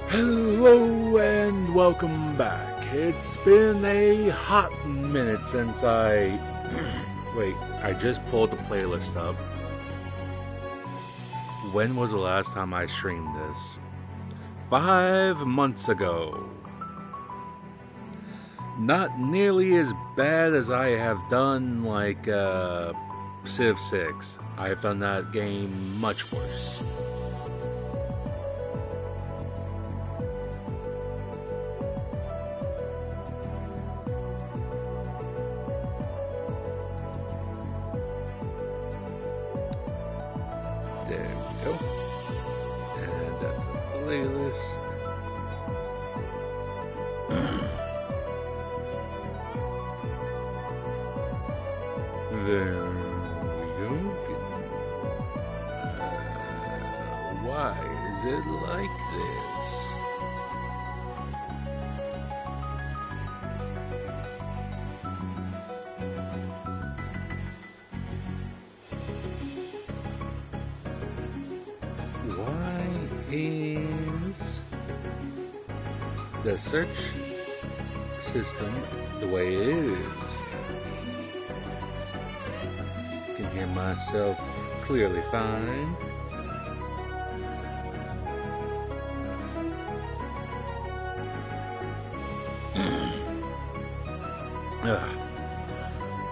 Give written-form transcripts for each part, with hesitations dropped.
Hello and welcome back. It's been a hot minute since I... Wait, I just pulled the playlist up. When was the last time I streamed this? 5 months ago. Not nearly as bad as I have done like Civ 6. I have done that game much worse. There we go. And that's the playlist. There we go. Why is it like this? Why is the search system the way it is? I can hear myself clearly fine.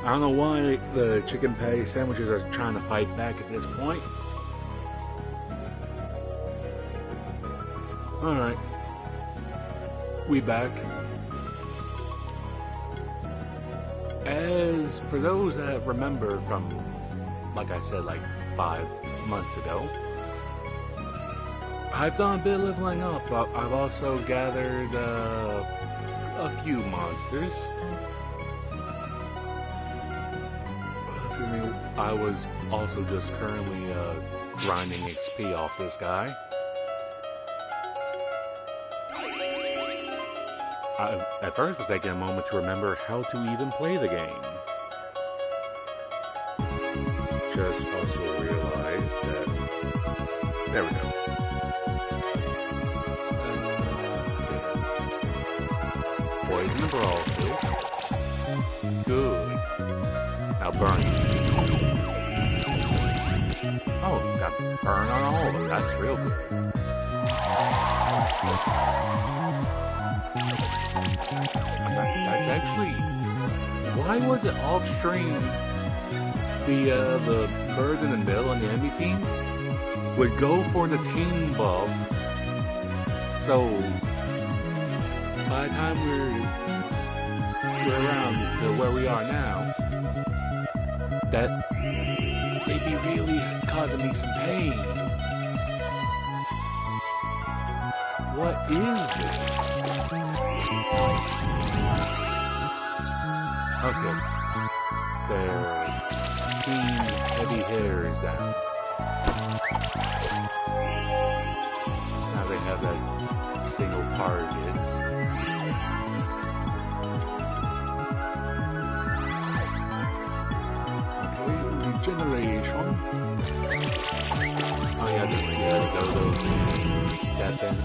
I don't know why the chicken patty sandwiches are trying to fight back at this point. Alright. We back. As for those that remember from, like I said, like 5 months ago, I've done a bit of leveling up. I've also gathered a few monsters. Excuse me, I was also just currently grinding XP off this guy. I at first was taking a moment to remember how to even play the game. Just also realized that... There we go. Poison the brawl field. Good. Now burn. Oh, got burn on all of them. That's real good. That's actually... Why was it off stream? The bird in the middle on the enemy team would go for the team buff. So by the time we're around to where we are now, that they'd be really causing me some pain. What is this? Okay. Their team heavy hitter is down. Now they have that single target. Okay, regeneration. Oh yeah, the dodos step in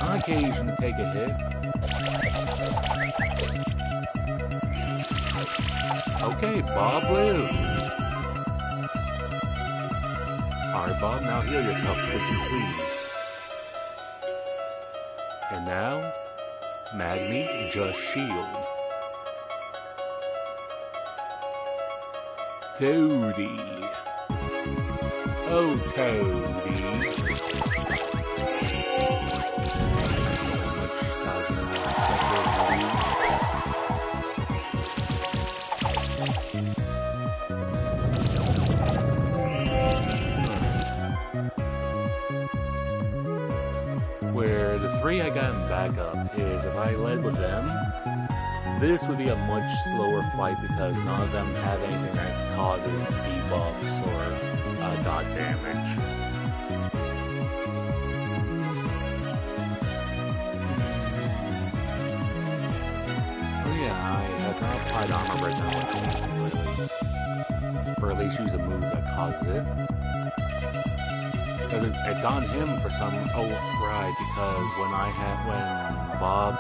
on occasion to take a hit. Okay, Bob lives. Alright, Bob, now heal yourself, quickly, please. And now, Magni, just shield. Toady. Oh, Toady. Where the 3 I got in backup is if I led with them, this would be a much slower fight because none of them have anything that causes debuffs or dot damage. Oh yeah, I have not applied armor right now. Or at least use a move that causes it. It's on him for some. Oh, right, because when Bob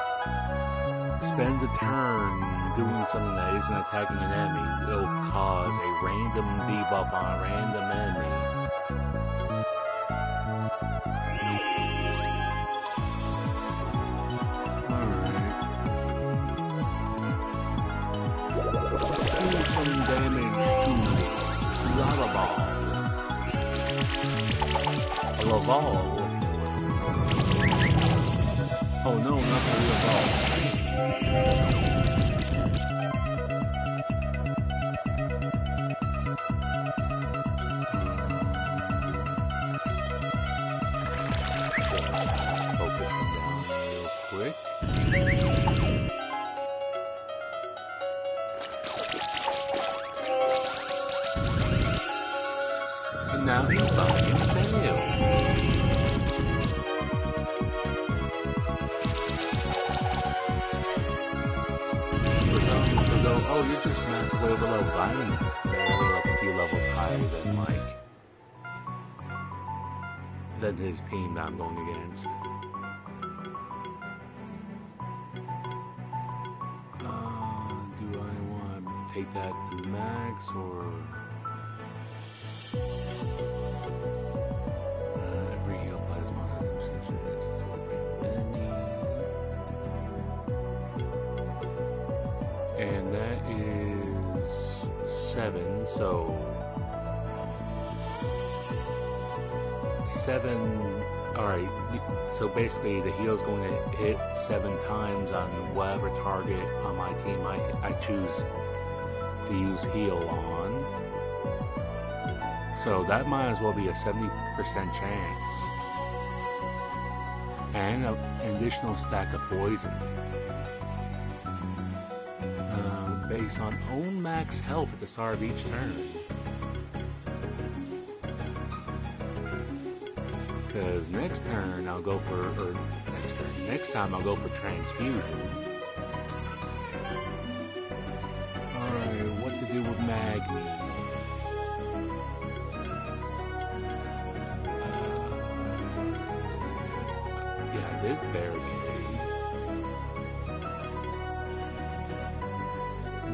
spends a turn doing something that isn't attacking an enemy, will cause a random debuff on a random enemy. Alright. Do some damage to Lava Ball. Laval. Oh no, not the real ball. Focus him down real quick. And now he's buying sale. Oh, you're just massively overloaded. I'm barely like a few levels higher than his team that I'm going against. Do I want to take that to max or every heal applies monsters and that is 7, so 7. Alright, so basically the heal's going to hit 7 times on whatever target on my team I choose to use heal on. So that might as well be a 70% chance. And an additional stack of poison. Based on own max health at the start of each turn. Because next time I'll go for transfusion. Alright, what to do with Magni? Yeah, I did barricade.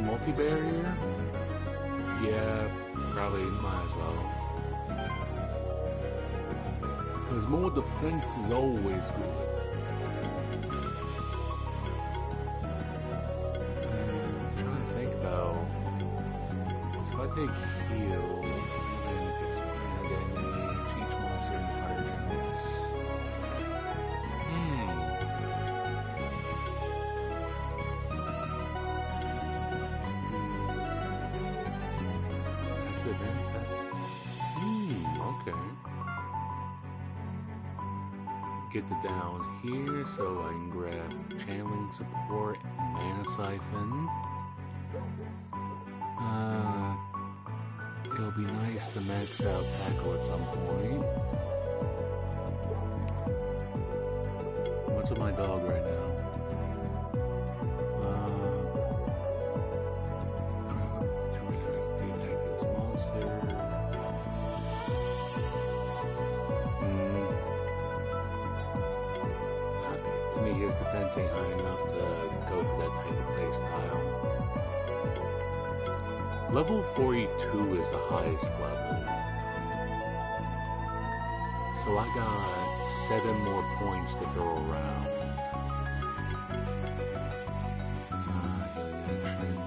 Multi-barrier? Yeah, probably might as well. Because more defense is always good. I'm trying to think about... So if I take heal, then it gets fire damage, each monster in fire damage. Okay. Get the down here so I can grab channeling support and mana siphon. It'll be nice to max out tackle at some point. What's with my dog right now? His defense ain't high enough to go for that type of play style. Level 42 is the highest level. So I got 7 more points to throw around. Healing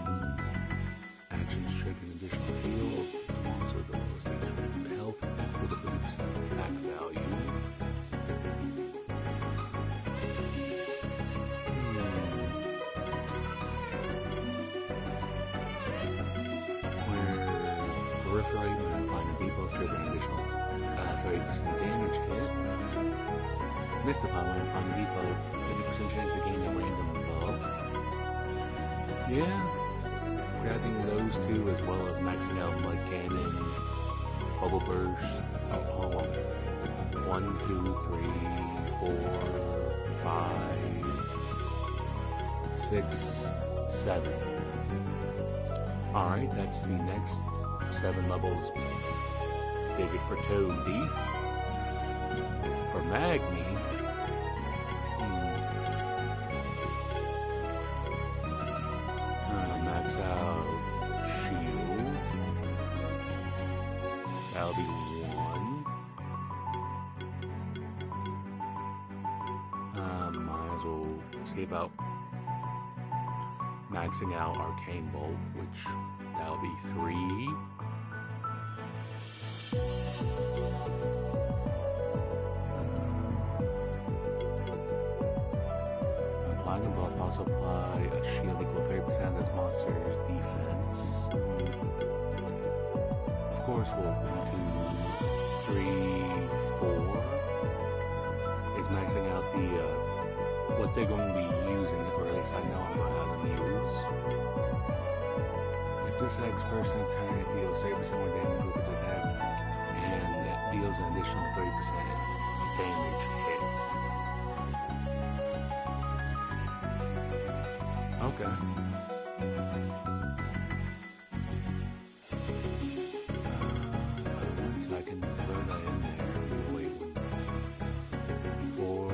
actions trigger an additional heal of the monster with the lowest health with a 50% attack value. Peripherate when applying a debuff trigger an additional 30% damage hit. Mystify when applying a debuff, 50% chance to gain a random buff. Yeah, grabbing those two as well as maxing out Mud Cannon, Bubble Burst. Oh, hold on. 1, 2, 3, 4, 5, 6, 7. Alright, that's the next 7 levels. Dig it for Toadie. for Magni. Max out shield. That'll be 1. Might as well see about maxing out Arcane Bolt, which that'll be 3. Applying a buff, also apply a shield equal 30% of this monster's defense. Of course, we'll 1, 2, 3, 4 is maxing out the what they're going to be using, or at least I know I'm going to have them use. If this X first in turn, it deals 30% more damage with its attack, and it deals an additional 30% damage hit. Okay. So I can throw that in there. Wait. 4,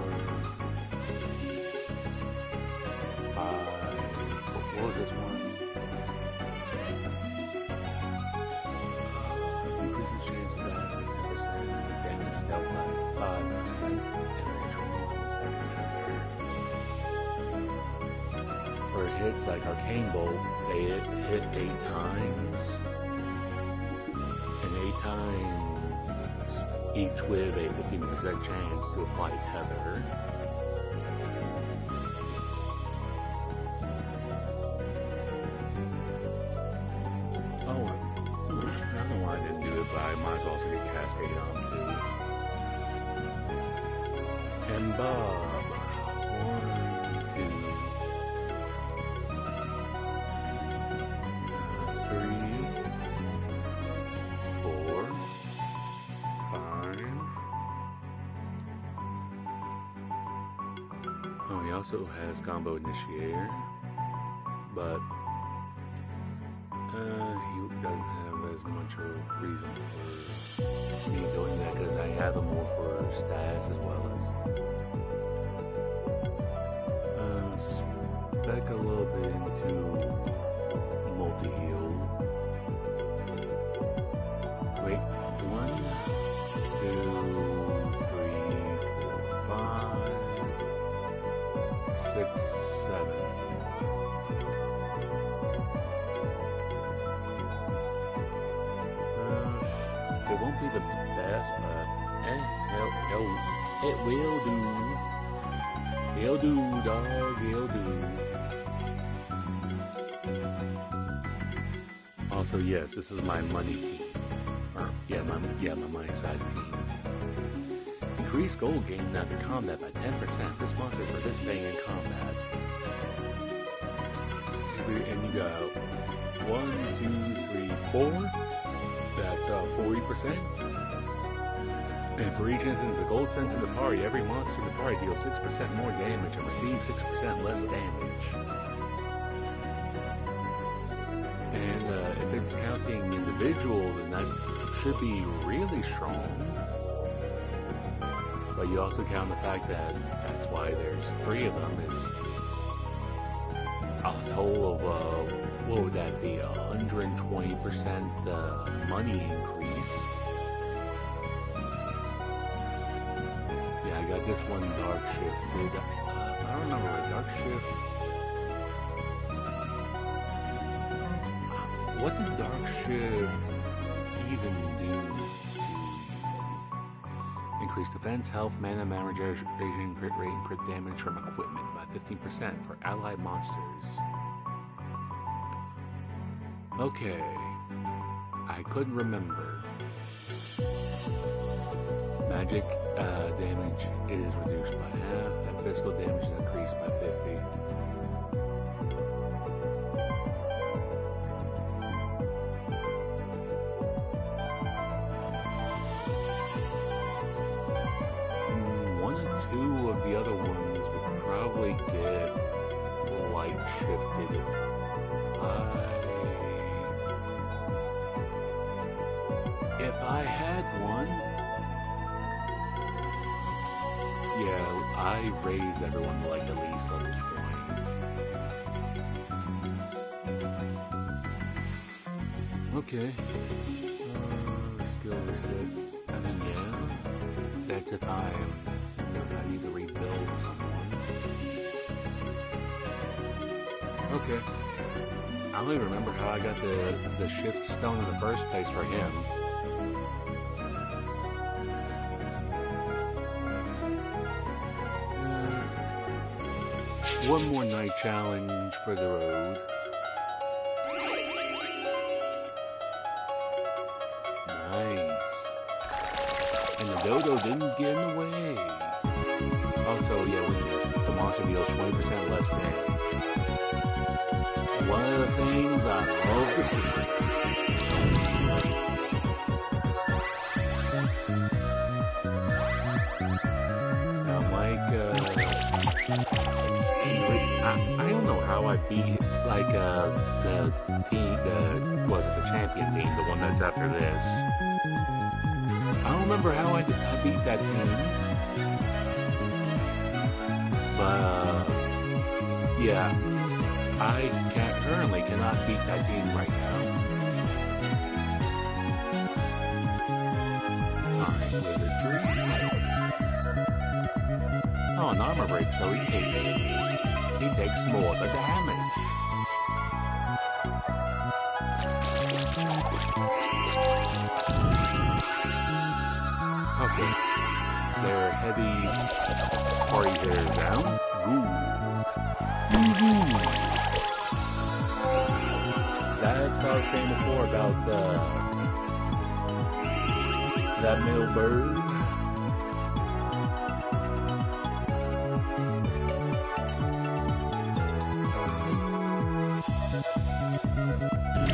5. What was this one? Increases chance of that 10% damage dealt by 5% for hits like Arcane Bolt, they hit 8 times. And 8 times each with a 15% chance to apply Tether. But I might as well also get Cascade on too. And Bob. 1, 2, 3, 4, 5. Oh, he also has Combo Initiator, but he doesn't have as much of a reason for me doing that because I have him more for stats as well as spec a little bit into multi-heal. Wait, 1, 2, 3, 4, 5, 6, 7. It won't be the best, but it will do. It'll do, dog. It'll do. Also, yes, this is my money team. Or my money side team. Increase gold gain after combat by 10%. This monster is participating in combat. And you got 1, 2, 3, 4. That's 40%. And for each instance of gold sent in the party, every monster in the party deals 6% more damage and receives 6% less damage. And if it's counting individual, then that should be really strong. But you also count the fact that that's why there's 3 of them is a total of what would that be? 120% money increase. Yeah, I got this one dark shifted. I don't remember what dark shift. What did dark shift even do to increase defense, health, mana, regeneration, crit rate, and crit damage from equipment by 15% for allied monsters? Okay, I couldn't remember. Magic damage is reduced by half, and physical damage is increased by 50. One or two of the other ones would probably get light shifted. If I had one, I raised everyone to like at least level 20. Okay. Skill reset. I mean, yeah. That's if I need to rebuild someone. Okay. I don't even remember how I got the shift stone in the first place for him. One more night challenge for the road. Nice. And the dodo didn't get in the way. Also, yeah, the monster deals 20% less damage. One of the things I love to see. Now, Mike, I don't know how I beat like the team, the champion team, the one that's after this. I don't remember how I beat that team, but yeah, I currently cannot beat that team right now. Alright, wizardry. Oh, an armor break, so he takes more of the damage. Okay. They're heavy party hairs down. Ooh. That's what I was saying before about that male bird.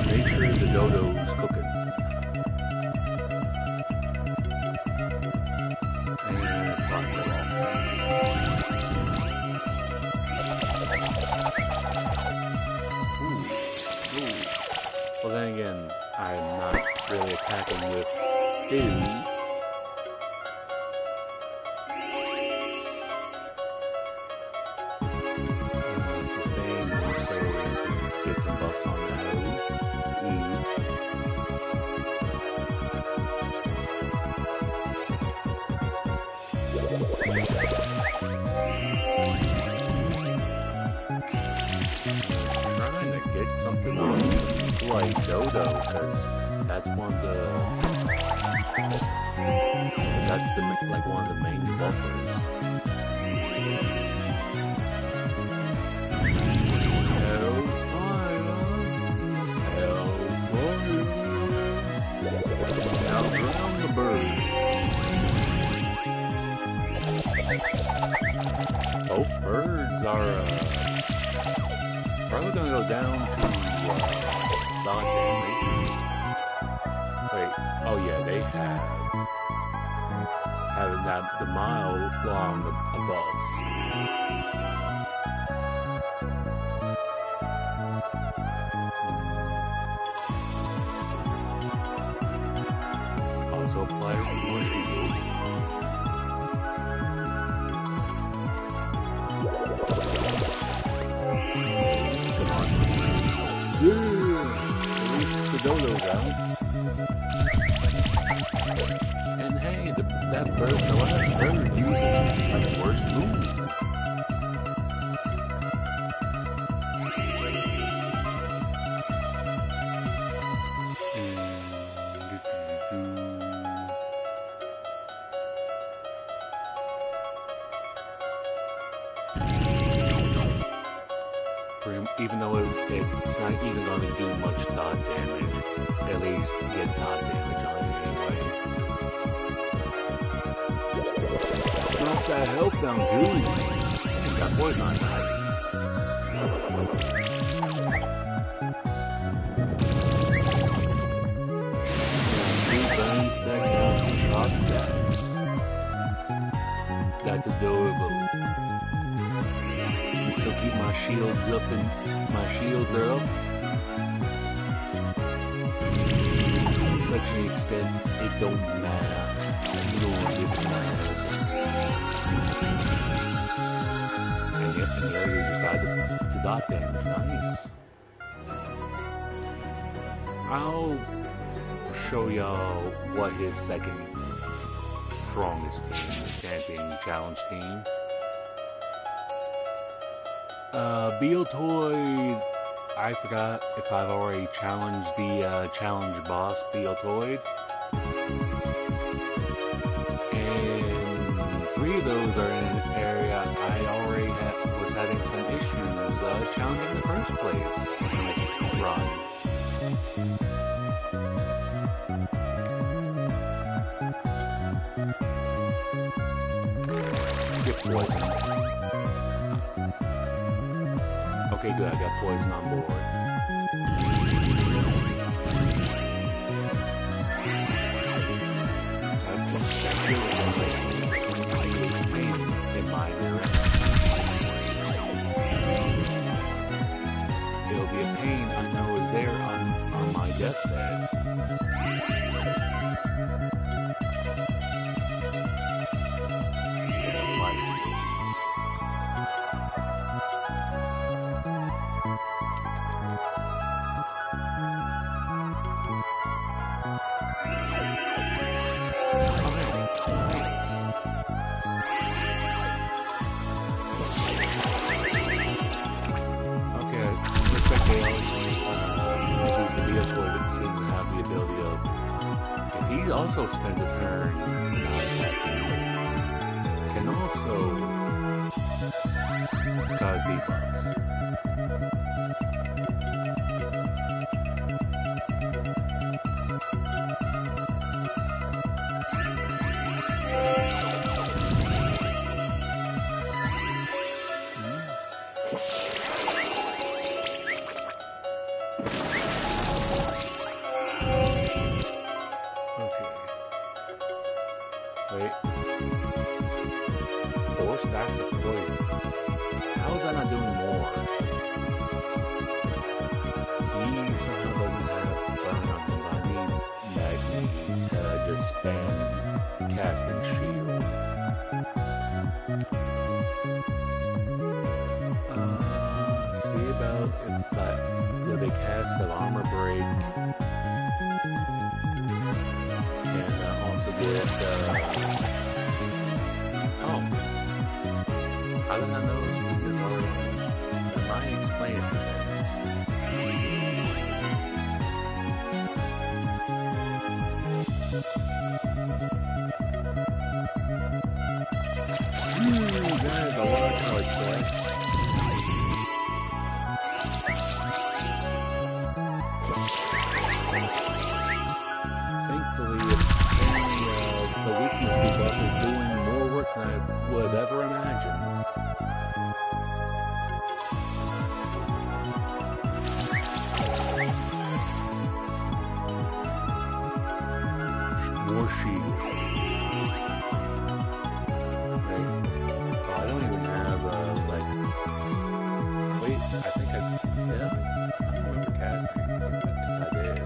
Make sure the dodo's cooking. And fuck it off. Ooh. Well, then again, I'm not really attacking with food. Sustain, so get some buffs on that. Trying to get something on like dodo, because that's one of the like one of the main buffers. Hellfire, now drown the bird. Both birds are probably gonna go down to dot damage. Wait, oh yeah, they have the mile long above. Also apply more shield. Come on. Yeah! Release the dodos out. And hey, that bird, the last bird uses like the worst move. Even though it's not even going to do much dot damage, at least get dot damage on it anyway. Drop that health down too. That was not nice. Stack down some shot stacks. That's adorable. So keep my shields up and my shields are up. To such an extent, it don't matter. You know what this matters. you got to dot damage. Nice. I'll show y'all what his second strongest team, the champion challenge team. Beotoid, I forgot if I've already challenged the challenge boss, Beotoid. And 3 of those are in an area I already was having some issues challenging in the first place in this run. Get poison. Okay, good. I got poison on board. In my it'll be a pain I know is there on my deathbed. He also spends a turn not attacking. Can also cause debuffs. Wait. 4 stacks of poison. How is that not doing more? He somehow doesn't have burn on him, but I need Magni to just spam casting shield. See about if with a cast of armor break can also get oh, how did I know this weakness already? That might explain things. That is a lot of charge points. Thankfully, the weakness debuff is doing more work than I would have ever imagined. More shield. Right. Oh, I don't even have like. Wait, I think yeah. I don't remember casting. If I did.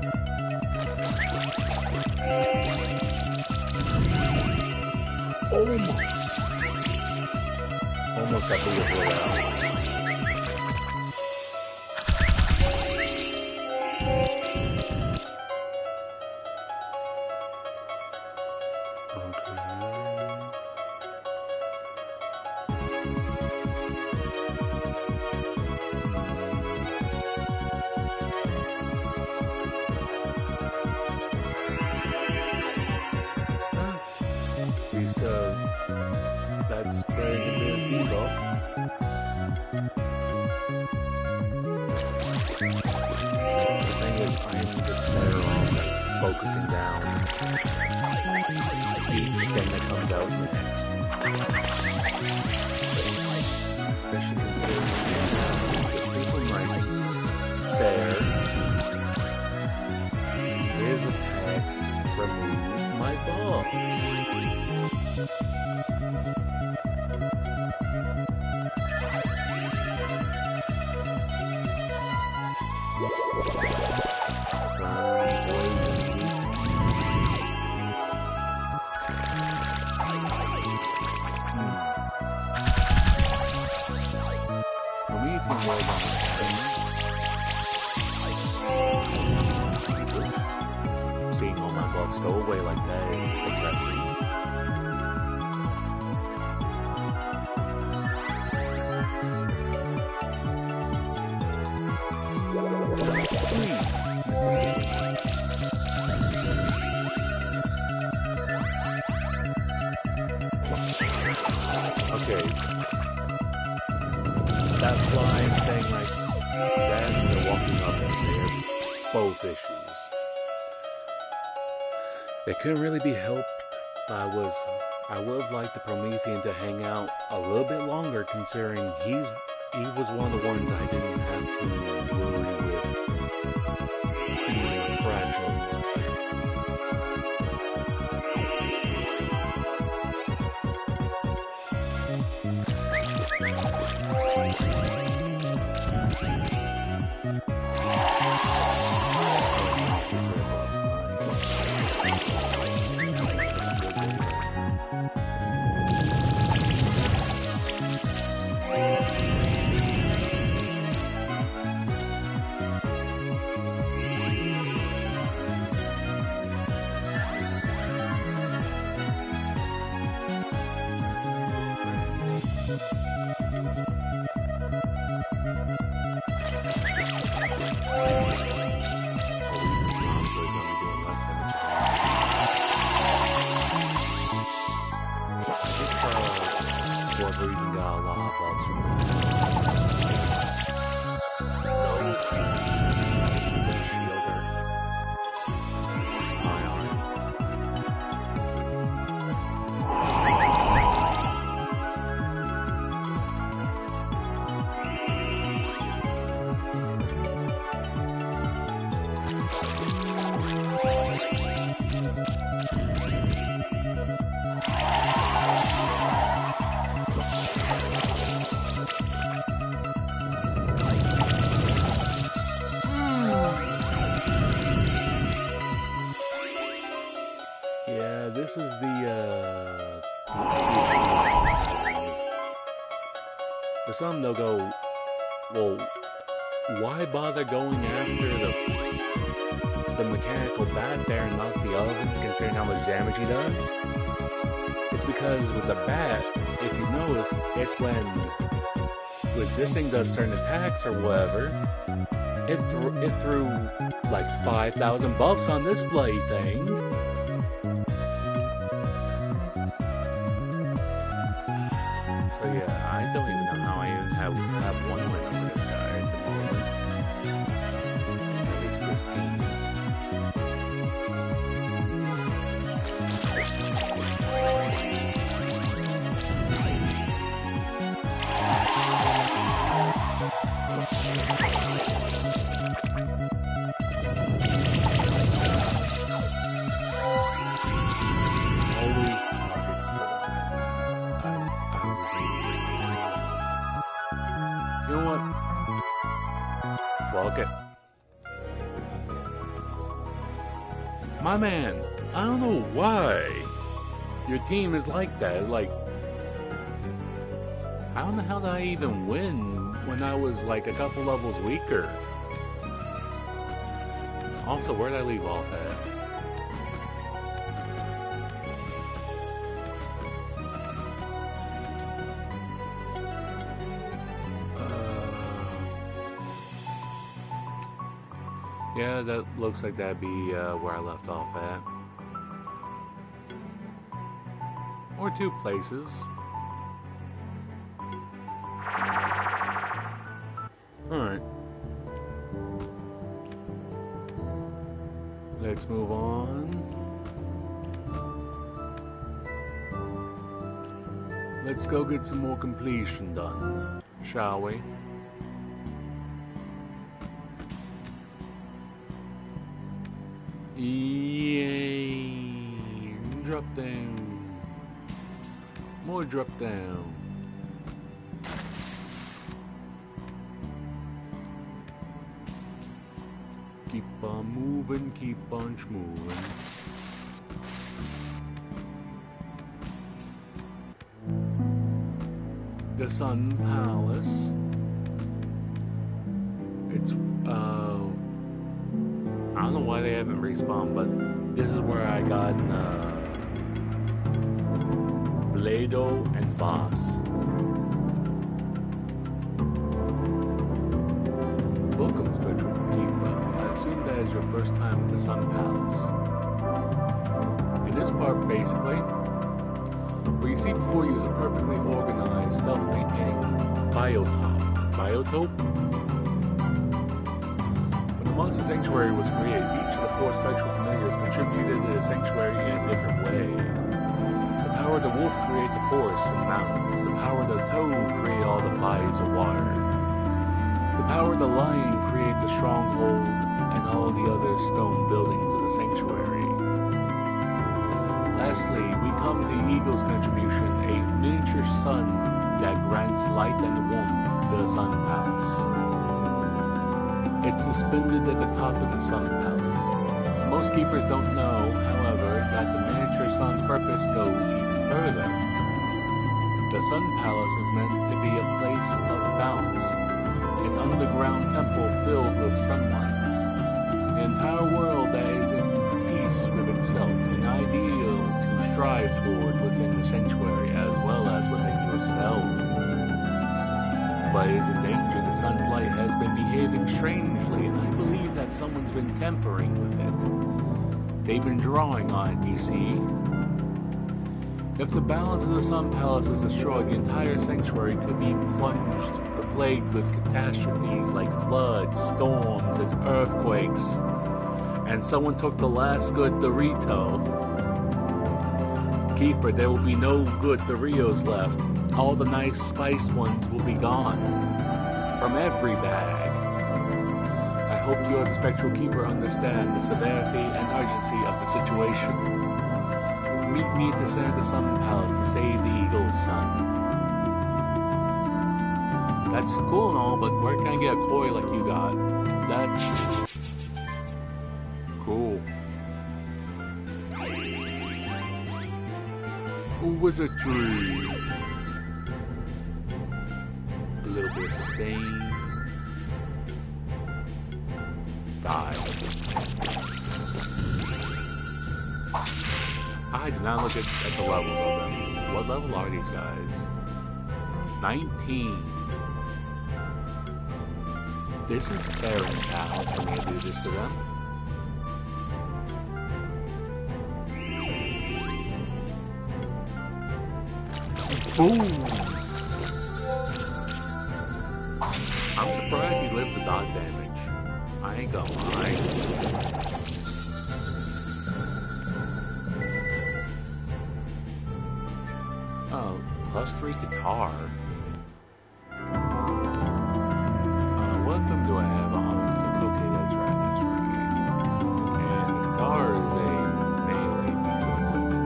Oh my! Almost got the whip out. That's spreading a bit of debuff. The thing is, I'm just better off at focusing down each thing that comes out next. Especially considering the simple like there. His attacks remove my balls. world on Jesus. Seeing all my buffs go away like that is depressing. Okay. That flying thing like that, they're walking up and they're both issues. They couldn't really be helped. I would have liked the Promethean to hang out a little bit longer, considering he was one of the ones I didn't have to worry with being fragile as much. This is for some they'll go, well, why bother going after the mechanical bat there and not the oven, considering how much damage he does? It's because with the bat, if you notice, it's when this thing does certain attacks or whatever, it threw like 5,000 buffs on this bloody thing. So yeah, I don't even know how I even have one win over this guy at the moment. At least this team. Always targets the You know what? Fuck it. My man, I don't know why your team is like that. Like, I don't know how did I even win when I was like a couple levels weaker. Also, where'd I leave off at? Yeah, that looks like that'd be where I left off at. Or two places. Alright. Let's move on. Let's go get some more completion done, shall we? Yay! Drop down. More drop down. Keep on moving, keep on schmoving. The Sun Palace. I don't know why they haven't respawned, but this is where I got Blado and Voss. Welcome, Spectral Keeper. I assume that is your first time at the Sun Palace. In this part, basically, what you see before you is a perfectly organized, self-maintained biotope. When the Monster Sanctuary was created, each of the 4 spectral familiars contributed to the sanctuary in a different way. The power of the wolf created the forests and mountains. The power of the toad created all the bodies of water. The power of the lion created the stronghold and all the other stone buildings of the sanctuary. Lastly, we come to Eagle's contribution, a miniature sun that grants light and warmth to the Sun Palace. It's suspended at the top of the Sun Palace. Most keepers don't know, however, that the miniature sun's purpose goes even further. The Sun Palace is meant to be a place of balance, an underground temple filled with sunlight, an entire world that is in peace with itself, an ideal to strive toward within the sanctuary as well as within yourself. But it is in danger. The sun's light has been behaving strangely, and I believe that someone's been tampering with it. They've been drawing on it, you see. If the balance of the Sun Palace is destroyed, the entire sanctuary could be plunged or plagued with catastrophes like floods, storms, and earthquakes. And someone took the last good Dorito. Keeper, there will be no good Doritos left. All the nice spiced ones will be gone. From every bag. I hope you as a Spectral Keeper understand the severity and urgency of the situation. Meet me at the center of the Sun Palace to save the Eagle's son. That's cool and all, but where can I get a koi like you got? That's cool. Wizardry. A little bit of sustain. Die. I did not look at the levels of them. What level are these guys? 19. This is fair and balanced for me to do this to them. Boom! I'm surprised he lived the dot damage. I ain't gonna lie. Oh, +3 guitar. What weapon do I have on? Okay, that's right. And the guitar is a melee piece of equipment.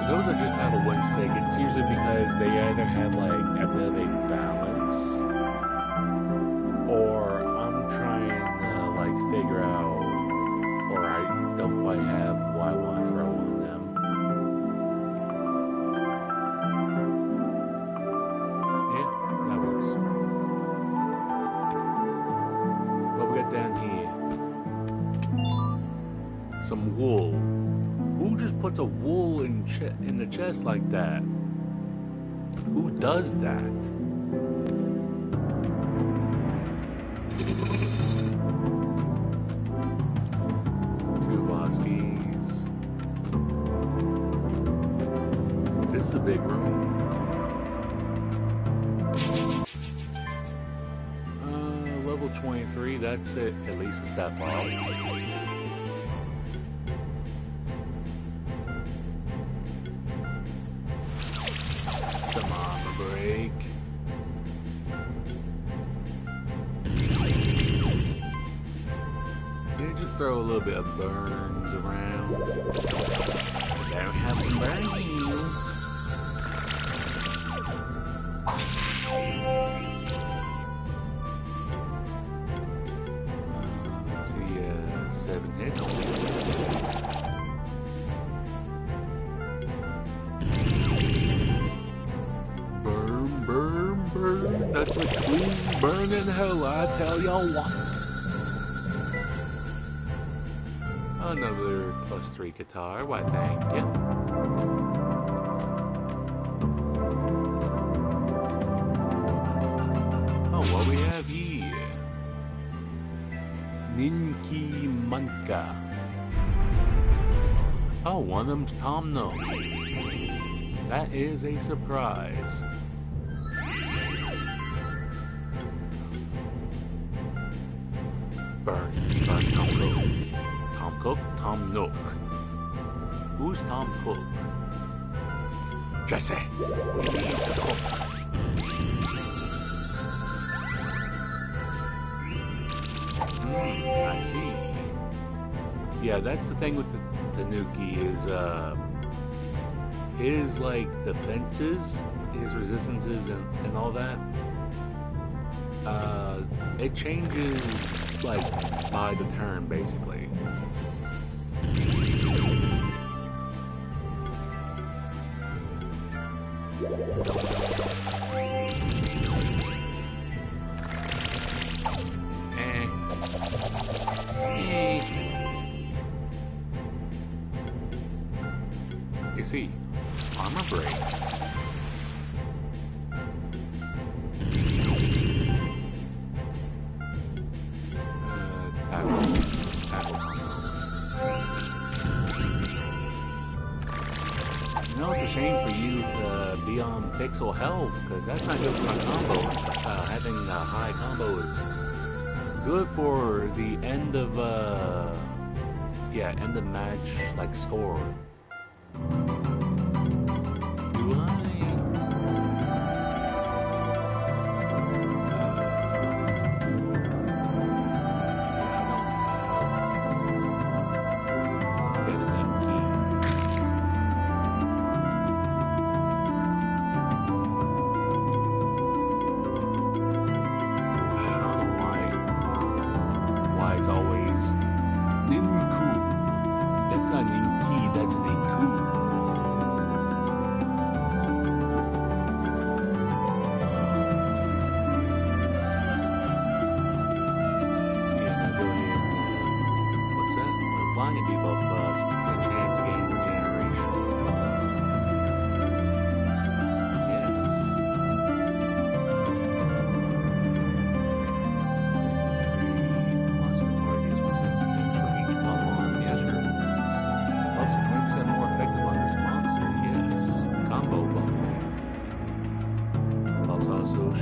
Those that just have a one stick, it's usually because they either have like a bit of a balance, or I'm trying to like figure out, or I don't quite have what I want to throw on them. Yeah, that works. What we got down here? Some wool. Who just puts a wool in the chest like that? Who does that? Two Voskis. This is a big room. Level 23, that's it. At least a step up. Some armor break. Get just throw a little bit of burns around. There we have some burn heal. Let's see, 7 hits. Burn. That's a clean burn in hell, I tell y'all what. Another +3 guitar, why thank you. Oh, what we have here? Ninki Manka. Oh, one of them's Tom Nook. That is a surprise. Burn, Tom Cook. Tom Cook, Tom Nook. Who's Tom Cook? Jesse, we need to cook. I see. Yeah, that's the thing with the Tanuki is, his, like, defenses, his resistances and all that, it changes, like, by the turn, basically. You see, armor break. Tackle. You know, it's a shame for you to be on pixel health, because that's not good for my combo. Having a high combo is good for the end of, end of match, like, score.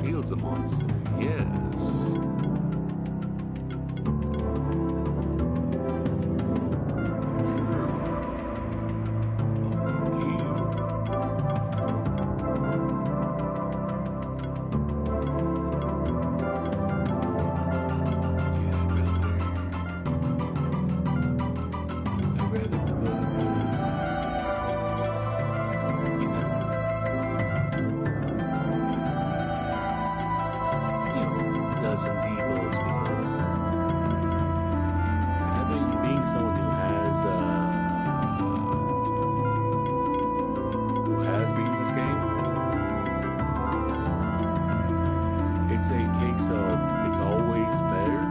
Shields a monster, yes. Some people is because being someone who has beaten this game, it's a case of it's always better.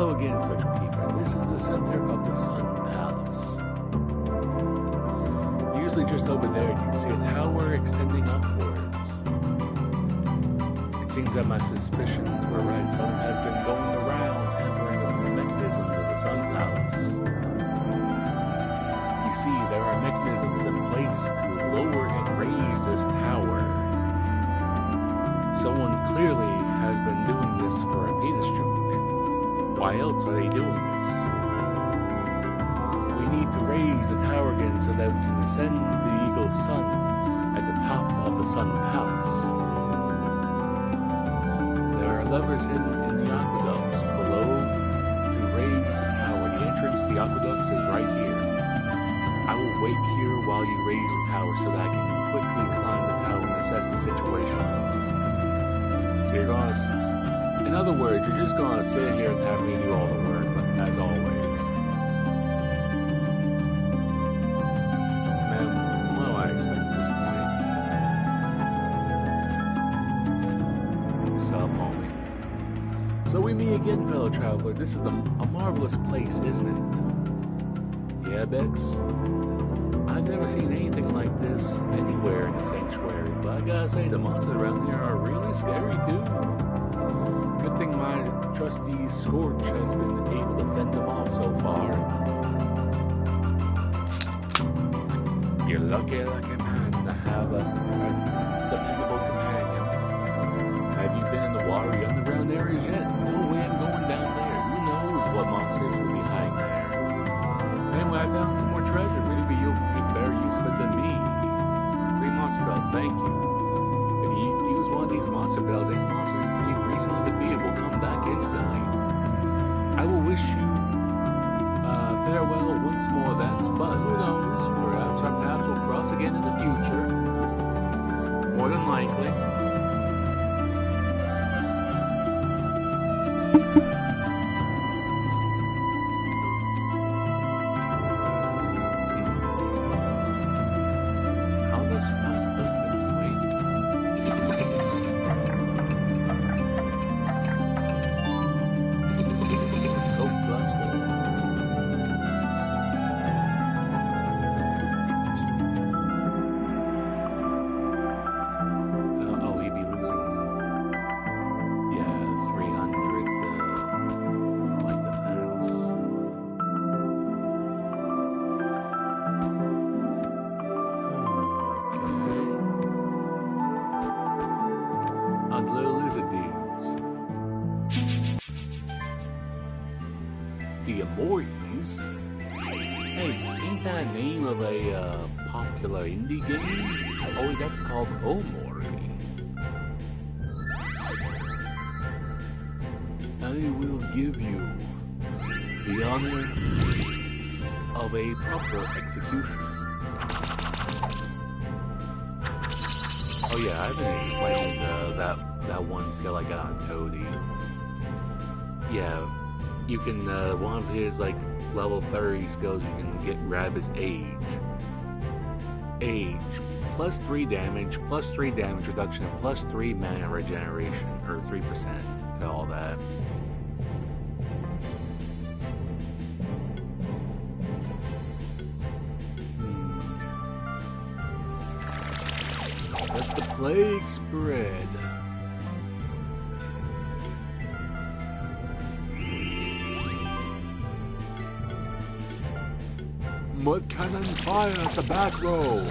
Hello again, Spectral Keeper. This is the center of the Sun Palace. Usually just over there, you can see a tower extending upwards. It seems that my suspicions were right. Someone has been going around hampering with the mechanisms of the Sun Palace. You see, there are mechanisms in place to lower and raise this tower. Someone clearly has been doing this for a penis joke. Why else are they doing this? We need to raise the tower again so that we can ascend the Eagle's Sun at the top of the Sun Palace. There are levers hidden in the aqueducts below to raise the tower. The entrance to the aqueducts is right here. I will wait here while you raise the tower so that I can quickly climb the tower and assess the situation. So you're going to... In other words, you're just going to sit here and have me do all the work, as always. Man, what do I expect at this point? Sup, homie. So we meet again, fellow traveler. This is a marvelous place, isn't it? Yeah, Bex? I've never seen anything like this anywhere in the sanctuary, but I gotta say, the monsters around here are really scary, too. Good thing my trusty Scorch has been able to fend them off so far. You're lucky man to have a dependable companion. Have you been in the watery underground areas yet? No way I'm going down there. Who knows what monsters will be hiding there. Anyway, I found some more treasure. Maybe you'll make better use of it than me. 3 monster bells, thank you. If you use one of these monster bells, any monsters you've recently defeated will come back instantly. I will wish you farewell once more then, but who knows, perhaps our paths will cross again in the future. More than likely. The Amores? Hey, ain't that a name of a popular indie game? Oh, that's called Omori. I will give you the honor of a proper execution. Oh yeah, I've been explaining that one skill I got on Toadie. Yeah. You can, one of his, like, level 30 skills, you can grab his Age. Age. Plus 3 damage, plus 3 damage reduction, and plus 3 mana regeneration, or 3% to all that. Let the plague spread. Mud cannon fire at the back row!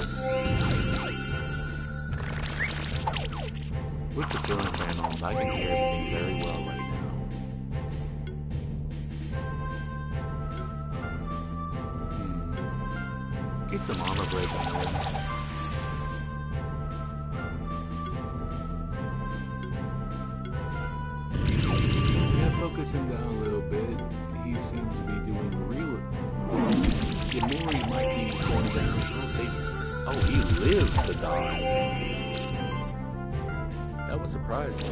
With the ceiling fan on, I can hear everything very well right now. Get some armor breaking in. Yeah, focus him down a little bit. He seems to be doing real... Yamori might be going down. Oh, he lived to die. That was surprising.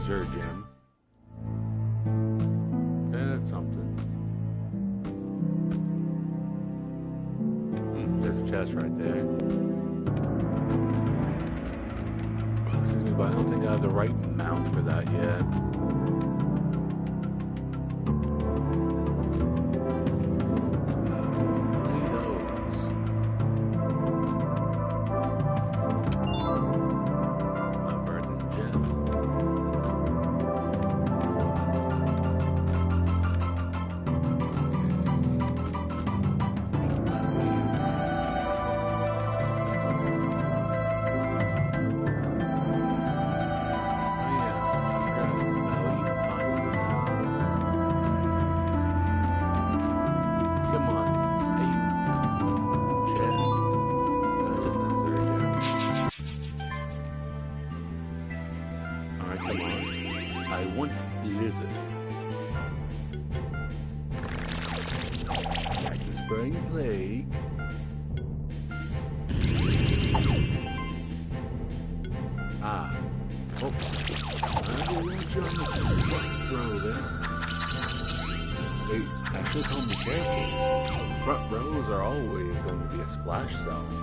Sure, Jim. That's something. There's a chest right there. Excuse me, but I don't think I have the right mount for that yet. Plague. Ah. Oh. I will launch on the front row there. They actually told me careful. Front rows are always going to be a splash zone.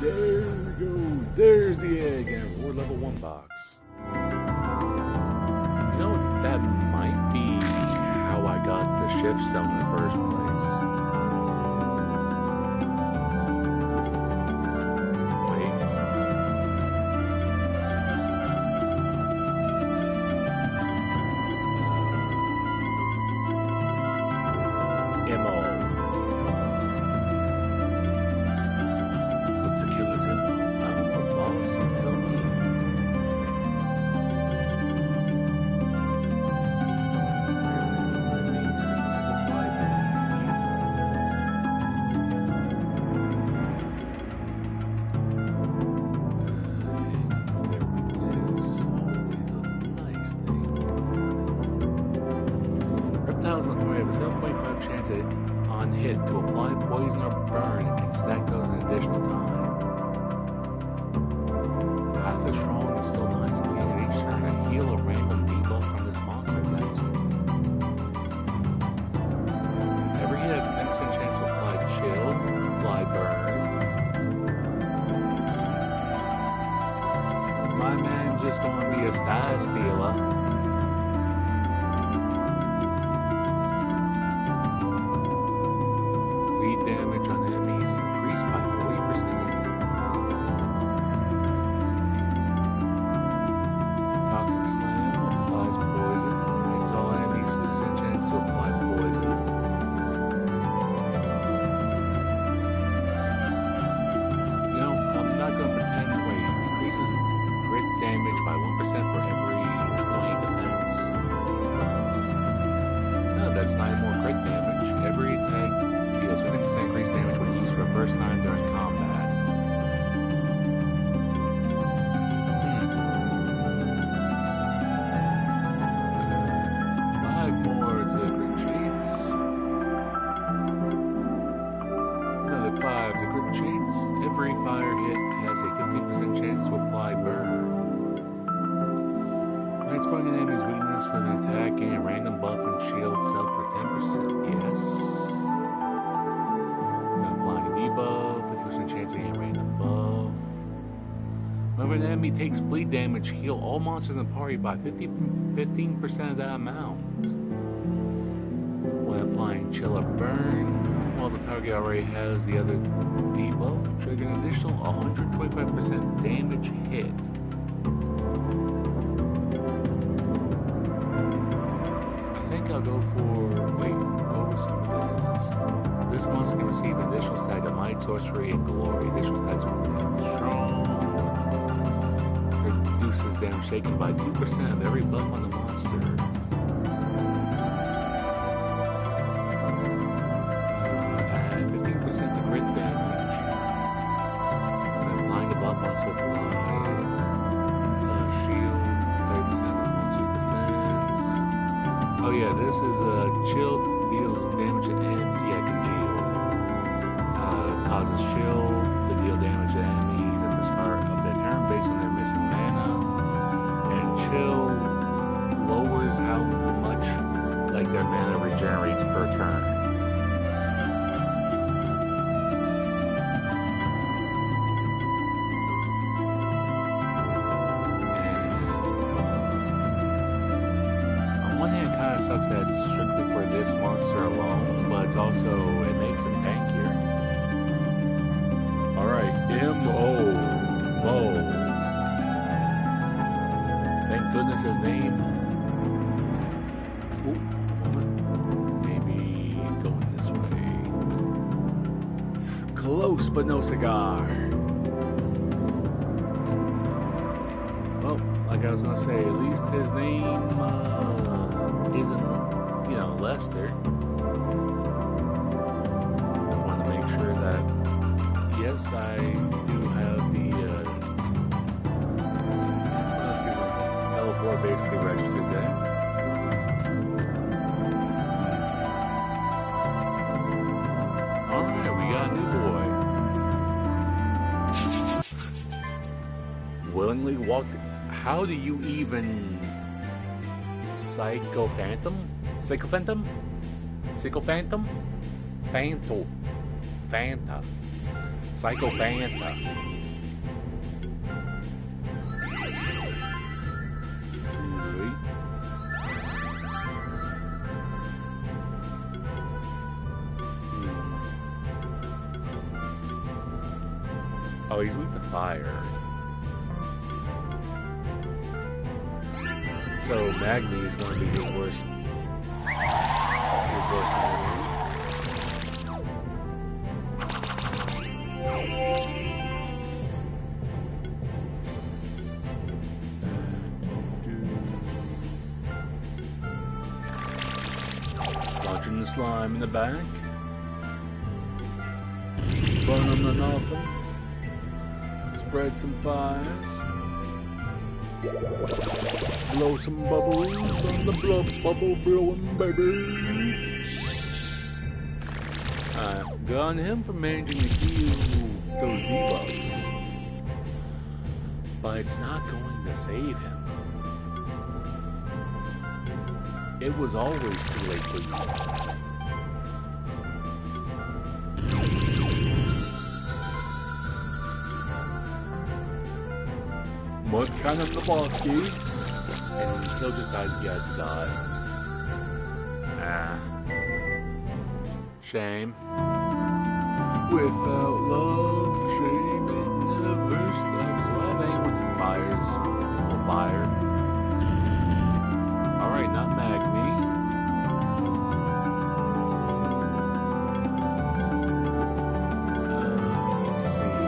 There we go. There's the egg and we're level 1 box. You know, that might be how I got the shift stone in the first place. On hit to apply poison or burn and can stack those an additional time. Half as strong is still nice and you can each turn and heal a random debuff from this monster. That's every hit has an 10% chance to apply chill, apply burn. My man's just gonna be a style stealer. Damage on enemies increased by 40%. Toxic Slam applies poison. Hits all enemies with a chance to apply poison. You know, I'm not going to pretend. Wait, increases crit damage by 1% for every 20 defense. No, that's 9 more crit damage. Every attack deals 50% increased damage when used for the first time during combat. 5 more to the crit sheets. Another 5 to crit sheets. Every fire hit has a 15% chance to apply burn. When exploring an enemy's weakness with an attack, gain a random buff and shield itself for 10%. Yes. Buff, 50% chance to get a random buff. Whenever an enemy takes bleed damage, heal all monsters in the party by 15% of that amount. When applying chill or burn, while the target already has the other debuff, trigger an additional 125% damage hit. I think I'll go for, wait, what was some of this? This monster can receive an additional stack of Might, Sorcery, and Glory. Additional stacks are strong. Reduces damage taken by 2% of every buff on the monster. Add 15% to crit damage. When applying the buff, also apply shield, 30% of this monster's defense. Oh yeah, this is chill deals damage to congeal. Causes chill to deal damage to enemies at the start of their turn based on their missing of sucks that it's strictly for this monster alone, but it's also, it makes him tankier. Alright, M.O. Mo. Thank goodness his name. Ooh, maybe going this way. Close, but no cigar. Well, like I was gonna say, at least his name isn't, you know, Lester. I want to make sure that, yes, I do have the teleport basically registered there. Alright, we got a new boy. Willingly walk. How do you even Psychophantom? Psychophantom? Psychophantom? Phanto. Phanta. Psychophanta. Oh, he's weak to fire. So Magni is going to be his worst enemy. Launching the slime in the back. Burn him to nothing. Spread some fires. Blow some bubbles on the bubble blowing baby. Good on him for managing to heal those debuffs. But it's not going to save him. It was always too late for you. Mud Cannon Naboski, and he'll just die to die. Shame. Without love, shame it never stops. So I think when he fires, will fire. Alright, not Magni. Let's see.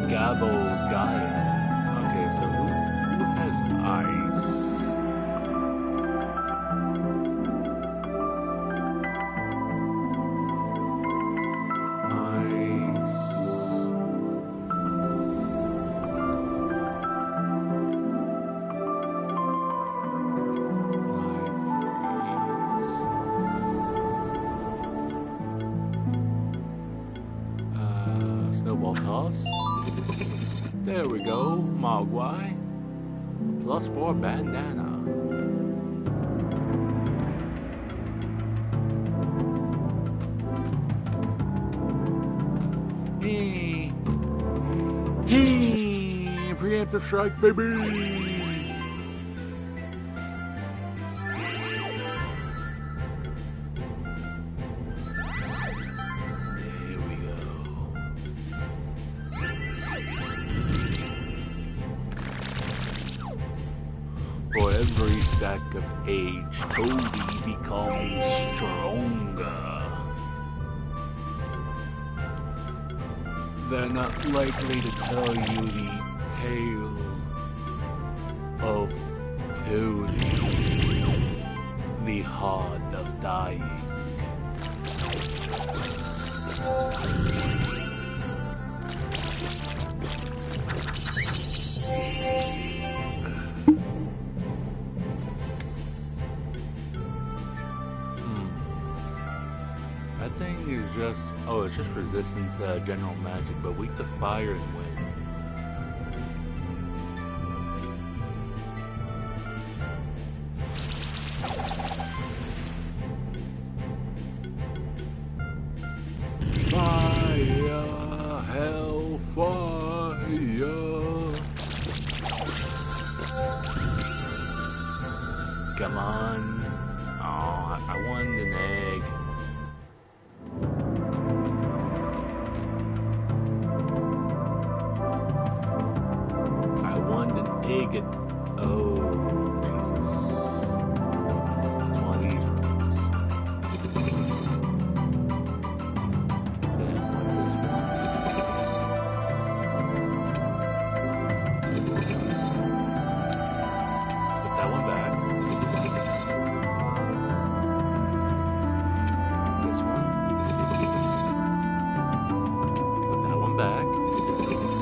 Gabo's got it. Okay, so who has ice? Ice. Snowball toss. There we go, Mogwai. +4 bandana. Preemptive strike, baby. For every stack of age, Toby becomes stronger. They're not likely to tell you the tale of Toby, the heart of dying. That thing is just, oh, it's just resistant to general magic, but weak to fire and wind. Come on. Oh, I wanted an egg. I wanted an egg at... Oh, Jesus. It's one of these rooms. Then I want this one. Put that one back. This one. Put that one back. This one.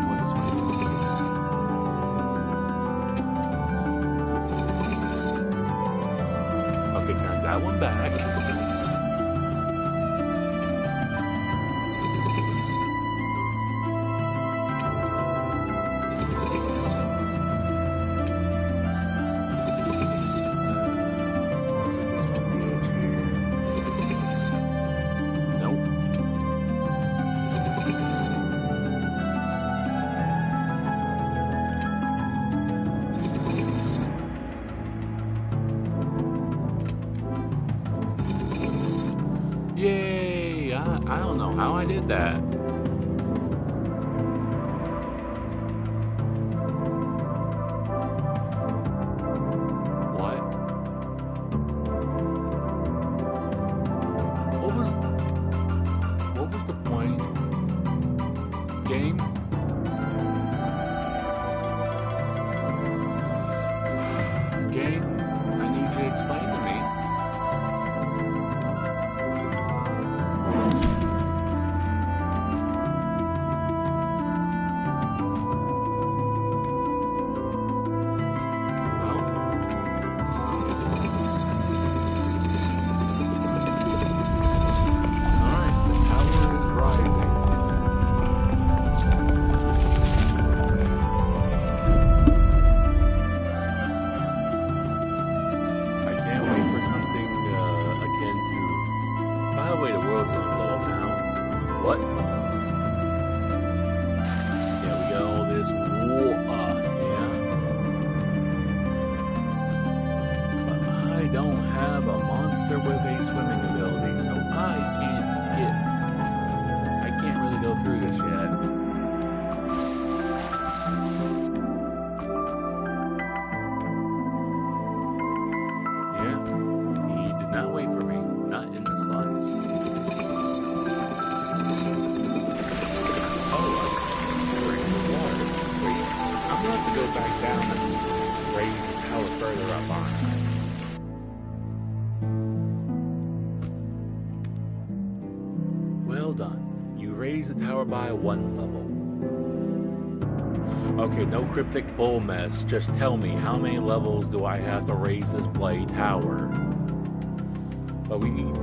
What's this one? Okay, turn that one back. Yay! I don't know how I did that. What? What was the point? Game? Game? I need you to explain to me. What? Yeah, we got all this water, yeah. But I don't have a monster with a swimming ability, so I can't really go through this yet. Yeah, he did not wait for me, not in the slightest. I'm going to have to go back down and raise the tower further up on it. Well done. You raised the tower by 1 level. Okay, no cryptic bull mess. Just tell me, how many levels do I have to raise this bloody tower? But we need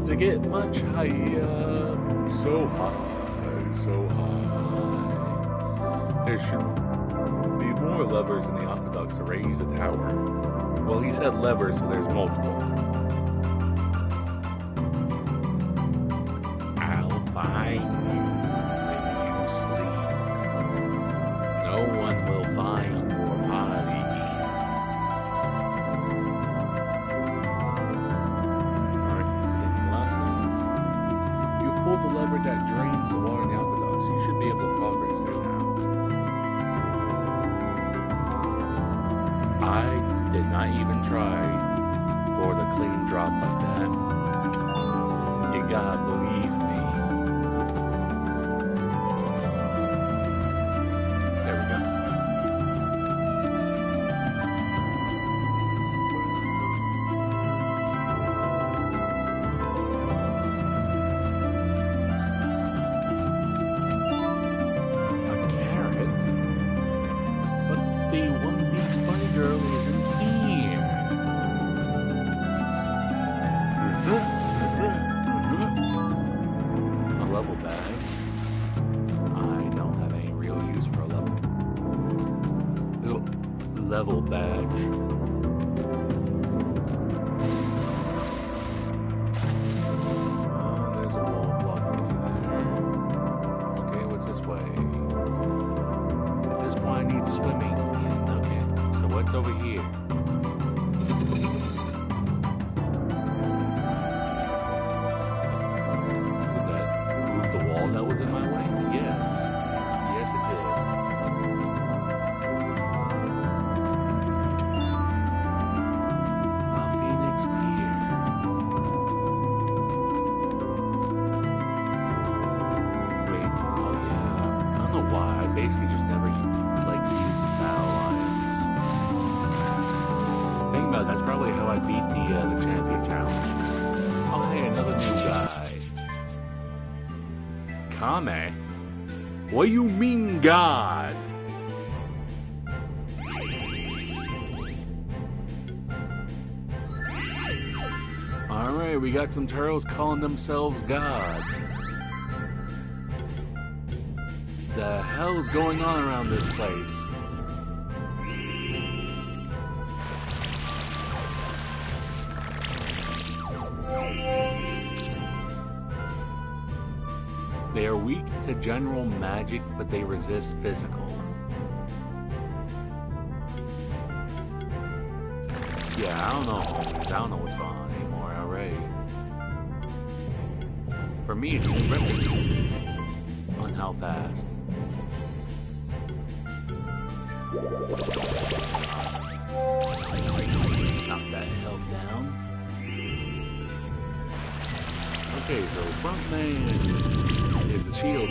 to get much higher. So high, so high. There should be more levers in the aqueducts to raise the tower. Well, he said levers, so there's multiple. I'll find you when you sleep. No one will find your body. Alright, any lessons? You've pulled the lever that drains the water in the aqueducts. You should be able to progress there now. I did not even try for the clean drop like that. You gotta believe me. There we go. A carrot? But the One Piece bunny girl isn't here. A level bag. I don't have any real use for a level badge. There's a wall blocking me there. over here? Did that move the wall that was in my way? Yes. Yes, it did. A phoenix deer. Wait, oh yeah. I don't know why. I basically just never used battle items. Think about it, that's probably how I beat the champion challenge. Oh hey, another new guy. Kame? What do you mean, God? Alright, we got some turtles calling themselves God. The hell is going on around this place? They are weak to general magic, but they resist physical. Yeah, I don't know. I don't know what's going on anymore already. For me, it's terrific on how fast. Knock that health down. Okay, so front man is the shield.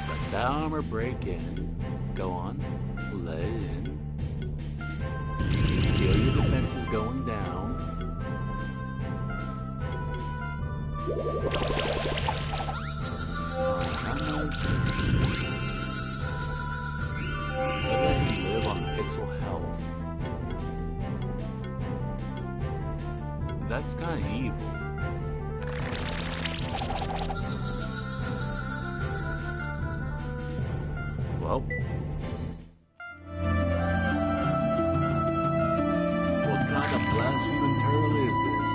Let the armor break in. Go on. Let it in. Feel your defenses going down. Let him live on pixel health. That's kind of evil. Well, what kind of blaspheming turtle is this?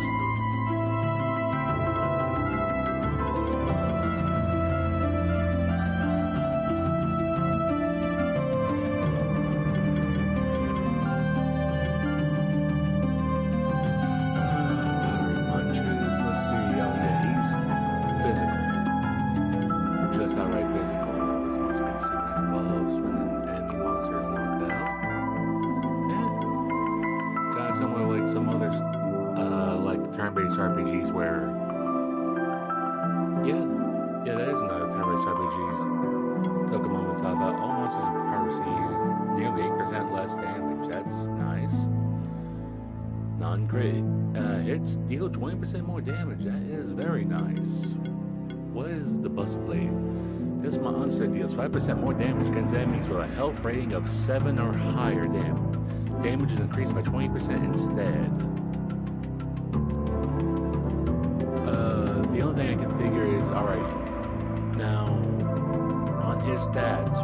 Turn-based RPGs where, yeah, that is another turn-based RPGs. Took a moment to talk about. All monsters receive nearly 8% less damage. That's nice. Non-crit hits deal 20% more damage. That is very nice. What is the bust blade? This monster deals 5% more damage against enemies with a health rating of 7 or higher. Damage is increased by 20% instead. The only thing I can figure is, alright, now, on his stats,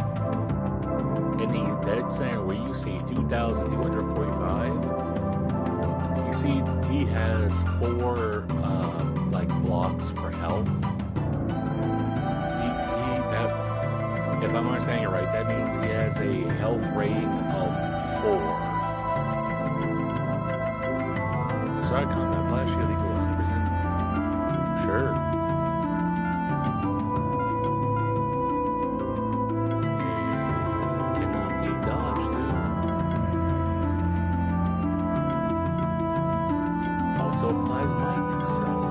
in the dead center where you see 2,245, you see he has 4, blocks for health. If I'm understanding it right, that means he has a health rating of 4. Sorry, combat flash shield equal 100%. Sure. And cannot be dodged too. Also applies might to self.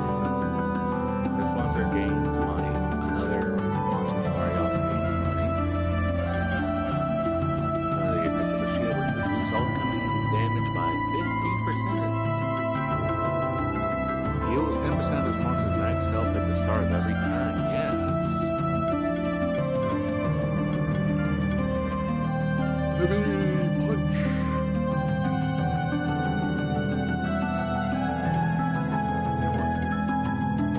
This monster gains might. Another monster party also gains money. The effect of the shield will reduce all incoming damage by 15%. Heals 10% of this monster's max health at the start of every turn. Yes. Heavy punch.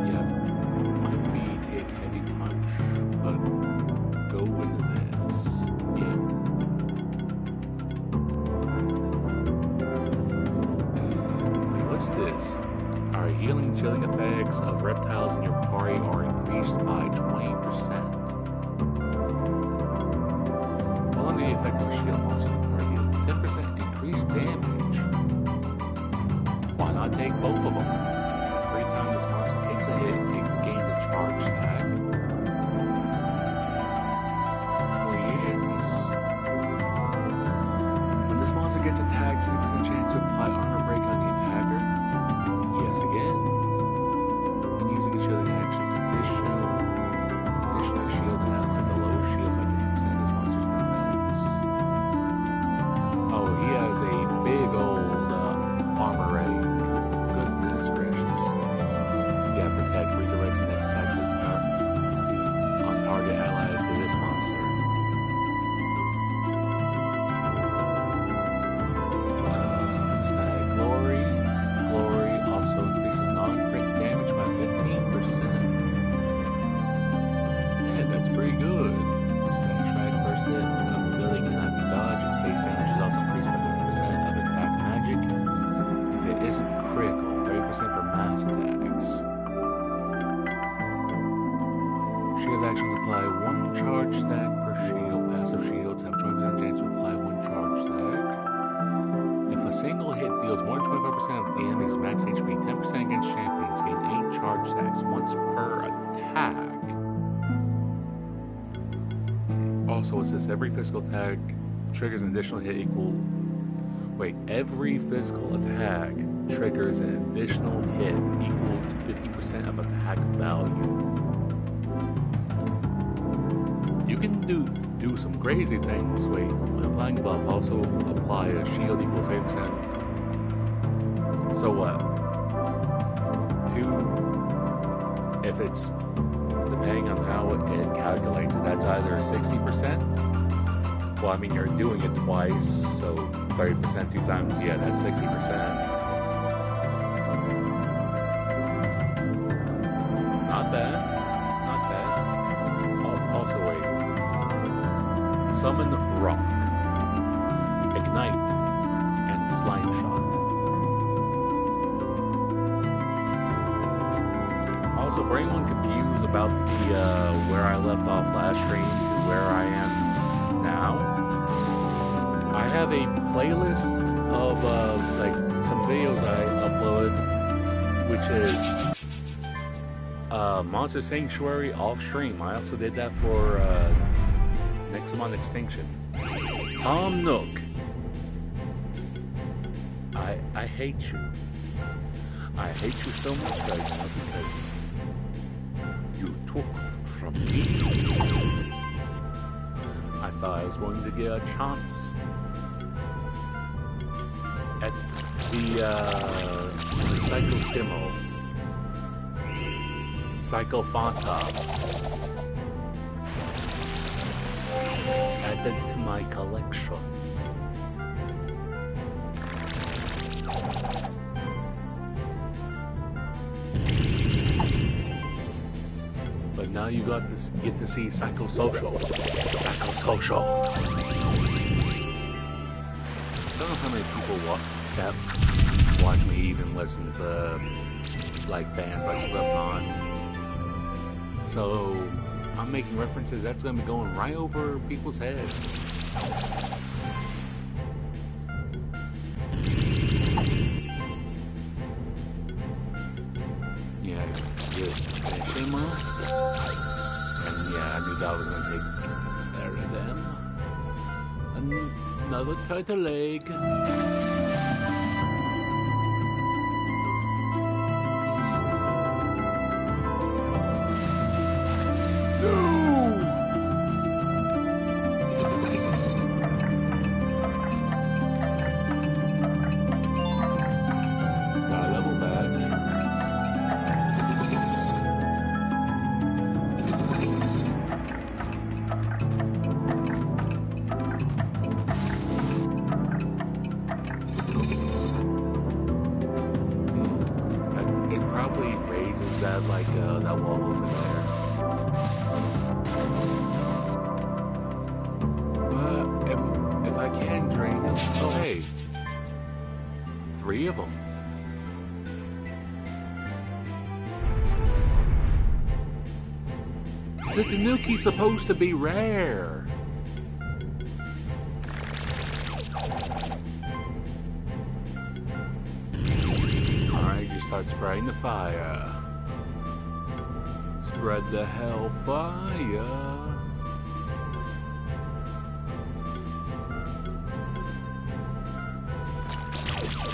Yeah, might be take heavy punch, but go with his ass. Yeah. Wait, what's this? Alright, healing and chilling effects of reptiles in your party are increased by 20%. While under the effect of a shield, monsters in the party deal 10% increased damage. Why not take both of them? Every time this monster takes a hit, it gains a charge stack. When this monster gets attacked, 3% chance to apply armor break on the attacker. Yes, again. When using a shielding action, additional shield and ally the lowest shield by 50% of this monster's defense. Oh, he has a big old armor rating. Goodness gracious. Yeah, protect, redirects the next attack on target allies to this monster. Static glory. Glory also increases non-crit damage by 15%. Man, that's pretty good. Static strike first hit of ability cannot be dodged. Its base damage is also increased by 50% of attack magic if it isn't critical. 30% for mass attacks. Shield actions apply 1 charge stack per shield. Passive shields have 20% chance to apply 1 charge stack. If a single hit deals more than 25% of the enemy's max HP, 10% against champions, gain 8 charge stacks once per attack. Also, it says every physical attack triggers an additional hit equal. Wait, every physical attack triggers an additional hit equal to 50% of attack value. You can do some crazy things. Wait, when applying buff, also apply a shield equals 30%. So what? If it's depending on how it calculates it, that's either 60%. Well, I mean, you're doing it twice, so 30% 2 times, yeah, that's 60%. Not bad. Not bad. Also, wait. Summon Rock, Ignite, and Slime Shot. Also, for anyone confused about the where I left off last stream to where I am now, I have a playlist of like some videos I uploaded, which is Monster Sanctuary off stream. I also did that for Nexamon Extinction. Tom Nook, I hate you. I hate you so much right now because you took from me. I thought I was going to get a chance at the Psycho Stimo, Psycho Fanta. Added to my collection. But now you get to see Psychosocial. Psychosocial. I don't know how many people watch me even listen to like bands like Slipknot. So I'm making references that's gonna be going right over people's heads. Yeah, Shima. And yeah, I knew that was gonna take care of them. Another turtle leg. That wall over there. But if I can drain it, oh hey, 3 of them. The Tanuki's supposed to be rare. Alright, you start spraying the fire. Spread the hellfire.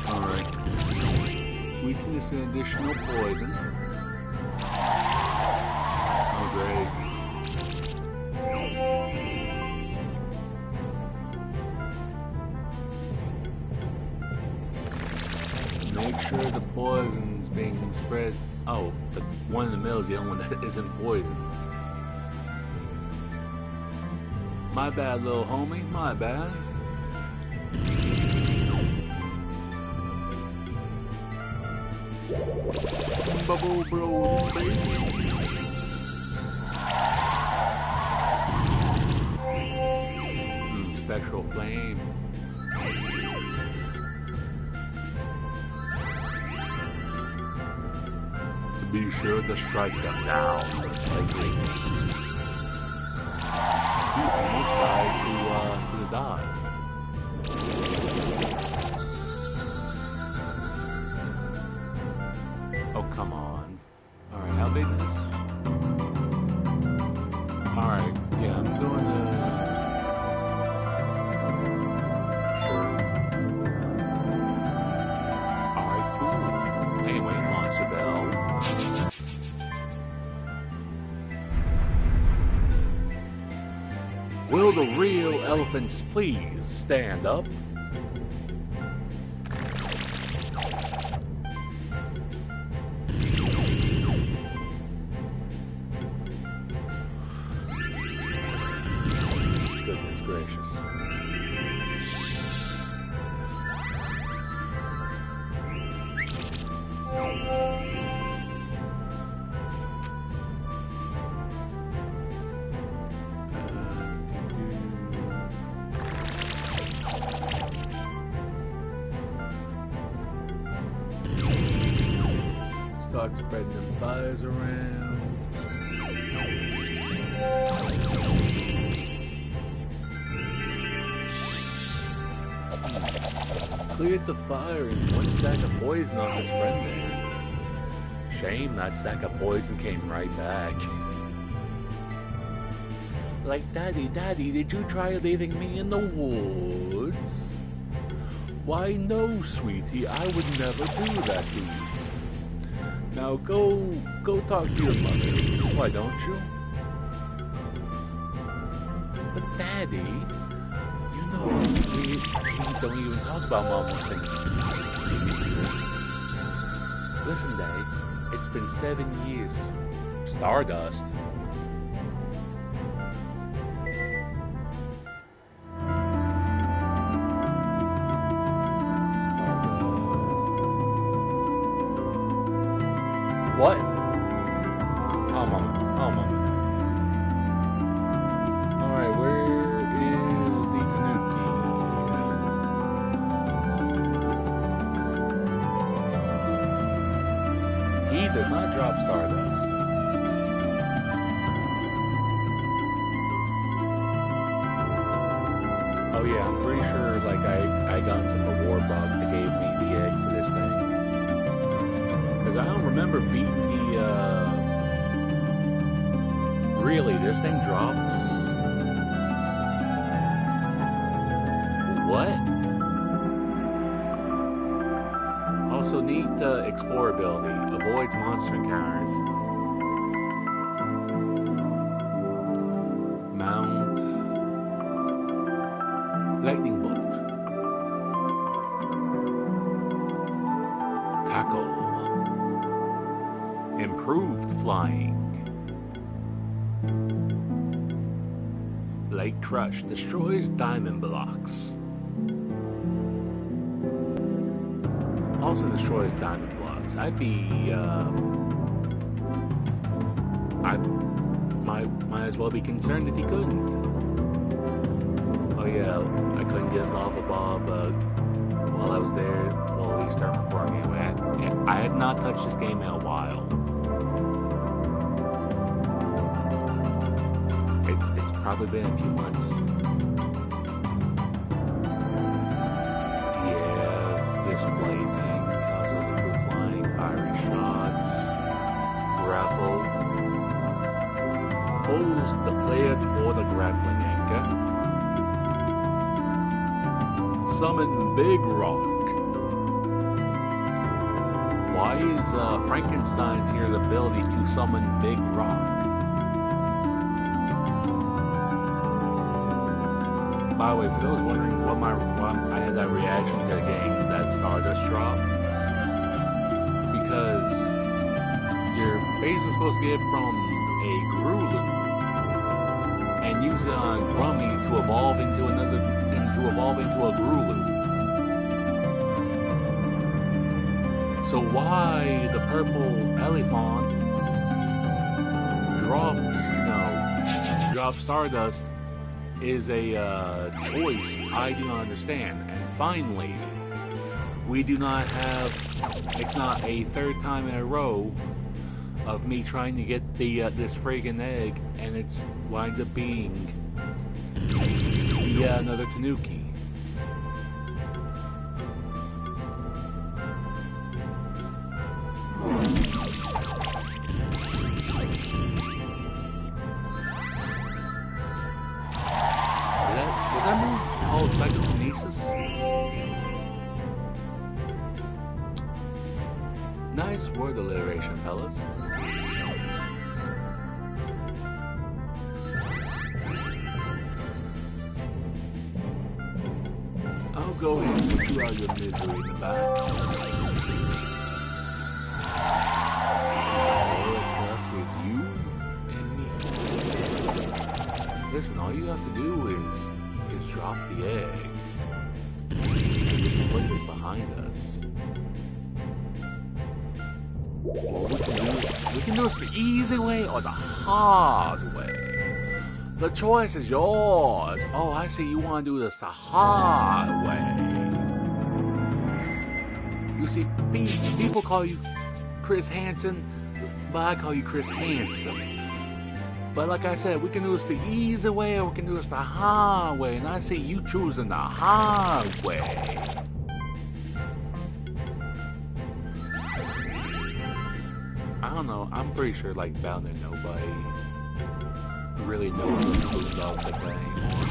Alright. Weakness and additional poison. Oh, great. Make sure the poison's being spread. Oh, the one in the middle is the only one that isn't poison. My bad, little homie. My bad. Bubble bro, baby. Spectral flame. To be sure to strike them down. He almost died to the dive. Oh, come on. Alright, how big is this? Alright, yeah, I'm going to... Sure. Alright, cool. Anyway, Monster Bell. Will the real elephants please stand up? Goodness gracious. Start spreading the fires around. Cleared the fire and one stack of poison on his friend there. Shame that stack of poison came right back. Like, Daddy, did you try leaving me in the woods? Why, no, sweetie, I would never do that to you. Now go talk to your mother. Why don't you? But Daddy, you know, we don't even talk about Mama since she gets here. Listen, Daddy, it's been 7 years. Stardust. What? Oh, Mama. Alright, where is the Tanuki? He does not drop Stardust. Oh yeah, I'm pretty sure like I got some reward box that gave me the egg for this thing. Because I don't remember beating the, Really, this thing drops? What? Also neat explorability. Avoids monster encounters. Mount. Lightning bolt. Tackle. Improved flying. Light Crush destroys diamond blocks. Also destroys diamond blocks. I might as well be concerned if he couldn't. Oh yeah, I couldn't get Lava Bob while I was there. Well, at least start performing anyway. I have not touched this game in a while. probably been a few months. Yeah, this blazing causes improve flying, firing shots, grapple, pulls the player toward the grappling anchor, summon Big Rock. Why is Frankenstein's here the ability to summon Big Rock? By the way, for those wondering why I had that reaction to the game, that Stardust drop, because you're basically supposed to get it from a Grulu and use it on Grummy to evolve into a Grulu. So why the purple elephant drops Stardust is a choice I do not understand. And finally, we do not have, it's not a third time in a row of me trying to get the this friggin' egg, and it's winds up being another Tanuki. Was that move called psychokinesis? Nice word alliteration, fellas. I'll go ahead and put you out of your misery in the back. All that's left is you and me. Listen, all you have to do is drop the egg. And we can put this behind us. What we can do is the easy way or the hard way. The choice is yours. Oh, I see you want to do this the hard way. You see, people call you Chris Hansen, but I call you Chris Handsome. But like I said, we can do this the easy way or we can do this the hard way. And I see you choosing the hard way. I don't know, I'm pretty sure like Bowden and nobody really knows what Boondocks like that anymore.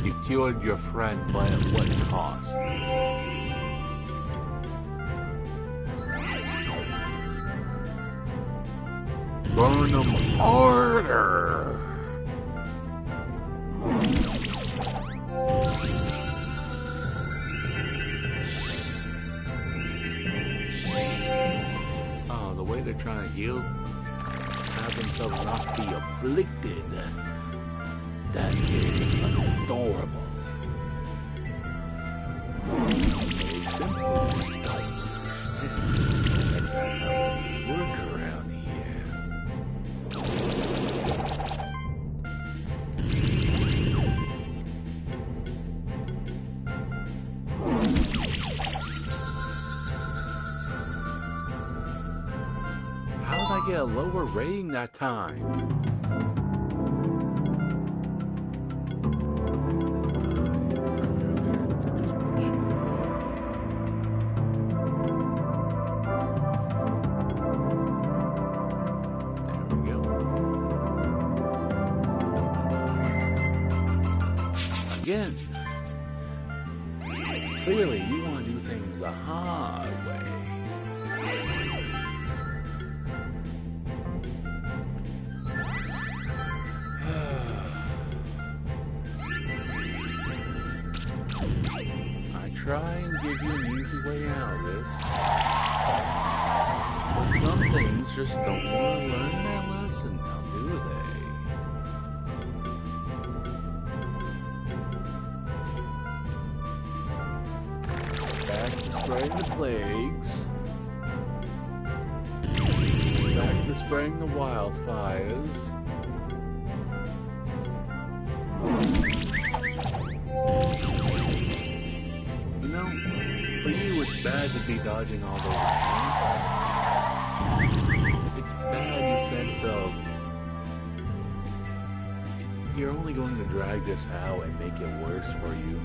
You killed your friend, but at what cost? Burn them harder! Oh, the way they're trying to heal, have themselves not be afflicted. That is adorable. They simply don't understand how things work around here. How did I get a lower rating that time? Again, clearly you want to do things the hard way. I try and give you an easy way out of this, but some things just don't want to learn that lesson now, do they? Back to spreading the plagues. Back to spreading the wildfires. You know, for you it's bad to be dodging all those things. It's bad in the sense of you're only going to drag this out and make it worse for you.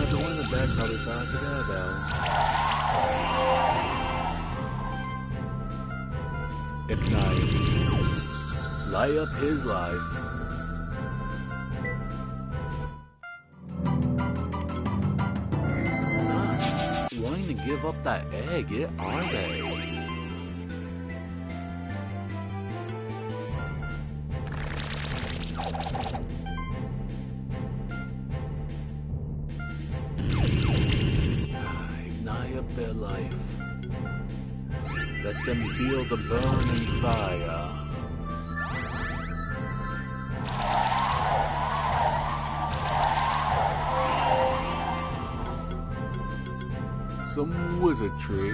The one in the back probably saw I forgot about. Ignite. Light up his life. Not wanting to give up that egg, are they? Ignite up their life. Let them feel the burning fire. Some wizardry.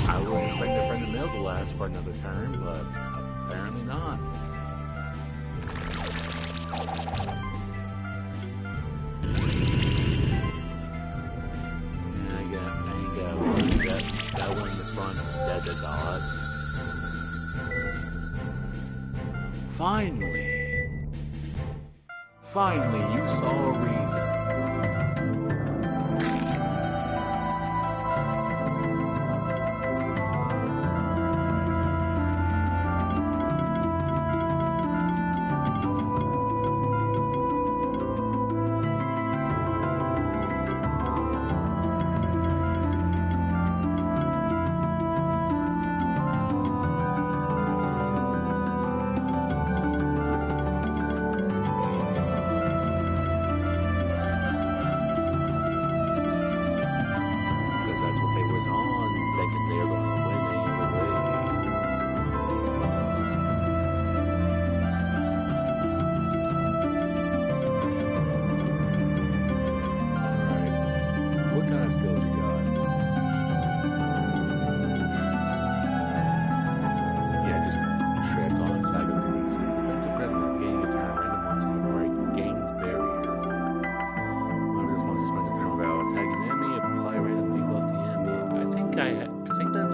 I was expecting a friend of mill to last for another turn, but apparently not. That one in the front's dead as odd. Finally, you saw a reason.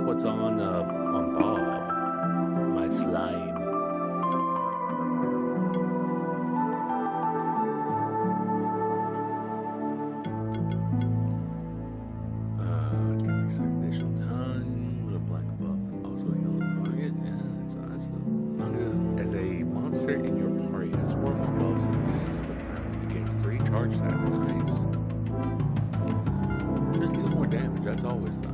What's on Bob, my slime. Additional time with a black buff, also heal the target. Yeah, it's nice. As a monster in your party has 4 more buffs at the end of a turn, it gains 3 charge stats. Nice. Just deal more damage. That's always nice.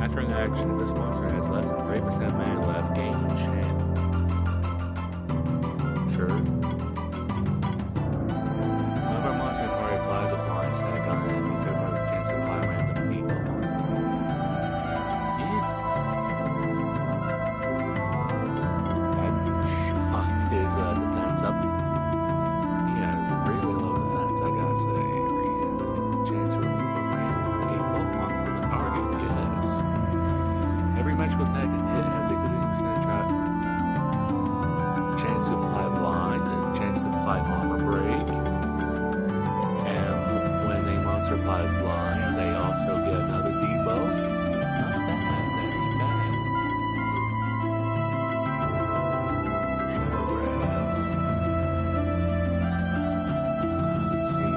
After an action, this monster has less than 3% mana left, gain champ. Sure. Whenever a monster in the party applies a blind stack on an enemy, everyone has a chance to apply random debuff on it. Yeah. That shot his defense up. He has really low defense, I gotta say. He has a chance to remove a Pokemon from the target, yes. Every magical attack hit has a 50% chance to apply blind, a chance to apply armor break, and when a monster applies blind, they also get another debuff. Not bad, that ain't bad. Shadow Grass. Let's see.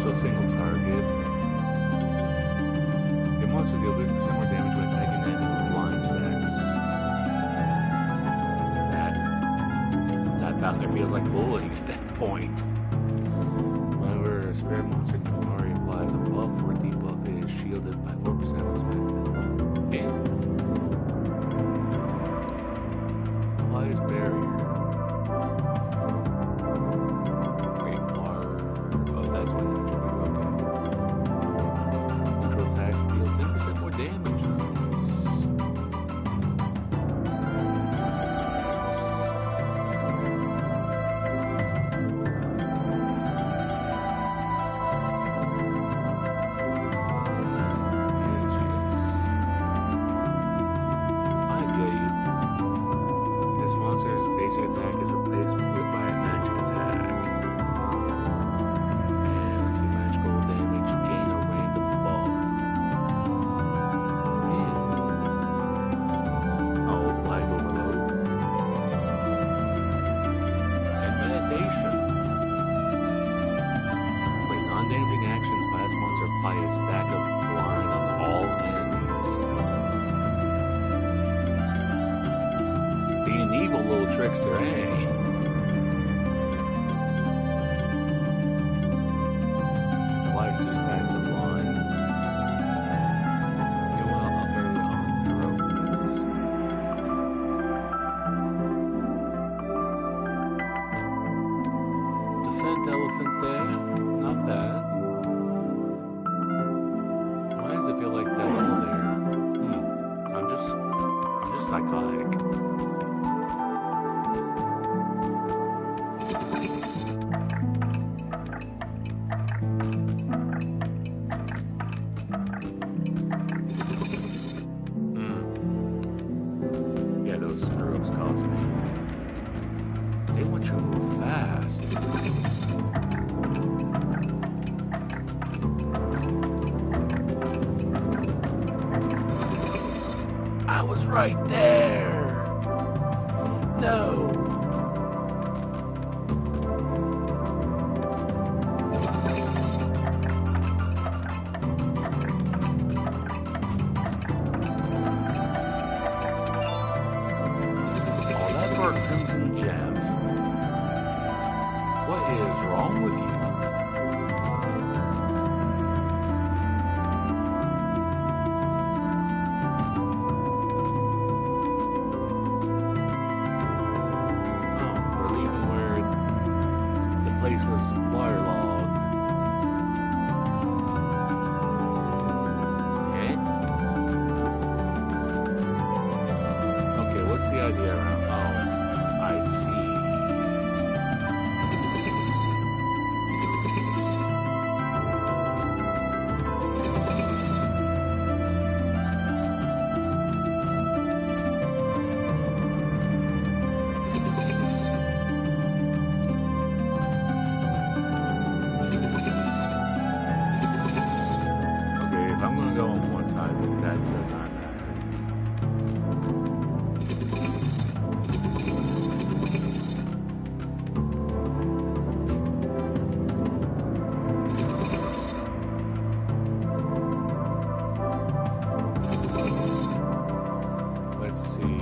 So single target. Monsters deal 50% more damage when attacking enemy with blind stacks. That about there feels like bullying at that point. Whenever a spirit monster in your party applies a buff or debuff, it is shielded by 4% when spending minimum. Applies barrier. little trickster, hey. Twice two stacks of wine. You want other road pieces. Defend elephant there. Not bad. Why does it feel like that all there? I'm just psychotic. Yeah, those screws cost me. They want you to move fast. I was right there. No. All that for a crimson gem. What is wrong with you? Place was waterlogged. Okay. Okay, what's the idea around? Oh, I see. I'm gonna go on one side, but that does not matter. Let's see.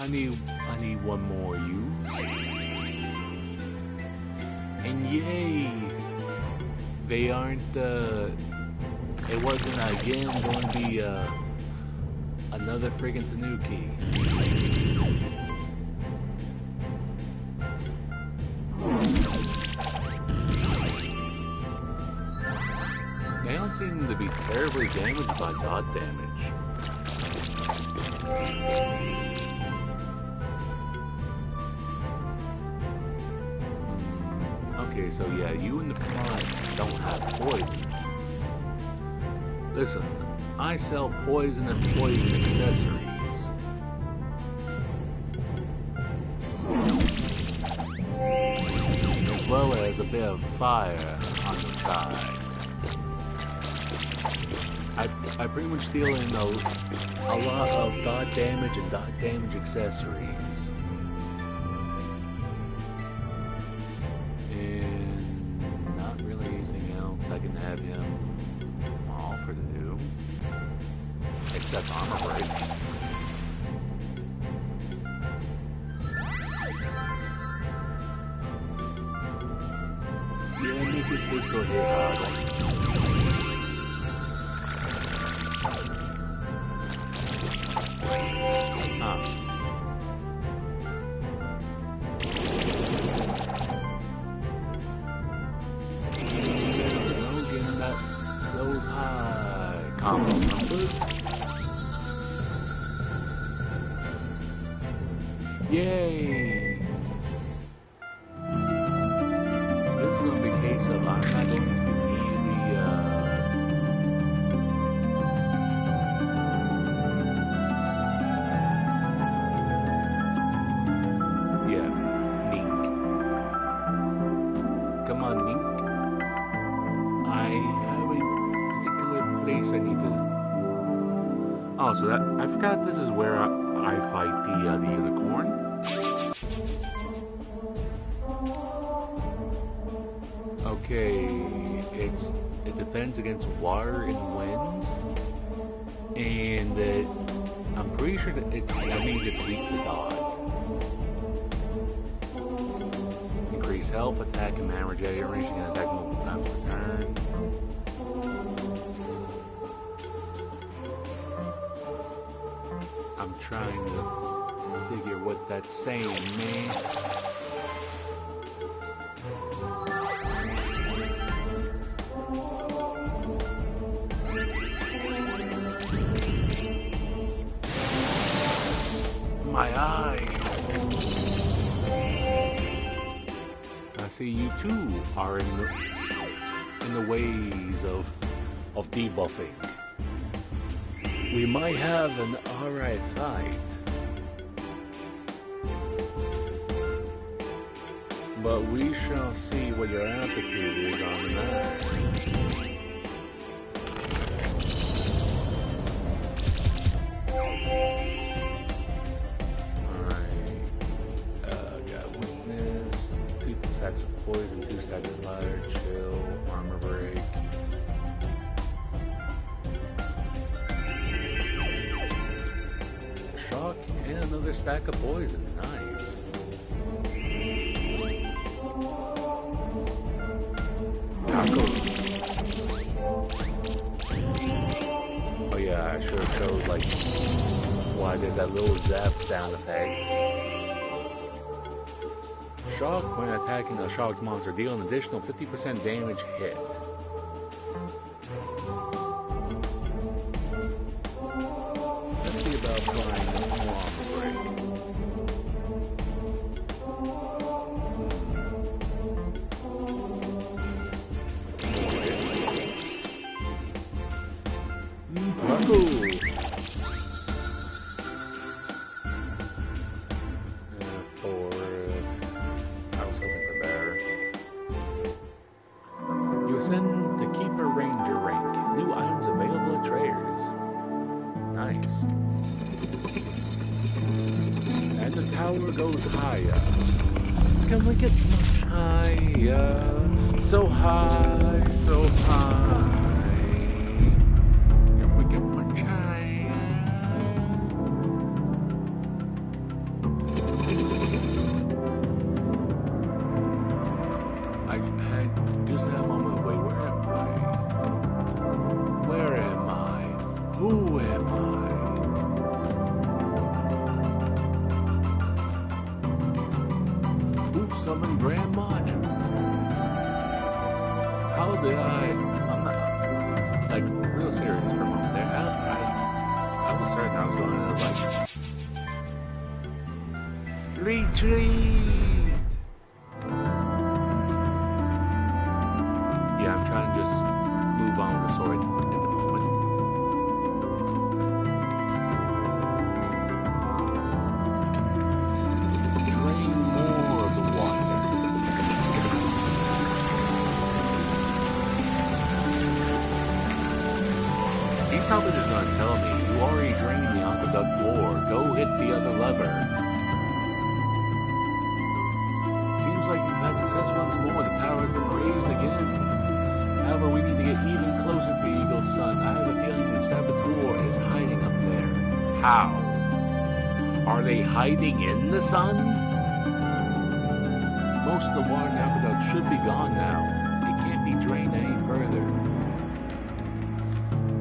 I need one more use. And yay! They aren't, it wasn't again going to be, another friggin' Tanuki. They don't seem to be terribly damaged by dot damage. Okay, so yeah, you and the Prime don't have poison. Listen, I sell poison and poison accessories. As well as a bit of fire on the side. I pretty much deal in a lot of dot damage and dot damage accessories. And not really anything else I can have him offer to do. Except armor break. Yeah, make his physical hit harder. Those high. combo numbers. Yay! This is going to be a case of I'm not going to be Nink. Come on, Nink. I have a particular place I need to. Oh, so that I forgot. This is where I fight the unicorn. Okay, it defends against water and wind, and I'm pretty sure that that means it's weak to dodge. Increase health, attack, and man regeneration, and attack multiple times per turn. I'm trying to figure what that's saying, man. My eyes. I see you too are in the ways of debuffing. We might have an alright fight, but we shall see what your aptitude is on the night. Poison, 2 stacks of ladder, chill, armor break. Shock, and another stack of poison. Nice. Taco. Oh yeah, I should have showed like why there's that little zap sound effect. Shock, when attacking a shocked monster, deal an additional 50% damage hit. Let's see about trying more armor break. Taco! Ascend to Keeper Ranger rank. New items available at traders. Nice. And the tower goes higher. Can we get much higher? So high, so high. Can we get much higher? I just have a moment. Where am I? Who am I? Who summoned Grandma Ju? How did I'm not, like, real serious for a moment there. I was certain I was going to, like, retreat! Yeah, I'm trying to just move on with the sword at the moment. Drain more of the water. He's probably just going to tell me, you already drained the aqueduct floor. Go hit the other lever. Seems like you've had success once more. The tower has been raised again. However, we need to get even closer to Eagle's Sun. I have a feeling the saboteur is hiding up there. How? Are they hiding in the sun? Most of the water in the aqueduct should be gone now. It can't be drained any further.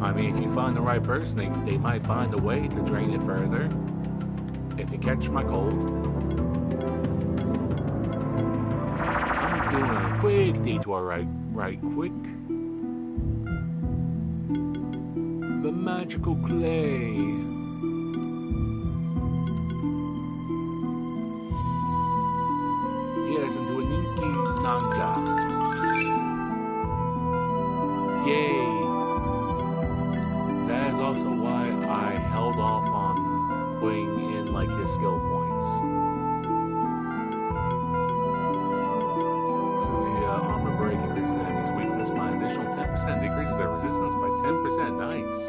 I mean, if you find the right person, they might find a way to drain it further. If you catch my cold. I'm doing a quick detour right quick. The magical clay. Yes, into a Ninki Nanga. Yay! That is also why I held off on putting in like his skill points. So the armor break increases enemies' weakness by an additional 10%, decreases their resistance by 10%. Nice.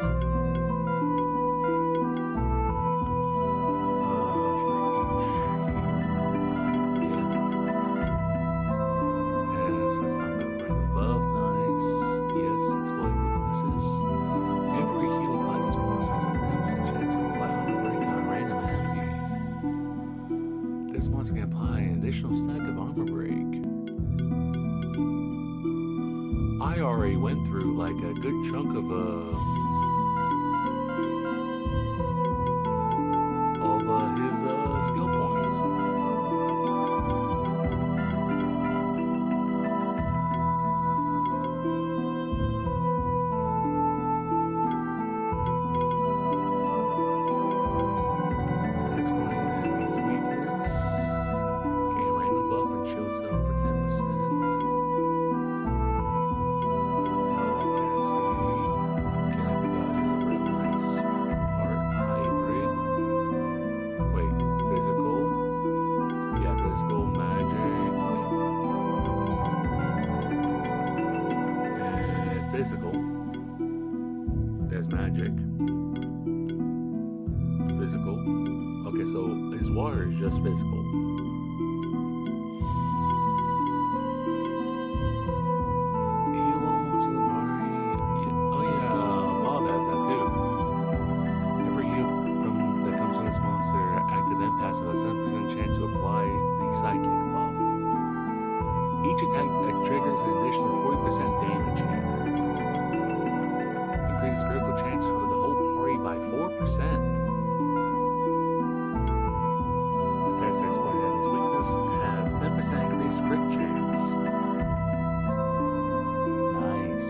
I already went through like a good chunk of his skill points. Next point is weakness. Gain a random buff and shield cell for 10%. Physical. There's magic. Physical. Okay, so his water is just physical. Heal almost in the party. Yeah. Oh yeah, Bob has that too. Every heal that comes from this monster, active and passive, has 7% chance to apply the psychic buff. Each attack that triggers an additional 40% damage chance. Increases critical chance for the whole party by 4%. Attacks that exploit enemy's weakness have 10% increased crit chance. Nice.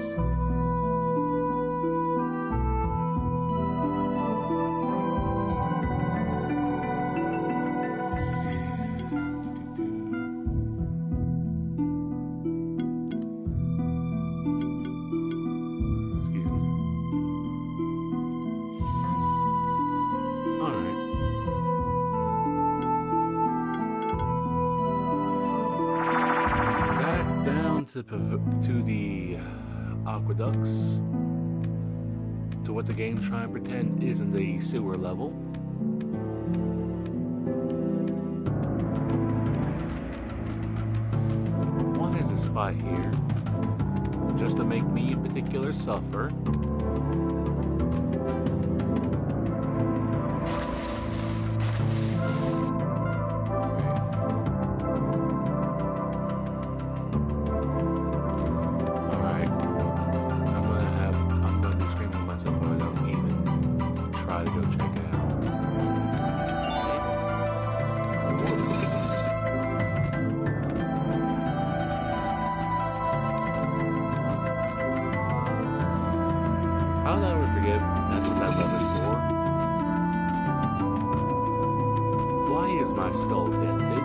To the aqueducts, to what the game's trying to pretend isn't the sewer level. Why is this spot here? Just to make me in particular suffer. How did I ever forget that's what that lever's for? Why is my skull dented?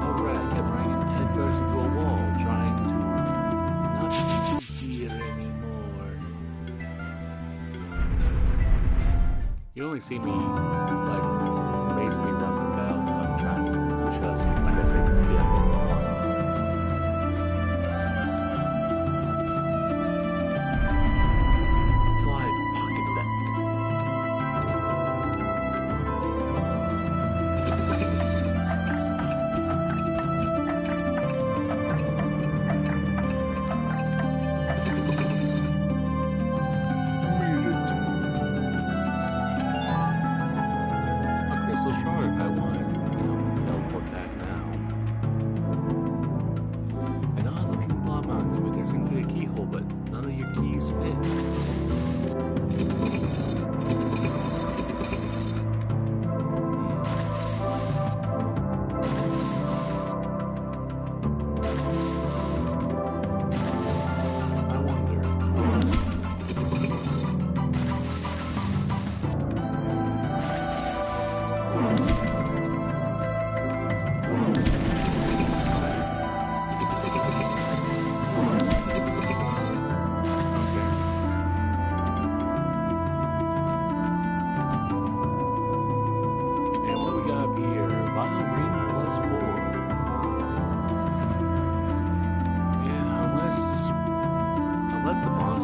Alright, I kept running headfirst into a wall, trying to not be here anymore. You only see me, like, basically run the battles and I'm trying to just, like I said, be up in the wall.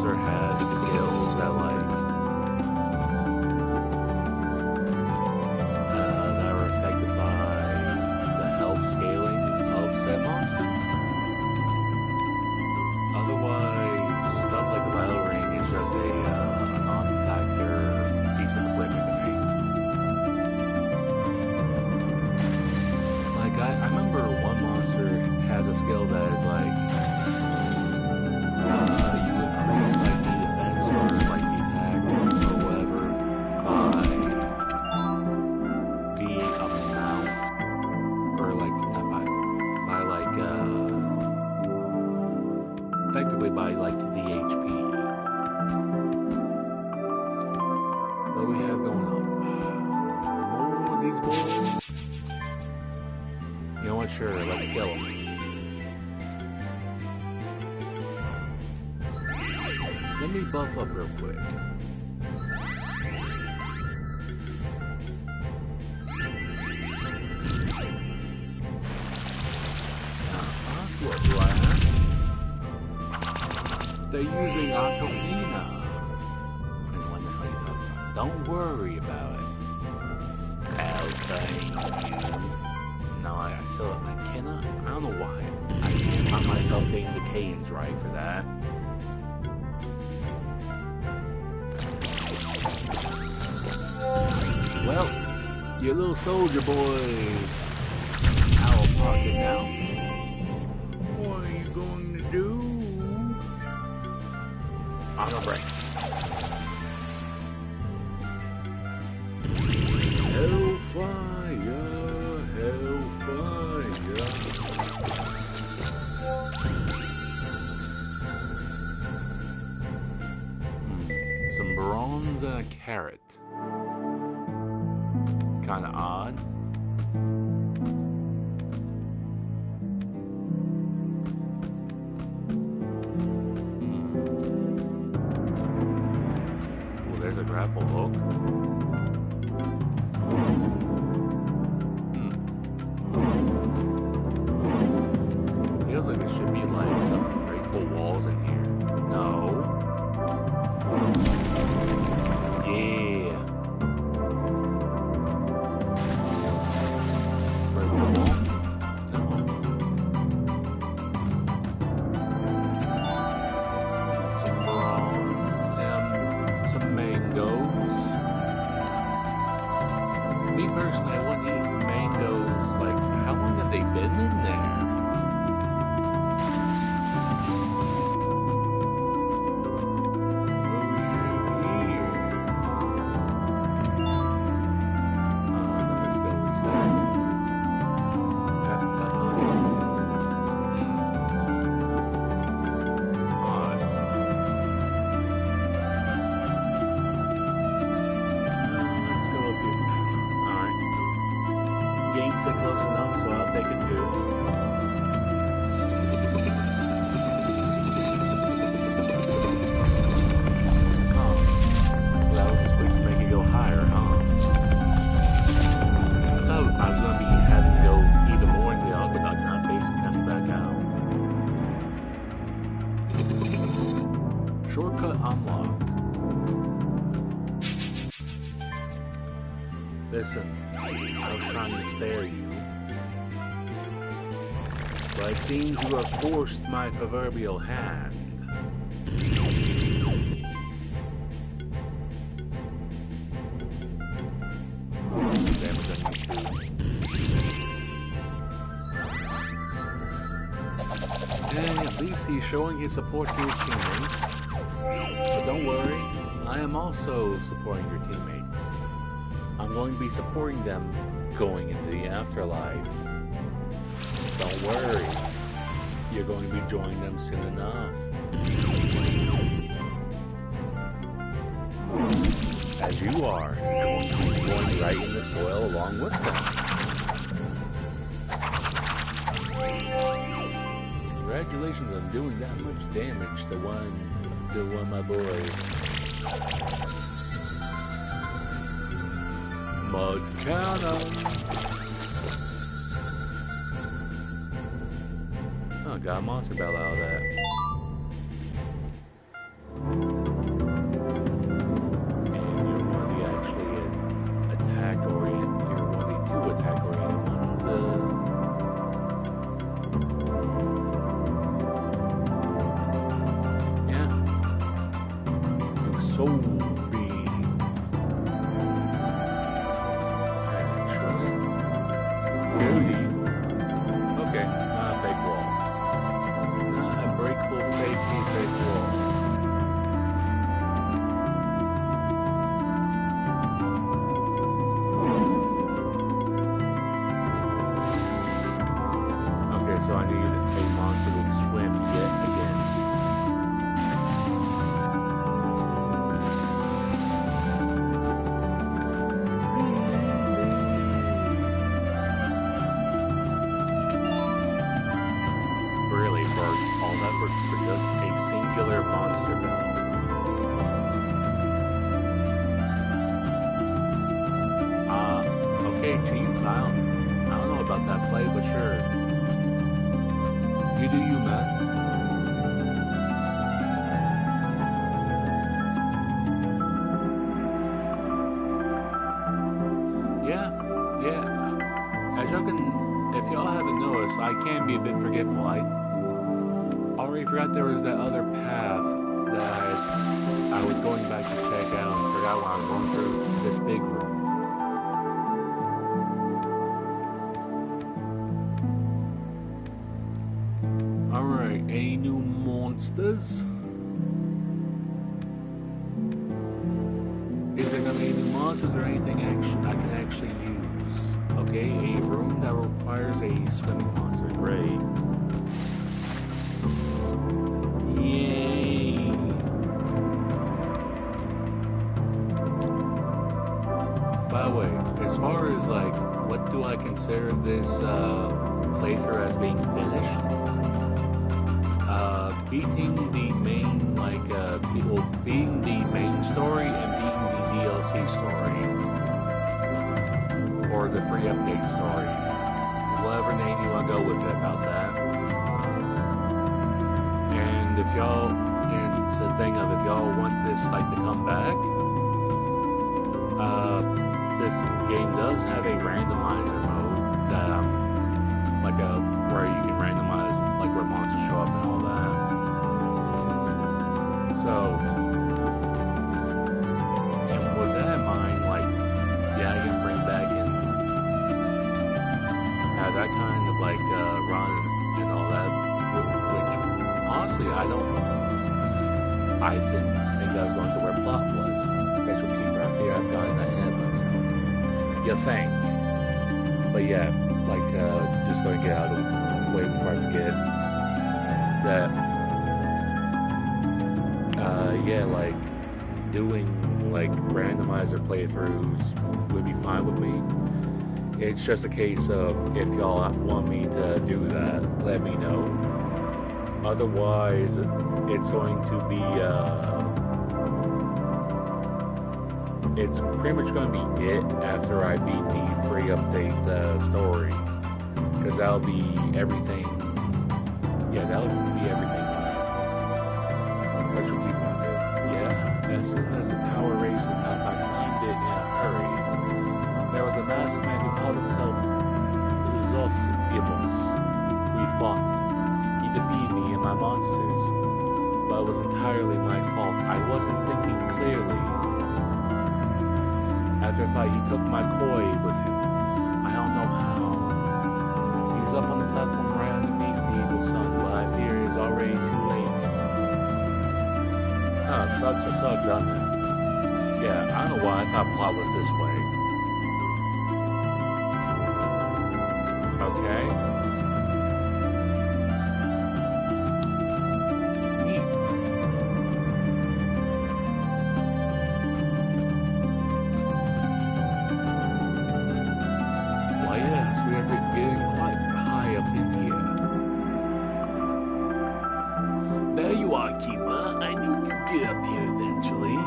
monster has skills that like that are affected by the health scaling of said monster. Otherwise, stuff like the battle ring is just a non-factor piece of equipment to me. Like I remember one monster has a skill that is like you increase like the defense or like the attack or whatever by the amount or like not by like effectively by like the HP. What do we have going on? More of these boys? You know what? Sure, let's kill them. Let me buff up real quick. What do I have? They're using Aquafina. What the hell are you talking about? Don't worry about it. I'll thank you. No, I cannot. I don't know why. I can't find myself getting the cadence right for that. Well, your little soldier boys out of pocket now. What are you going to do? Auto break. Hellfire, hellfire. Some bronze and a carrot. Kinda odd. Well, there's a grapple hook. Feels like there should be like some breakable walls in here. No. Yeah. Breakable wall? No. Some bronze and some mangoes. Me personally, I wouldn't eat mangoes. Like, how long have they been in there? Close enough, so I'll take it too. Oh, so that was a switch to make it go higher, huh? I thought I was going to be having to go even more into the aqueduct, not basically coming back out. Shortcut unlocked. Listen, I was trying to spare you. But it seems you have forced my proverbial hand. And at least he's showing his support to his teammates. But don't worry, I am also supporting your teammates. I'm going to be supporting them going into the afterlife. Don't worry, you're going to be joining them soon enough. As you are going to be going right in the soil along with them. Congratulations on doing that much damage to one of my boys. Mud cannon. Oh, got a monster bell out of that. so big. Actually, Judy. Okay, not a fake wall. Not a breakable fake wall. Okay, so I need a monster to swim yet again. Really, for all that for just a singular monster bell. Okay, Chief, I don't know about that play, but sure. You do you, man. Yeah. As y'all can, if y'all haven't noticed, I can be a bit forgetful. I already forgot there was that other path that I was going back to check out and forgot when I was going through this big room. Alright, any new monsters? Is there gonna be any new monsters or anything I can actually use? Okay, a room that requires a swimming monster. Great. Yay! By the way, as far as like, what do I consider this playthrough as being finished? Beating the main, like, beating the main story and beating the DLC story. Or the free update story. Whatever name you want to go with it about that. And if y'all, and it's a thing of if y'all want this, like, to come back, this game does have a randomizer mode that, like where you can randomize, like, where monsters show up and all that. So, and with that in mind, like, yeah, I can bring back and have that kind of, like, run and all that, which, honestly, I didn't think that was going to where plot was. Special key right here, I've got in that head myself. You think. But yeah, like, just going to get out of the way before I forget that, yeah, like, doing, like, randomizer playthroughs would be fine with me. It's just a case of, if y'all want me to do that, let me know. Otherwise, it's going to be, it's pretty much going to be it after I beat the free update story. Because that'll be everything. Yeah, that'll be everything. Which will keep on it. Yeah, as soon as the tower raised the top, I climbed it in a hurry. There was a masked man who called himself Zosimus. We fought. He defeated me and my monsters. But it was entirely my fault. I wasn't thinking clearly. After a fight, he took my koi with him. I don't know how. He's up on the platform right underneath the evil sun, but I fear it is already too late. Sucks to suck, doesn't it? Yeah, I don't know why I thought plot was this way. Okay. Neat. Why, yes, we are getting quite high up in here. There you are, Keeper. I knew you'd get up here eventually.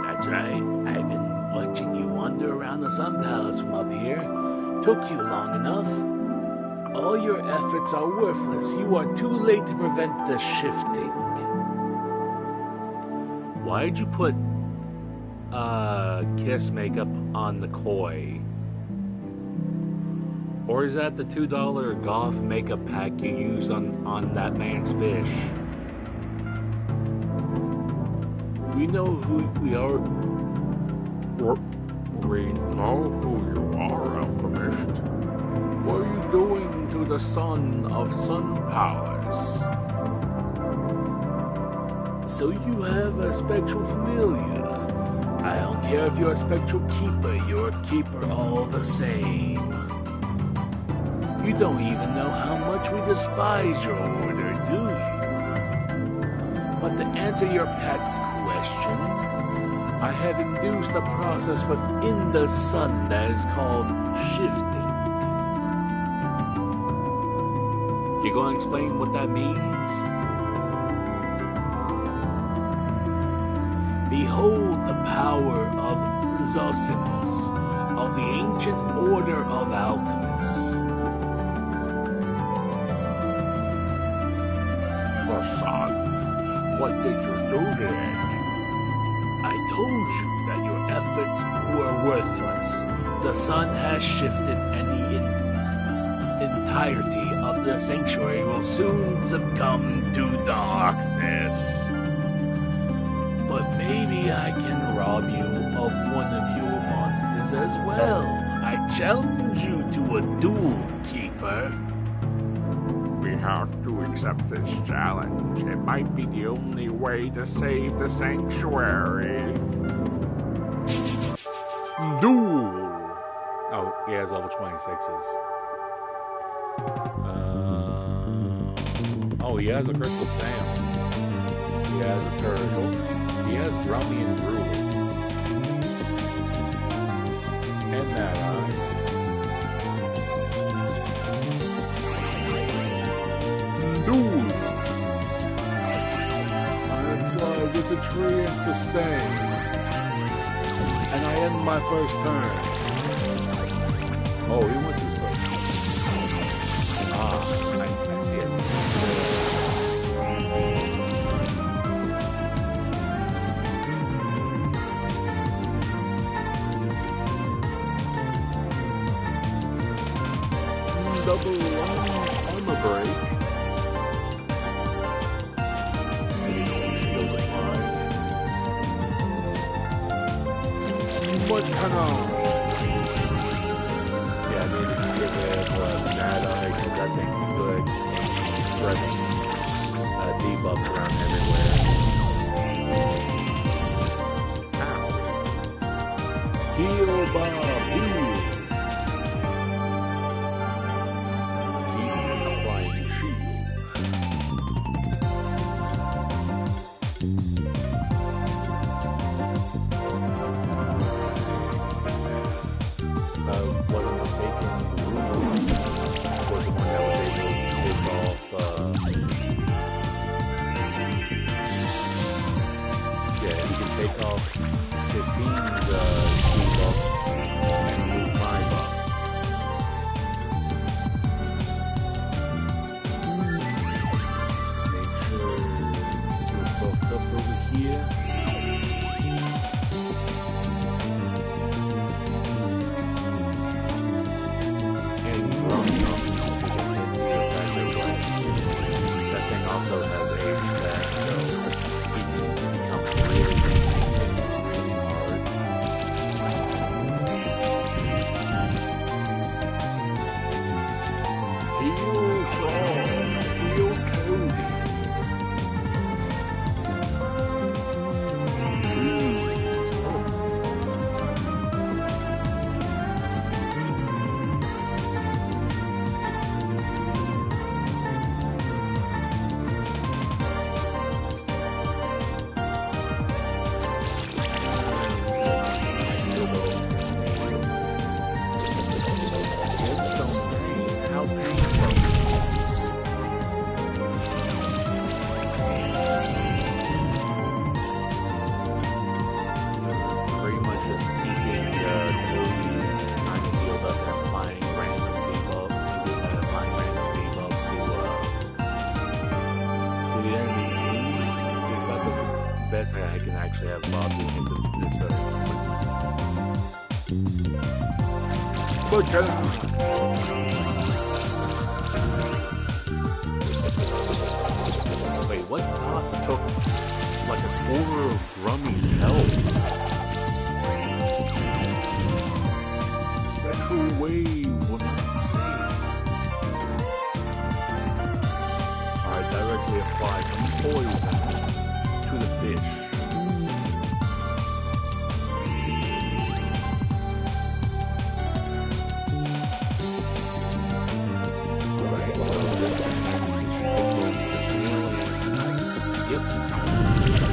That's right. I've been watching you wander around the Sun Palace from up here. Took you long enough. All your efforts are worthless. You are too late to prevent the shifting. Why'd you put kiss makeup on the koi? Or is that the $2 goth makeup pack you use on that man's fish? We know who we are. We know who you are, Alchemist. What are you doing to the son of Sun Palace? So you have a spectral familiar. I don't care if you're a spectral keeper, you're a keeper all the same. You don't even know how much we despise your order, do you? But to answer your pet's question, I have induced a process within the sun that is called shifting. You gonna explain what that means? Behold the power of Zosimus, of the ancient order of alchemists. The sun? What did you do then? I told you that your efforts were worthless. The sun has shifted and the entirety of the sanctuary will soon succumb to darkness. But maybe I can rob you of one of your monsters as well. I challenge you to a duel, Keeper. We have to accept this challenge. It might be the only way to save the sanctuary. Duel! Oh, he has level 26s. Oh, he has a crystal stamp. He has a turtle. He has Drummy and Brew. And that eye. Duel! I apply with a tree and sustain. And I end my first turn. Oh, he wants his first. Ah, I see it. Double armor break. Shield applied. What kind of? Yeah, I needed to get rid of that eye because that thing's good. Spreading debuffs around everywhere. Ow. Heal, Bob, heal. I can actually have Bob doing this better. Okay. Wait, what took like a horror of Grummy's health. Spectral wave will not save. Alright, directly apply some poison to the fish.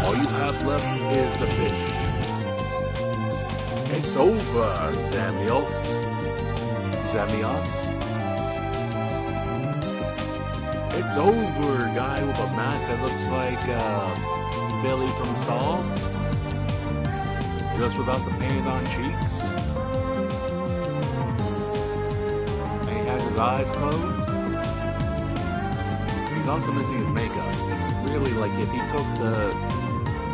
All you have left is the fish. It's over, Zamios. It's over, guy with a mask that looks like Billy from Saw. Just without the paint on cheeks. And he has his eyes closed. He's also missing his makeup. It's really like if he took the...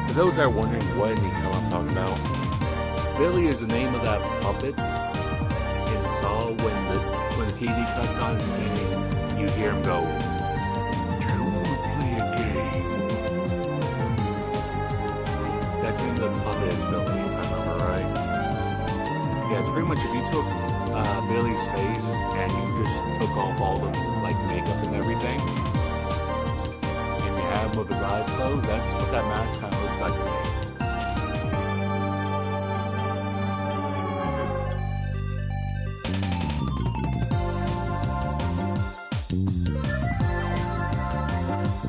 For those that are wondering what in the hell I'm talking about, Billy is the name of that puppet in Saw when the TV cuts on and you hear him go, "I want to play a game." That's in the puppet Billy, if I remember right. Yeah, it's pretty much if you took Billy's face and you just took off all the like makeup and everything, have him with his eyes closed, that's what that mask kind of looks like to me.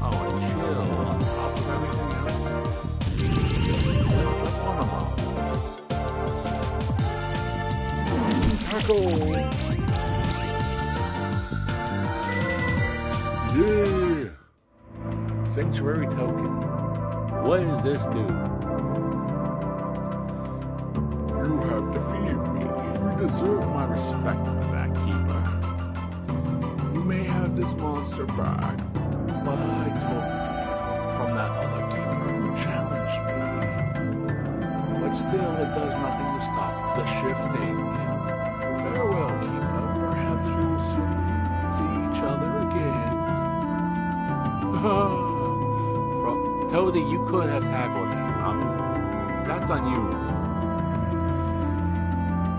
Oh, and chill on top of everything else. Let's warm him up. Tackle! Yeah! Sanctuary token. What does this do? You have defeated me. You deserve my respect for that, Keeper. You may have this monster back, but I took from that other Keeper who challenged me. But still, it does nothing to stop the shifting. Farewell, Keeper. Perhaps we will soon see each other again. Toadie, you could have tackled him. That's on you.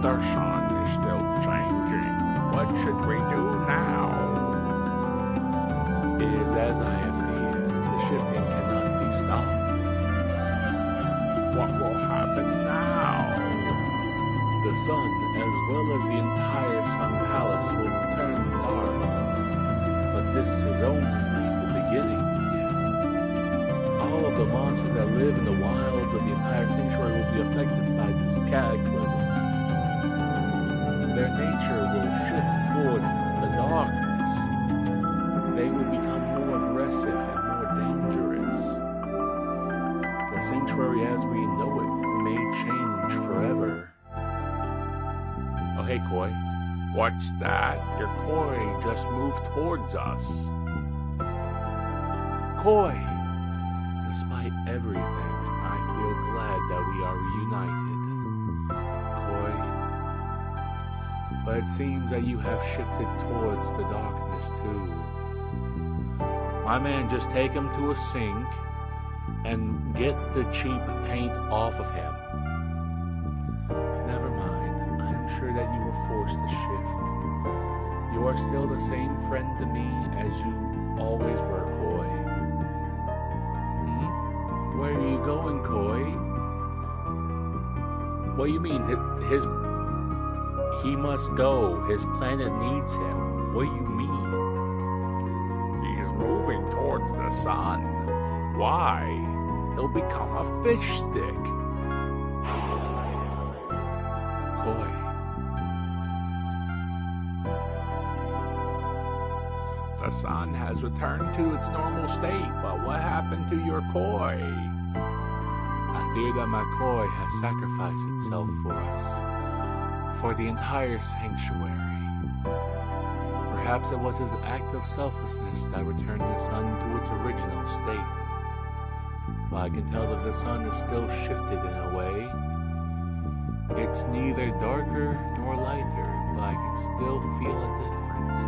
The sun is still changing. What should we do now? It is as I have feared. The shifting cannot be stopped. What will happen now? The sun, as well as the entire Sun Palace, will turn dark. But this is only the beginning. All of the monsters that live in the wilds of the entire sanctuary will be affected by this cataclysm. Their nature will shift towards the darkness. They will become more aggressive and more dangerous. The sanctuary as we know it may change forever. Oh, hey, Koi. What's that? Your Koi just moved towards us. Koi! Despite everything, I feel glad that we are reunited. Koi. But it seems that you have shifted towards the darkness too. My man, just take him to a sink and get the cheap paint off of him. Never mind, I am sure that you were forced to shift. You are still the same friend to me as you always were, Koi. Where are you going, Koi? What do you mean? He must go. His planet needs him. What do you mean? He's moving towards the sun. Why? He'll become a fish stick. Koi. The sun has returned to its normal state, but what happened to your Koi? I fear that my Koi has sacrificed itself for us, for the entire sanctuary. Perhaps it was his act of selflessness that returned the sun to its original state. But I can tell that the sun is still shifted in a way. It's neither darker nor lighter, but I can still feel a difference.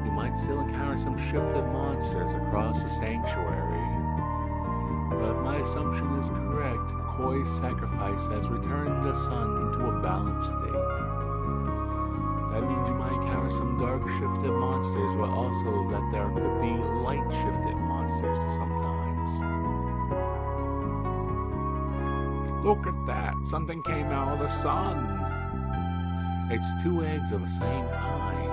You might still encounter some shifted monsters across the sanctuary, But if my assumption is correct, Koi's sacrifice has returned the sun to a balanced state. That means you might encounter some dark-shifted monsters, but also that there could be light-shifted monsters sometimes. Look at that! Something came out of the sun! It's 2 eggs of the same kind.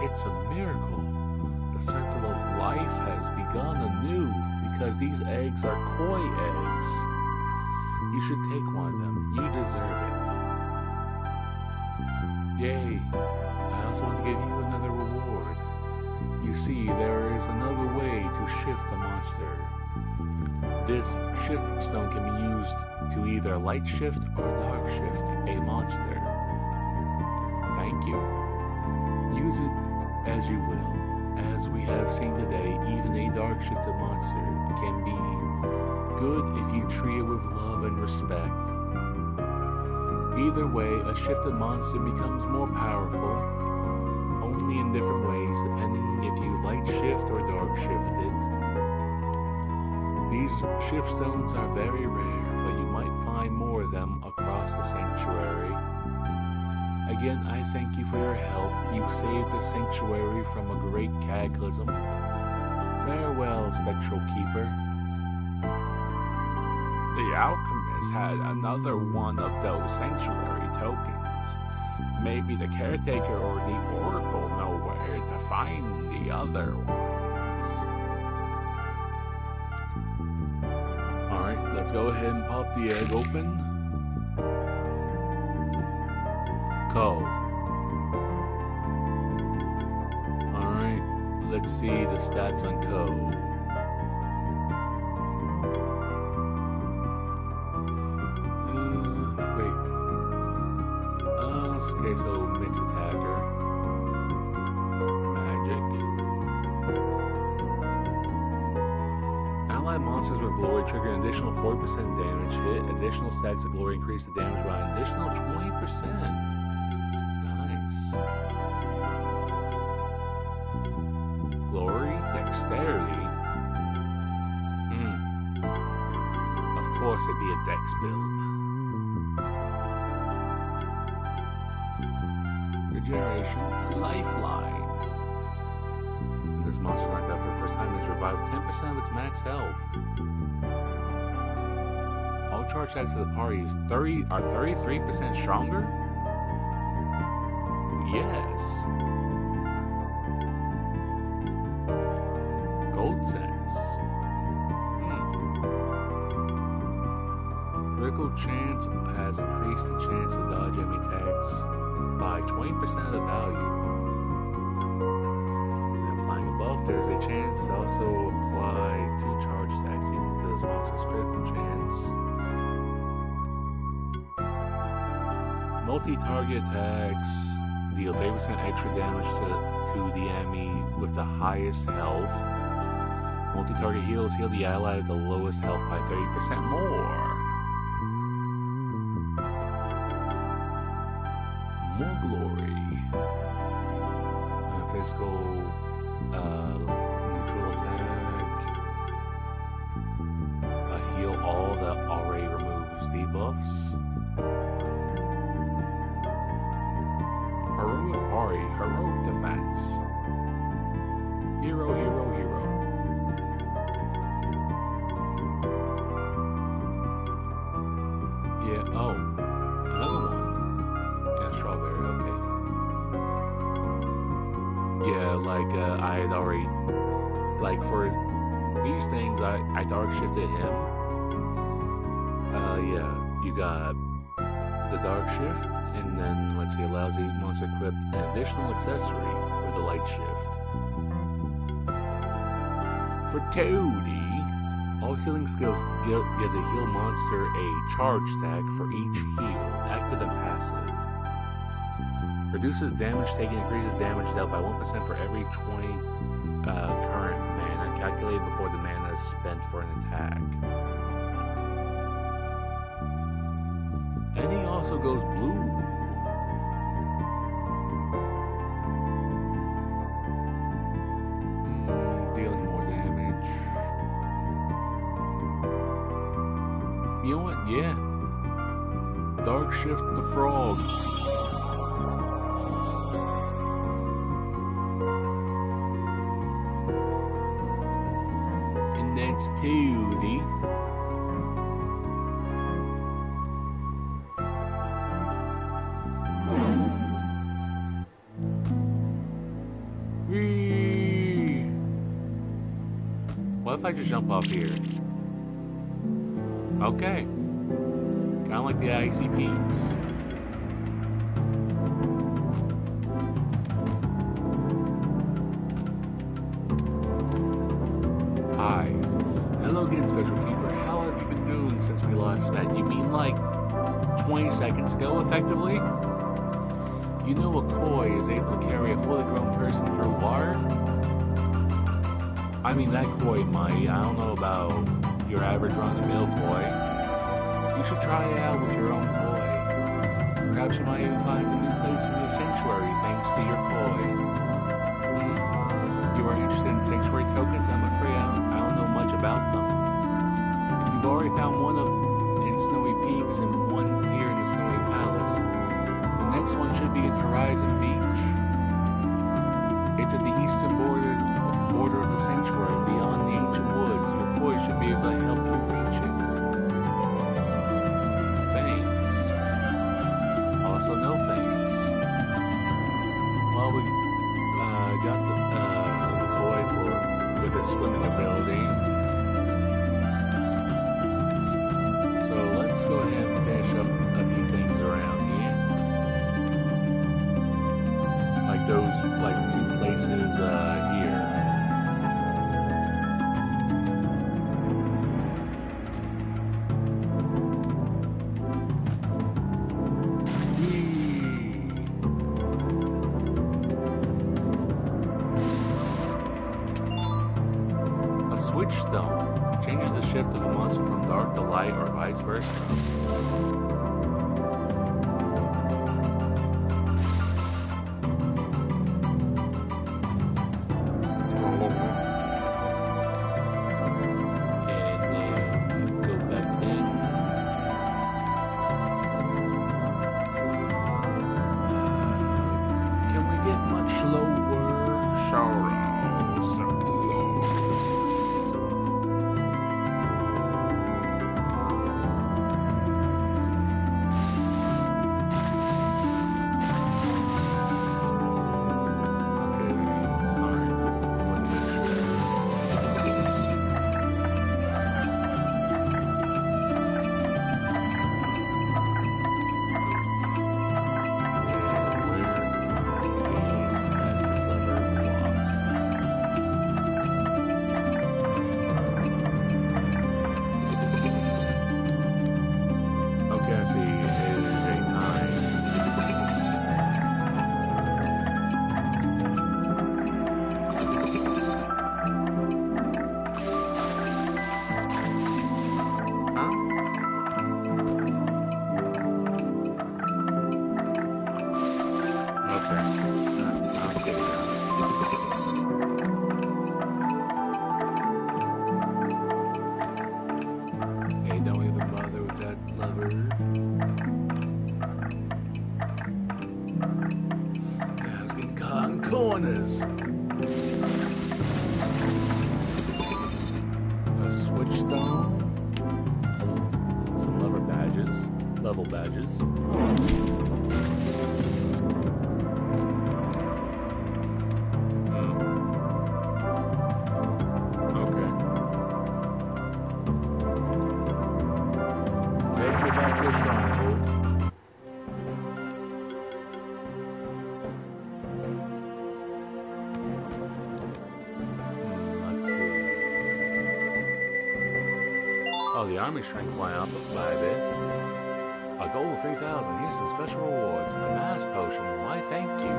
It's a miracle. The circle of life has begun anew because these eggs are koi eggs. You should take one of them. You deserve it. Yay. I also want to give you another reward. You see, there is another way to shift a monster. This shift stone can be used to either light shift or dark shift a monster. Thank you. Use it as you will. As we have seen today, even a dark shifted monster can be good if you treat it with love and respect. Either way, a shifted monster becomes more powerful, only in different ways depending if you light shift or dark shift it. These shift stones are very rare, but you might find more of them across the sanctuary. Again, I thank you for your help. You saved the sanctuary from a great cataclysm. Farewell, Spectral Keeper. The alchemist had another one of those sanctuary tokens. Maybe the caretaker or the oracle know where to find the other ones. Alright, let's go ahead and pop the egg open. Ko. Alright, let's see the stats on Ko. Okay, so mix attacker. Magic. Allied monsters with glory trigger an additional 40% damage hit. Additional stacks of glory increase the damage by an additional 20%. Glory, dexterity. Of course it'd be a dex build. Regeneration, lifeline. This monster's knocked out for the first time and is revived 10% of its max health. All charge attacks of the party are 33% stronger? Yes. Gold cents. Critical chance has increased the chance to dodge enemy attacks by 20% of the value. And flying above, there's a chance to also apply 2 charge stacks equal to this monster's critical chance. Multi-target attacks deal 30% extra damage to the enemy with the highest health. Multi-target heals heal the ally with the lowest health by 30% more. More glory. Physical, neutral attack. Heal all that already removes debuffs. Heroic party, heroic defense. Hero, hero, hero. Yeah, oh, another one. Strawberry, okay. Yeah, like, I had already, like, for these things, I dark shifted him. Yeah, you got the dark shift, and then, let's see, allows the monster equip an additional accessory with the light shift. For Toadie, all healing skills give the heal monster a charge stack for each heal, active and passive. Reduces damage taken, increases damage dealt by 1% for every 20 current mana, calculated before the mana is spent for an attack. And he also goes blue. Dealing more damage. You know what? Yeah. Dark Shift the Frog. And that's Tootie. What if I just jump off here? Okay. Kind of like the Icy Peaks. Hi. Hello again, Special Keeper. How have you been doing since we last met? You mean like 20 seconds ago, effectively? You know a koi is able to carry a fully grown person through water? I mean, that koi might. I don't know about your average run-of-the-mill koi. You should try it out with your own koi. Perhaps you might even find some new places in the sanctuary thanks to your koi. You are interested in sanctuary tokens? I'm afraid I don't know much about them. If you've already found one in Snowy Peaks and one here in the Snowy Palace, the next one should be in Horizon Beach. It's at the eastern border of the sanctuary, beyond the ancient woods. Your koi should be able to help you reach it. Thanks. Also, no thanks. Well, we got the koi with its swimming ability. So let's go ahead and finish up a few things around here. Like those, like 2 places here. Switch Stone changes the shift of the monster from dark to light or vice versa. And then go back in. Can we get much lower? Sure. Corners. A switch stone. Some level badges. Okay. Take me back to the stronghold. The army shrink went up by a bit. A goal of 3,000. Here's some special rewards. A mass potion. Why, thank you.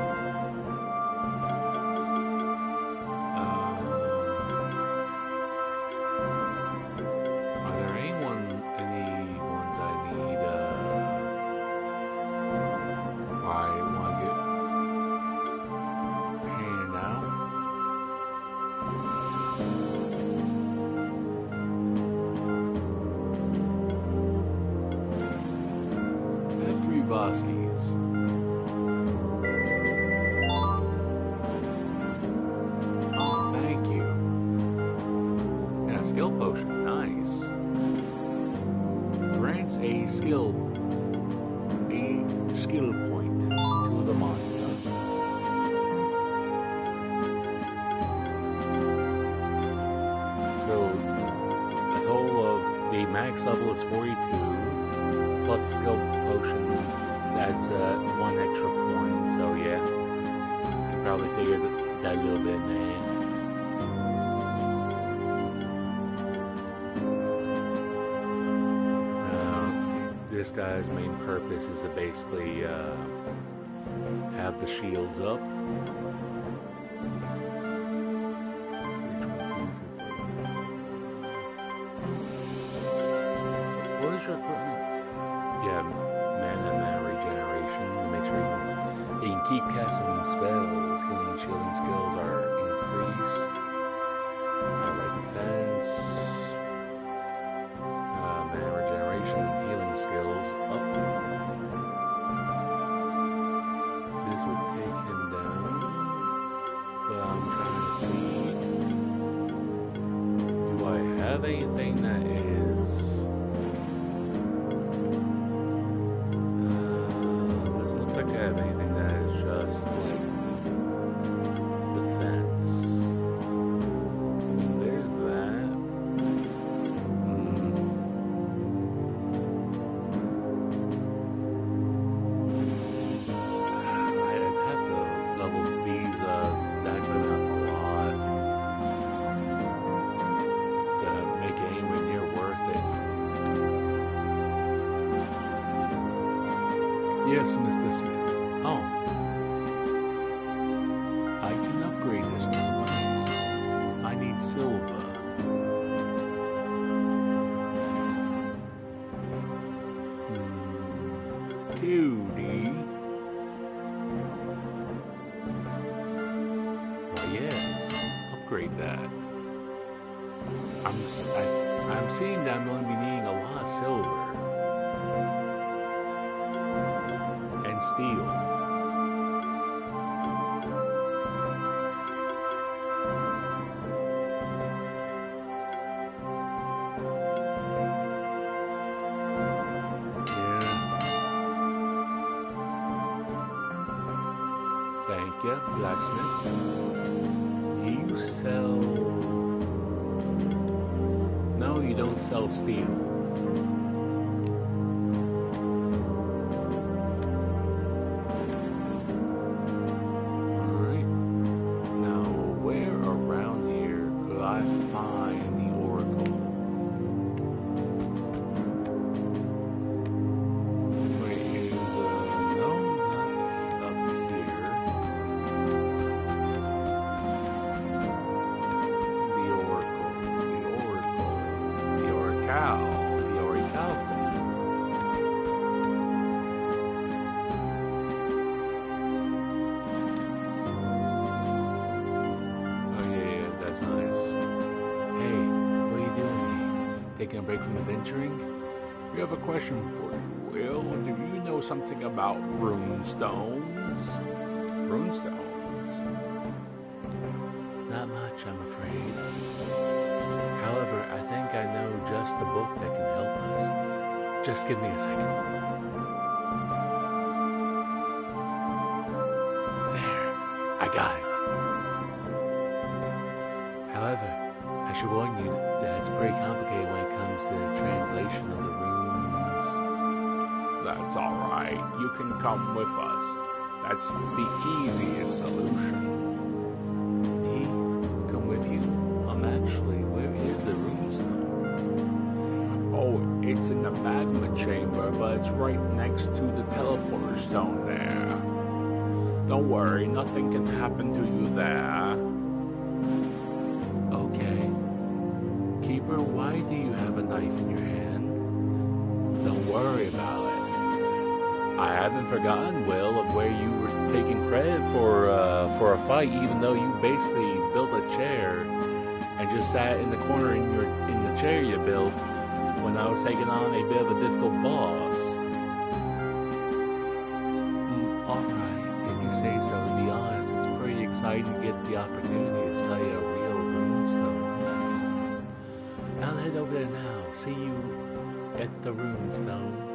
Are there any ones I need? I want to get painted out. huskies. Oh, thank you. And a skill potion, nice. Grants a skill point to the monster. So a total of the max level is 42, plus skill potion, that's 1 extra point, so yeah, you can probably figure that a little bit in math. This guy's main purpose is to basically have the shields up. What is your equipment? Yeah, mana regeneration to make sure you can keep casting spells. Healing and shielding skills are increased. Right defense. Mana regeneration, healing skills up. This would take him down. But I'm trying to see. Do I have anything that is? Doesn't look like I have anything that is just like defense. I mean, there's that. I'd have to level these back up a lot to make it anywhere near worth it. Yes, Mr. Smith. Oh. I can upgrade this device. I need silver. 2D. Why yes, upgrade that. I'm seeing that I'm going to be needing a lot of silver. And steel. Thank you, blacksmith. Do you sell? No, you don't sell steel. Alright. Now, where around here could I find the oracle? Wait, no, not up here. The oracle thing. Oh yeah, that's nice. Hey, what are you doing? Taking a break from adventuring? We have a question for you, Will. Do you know something about runestones? Runestones? Not much, I'm afraid. However, I think I know just the book that can help us. Just give me a second. There, I got it. However, I should warn you that it's pretty complicated when it comes to the translation of the runes. That's alright. You can come with us. That's the easiest solution. Me? Come with you? Actually, where is the runestone? Oh, it's in the magma chamber, but it's right next to the teleporter stone there. Don't worry, nothing can happen to you there. Okay. Keeper, why do you have a knife in your hand? Don't worry about it. I haven't forgotten, Will, of where you were taking credit for a fight, even though you basically built a chair and just sat in the corner in the chair you built when I was taking on a bit of a difficult boss. opportunity to study a real runestone. I'll head over there now. See you at the runestone.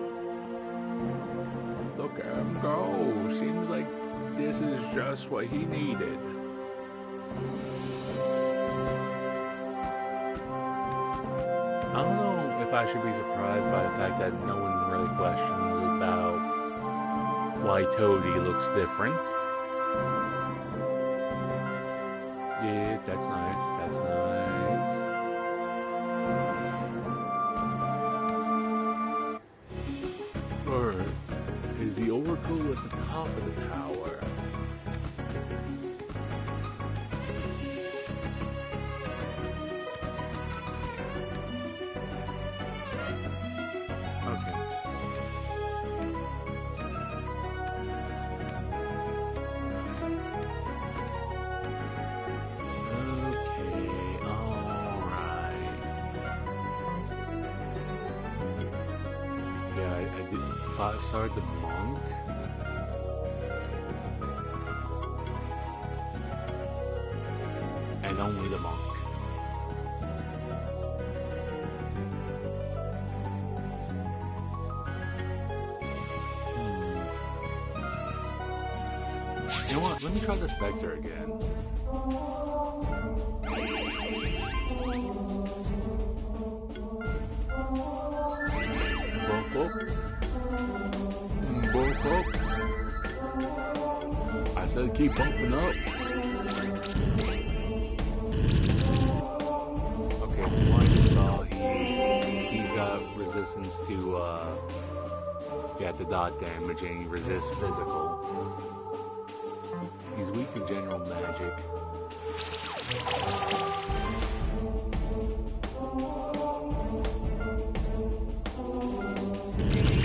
Look at him go. Seems like this is just what he needed. I don't know if I should be surprised by the fact that no one really questions about why Toady looks different. Yeah, that's nice. That's nice. Or is the Oracle at the top of the tower? Okay. Five-star the monk. And only the monk. You know what? Let me try the Spectre again. Bump up. Bump up. I said keep bumping up. Okay, from what I just saw, he's got resistance to the dot damage, and he resists physical. He's weak to general magic.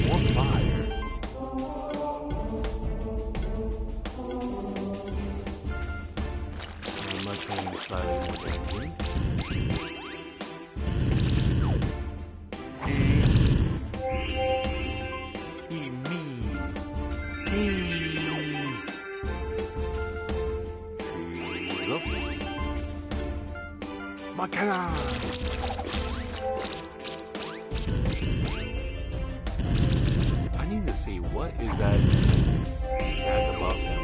More fire. And my training slightly more damaging. Makana! I need to see what is that stat above him.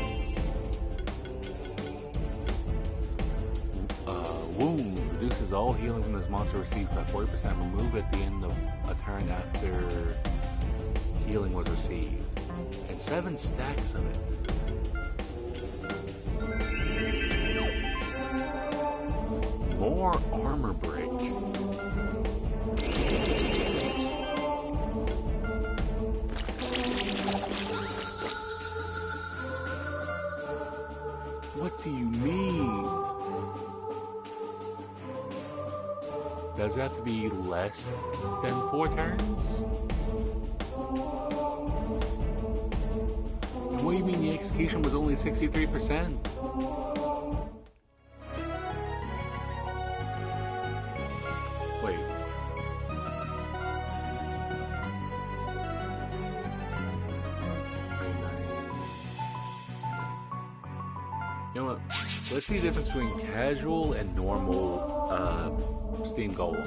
Wound reduces all healing from this monster received by 40%. Remove at the end of a turn after healing was received. And 7 stacks of it. More armor break. What do you mean? Does it have to be less than 4 turns? And what do you mean the execution was only 63%? Wait. You know what? Let's see the difference between casual and normal Steam Golem.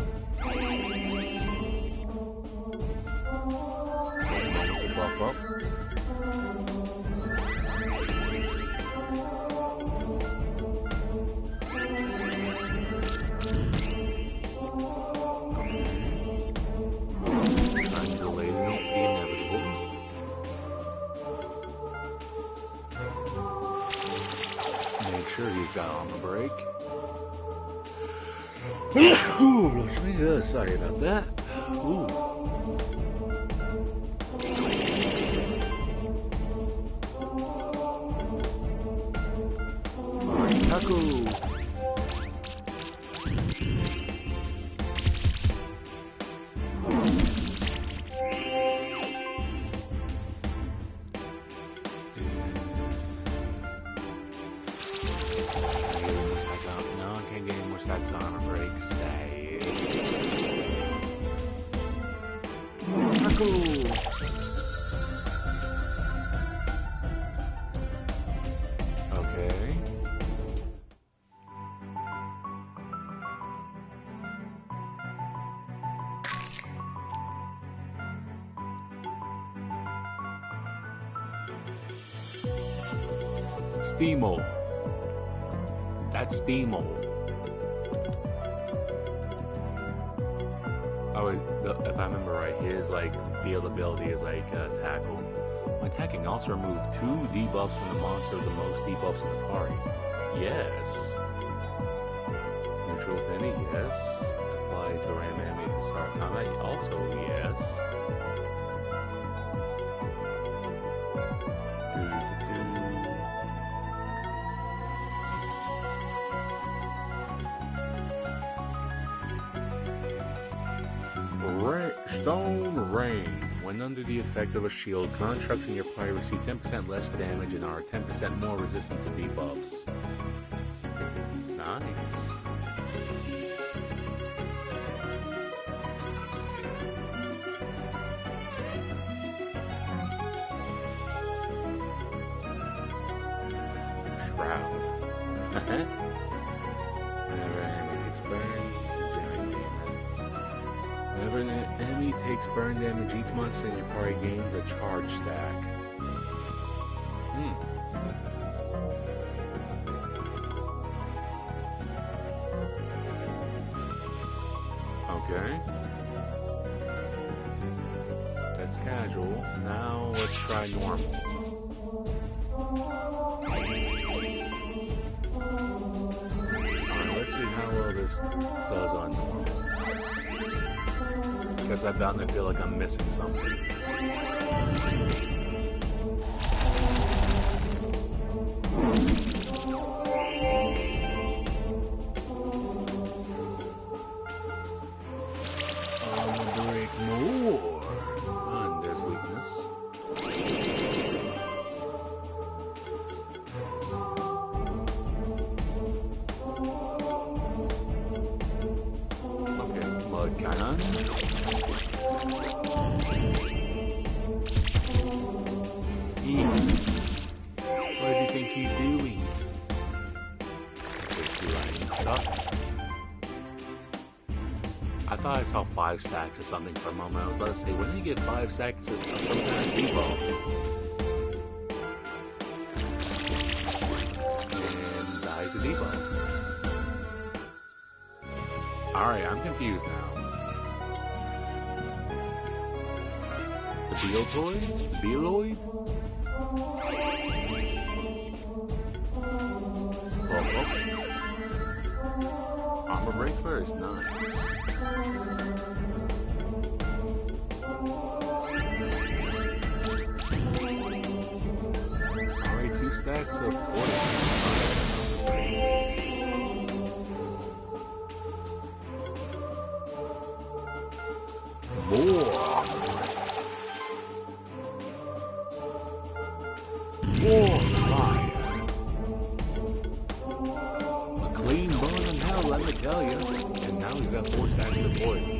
Moment to buff up. He's got armor break. Ooh, sorry about that. Ooh. Taco. That's armor break. Say. Cool. Okay. Steamo. That's Steamo. Oh, if I remember right, his like field ability is like tackle. When attacking, also remove 2 debuffs from the monster with the most debuffs in the party. Yes. Neutral with any, yes. Apply to random enemy at the start of combat, also yes. Stone Rain. When under the effect of a shield, constructs in your party receive 10% less damage and are 10% more resistant to debuffs. Nice. Shroud. Whenever an enemy takes burn, whenever an enemy takes burn damage, each monster in your party gains a charge stack. Okay. That's casual. Now let's try normal. Alright, let's see how well this does on normal. Because I'm bound to feel like I'm missing something. Break more. And there's weakness. Okay, mud cannon. What does he think he's doing? Let's see lightning stuff. I thought I saw 5 stacks or something for a moment. I was about to say, when did you get 5 stacks of some kind of debuff? And dies a debuff. Alright, I'm confused now. The Beeloid? Beeloid? Armor break first, nice. Alright, 2 stacks of poison. More fire. A clean bone in hell, let me tell you. And now he's got 4 stacks of poison.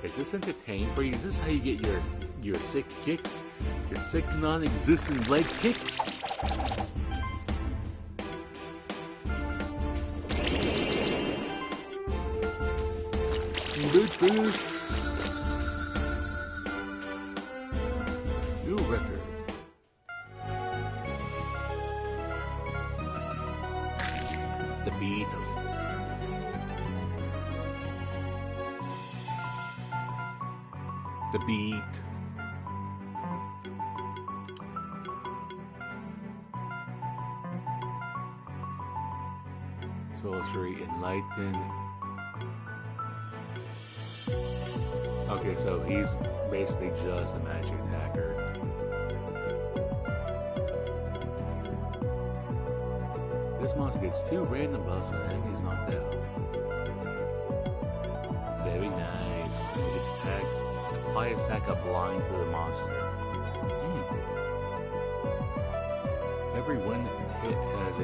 Is this entertaining for you? Is this how you get your sick kicks? Your sick non-existent leg kicks? New record. The beat. The beat. Sorcery, enlighten. Okay, so he's basically just a magic attacker. This monster gets 2 random buffs when enemies knocked out. Very nice. When it gets attacked, apply a stack of blind to the monster. Every wind hit has a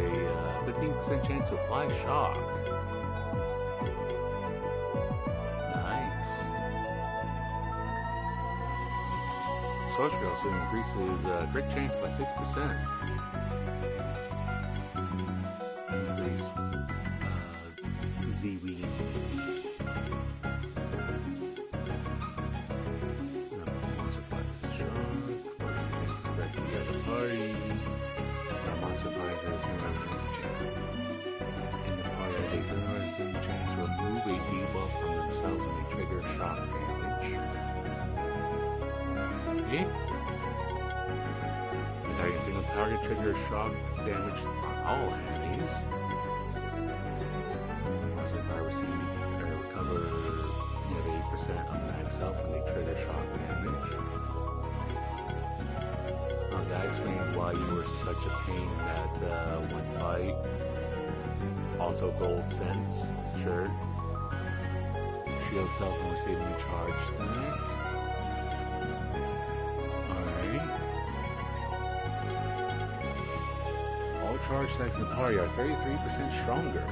15% chance to apply shock. Sorcery also increases crit chance by 6%. Increase trigger shock damage. Attacking single target trigger shock damage on all enemies. Unless if I receive or recover nearly 8% of max health when they trigger shock damage. That explains why you were such a pain that one fight. Also gold cents, sure. Shield self when receiving a charge thing. Alright. All charge stacks in the party are 33% stronger.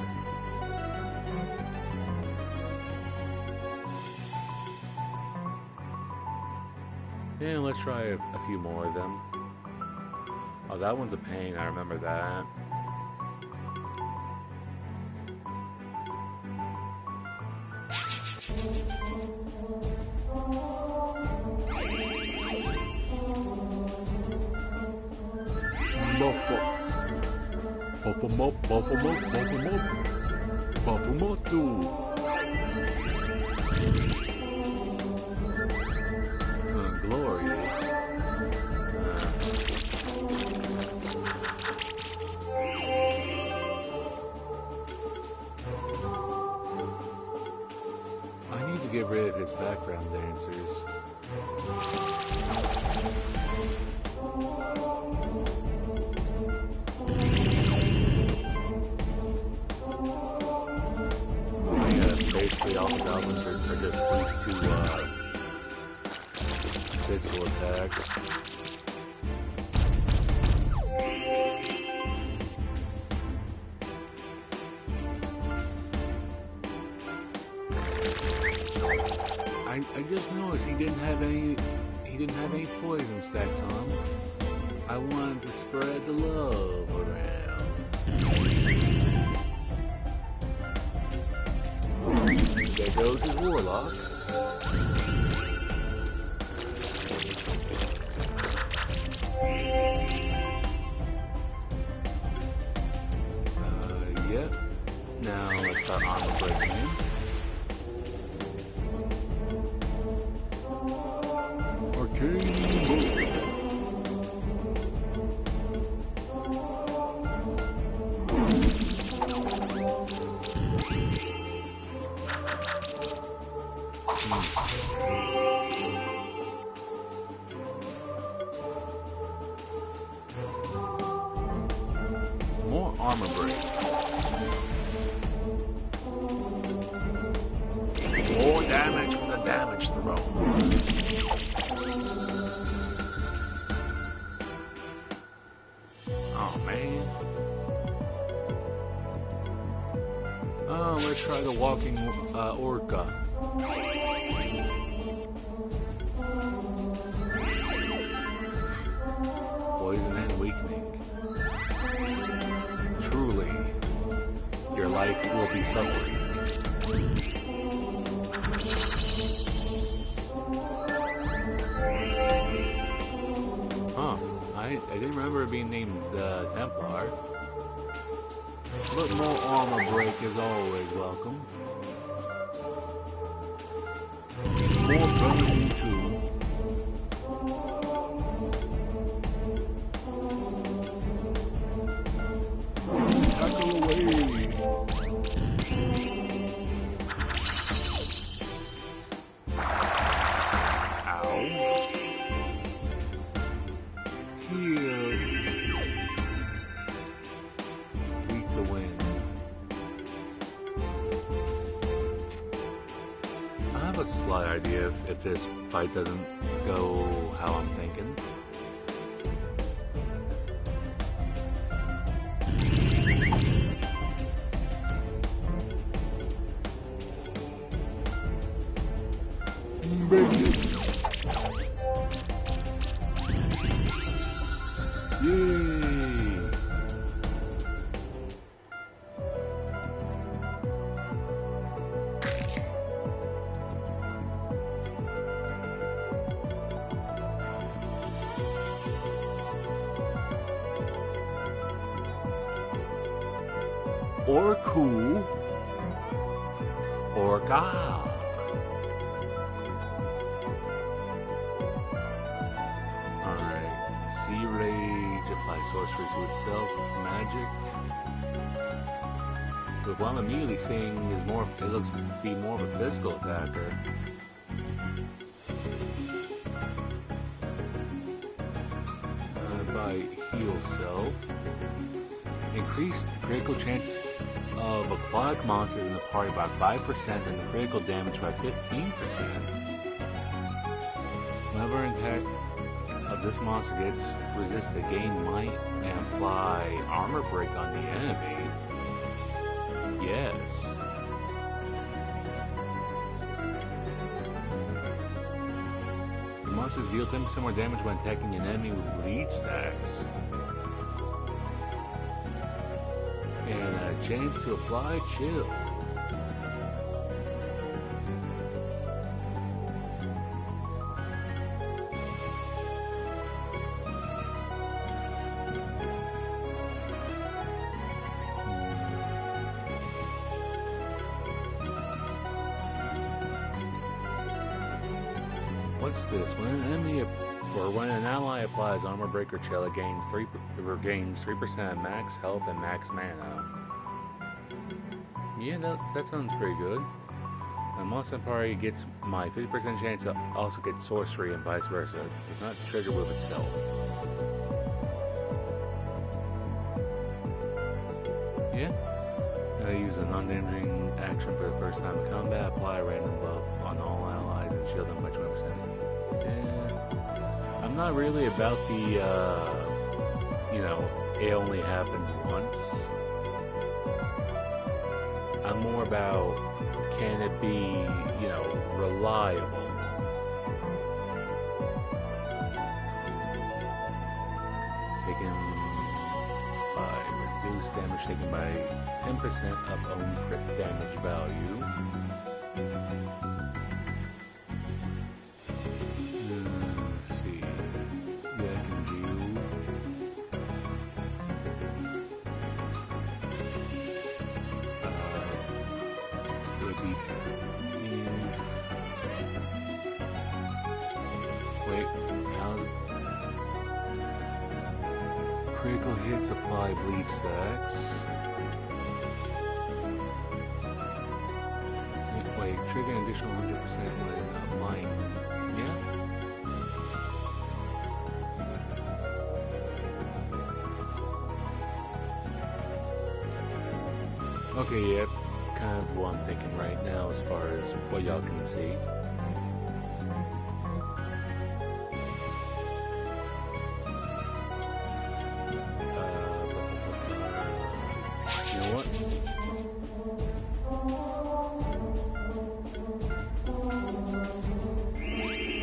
And let's try a few more of them. Oh, that one's a pain, I remember that. Glorious. I need to get rid of his background dancers. Basically all the goblins are just used to physical attacks. I just noticed he didn't have any poison stacks on. I wanted to spread the love around. There goes his warlock. Yep. Now let's start armor breaking in. More armor break. More damage from the damage throw. Oh man. Oh, let's try the walking orca. Poison and weakening. Truly, your life will be suffering. Huh. I didn't remember it being named Templar. But more armor break is always welcome. More burning too. Tackle away. Ow. Here. Weak to wind. I have a slight idea if this fight doesn't go how I'm thinking. Yay! Or cool. Or God. apply sorcery to itself, magic. But what I'm immediately seeing is more, it looks to be more of a physical attacker. By heal self. Increase the critical chance of aquatic monsters in the party by 5% and the critical damage by 15%. Whenever an attack of this monster gets resisted, gain might and apply armor break on the enemy. Yes. The monsters deal 10% more damage when attacking an enemy with lead stacks. And a chance to apply chill. What's this? When an enemy or when an ally applies armor break or chill, it regains 3% max health and max mana. Yeah, that sounds pretty good. A monster party gets my 50% chance to also get sorcery and vice versa. It does not trigger with itself. Yeah. I use a non-damaging action for the first time in combat. Apply a random buff on all allies and shield them by 20%. Yeah. I'm not really about the, it only happens once. I'm more about, can it be, reliable? Taken by reduced damage taken by 10% of own crit damage value. Let's see. Yeah, I can view. It would be. Wait, how? Critical hits apply bleed stacks. Wait, trigger an additional 100% when applying. Yeah? Okay, yep. Kind of what I'm thinking right now as far as what y'all can see. You know what?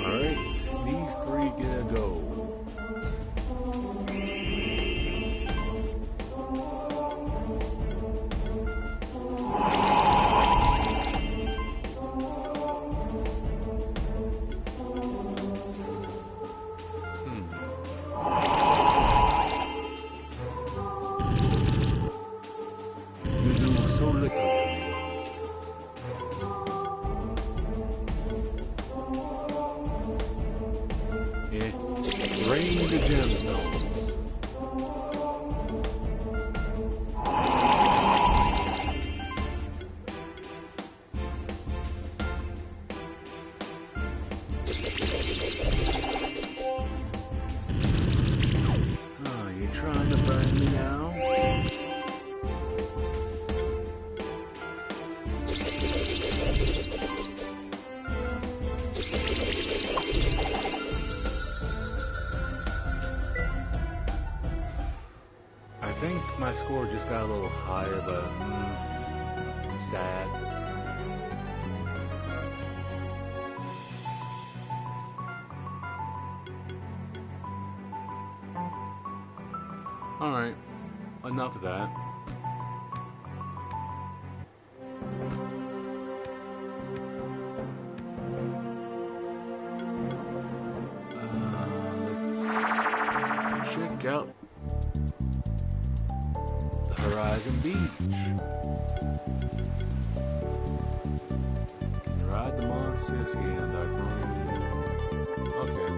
Alright, these three get a go. Rain the gemstones. Oh, you trying to burn me now? I think my score just got a little higher, but sad. Alright, enough of that. Let's check out Horizon Beach. Can you ride the monsters here in Dark Moon? Okay.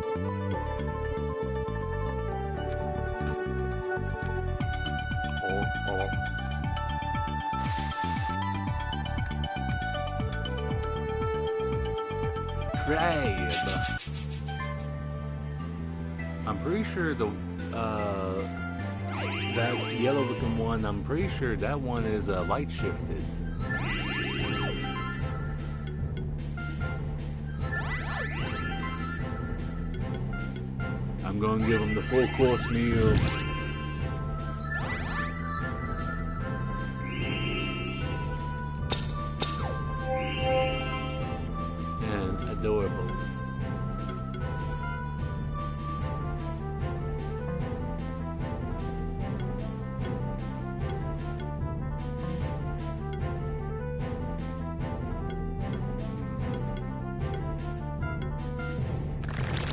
crab. I'm pretty sure that yellow looking one, I'm pretty sure that one is light shifted. I'm gonna give him the full course meal. And adorable.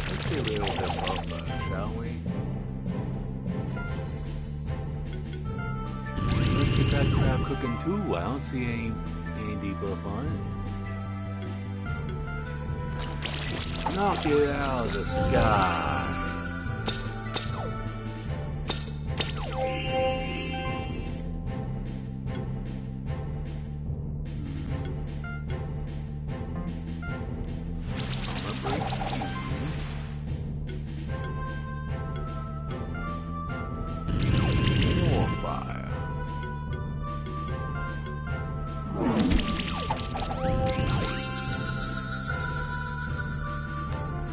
Let's do a little bit of shall we? Let's get that crab cooking too. I don't see any deeper fun. Knock it out of the sky.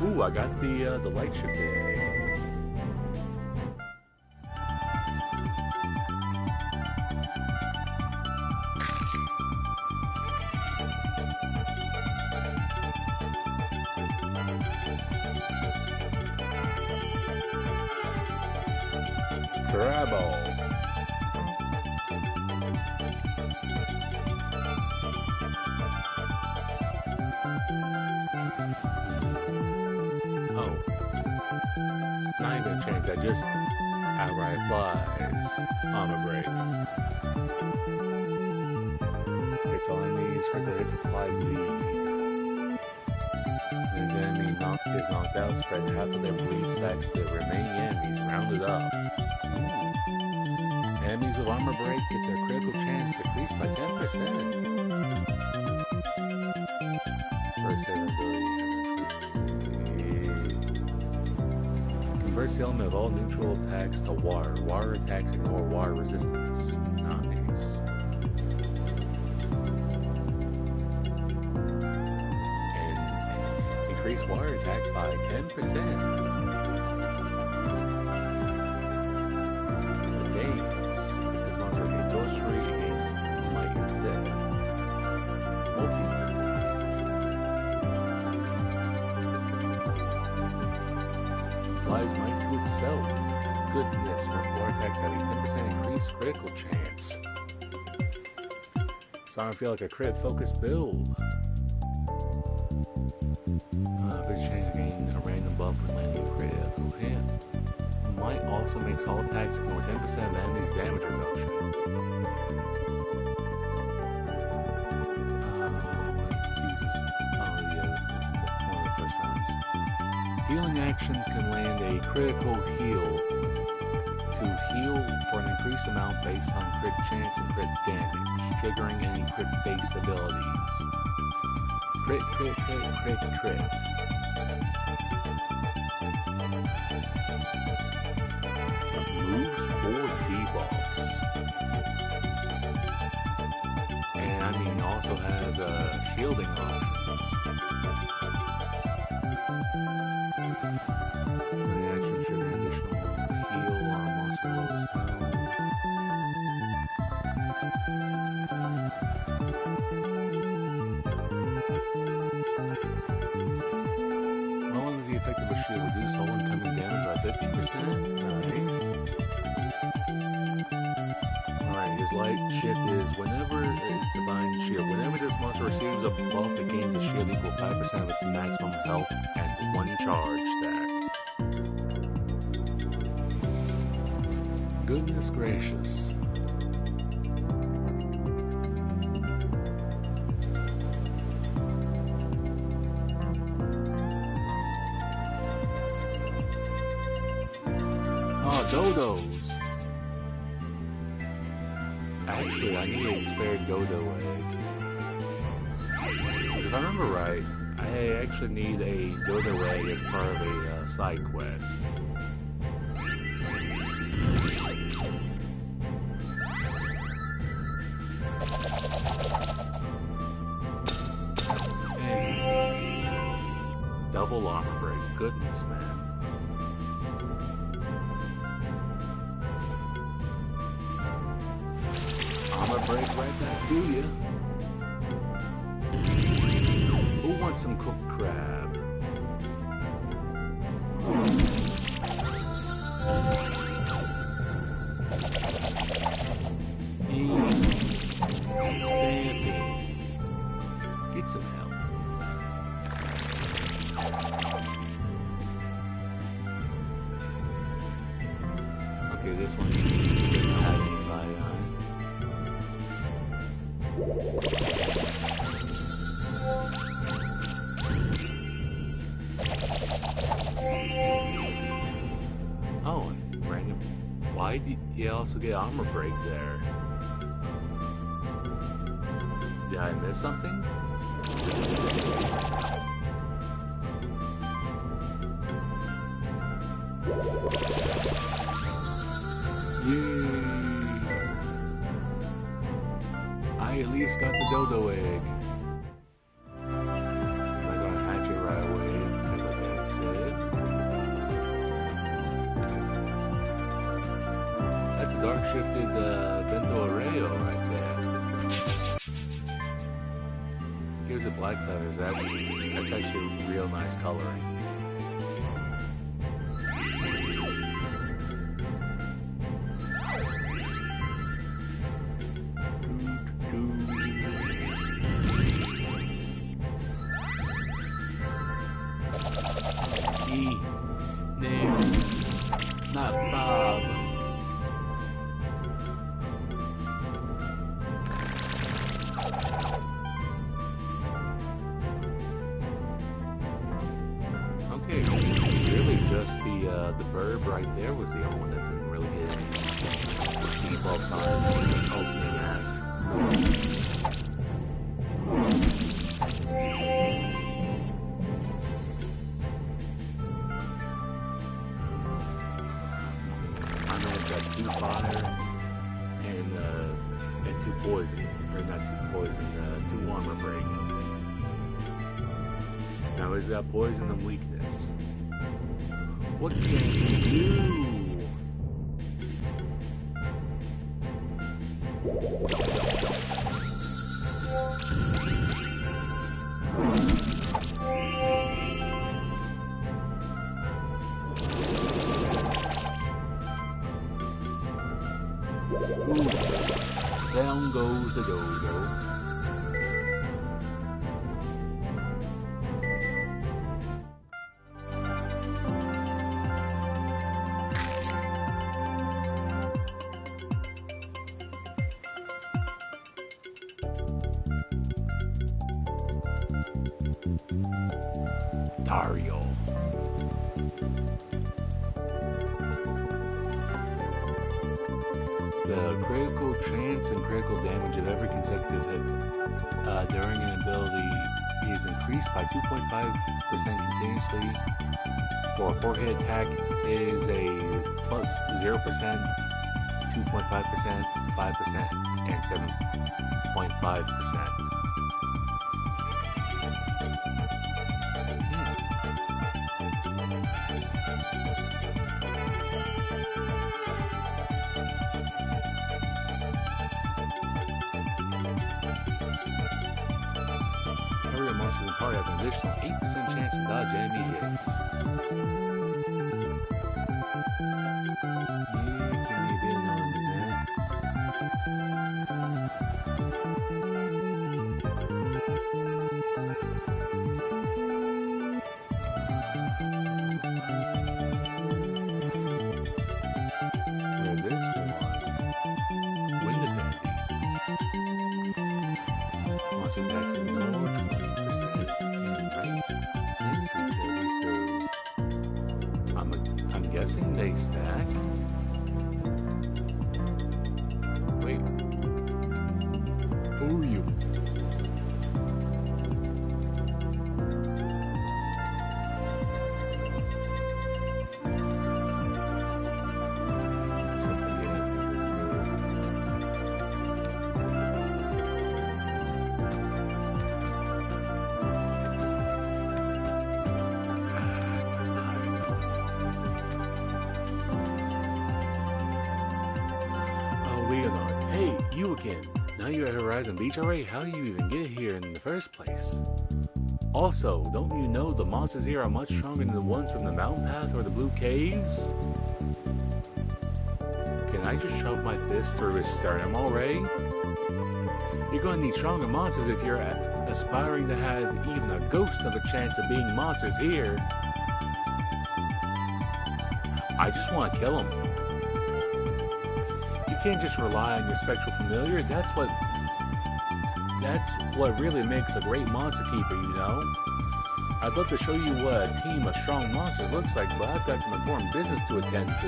Ooh, I got the light ship egg. Crabble. Oh. Not even a chance, I just outright flies. Armor break. It's all enemies for the hits apply bleed. When the enemy is knocked out, spread half of their bleed stacks to the remaining enemies, rounded up. Enemies with armor break get their critical chance decreased by 10%. First hit ability. Converts the element of all neutral attacks to water. Water attacks ignore water resistance. Nice. And increase water attack by 10%. Sorcery against light instead. Multi-light. Applies might to itself. Goodness, with more attacks having 10% increased critical chance. Starting to feel like a crit focused build. Big change again, a random buff when landing a critical hit. Might also makes all attacks ignore 10% of enemy's damage reduction. Healing actions can land a critical heal to heal for an increased amount based on crit chance and crit damage, triggering any crit-based abilities. Crit, crit, crit, crit, crit. Moves for debuffs. And I mean, also has shielding options. Reduce all incoming damage by 50%. Nice. Alright, his light shift is whenever it's divine shield. Whenever this monster receives a buff, it gains a shield equal 5% of its maximum health and 1 charge stack. Goodness gracious. Dodos. Actually, I need a spare dodo egg. Because if I remember right, I actually need a doorway as part of a side quest. Double armor break, goodness, man. Armor break right back to you. Who wants some cooked crab? Stamping. Get some help. Okay, this one doesn't have anybody on it. Oh, and random. Why did you also get armor break there? Did I miss something? Yay! I at least got the dodo egg. I'm not gonna hatch it right away, as I said. That's a dark shifted bento arrayo right there. Here's a black feathers. That's actually real nice coloring. Not Bob. Okay, really just the bird right there was the only one that didn't really get any default signs in the opening act. Got 2 fire and 2 poison, or not 2 poison, 2 armor break. Now he's got poison and weakness. What can he do? Ooh, down goes the dodo. Dario. The critical chance and critical damage of every consecutive hit during an ability is increased by 2.5% continuously. For a 4-hit attack is a plus 0%, 2.5%, 5%, and 7.5%. Monsters and party have an additional 8% chance to dodge enemy hits. Yeah, give me a bit of armor there. For this one, wind affinity. Monster attacks in Norwich. I'm guessing they stack. Wait. Who are you? you again. Now you're at Horizon Beach already? How do you even get here in the first place? Also, don't you know the monsters here are much stronger than the ones from the mountain path or the blue caves? Can I just shove my fist through his sternum already? You're going to need stronger monsters if you're aspiring to have even a ghost of a chance of being monsters here. I just want to kill them. You can't just rely on your spectral familiar. That's what really makes a great monster keeper, you know? I'd love to show you what a team of strong monsters looks like, but I've got some important business to attend to.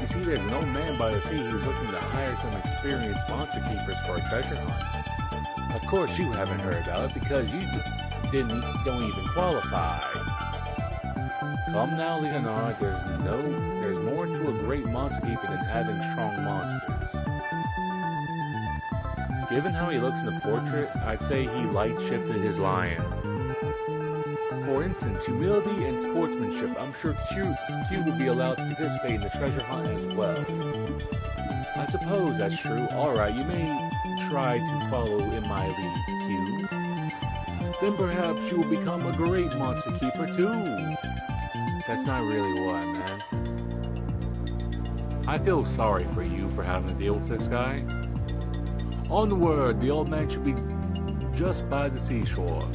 You see, there's an old man by the sea who's looking to hire some experienced monster keepers for a treasure hunt. Of course, you haven't heard about it because you don't even qualify. Come now, Leonard, there's more to a great monster keeper than having strong monsters. Given how he looks in the portrait, I'd say he light-shifted his lion. For instance, humility and sportsmanship. I'm sure Q will be allowed to participate in the treasure hunt as well. I suppose that's true. Alright, you may try to follow in my lead, Q. Then perhaps you will become a great monster keeper too. That's not really what I meant. I feel sorry for you for having to deal with this guy. Onward, the old man should be just by the seashore.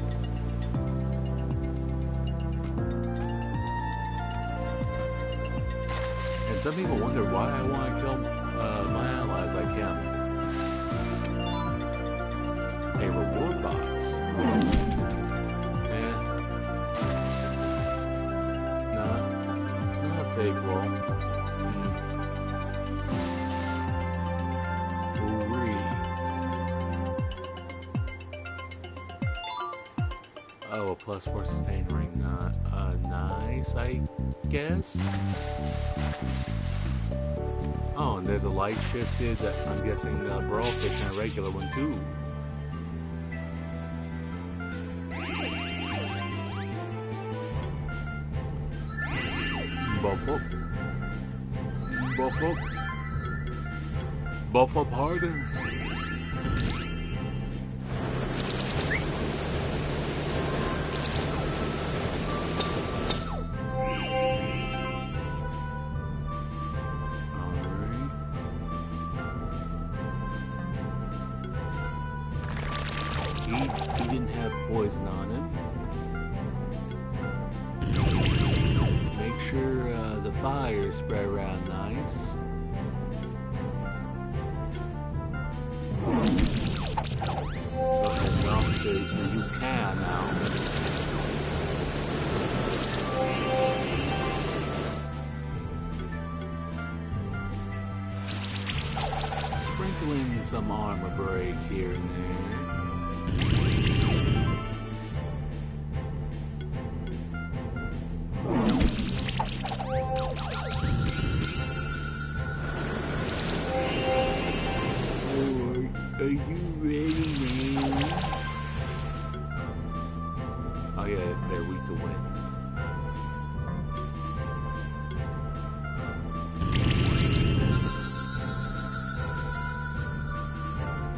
And some people wonder why I want to kill my allies like him. A reward box. Not a fake roll. Oh, a +4 sustain ring. Nice, I guess. Oh, and there's a light shifted, I'm guessing, brawl fish and a regular one too. Buff up. Buff up. Buff up harder. He didn't have poison on him. Make sure the fire spread around nice. Go ahead and off the you can now. Sprinkling some armor break here and there. Are you ready, man? Oh yeah, they're weak to wind.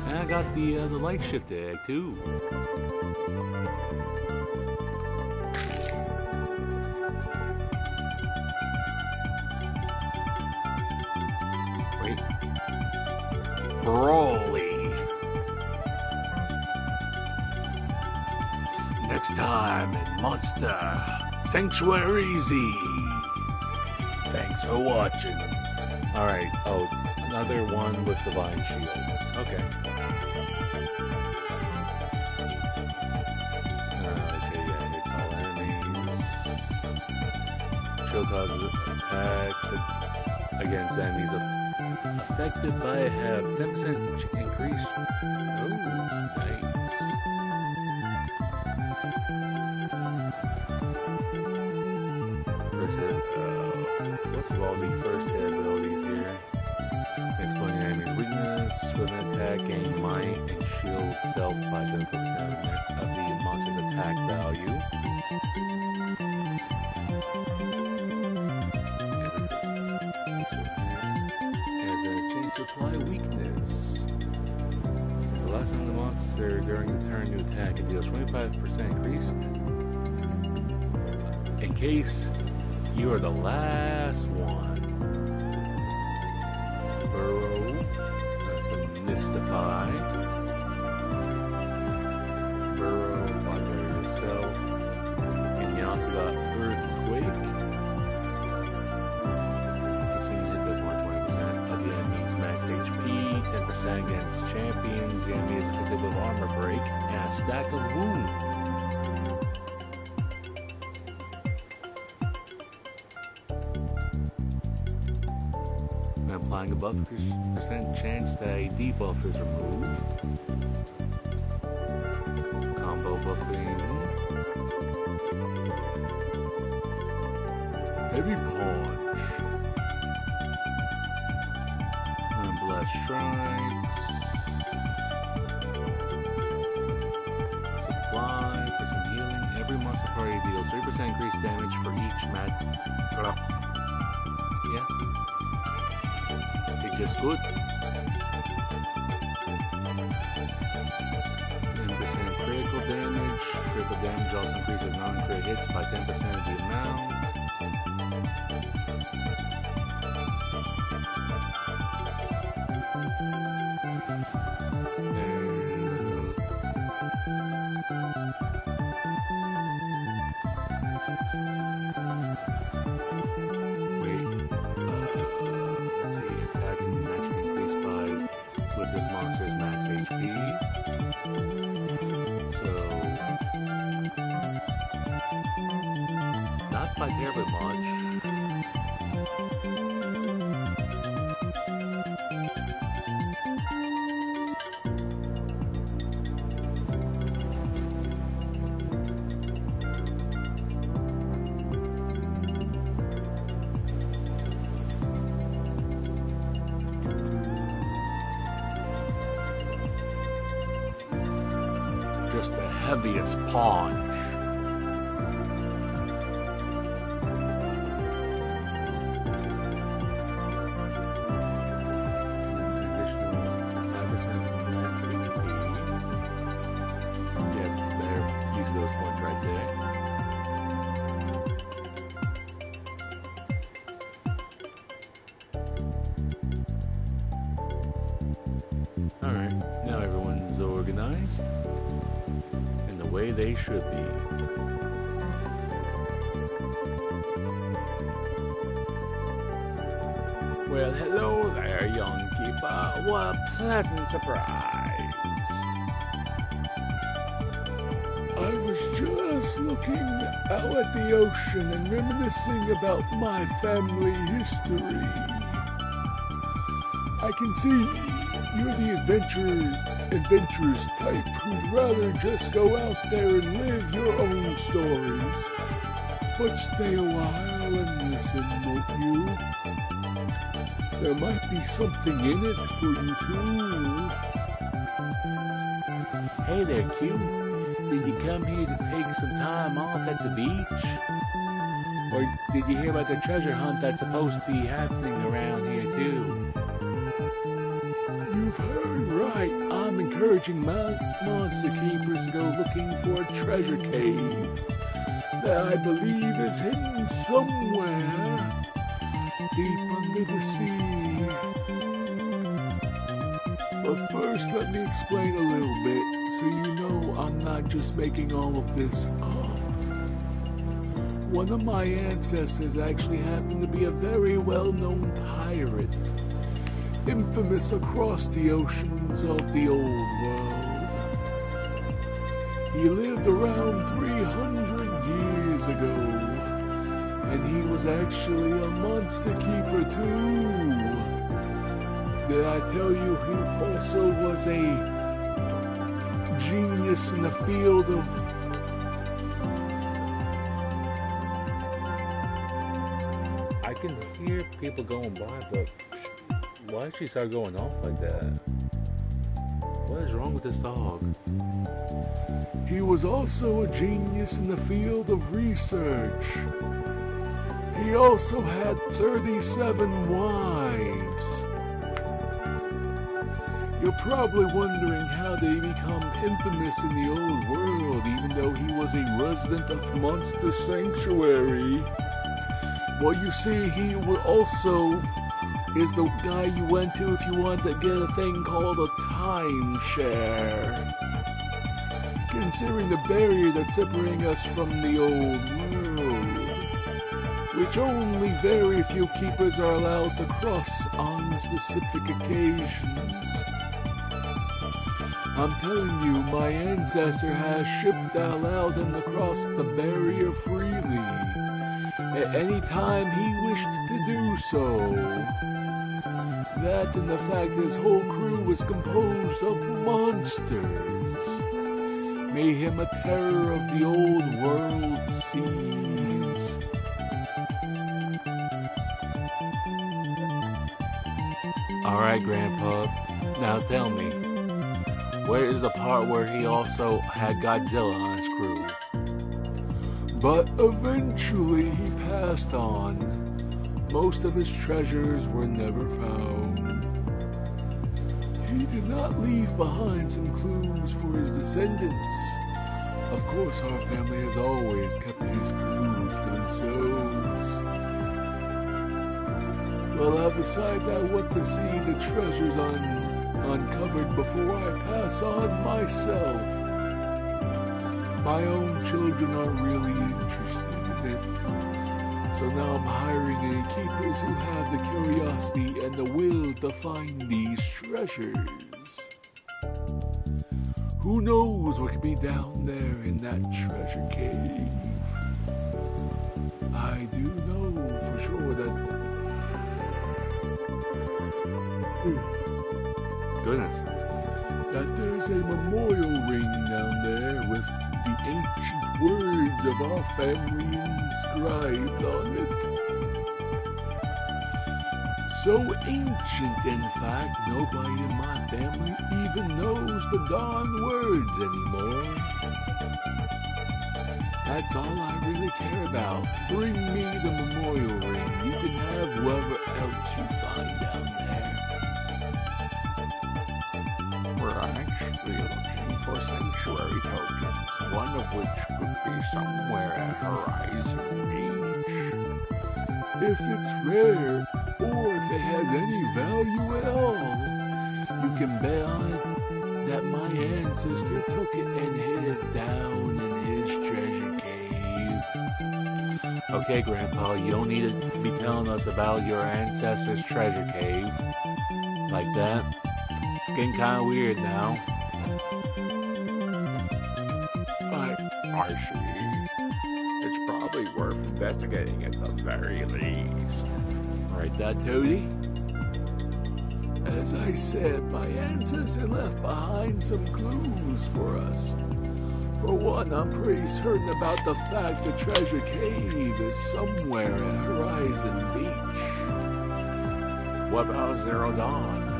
And I got the light shift egg too. Wait. Brawly. Next time in Monster Sanctuary Z. Thanks for watching. Alright, oh, another one with Divine Shield. Okay. Okay, yeah, hits all enemies. Shield causes attacks against enemies affected by it have 10% increase. Oh, nice. What's all the first hit abilities here? Explain your enemy's weakness with an attack, gain might, and shield self by 7% of the monster's attack value. Has a change to apply weakness. last time the monster during the turn to attack, it deals 25% increased. In case you are the last one. Burrow, that's a Mystify. Burrow, Barbarian yourself. And you also got Earthquake. This thing hit this one 20% of the enemy's max HP, 10% against champions. The enemy is affected with armor break and a stack of wounds. Applying above 50% chance that a debuff is removed. Combo buffing. Heavy punch. And blast strikes. Supply for some healing. Every monster party deals 3% increased damage for each match. Yeah. Just good. 10% critical damage. Critical damage also increases non-crit hits by 10% of the amount. This monster's max HP. So, not by terribly much. Just the heaviest punch. Additional 5% max HP. Yeah, there. Use those points right there. Alright, now everyone's organized. The way they should be. Well, hello there, young keeper. What a pleasant surprise. I was just looking out at the ocean and reminiscing about my family history. I can see you're the adventurous type who'd rather just go out there and live your own stories. But stay a while and listen, won't you? There might be something in it for you too. Hey there, Q. Did you come here to take some time off at the beach? Or did you hear about the treasure hunt that's supposed to be happening around here too? You've heard right. I'm encouraging monster keepers to go looking for a treasure cave that I believe is hidden somewhere deep under the sea. But first, let me explain a little bit so you know I'm not just making all of this up. One of my ancestors actually happened to be a very well-known pirate, infamous across the oceans of the old world. He lived around 300 years ago, and he was actually a monster keeper too. Did I tell you he also was a genius in the field of I can hear people going by, but why did she start going off like that? What is wrong with this dog? He was also a genius in the field of research. He also had 37 wives. You're probably wondering how they become infamous in the old world, even though he was a resident of Monster Sanctuary. Well, you see, he also is the guy you went to if you wanted to get a thing called a timeshare. Considering the barrier that's separating us from the old world, which only very few keepers are allowed to cross on specific occasions. I'm telling you, my ancestor has ship that allowed him to cross the barrier freely at any time he wished to do so. That and the fact his whole crew was composed of monsters made him a terror of the old world seas. Alright, Grandpa. Now tell me, where is the part where he also had Godzilla on his crew? But eventually he passed on. Most of his treasures were never found. He did not leave behind some clues for his descendants. Of course, our family has always kept these clues for themselves. Well, I've decided I want to see the treasures uncovered before I pass on myself. My own children are really interested in it. So now I'm hiring in keepers who have the curiosity and the will to find these treasures. Who knows what could be down there in that treasure cave? I do know for sure that... Goodness. That there's a memorial ring down there with the ancient words of our family inscribed on it. So ancient, in fact, nobody in my family even knows the darn words anymore. That's all I really care about. Bring me the memorial ring. You can have whoever else you find down there. We're actually looking for sanctuary tokens, one of which could be somewhere at Horizon Beach. If it's rare, or if it has any value at all, you can bet on it that my ancestor took it and hid it down in his treasure cave. Okay, Grandpa, you don't need to be telling us about your ancestor's treasure cave like that. It's getting kind of weird now. I see. It's probably worth investigating at the very least. Right, that Toady? As I said, my ancestor left behind some clues for us. For one, I'm pretty certain about the fact the treasure cave is somewhere at Horizon Beach. What about Zero Dawn?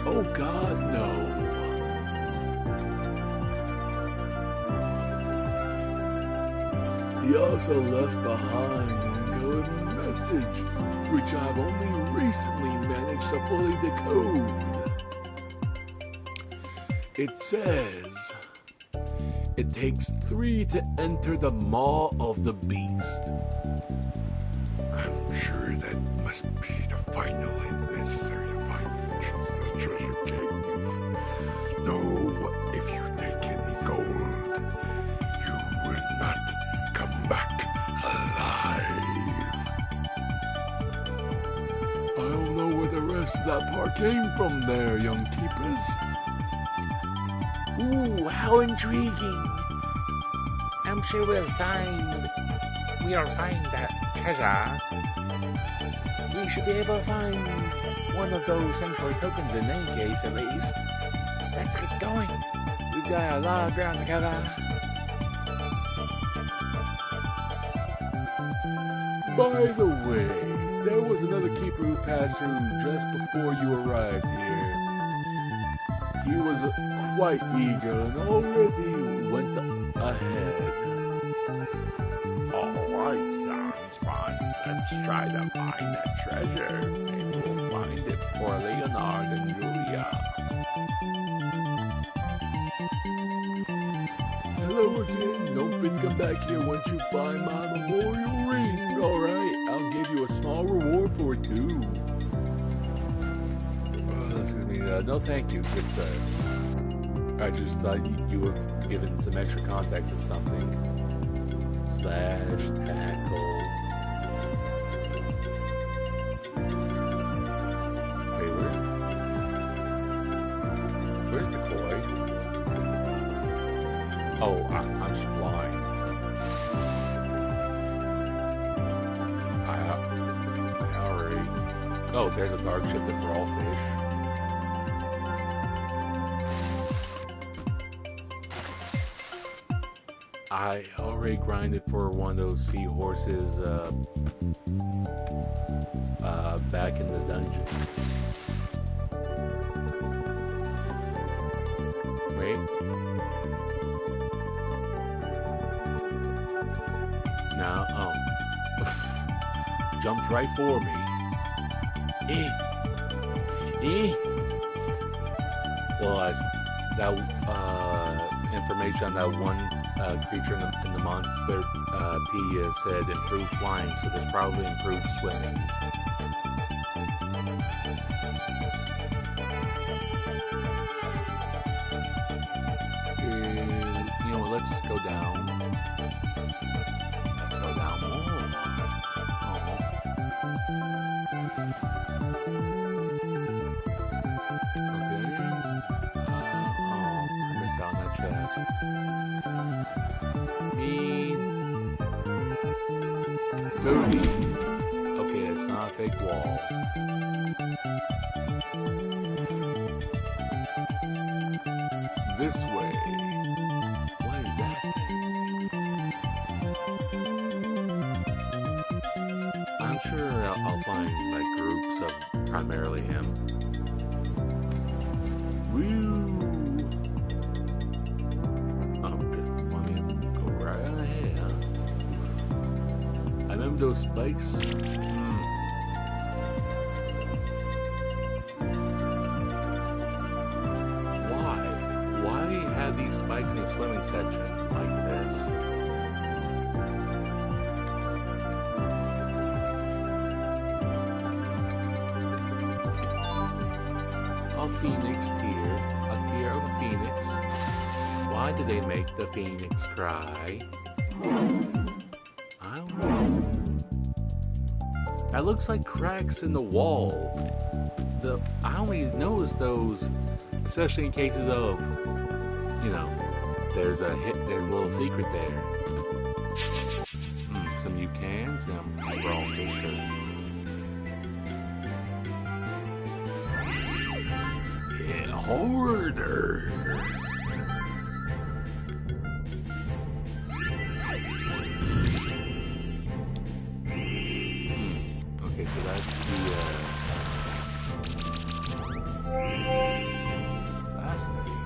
Oh God, no. He also left behind an encoded message, which I've only recently managed to fully decode. It says, it takes 3 to enter the maw of the beast. I'm sure that must be the final and necessary to find the entrance to the treasure cave. No, if you take any gold, you will not come back alive. I don't know where the rest of that part came from there, young keepers. Ooh, how intriguing! I'm sure we'll find that treasure. We should be able to find one of those sanctuary tokens in any case, at least. Let's get going. We've got a lot of ground to cover. By the way, there was another keeper who passed through just before you arrived here. He was quite eager and already went ahead. Alright, sounds fun. Let's try to find that treasure. Maybe we'll find it for Leonard and Julia. Hello again. Don't forget to come back here once you find my memorial ring. Alright, I'll give you a small reward for it too. Excuse me, no thank you, good sir. I just thought you were given some extra context to something. Slash tackle. Wait, where's the koi? Oh, I'm just blind. I already... Oh, there's a dark shifted for all fish. I already grinded for one of those seahorses back in the dungeons. Wait. Now, jumped right for me. Well, that information on that one creature in the monster P said improved flying, so there's probably improved swimming. You know what, let's go down. Let's go down more. I missed out on that chest. Booty. Okay, it's not a fake wall. This way. What is that thing? I'm sure I'll find like groups of primarily him. Woo! Those spikes. Why have these spikes in the swimming section like this? A phoenix tier, a tier of a phoenix. Why do they make the phoenix cry? I don't know. That looks like cracks in the wall. I only noticed those, especially in cases of, you know, there's a little secret there. Some you can, some raw fisher. Yeah, hoarder. Okay, so that's the, fascinating.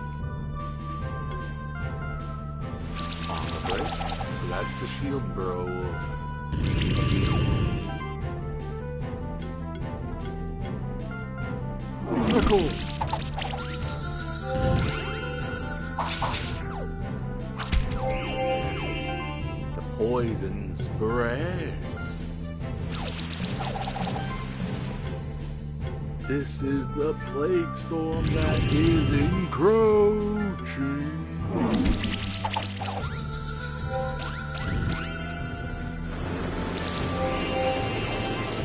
Armor break. So that's the shield bro. Cool. The poison spreads. This is the plague storm that is encroaching.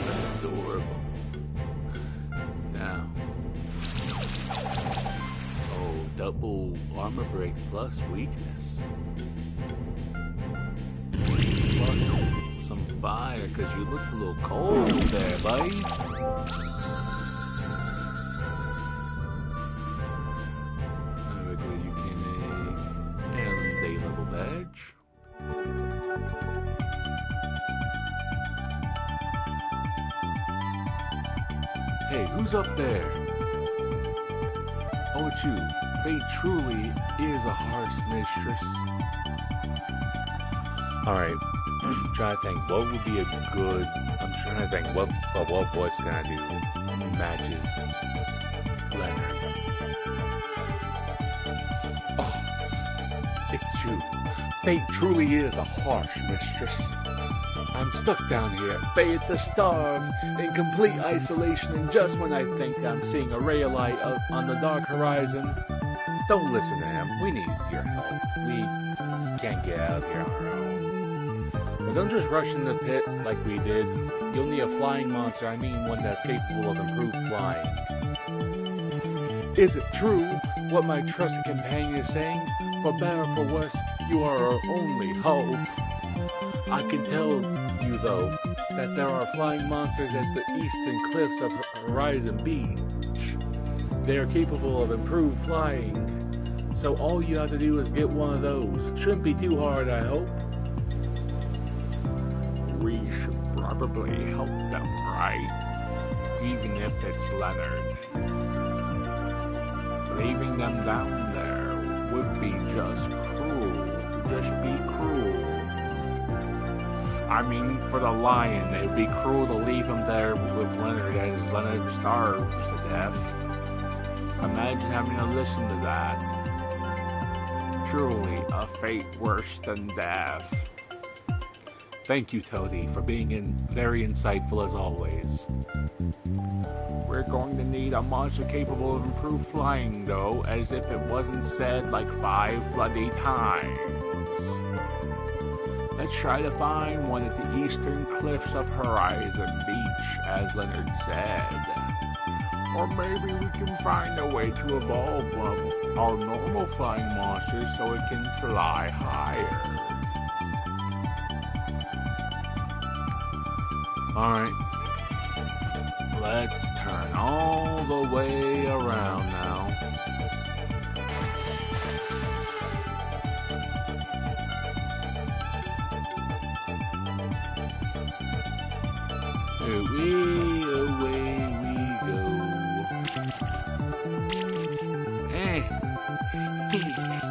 That's adorable. Now. Oh, double armor break plus weakness. Plus some fire, because you look a little cold there, buddy. Hey, who's up there? Oh, it's you. Fate truly is a harsh mistress. Alright, I'm trying to think what would be a good... I'm trying to think what voice can I do matches Leonard. Oh, it's you. Fate truly is a harsh mistress. I'm stuck down here, fated to starve, in complete isolation, and just when I think I'm seeing a ray of light on the dark horizon, don't listen to him. We need your help. We can't get out of here on our own. But don't just rush in the pit like we did. You'll need a flying monster, I mean one that's capable of improved flying. Is it true what my trusted companion is saying? For better or for worse, you are our only hope. I can tell you, though, that there are flying monsters at the eastern cliffs of Horizon Beach. They are capable of improved flying, so all you have to do is get one of those. Shouldn't be too hard, I hope. We should probably help them, right? Even if it's Leonard. Leaving them down there would be just cruel. Just be cruel. I mean, for the lion, it would be cruel to leave him there with Leonard as Leonard starves to death. Imagine having to listen to that. Truly, a fate worse than death. Thank you, Toadie, for being very insightful as always. We're going to need a monster capable of improved flying, though, as if it wasn't said like 5 bloody times. Let's try to find one at the eastern cliffs of Horizon Beach, as Leonard said. Or maybe we can find a way to evolve one of our normal flying monsters so it can fly higher. Alright. Let's turn all the way around now. Away we go.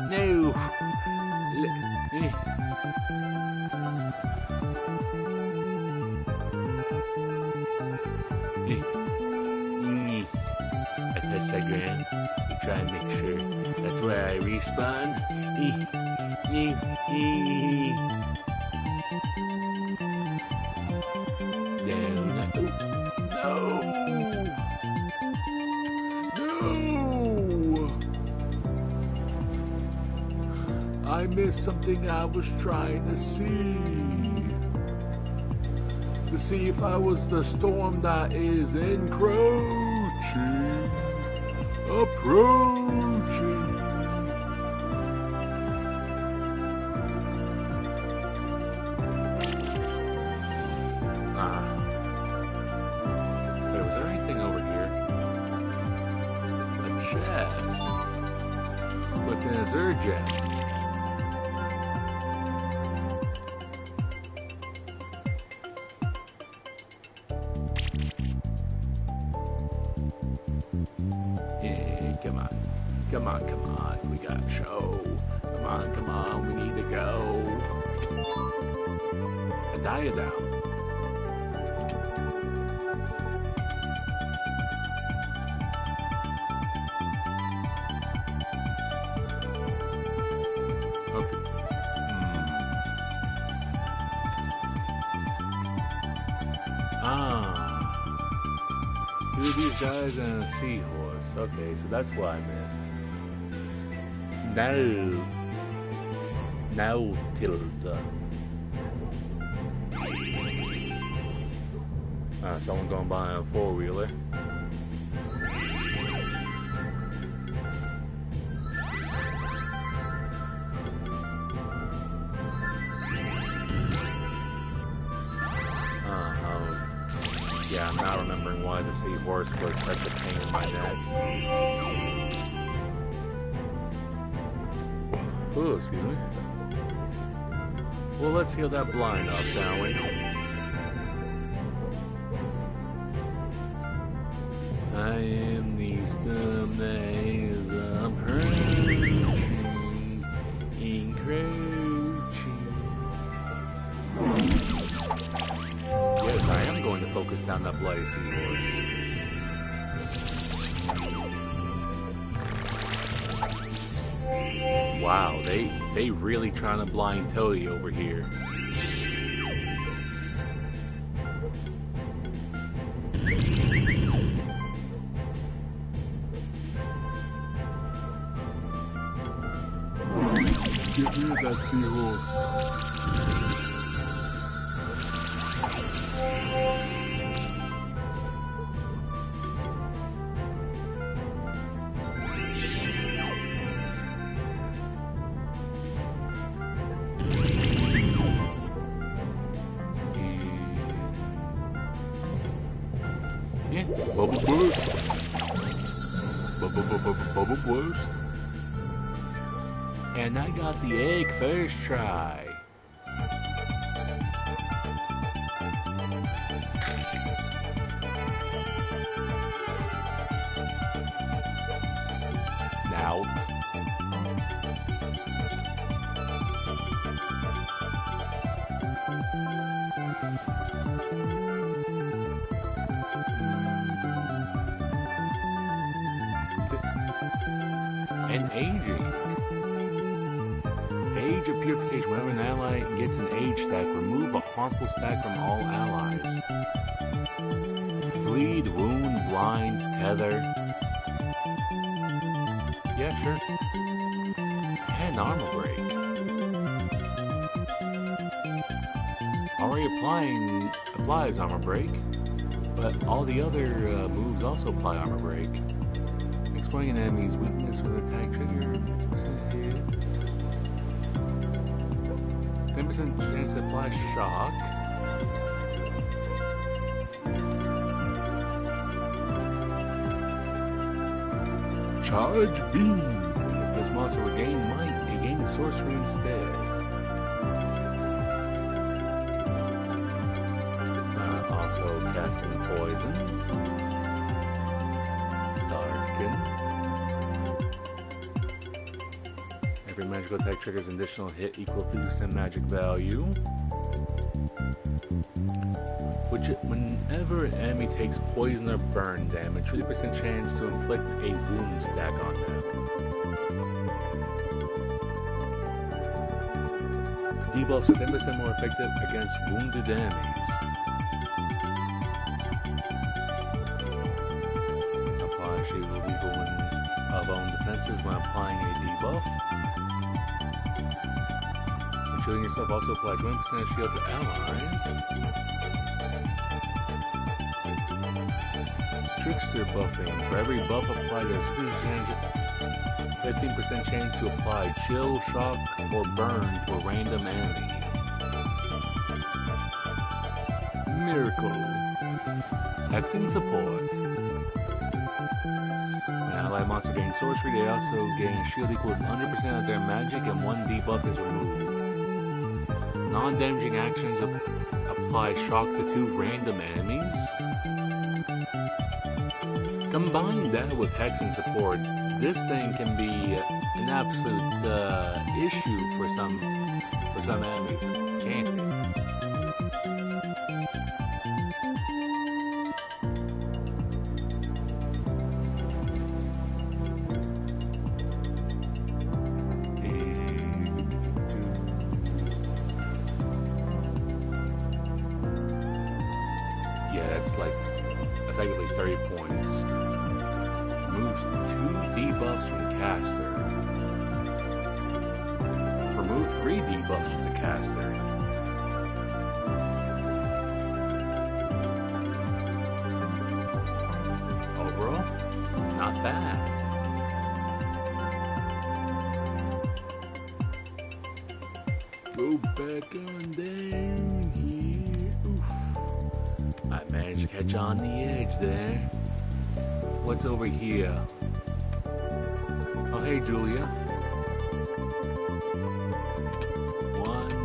No. I touch that ground to try and make sure that's where I respawn. I missed something I was trying to see. To see if I was the storm that is encroaching, approaching. Wait, was there anything over here? A chest with an azure gem. Come on, we got a show. Come on, we need to go. A diadem. Okay. Two of these guys and a seahorse. Okay, so that's what I missed. Now, Tilda. Someone going by a four-wheeler. Yeah, I'm not remembering why the seahorse was such a pain in my neck. Ooh, excuse me. Well, let's heal that blind up, shall we? I am the storm that is approaching, encroaching. Yes, I am going to focus down that bloody seahorse. Wow, they really trying to blind Toady over here. Get rid of that seahorse. Yeah. Bubble burst. Bubble burst. And I got the egg first try. Now. And aging. Age of purification. Whenever an ally gets an age stack, remove a harmful stack from all allies. Bleed, wound, blind, tether. Yeah, sure. And armor break. Already applies armor break, but all the other moves also apply armor break. Exploring an enemy's weakness with attack trigger. 10% hit. 10% chance to apply shock. Charge beam. If this monster would gain might, it gains sorcery instead. Also casting poison. Darken. Every magical attack triggers an additional hit equal to 2% magic value. Whenever an enemy takes poison or burn damage, 50% chance to inflict a wound stack on them. Debuffs are 10% more effective against wounded enemies. Apply shield equal of own defenses when applying a debuff. When shielding yourself, also apply 20% shield to allies. Trickster buffing. For every buff applied, there's 15% chance to apply chill, shock, or burn to a random enemy. Miracle. Hexing support. When allied monster gains sorcery, they also gain a shield equal to 100% of their magic and one debuff is removed. Non-damaging actions apply shock to 2 random enemies. Combine that with hexing support, this thing can be an absolute issue for some enemies, can't it? Yeah, that's like effectively 30 points. Removes 2 debuffs from the caster. Remove 3 debuffs from the caster. Overall, not bad. Go back on down here. Oof. I managed to catch on the edge there. What's over here? Oh, hey, Julia. 1, 2,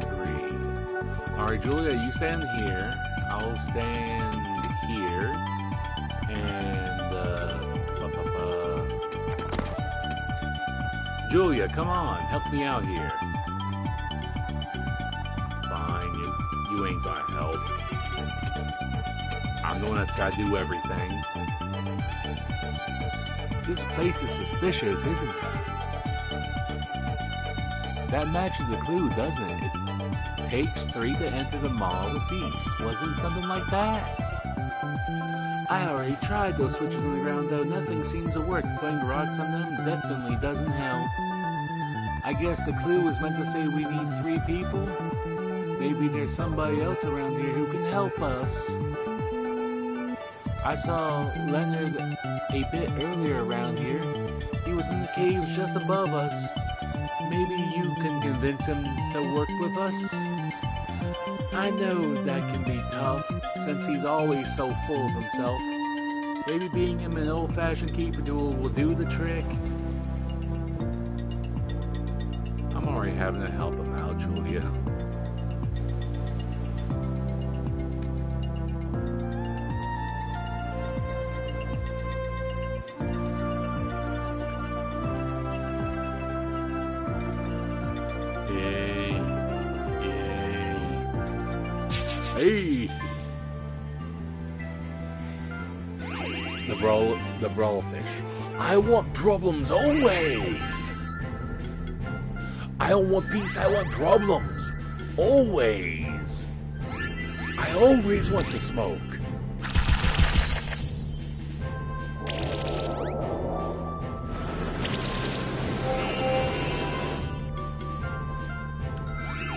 3. Alright, Julia, you stand here. I'll stand here. And, Julia, come on. Help me out here. Fine, you ain't gonna help. I'm the one that's gotta do everything. This place is suspicious, isn't it? That matches the clue, doesn't it? It takes 3 to enter the Mall of the Beast. Wasn't it something like that? I already tried those switches on the ground, though. Nothing seems to work. Putting rocks on them definitely doesn't help. I guess the clue was meant to say we need 3 people? Maybe there's somebody else around here who can help us. I saw Leonard a bit earlier around here. He was in the caves just above us. Maybe you can convince him to work with us? I know that can be tough, since he's always so full of himself. Maybe being him an old-fashioned keeper duel will do the trick. I'm already having to help him out, Julia. Hey! The brawlfish. I want problems always! I don't want peace, I want problems. Always! I always want to smoke.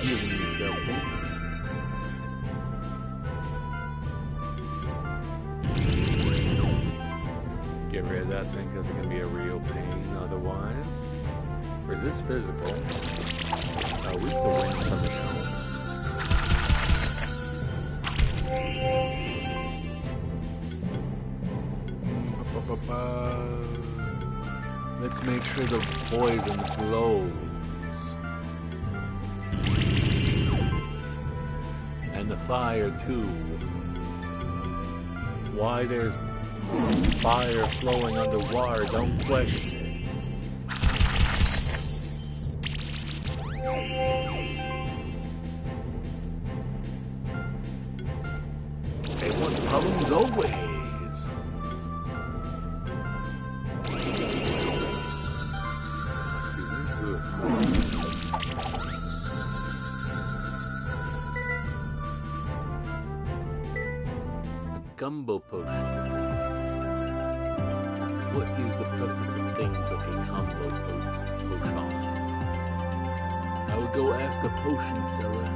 Giving me something. Get rid of that thing because it can be a real pain otherwise. Or is this physical? Oh, we have to win something else. Let's make sure the poison glows. And the fire too. Why there's fire flowing underwater, don't question it. They want problems always. Gumbo potion. What is the purpose of things like a combo potion? I would go ask a potion seller,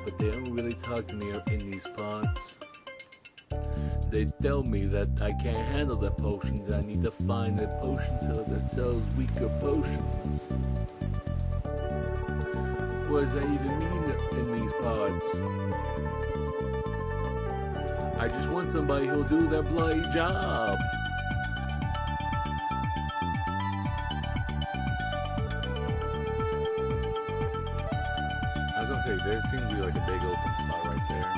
but they don't really talk to me in these parts. They tell me that I can't handle the potions. I need to find a potion seller that sells weaker potions. What does that even mean in these parts? I just want somebody who'll do their bloody job. I was gonna say, there seems to be like a big open spot right there.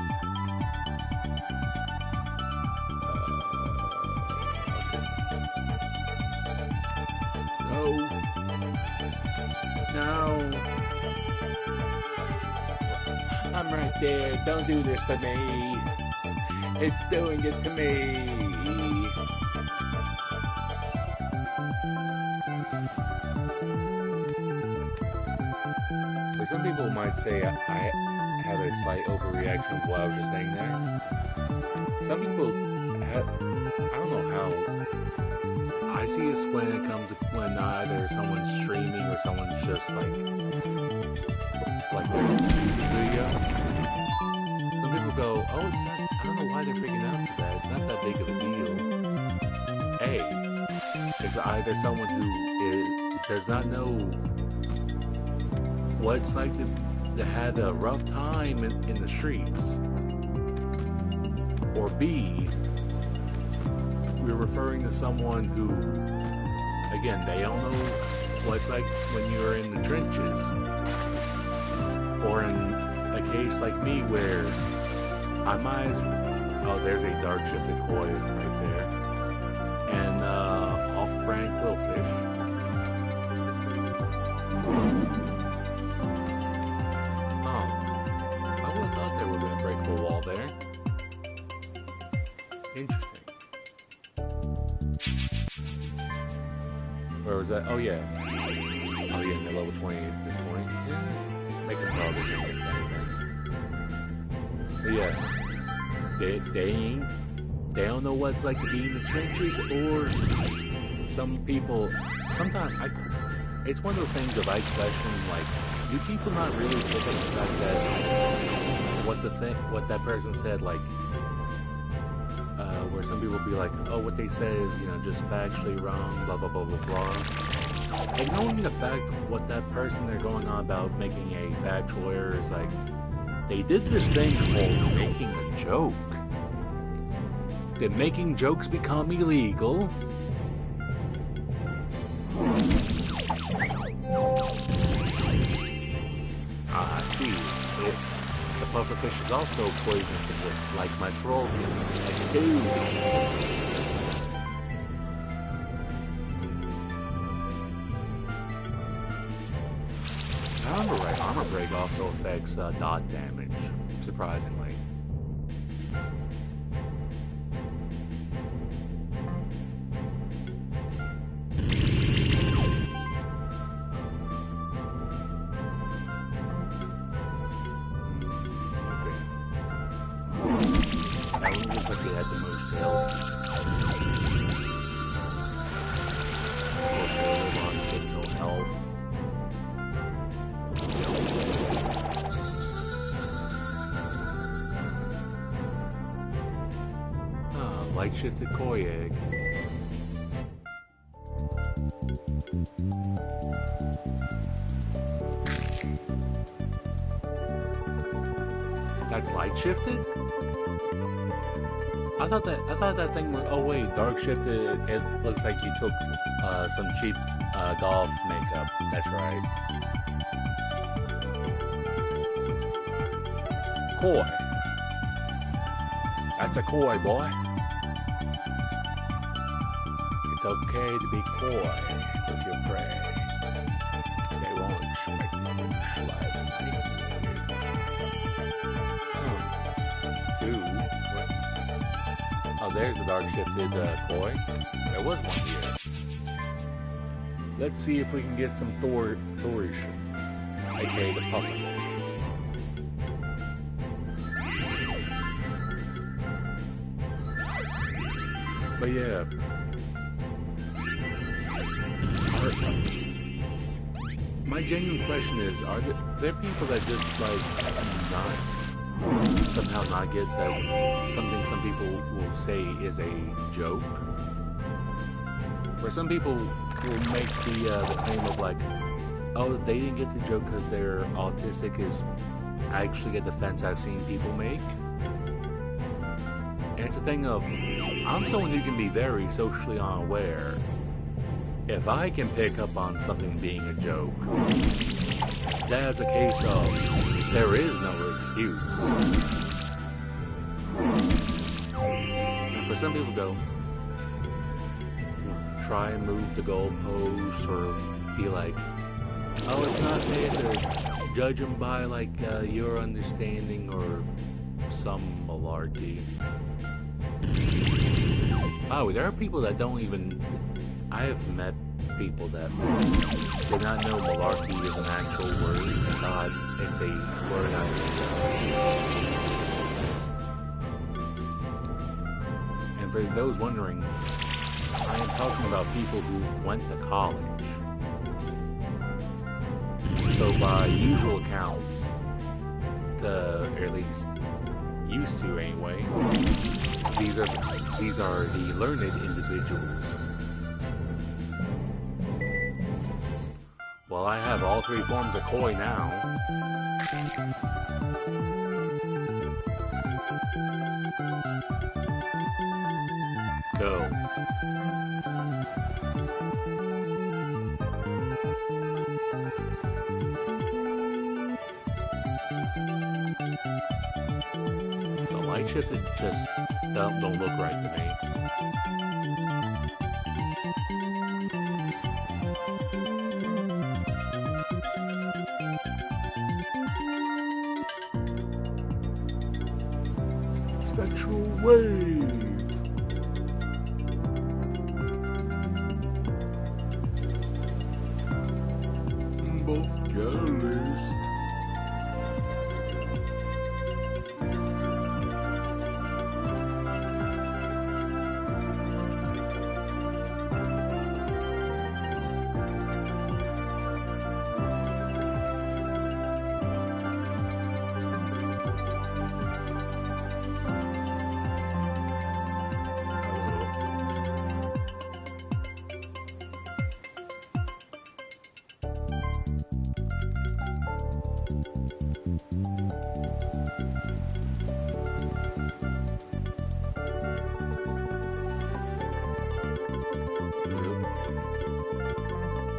Okay. No. I'm right there. Don't do this to me. It's doing it to me. Or some people might say I had a slight overreaction of what I was just saying there. Some people have, I don't know how. I see this when it comes to when either someone's streaming or someone's just like their YouTube video. Some people go, oh, it's not, I don't know why they're freaking out to that. It's not that big of a deal. A, it's either someone who does not know what it's like to have a rough time in the streets. Or B, we're referring to someone who, again, they don't know what it's like when you're in the trenches. Or in a case like me where I might as oh, there's a dark shifted koi right there. And off-brand quillfish. Oh. I would have thought there would have been a breakable wall there. Interesting. Where was that? Oh yeah. Oh yeah, they're level 20 at this point. Yeah, making progress in anything. But yeah, they don't know what it's like to be in the trenches, or some people, sometimes it's one of those things of I question, like, do people not really pick up the fact that what that person said, like, where some people be like, oh, what they said is, just factually wrong, blah, blah, blah, blah, blah. Ignoring the fact what that person they're going on about making a factual error is like, they did this thing called making a joke. Did making jokes become illegal? I see. The pufferfish is also poisonous, like my troll is. If I remember right, armor break also affects dot damage, surprisingly. Light shifted koi egg. That's light shifted? I thought that thing was, oh wait, dark shifted. It looks like you took some cheap golf makeup. That's right. Koi. That's a koi, boy. It's okay to be coy with your prey. They won't make you slide and Oh, there's the dark shifted koi. There was one here. Let's see if we can get some Thorish, aka the pufferfish. But yeah. My genuine question is, are there people that just somehow not get that something some people will say is a joke? Where some people will make the claim of like, oh, they didn't get the joke because they're autistic is actually a defense I've seen people make. And it's a thing of, I'm someone who can be very socially unaware. If I can pick up on something being a joke, that's a case of there is no excuse. And for some people go, try and move the goalposts or be like, oh, it's not fair to judge them by like your understanding or some malarkey. Oh, there are people that don't even... I have met people that did not know malarkey is an actual word and thought it's a word I made up. And for those wondering, I am talking about people who went to college. So by usual accounts, or at least used to anyway, these are the learned individuals. Well, I have all three forms of koi now. Go. The light shifted just don't look right to me. Spectral wave. buff catalyst.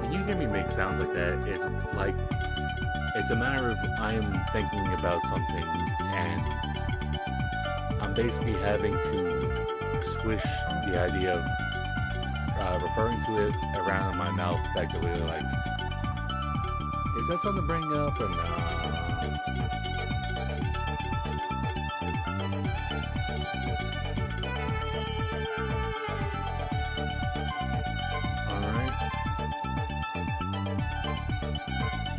When you hear me make sounds like that, it's like it's a matter of I am thinking about something and I'm basically having to swish the idea of referring to it around in my mouth effectively, like, is that something to bring up or not?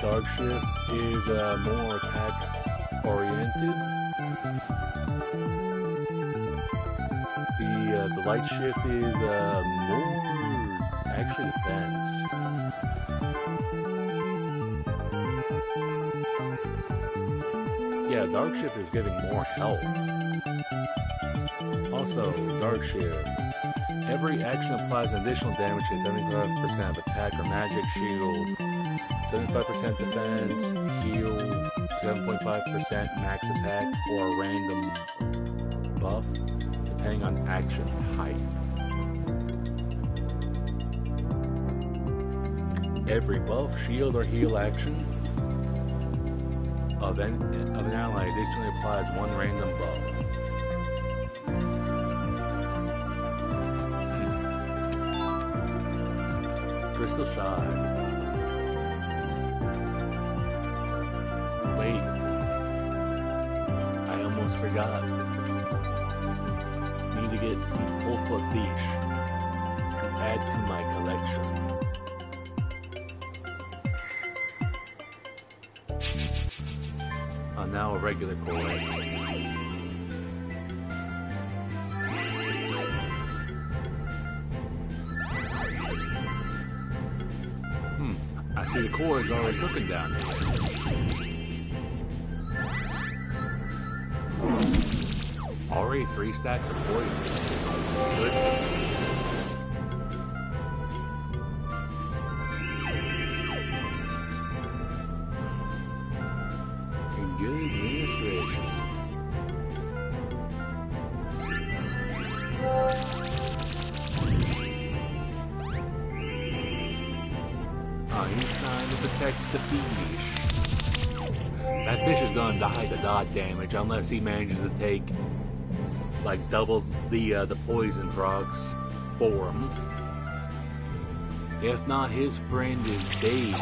Dark Shift is more attack oriented. The Light Shift is more actually defense. Yeah, Dark Shift is giving more health. Also, Dark Shift. Every action applies additional damage to 75% of attack or magic shield. 75% defense, heal, 7.5% max attack, or a random buff, depending on action type. Every buff, shield, or heal action of an ally additionally applies one random buff. Crystal Shard. Wait, I almost forgot. Need to get the Ultra Fish to add to my collection. Now a regular coin. I see the core is already cooking down there. Already 3 stacks of poison. Goodness. Goodness gracious. Oh, he's trying to protect the fish. That fish is gonna die to dot damage unless he manages to take like double the poison procs for him. If not, his friend is dead.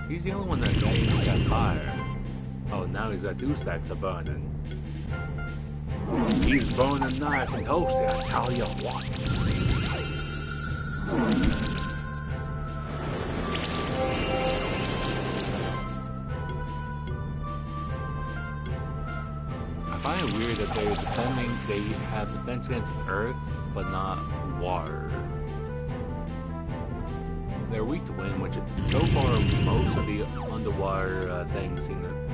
He's the only one that ain't got fire. Oh, now he's got 2 stacks of burning. He's burning nice and toasty, I tell you what. I find it weird that they have defense against earth, but not water. They're weak to wind, which so far most of the underwater things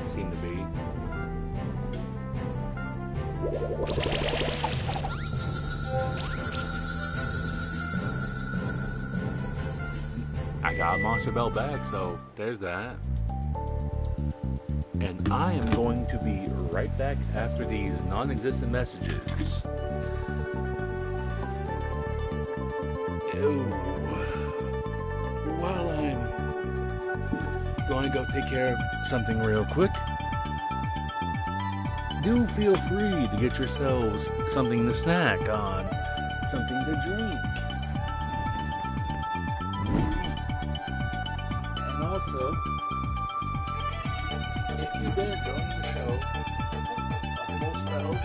seem to be. I got Monster Bell back, so there's that. And I am going to be right back after these non-existent messages. Ew. While I'm going to go take care of something real quick, do feel free to get yourselves something to snack on, something to drink. And also, if you've been enjoying the show, most fellows,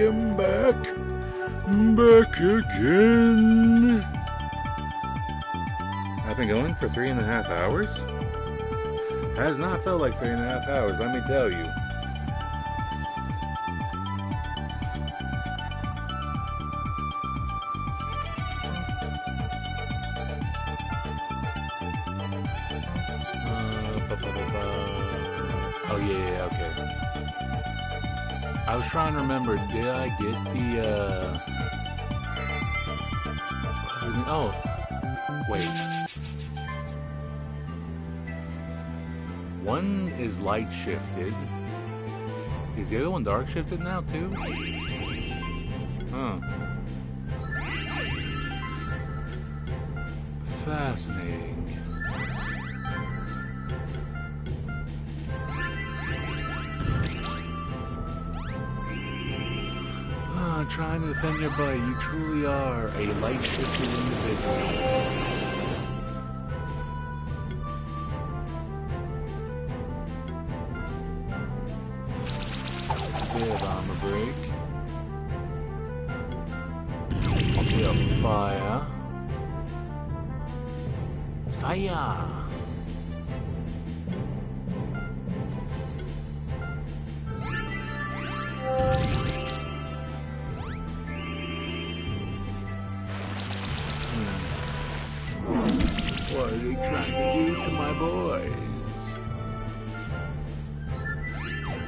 am back. Back again. I've been going for 3.5 hours. Has not felt like 3.5 hours, let me tell you. Oh yeah, okay. I was trying to remember, did I get the oh, wait. One is light shifted. Is the other one dark shifted now too? Huh. Fascinating. Trying to defend your buddy. You truly are a light shifted individual. Bit of armor break. Bit of fire. Fire! What are they trying to do to my boys?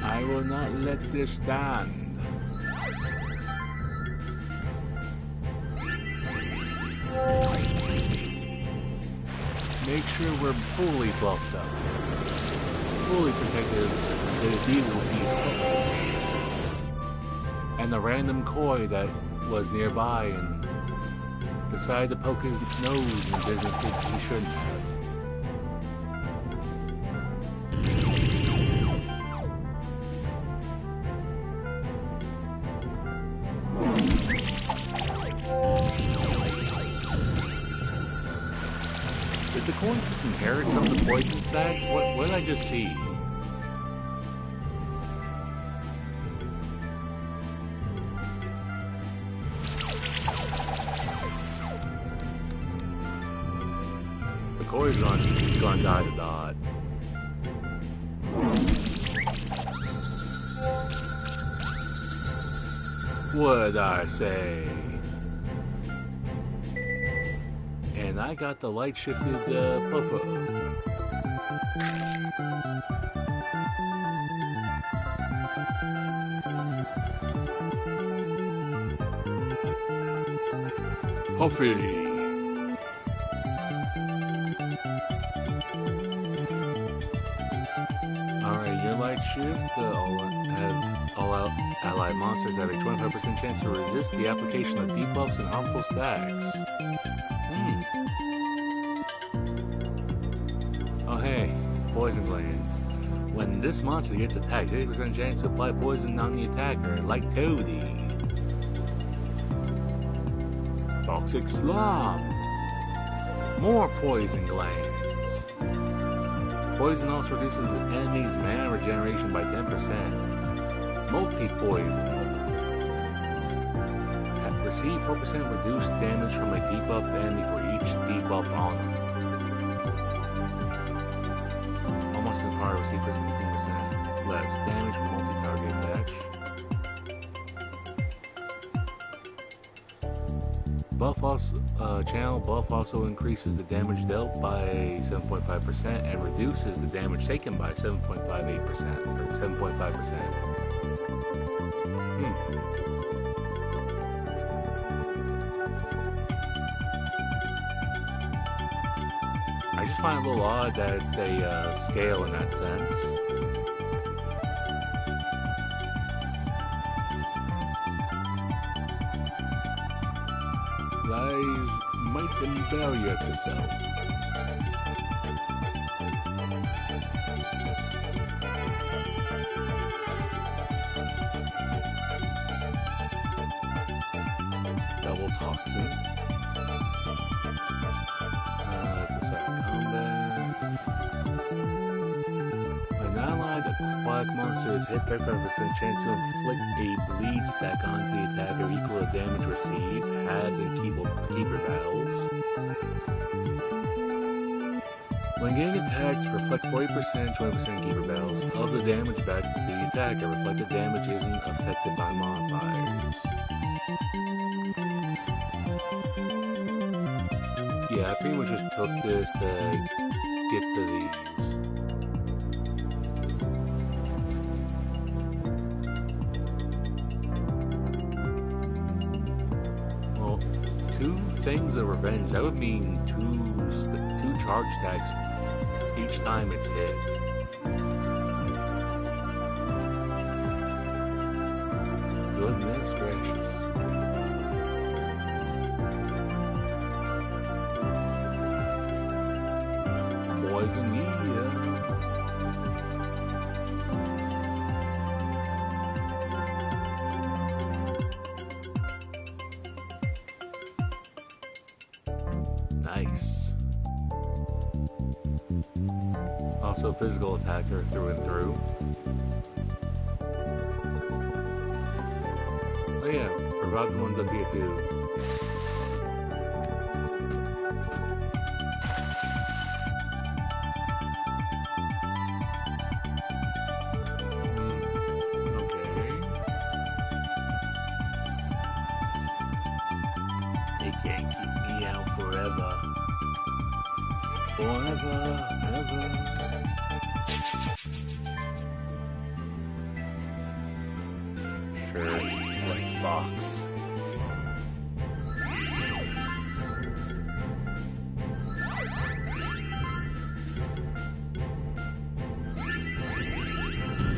I will not let this stand. Make sure we're fully buffed up. Fully protected against the evil beast. And the random koi that was nearby and decided to poke his nose in business that he shouldn't have. Did the coin just inherit some of the poison stacks? What did I just see? Corey's gonna die to dot. What'd I say? And I got the light shifted Popo. Huffy. Shift, all allied monsters have a 25% chance to resist the application of debuffs and harmful stacks. Oh hey, poison glands. When this monster gets attacked, 80% chance to apply poison on the attacker, like Toadie. Toxic Slum. More poison glands. Poison also reduces the enemy's mana regeneration by 10%. Multi-poison. Receive 4% reduced damage from a debuffed enemy for each debuff on them. Almost as hard, receive 15% less damage from multi-target attacks. Buff also, channel buff also increases the damage dealt by 7.5% and reduces the damage taken by 7.58% or 7.5%. I just find it a little odd that it's a scale in that sense. Lies might and value episode. Double toxin. The second combat. An allied aquatic monster monster is hit by purpose, and chance to inflict a bleed stack onto the attacker equal to damage received, halved in keeper battles. When getting attacked, reflect 40%, 20% keeper battles of the damage back to the attacker. Reflected damage isn't affected by modifiers. Yeah, I pretty much just took this to get to these. Well, 2 things of revenge, that would mean two charge stacks each time it's hit. Goodness gracious. Poison media. Nice. Also physical attacker through and through. Oh yeah, revive the ones up here too. Okay. They can't keep me out forever. Forever, ever. Sure, let's box.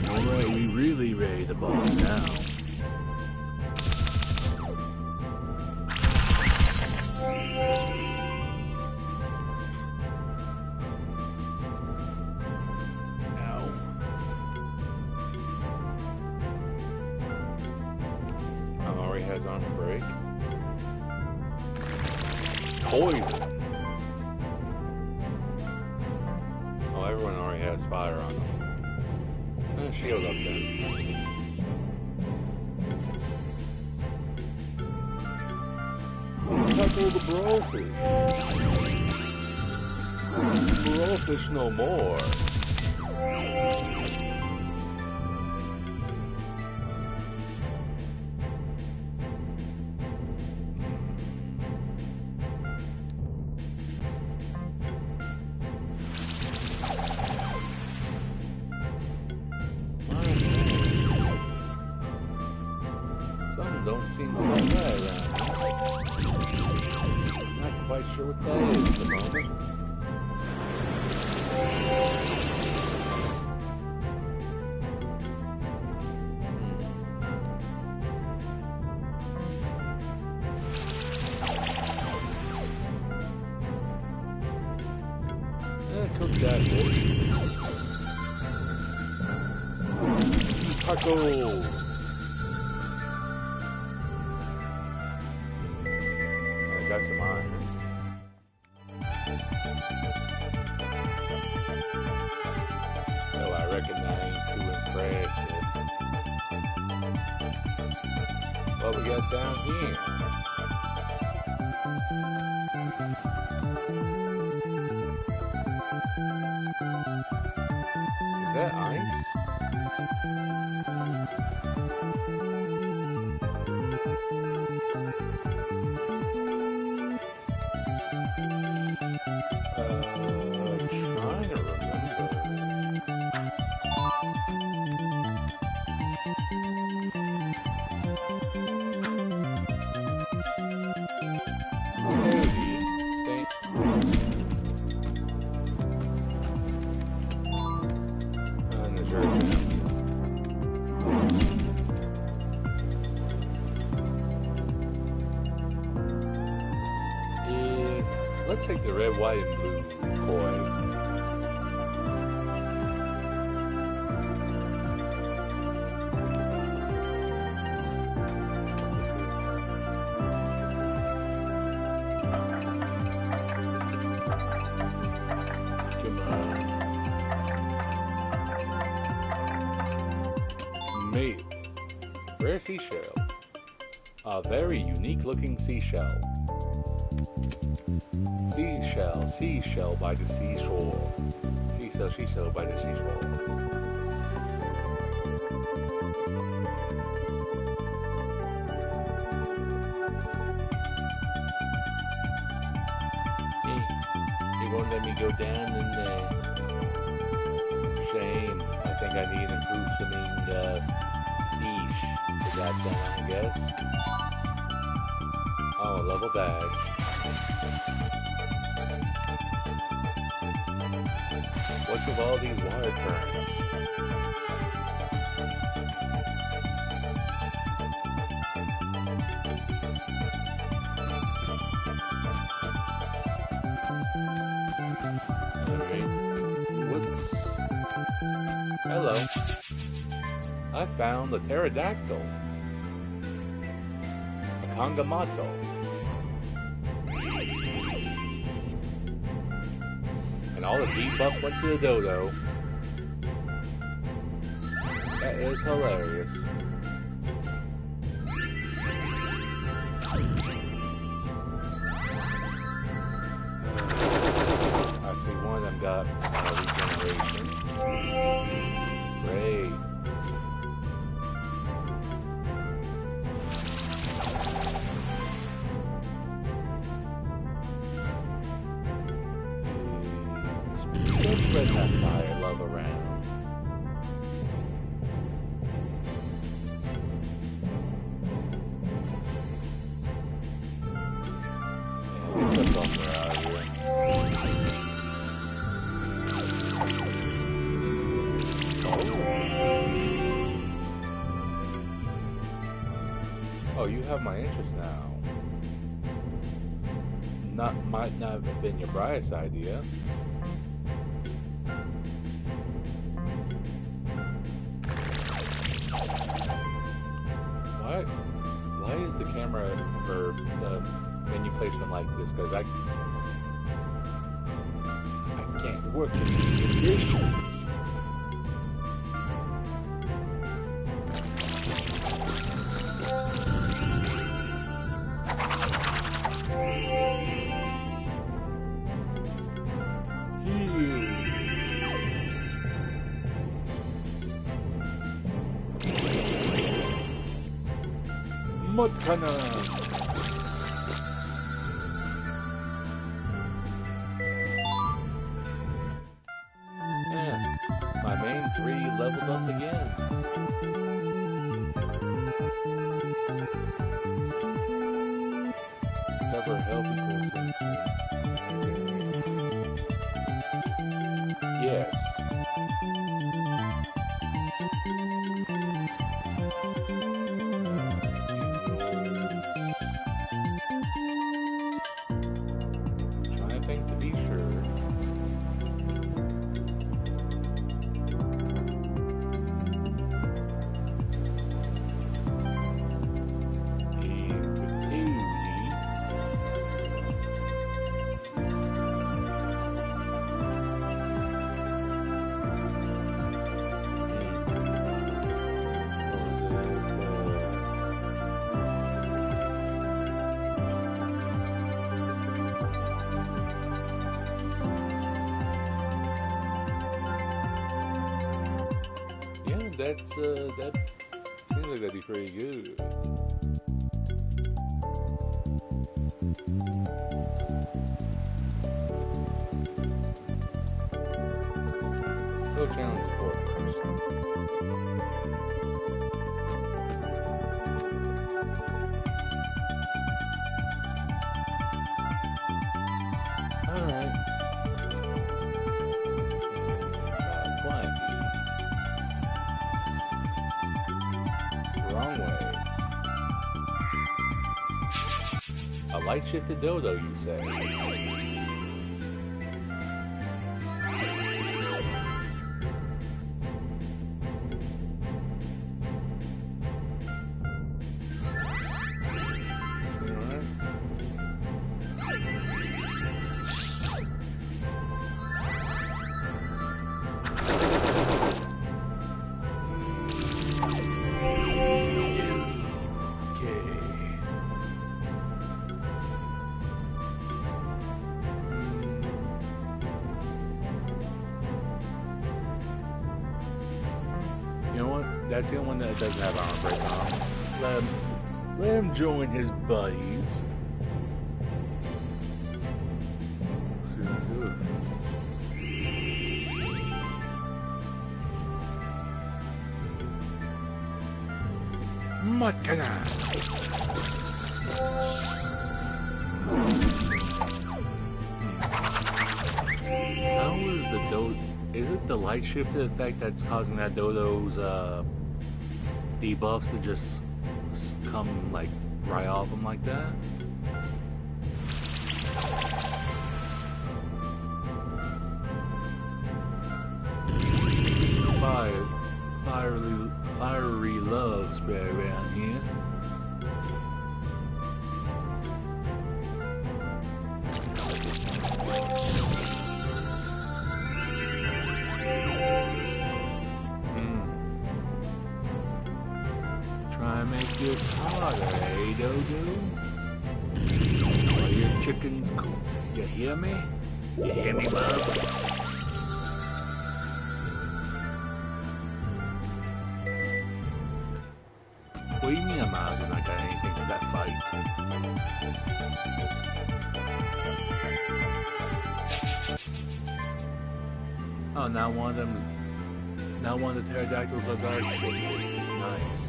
Alright, we really ready to box now. Has on a break. Poison. Oh, everyone already has fire on them. Shield up then. Tackle the brofish. Brofish no more. Some don't seem to like that around here. Not quite sure what that is at the moment. Cook that fish. Taco. Got some iron. Well, I reckon that ain't too impressive. What we got down here? Is that ice? Trying to remember. Let's take the red, white, and blue coin. Come on. meat. Rare seashell. A very unique looking seashell. Seashell by the seashore. Seashell by the seashore. You won't let me go down in there. Shame. I think I need to improve something niche to that then, I guess. Oh, a level dash. What's with all these water currents? Hello. I found a pterodactyl. A Kangamato. And all the debuffs went to the dodo. That is hilarious. I see one of them got regeneration. Great. Let's spread that fire love around. And get the buffer out of here. Oh, you have my interest now. Might not have been your brightest idea. Why is the camera or the menu placement like this? Because I can't work in these conditions. Mud cannon. And my main 3 leveled up again. Cover health equals. Yes. Trying to think to be sure. That seems like that'd be pretty good. Go challenge support first. Alright. Wrong way. A light shifted dodo, you say? You know what? That's the only one that doesn't have armor break on. Let him join his buddies. What can I? How is the dodo? Is it the light shifted effect that's causing that dodo's debuffs to just come like right off him like that? This is fiery love spray around here. Try and make this harder, eh, Dodo? Are your chickens cool? You hear me? You hear me, bub? What do you mean I'm not got anything for that fight? Oh, now one of the pterodactyls are dark. Nice.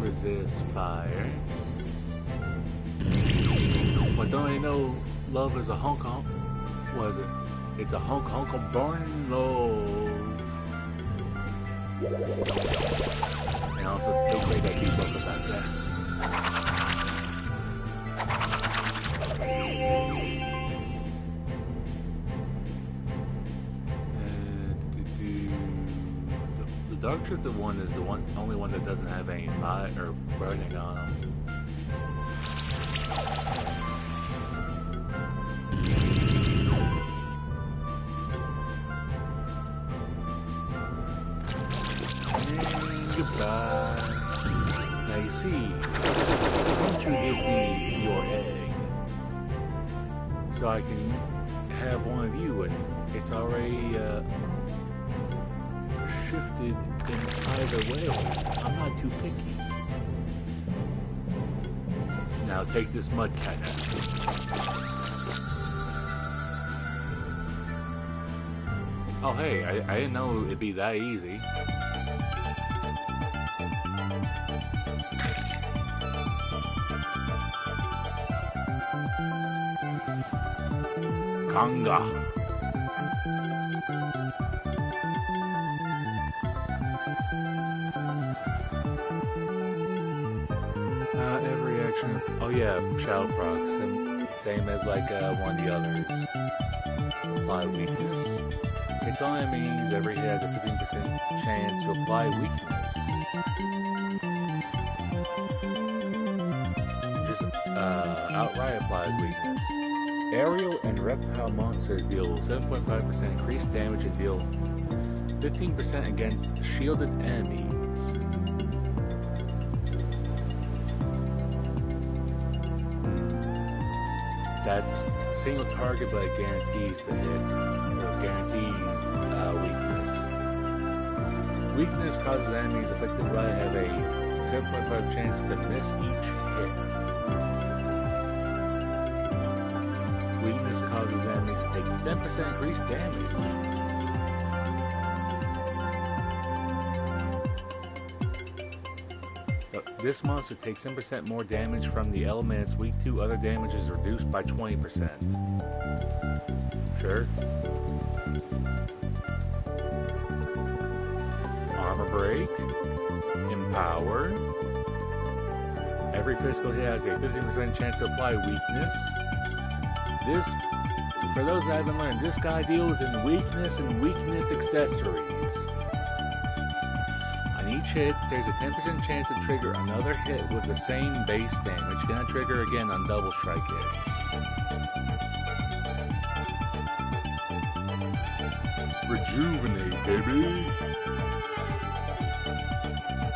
Resist fire. But don't they know love is a hunk? What is it? It's a hunk of burning love. And also take away that debuff about that. The dark shifted one is the only one that doesn't have any fire or burning on them. And goodbye. Now you see, why don't you give me your egg so I can have one of you, and it's already shifted in either way. I'm not too picky. Now take this mud cat out. Oh hey, I didn't know it'd be that easy. Kanga. Every action. Oh yeah, shadow procs, same as like one of the others. Apply weakness. Its own enemies every hit has a 15% chance to apply weakness. Just outright applies weakness. Aerial and reptile monsters deal 7.5% increased damage and deal 15% against shielded enemies. That's single target, but it guarantees the hit, or guarantees weakness. Weakness causes enemies affected by it have a 7.5 chance to miss each hit. Weakness causes enemies to take 10% increased damage. This monster takes 10% more damage from the element it's weak to. Other damage is reduced by 20%. Sure. Armor break. Empower. Every physical hit has a 15% chance to apply weakness. This, for those that haven't learned, this guy deals in weakness and weakness accessories. On each hit, there's a 10% chance to trigger another hit with the same base damage. Gonna trigger again on double strike hits. Rejuvenate, baby.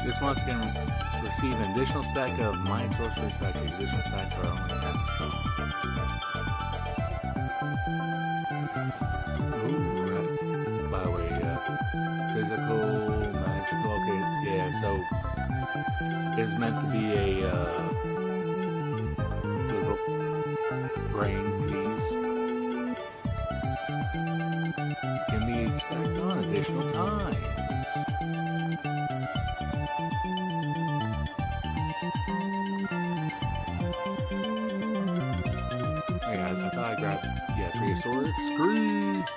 This monster can receive an additional stack of Mind Sorcery Psychic. Additional stacks are only half strong. Ooh, by the way, physical, magical, okay, yeah, so it's meant to be a little brain piece. Can be stacked on additional times. I thought I grabbed, yeah, prehistoric screech.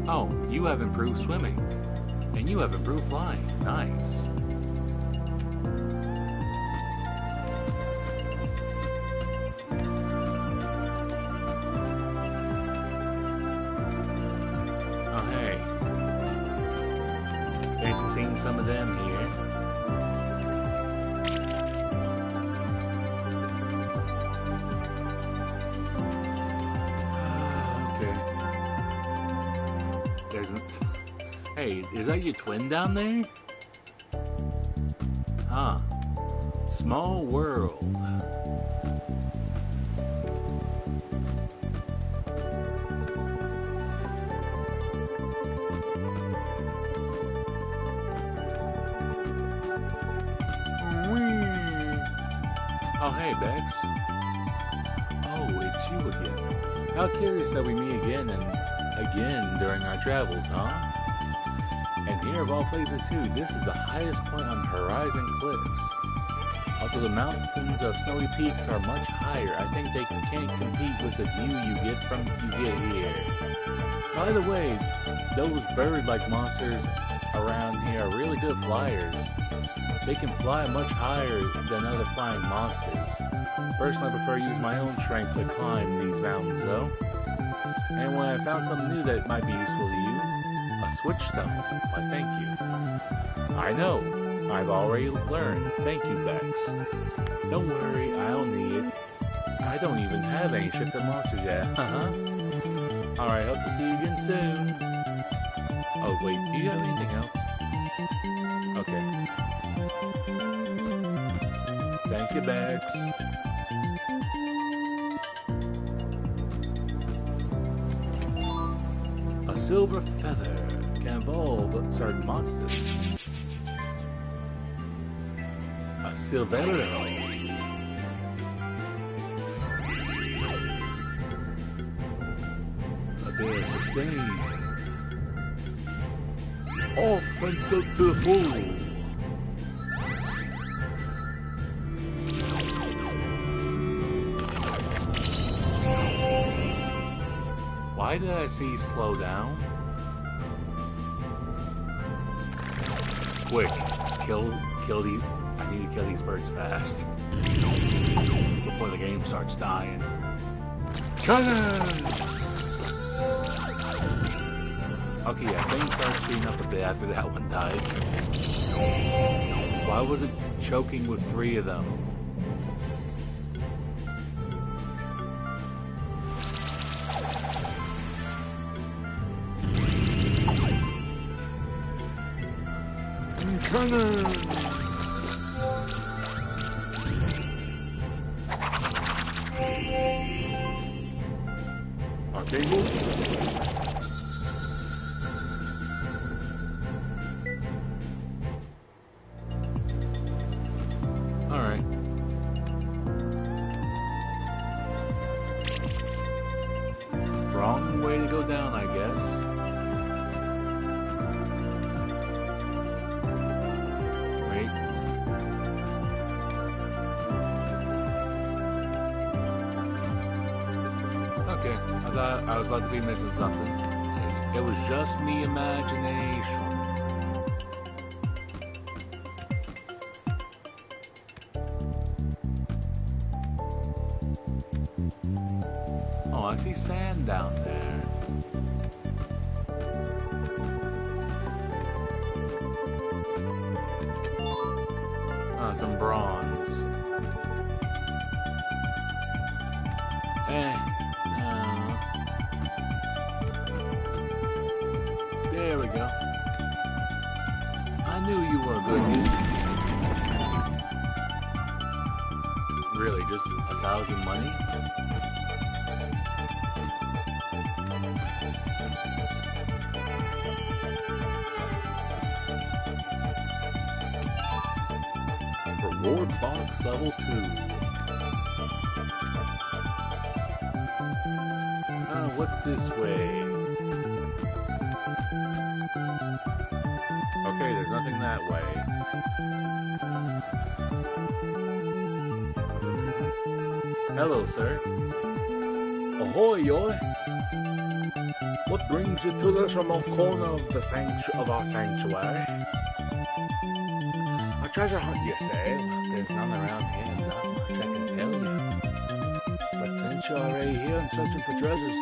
Oh, you have improved swimming, and you have improved flying. Nice. Oh, hey. Thanks for seeing some of them here. Hey, is that your twin down there? Huh. Small world. Oh, hey, Bex. Oh, it's you again. How curious that we meet again and again during our travels, huh? And here of all places too, this is the highest point on Horizon Cliffs. Although the mountains of snowy peaks are much higher, I think they can't compete with the view you get here. By the way, those bird-like monsters around here are really good flyers. They can fly much higher than other flying monsters. Personally, I prefer to use my own strength to climb these mountains though. And when I found something new that might be useful to you, a switch stone. Why, thank you. I know. I've already learned. Thank you, Bex. Don't worry, I'll need it. I don't even have any shifted monsters yet. Alright, hope to see you again soon. Oh, wait, do you have anything else? Okay. Thank you, Bex. A silver feather can evolve certain monsters. A silvero. A bit of sustain. Offense up to the full. Why did I see slow down? Quick, kill these. I need to kill these birds fast before the game starts dying. Cannon! Okay, yeah, things started speeding up a bit after that one died. Why was it choking with 3 of them? Cannon! Archangel? Alright. Wrong way to go down, I guess. Okay, I thought I was about to be missing something. It was just me imagination. on down there? Some bronze. There we go. I knew you were good. Really, just 1,000 money? Reward box level 2. What's this way? Okay, there's nothing that way. Hello, sir. Ahoy, yoy. What brings you to this remote corner of our sanctuary? A treasure hunt, you say? Well, there's none around here, not much I can tell you. But since you're already here and searching for treasures,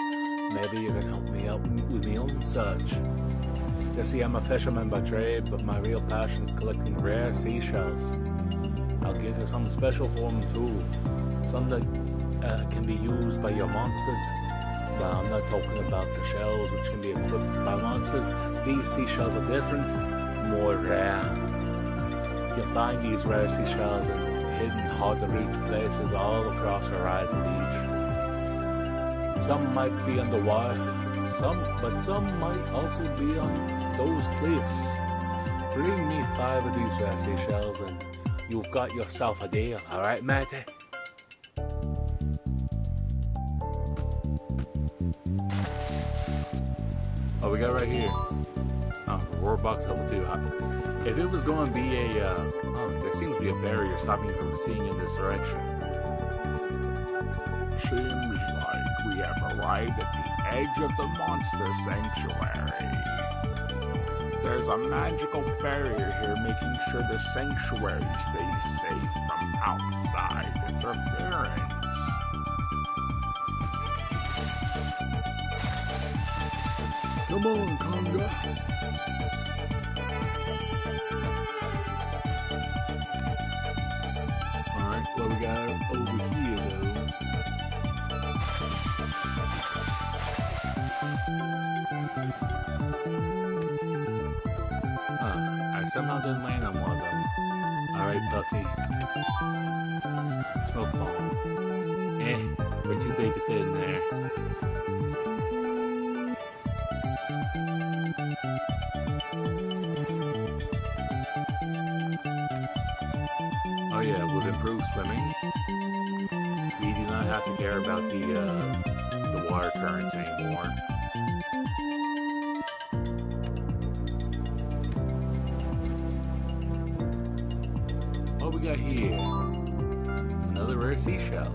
maybe you can help me out with my own search. You see, I'm a fisherman by trade, but my real passion is collecting rare seashells. I'll give you something special for them too. Some that can be used by your monsters. But I'm not talking about the shells which can be equipped by monsters. These seashells are different, more rare. You find these rare seashells in hidden, hard-to-reach places all across Horizon Beach. Some might be underwater, but some might also be on those cliffs. Bring me 5 of these rare seashells and you've got yourself a deal, alright, matey? Oh, we got right here. Reward box level 2. If it was going to be a, there seems to be a barrier stopping you from seeing in this direction. Seems like we have arrived at the edge of the monster sanctuary. There's a magical barrier here making sure the sanctuary stays safe from outside interference. Come on, Conga. Alright, what we got over here, though? I somehow didn't land on one of them. Alright, Buffy. Smoke bomb. We're too big to fit in there. Oh yeah, with improved swimming, we do not have to care about the water currents anymore. What we got here? Another rare seashell.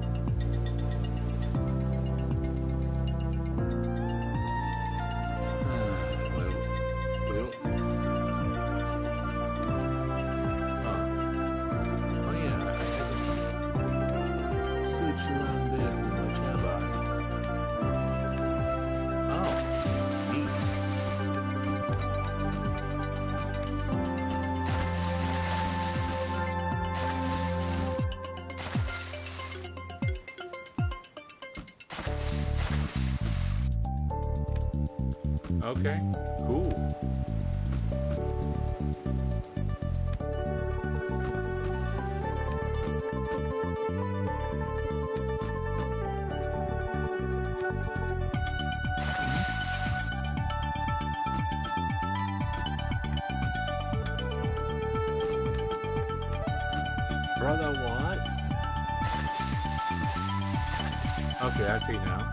Okay, cool. Brother, what? Okay, I see now.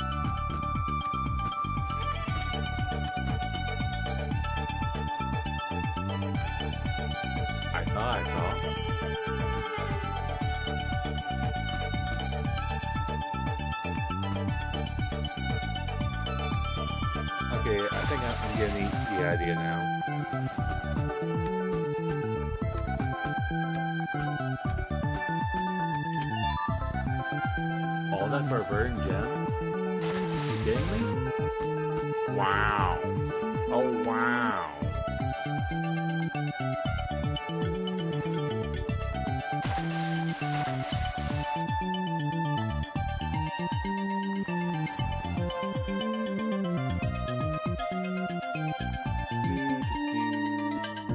I saw. Okay, I think I'm getting the idea now. All that for a verdant gem? kidding me? Wow. Oh, wow.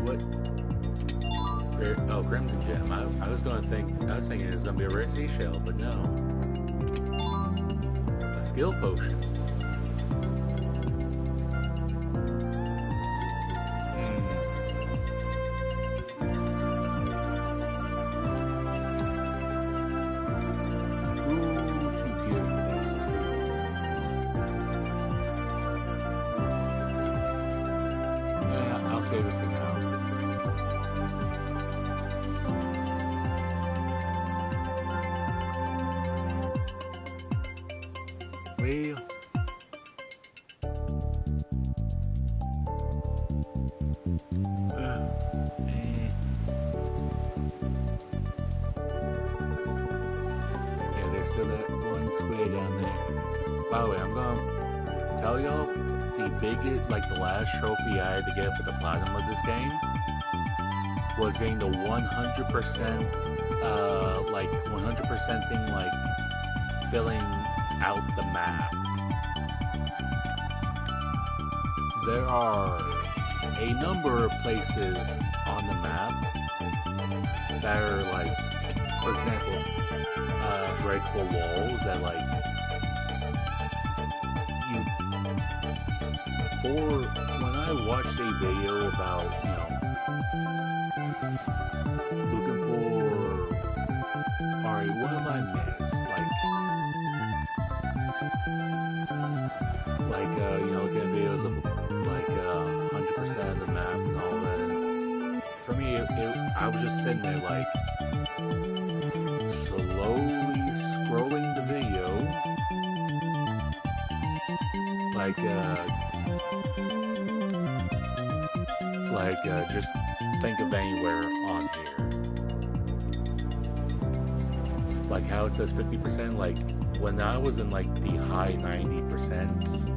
What? Oh, Crimson Gem. I was thinking it was gonna be a rare seashell, but no. A skill potion. Who to give this to? I'll save it for now. Well, yeah, there's still that one square down there. By the way, I'm gonna tell y'all the biggest, like the last trophy I had to get for the platinum of this game was getting the 100%, like 100% thing, like filling out the map. There are a number of places on the map that are like, for example, breakable walls that like when I watched a video about, looking for, alright, what have I missed? Looking at videos of like 100% of the map and all that. For me, I was just sitting there like slowly scrolling the video, just think of anywhere on here. Like how it says 50%, like when I was in like the high 90%,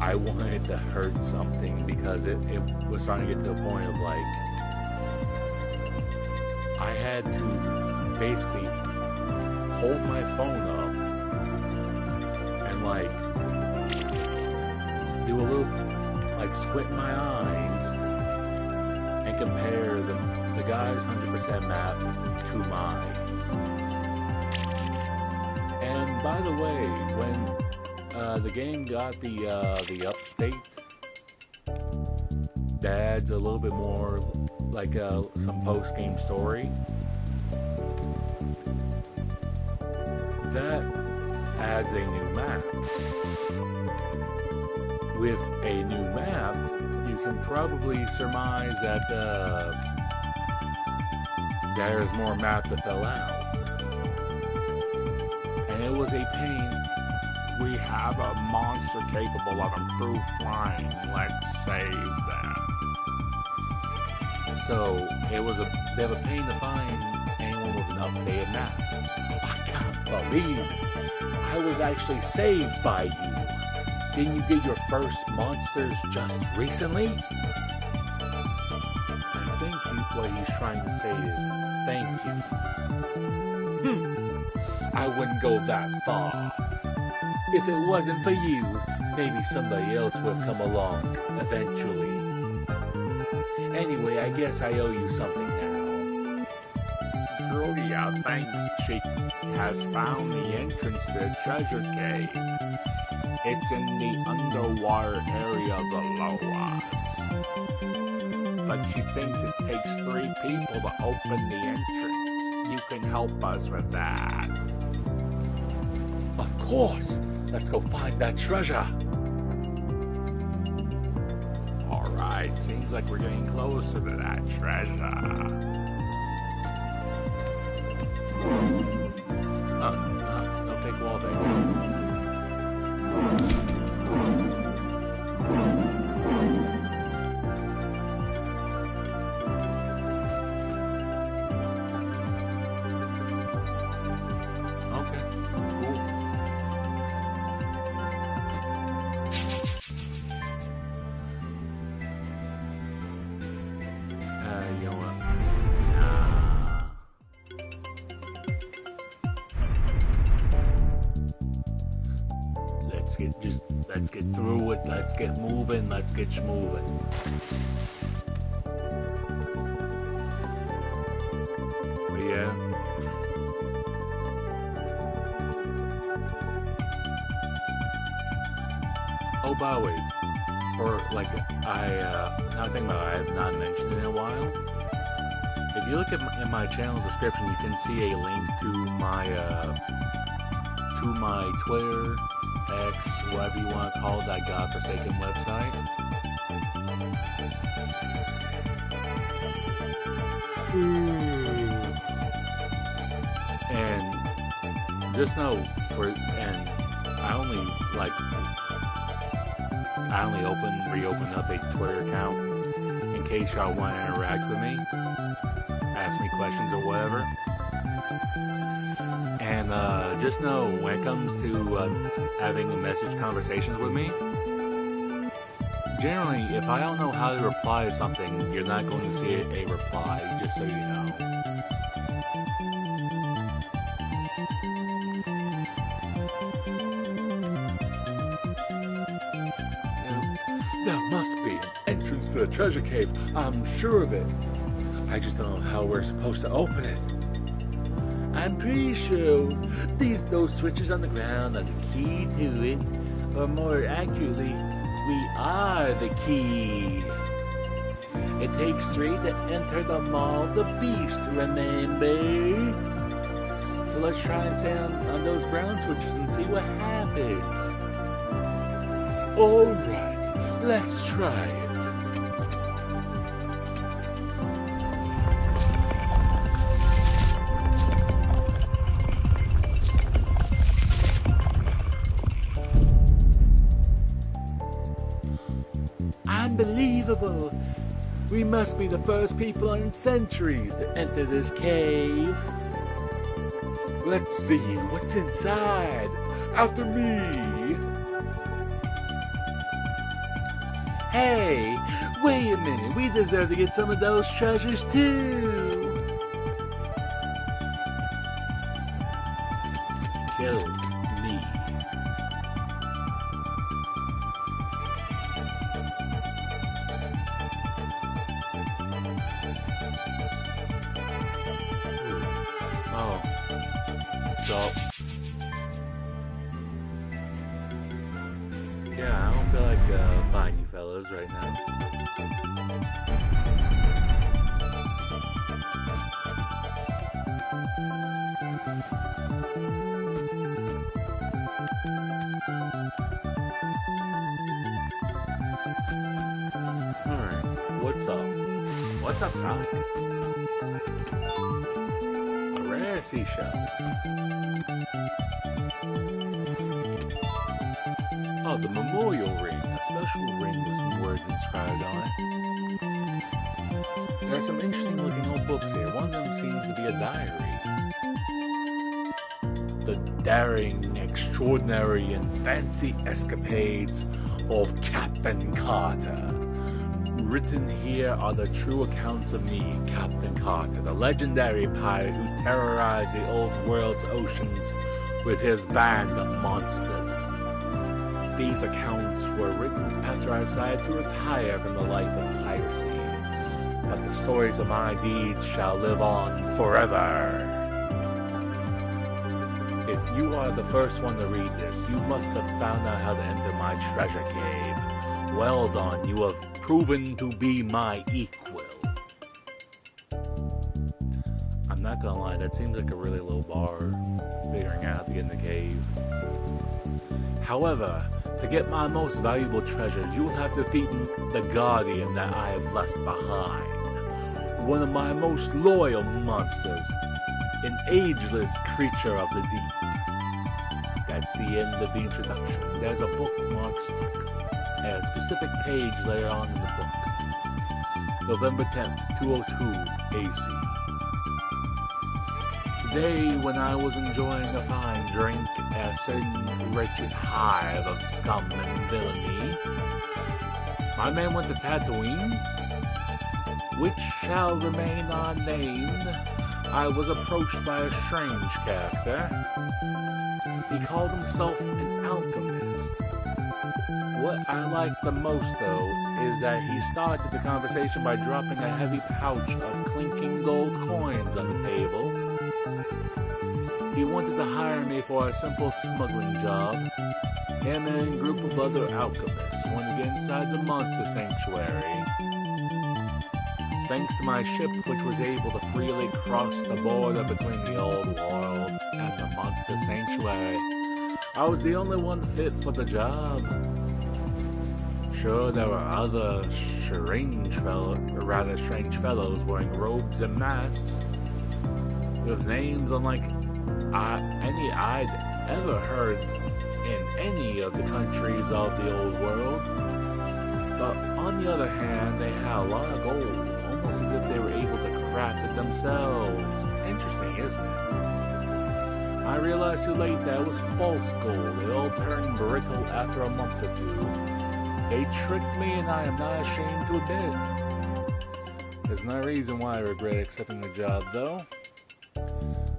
I wanted to hurt something because it was starting to get to the point of like I had to basically hold my phone up and like do a little like squint my eyes and compare the guy's 100% map to mine. And by the way, when the game got the update that adds a little bit more like some post-game story, that adds a new map. With a new map, you can probably surmise that there's more map to fill out. And it was a pain. We have a monster capable of improved flying. Let's save them. So it was a bit of a pain to find anyone with an updated map. I can't believe I was actually saved by you. Didn't you get your first monsters just recently? I think what he's trying to say is thank you. I wouldn't go that far. If it wasn't for you, maybe somebody else would have come along eventually. Anyway, I guess I owe you something now. Julia thinks she has found the entrance to the treasure cave. It's in the underwater area below us. But she thinks it takes 3 people to open the entrance. You can help us with that. Of course! Let's go find that treasure! Alright, seems like we're getting closer to that treasure. Don't take wall there. You know what? Nah. Let's get through it. Let's get moving. Let's get schmoving. But yeah. Oh, by the way, for like now thinking about it, I have not mentioned it in a while. If you look at in my channel's description, you can see a link to my Twitter, X, whatever you want to call it, that godforsaken website. And just know, I only reopened up a Twitter account in case y'all want to interact with me, ask me questions or whatever. And just know, when it comes to having message conversations with me, generally, if I don't know how to reply to something, you're not going to see a reply, just so you know. There must be an entrance to the treasure cave, I'm sure of it. I just don't know how we're supposed to open it. I'm pretty sure those switches on the ground are the key to it, or more accurately, we are the key. It takes 3 to enter the Maw of the Beast, remember? So let's try and stand on those ground switches and see what happens. Alright, let's try it. Unbelievable! We must be the first people in centuries to enter this cave. Let's see what's inside. After me! Hey, wait a minute. We deserve to get some of those treasures too. Kill me. Oh. So. Yeah, I don't feel like buying you fellas right now. Alright, what's up? What's up, Doc? A rare seashell. Oh, the memorial ring. A special ring with some words inscribed on it. There are some interesting looking old books here. One of them seems to be a diary. The daring, extraordinary, and fancy escapades of Captain Carter. Written here are the true accounts of me, Captain Carter, the legendary pirate who terrorized the old world's oceans with his band of monsters. These accounts were written after I decided to retire from the life of piracy, but the stories of my deeds shall live on forever. If you are the first one to read this, you must have found out how to enter my treasure cave. Well done, you have proven to be my equal. I'm not gonna lie, that seems like a really low bar, figuring out how to get in the cave. However, to get my most valuable treasures, you will have to defeat the guardian that I have left behind. One of my most loyal monsters, an ageless creature of the deep. That's the end of the introduction. There's a bookmark stuck at a specific page later on in the book. November 10th, 202 AC. Today, when I was enjoying a fine drink at a certain wretched hive of scum and villainy, my man went to Tatooine? which shall remain unnamed, I was approached by a strange character. He called himself an alchemist. What I liked the most, though, is that he started the conversation by dropping a heavy pouch of clinking gold coins on the table. He wanted to hire me for a simple smuggling job. Him and a group of other alchemists wanted to get inside the monster sanctuary. Thanks to my ship, which was able to freely cross the border between the old world and the monster sanctuary, I was the only one fit for the job. Sure, there were other strange fellows wearing robes and masks, with names unlike any I'd ever heard in any of the countries of the old world. But on the other hand, they had a lot of gold, almost as if they were able to craft it themselves. Interesting, isn't it? I realized too late that it was false gold. It all turned brittle after a month or two. They tricked me, and I am not ashamed to admit. There's no reason why I regret accepting the job, though.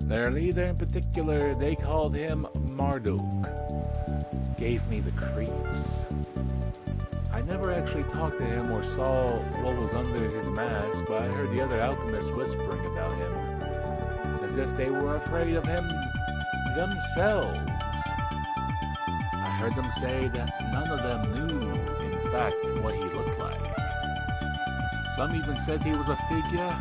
Their leader in particular, they called him Marduk, gave me the creeps. I never actually talked to him or saw what was under his mask, but I heard the other alchemists whispering about him, as if they were afraid of him themselves. I heard them say that none of them knew, in fact, what he looked like. Some even said he was a figure,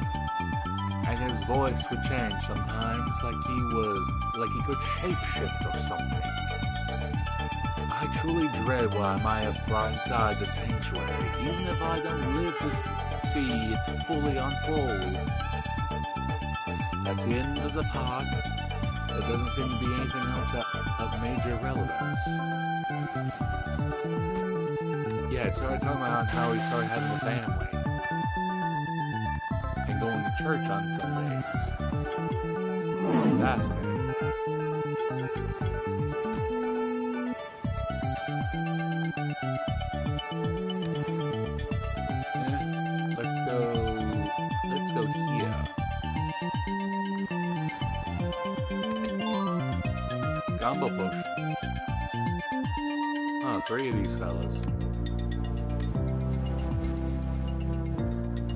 and his voice would change sometimes, like he could shapeshift or something. I truly dread what I might have brought inside the sanctuary, even if I don't live to see it fully unfold. That's the end of the pod. There doesn't seem to be anything else of major relevance. Yeah, it started talking about how he started having a family and going to church on Sundays. Fascinating. Let's go here. Combo push. Oh, 3 of these fellas.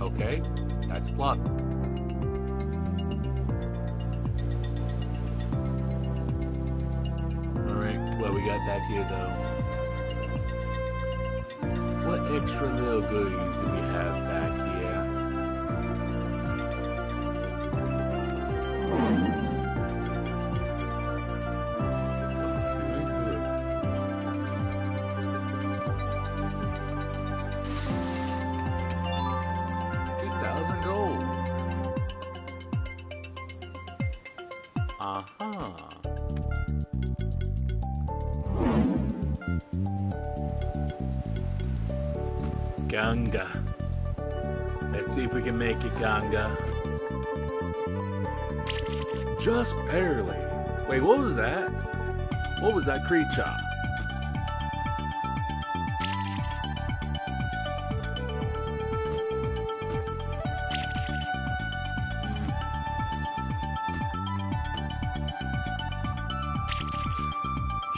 Okay, that's blocked. Alright, what we got back here though? What extra little goodies do we have back here? Ganga. Let's see if we can make it, Ganga. Just barely. Wait, what was that? What was that creature?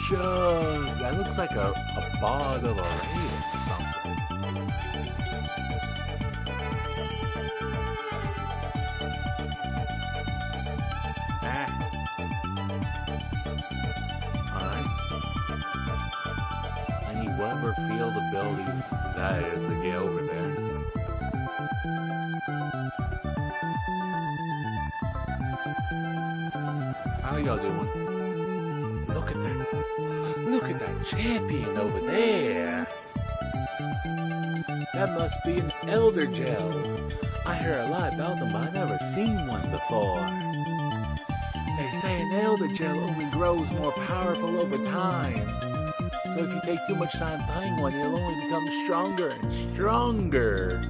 Just, that looks like a bod of a raven or something. Field ability that is to get over there. How y'all doing? Look at that. Look at that champion over there. That must be an elder gel. I hear a lot about them, but I've never seen one before. They say an elder gel only grows more powerful over time. So if you take too much time playing one, you'll only become stronger and stronger.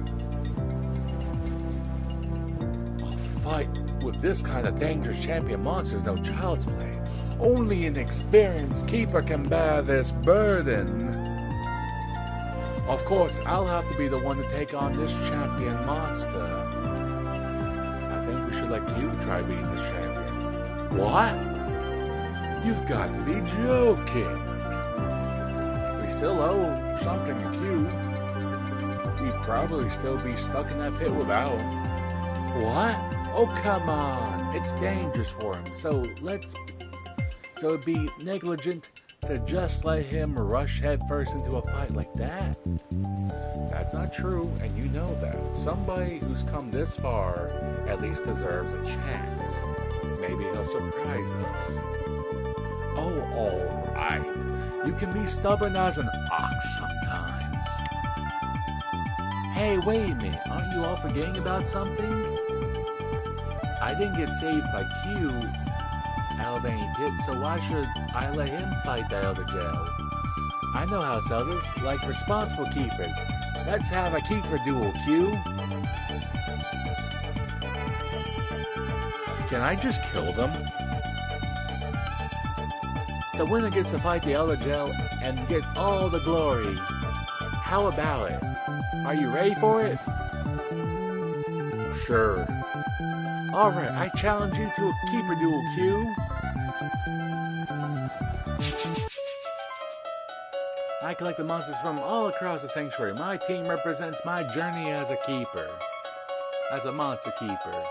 A fight with this kind of dangerous champion monster is no child's play. Only an experienced keeper can bear this burden. Of course, I'll have to be the one to take on this champion monster. I think we should let Q try being this champion. What? You've got to be joking. We still owe something to Q. We'd probably still be stuck in that pit without. What? Oh, come on. It's dangerous for him. So it'd be negligent to just let him rush headfirst into a fight like that? That's not true, and you know that. Somebody who's come this far at least deserves a chance. Maybe he'll surprise us. Oh, alright. You can be stubborn as an ox sometimes. Hey, wait a minute. Aren't you all forgetting about something? I didn't get saved by Q out of any pit, so why should I let him fight that other gel? I know how to sell this, like responsible keepers. Let's have a keeper duel, Q. Can I just kill them? The winner gets to fight the other gel and get all the glory. How about it? Are you ready for it? Sure. Alright, I challenge you to a keeper duel, Q. I collect the monsters from all across the sanctuary. My team represents my journey as a keeper. As a monster keeper.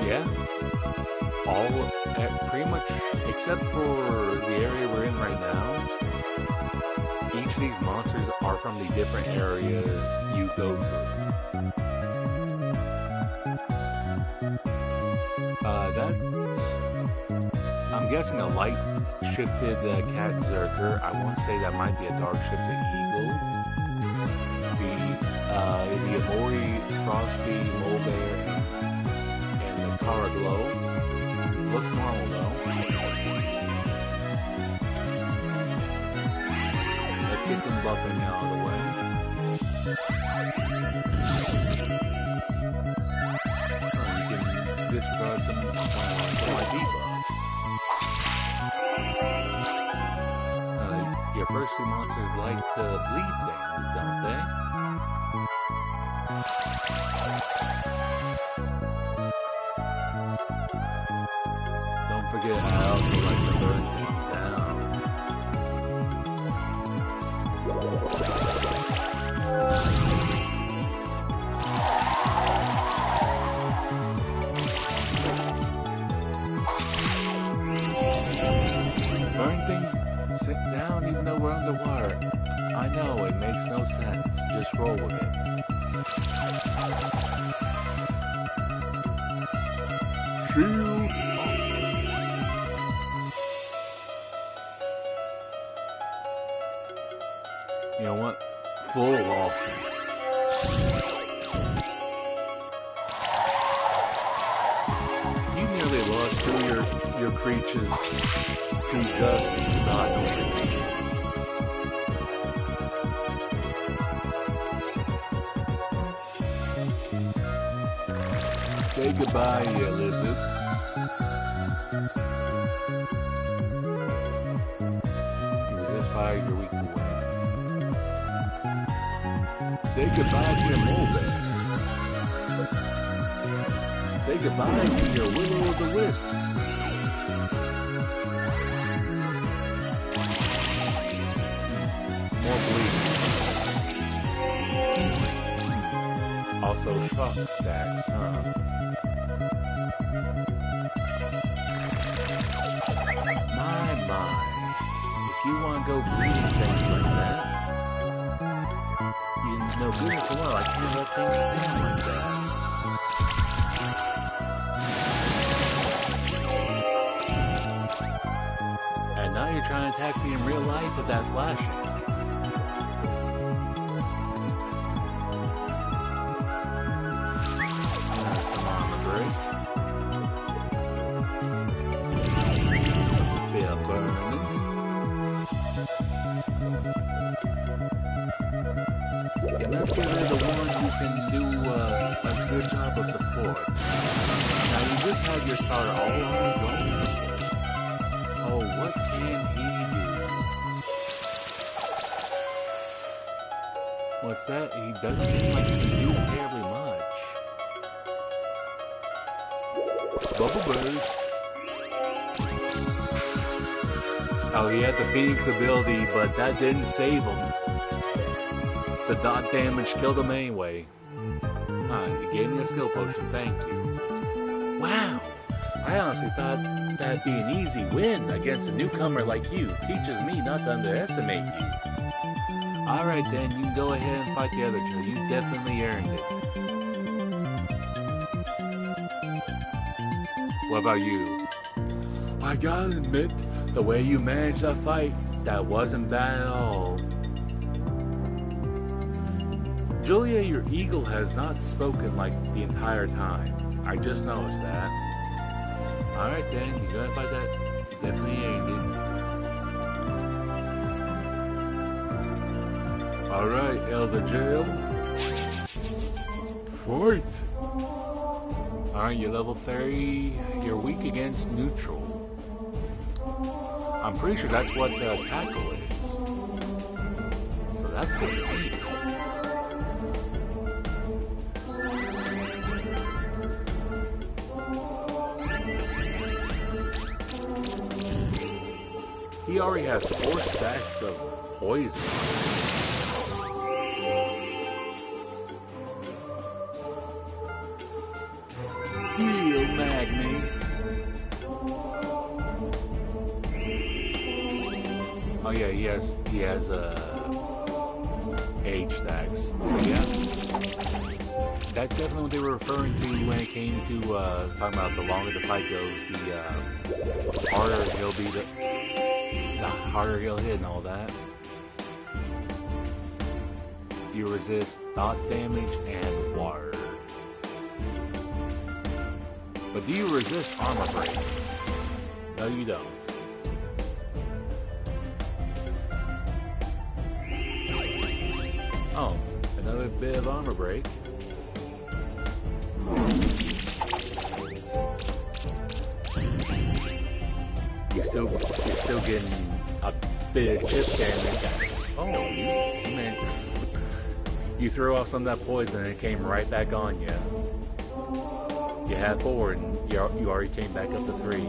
Yeah? Pretty much, except for the area we're in right now. Each of these monsters are from the different areas you go through. I'm guessing a light shifted cat zerker. I want to say that might be a dark shifted eagle. The Amori Frosty Mole Bear and the Kara Glow look normal though. Let's get some buffing out of the way. You can disregard some my debuffs. Your first two monsters like to bleed things, don't they? Don't forget, I also like to burn things down. Burn things down even though we're underwater. I know, it makes no sense. Just roll with it. Shields up. You know what? Full offense. You nearly lost two of your creatures to just not knowing. Say goodbye, you lizard. You resist fire, you're weak to wind. Say goodbye to your mole bear. Say goodbye to your will-o'-the-wisp. More bleeding. Also shock stacks, huh? My. If you want to go bleeding things like that, you know goodness well I can't let things stand like that. And now you're trying to attack me in real life with that flashing. Some on the break. Yeah, let's get rid of the one who can do a good job of support. Now you just had your starter all on his own support. Oh, what can he What's that? He doesn't seem like he can do terribly much. Bubble burst. Oh, he had the Phoenix ability, but that didn't save him. The dot damage killed him anyway. You gave me a skill potion, thank you. Wow! I honestly thought that'd be an easy win against a newcomer like you. Teaches me not to underestimate you. Alright then, you can go ahead and fight the other two. You definitely earned it. What about you? I gotta admit, the way you managed that fight, that wasn't bad at all. Julia, your eagle has not spoken like the entire time. I just noticed that. Alright then, you gotta fight that. You definitely earned it. Alright, Elder Jail. Fight! Alright, you're level 30. You're weak against neutral. I'm pretty sure that's what tackle is. So that's good to me. He already has 4 stacks of poison. Heal, Magni. Oh yeah, he has age stacks. So yeah, that's definitely what they were referring to when it came to talking about the longer the fight goes, the harder he'll be, the harder he'll hit and all that. You resist dot damage and water. But do you resist armor break? No, you don't. Oh, another bit of armor break. You're still getting a bit of chip damage. Oh, man. You threw off some of that poison and it came right back on you. You had 4 and you already came back up to 3.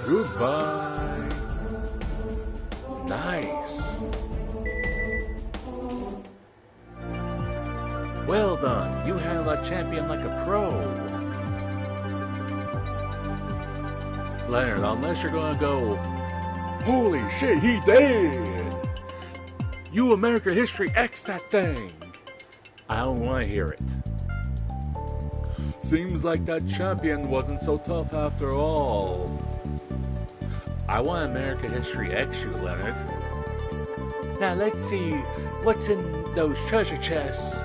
Goodbye. Nice. Well done. You handled that champion like a pro. Leonard, unless you're gonna go, holy shit, he did! You American History X that thing! I don't want to hear it. Seems like that champion wasn't so tough after all. I want American History X you, Leonard. Now let's see what's in those treasure chests.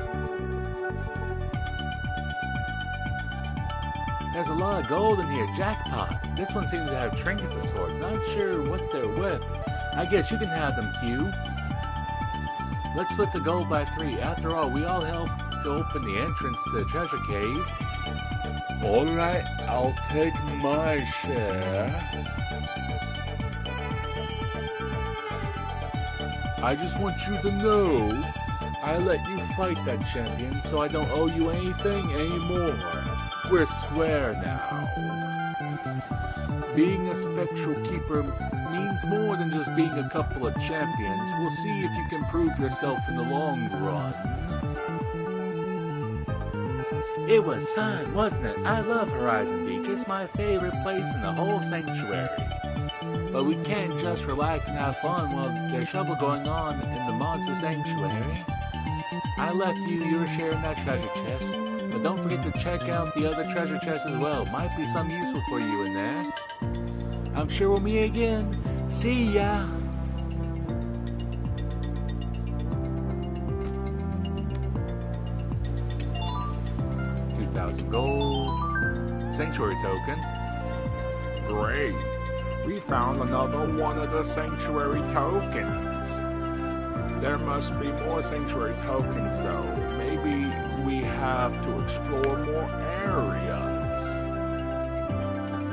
There's a lot of gold in here, jackpot. This one seems to have trinkets of sorts. Not sure what they're with. I guess you can have them, Q. Let's split the gold by 3. After all, we all helped to open the entrance to the treasure cave. Alright, I'll take my share. I just want you to know, I let you fight that champion, so I don't owe you anything anymore. We're square now. Being a spectral keeper means more than just being a couple of champions. We'll see if you can prove yourself in the long run. It was fun, wasn't it? I love Horizon Beach. It's my favorite place in the whole sanctuary. But we can't just relax and have fun while there's trouble going on in the monster sanctuary. I left you your share in that treasure chest. But don't forget to check out the other treasure chests as well. Might be some useful for you in there. I'm sure we'll meet again. See ya! $2,000 gold. Sanctuary token. Great! We found another one of the sanctuary tokens. There must be more sanctuary tokens, though. Maybe we have to explore more areas.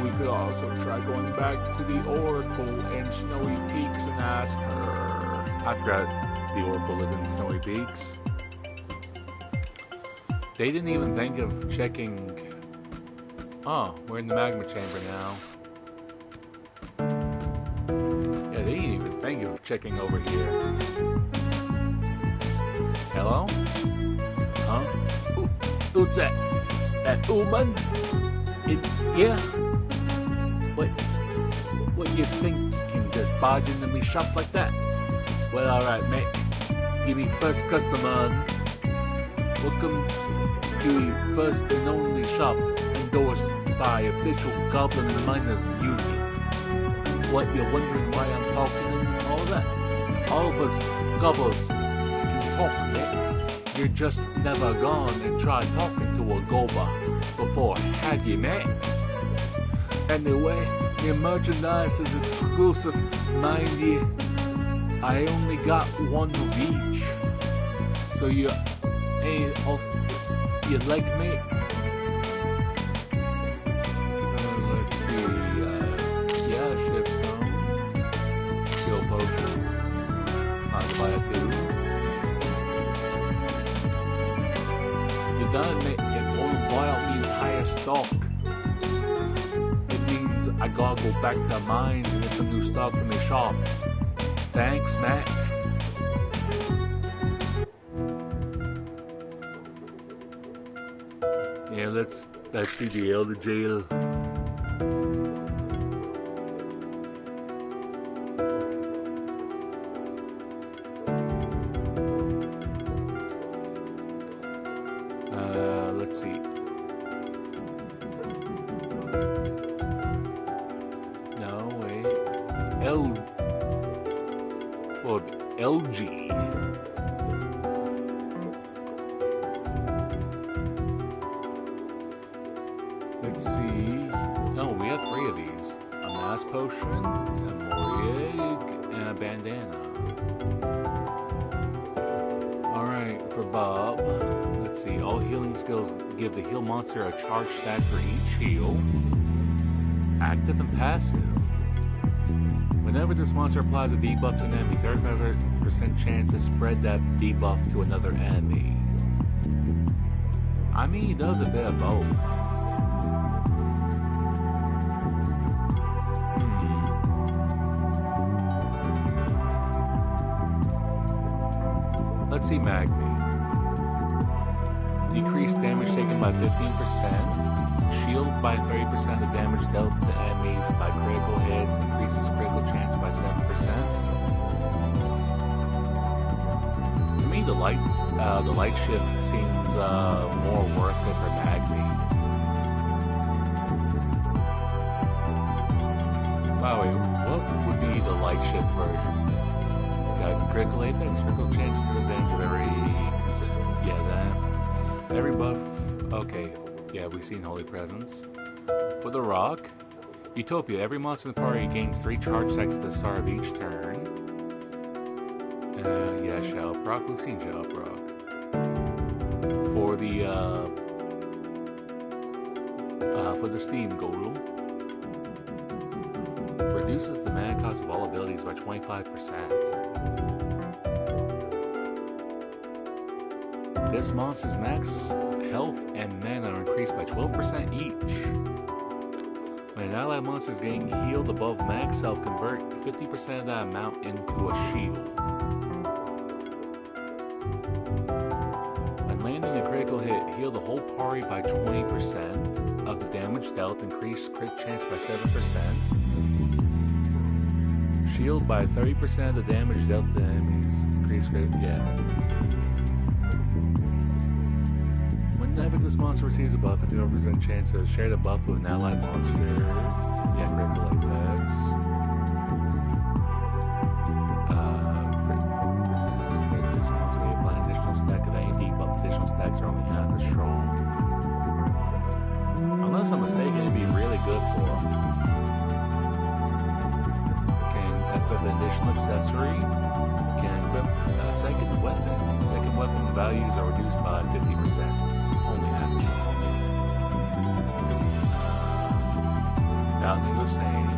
We could also try going back to the Oracle in Snowy Peaks and ask her. I forgot the Oracle lived in Snowy Peaks. They didn't even think of checking. Oh, we're in the magma chamber now. Yeah, they didn't even think of checking over here. Hello? Huh? Who's that? That woman? Yeah. What you think you can just barge into me shop like that? Well, alright, mate. Give me first customer. Welcome to the first and only shop endorsed by official Goblin Miners Union. What, you're wondering why I'm talking and all that? All of us gobblers can talk, mate. You're just never gone and tried talking to a goba before, have you, mate? Anyway, your merchandise is exclusive, mind you. I only got one of each. So you ain't off. You like me? Let's see. Yeah, ship some. Skill potion. I'll buy it too. You done, mate. You're going to buy out the entire stock. It means I gotta go back to mines and get some new stock from the shop. Thanks, Matt. Yeah, let's do the Elder Jail. Let's see. No, wait. LG. Let's see. Oh, we have 3 of these. A mass potion, a morieg, and a bandana. Alright, for Bob. Let's see. All healing skills give the heal monster a charge stat for each heal. Active and passive. Whenever this monster applies a debuff to an enemy, 35% chance to spread that debuff to another enemy. I mean, he does a bit of both. Let's see Magni. Decrease damage taken by 15%. Shield by 30% of the damage dealt to enemies by critical hits. Increases critical chance by 7%. To me, the light shift seems more worth it for Magni. Wow, wait, what would be the light shift version? Critical apex, critical chance for revenge of every... Yeah, that. Every buff... Okay, yeah, we've seen Holy Presence. For the Rock, Utopia, every monster in the party gains 3 charge stacks at the start of each turn. Yeah, Shadow Proc, we've seen Shadow Proc. For the Steam Golem, reduces the mana cost of all abilities by 25%. This monster's max health and mana are increased by 12% each. When an allied monster is getting healed above max health, convert 50% of that amount into a shield. When landing a critical hit, heal the whole party by 20% of the damage dealt, increase crit chance by 7%. Shield by 30% of the damage dealt to enemies, increase crit, Whenever this monster receives a buff, a 0% chance to share the buff with an allied monster. Yeah, critical apex. This monster may apply an additional stack of any debuff. Additional stacks are only half as strong. Unless I'm mistaken, it'd be really good for them. Can equip an additional accessory. Can equip values are reduced by 50%. Only half a shot. Value the same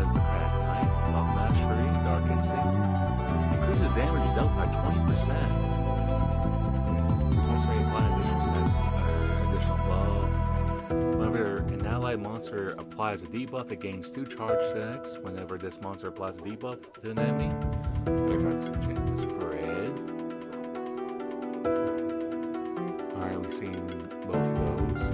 as the Crack Knight. Buff Mastery, Dark Instinct. Increases damage dealt by 20%. This monster may apply additional buff. Whenever an allied monster applies a debuff, it gains 2 charge stacks. Whenever this monster applies a debuff to an enemy, 35% chance to spread. Alright, we've seen both of those.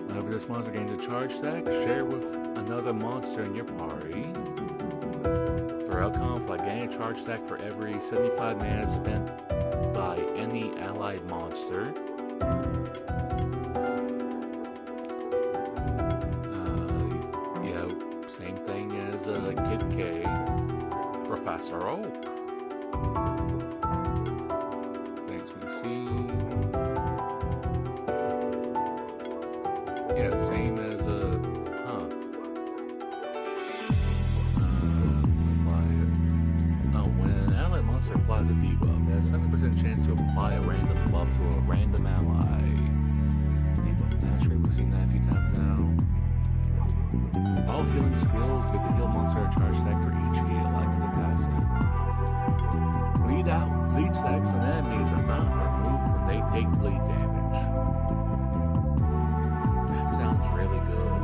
Whenever this monster gains a charge stack, share it with another monster in your party. Throughout conflict, gain a charge stack for every 75 mana spent by any allied monster. Same thing as Kid K, Professor Oak. Things we've seen. Yeah, same as when an allied monster applies a debuff, it has 70% chance to apply a random buff to a random ally. Debuff mastery, we've seen that a few times now. All healing skills get to heal monster a charge stack for each heal, like the passive. Bleed stacks on enemies are not removed when they take bleed damage. That sounds really good.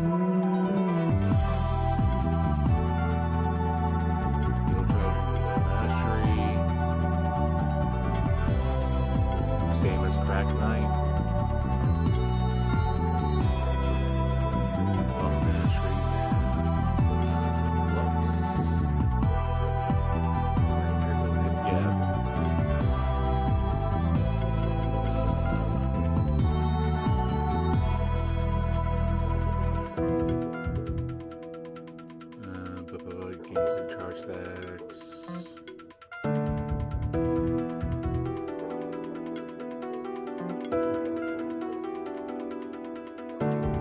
Heal Trojan mastery. Same as Crack Knight.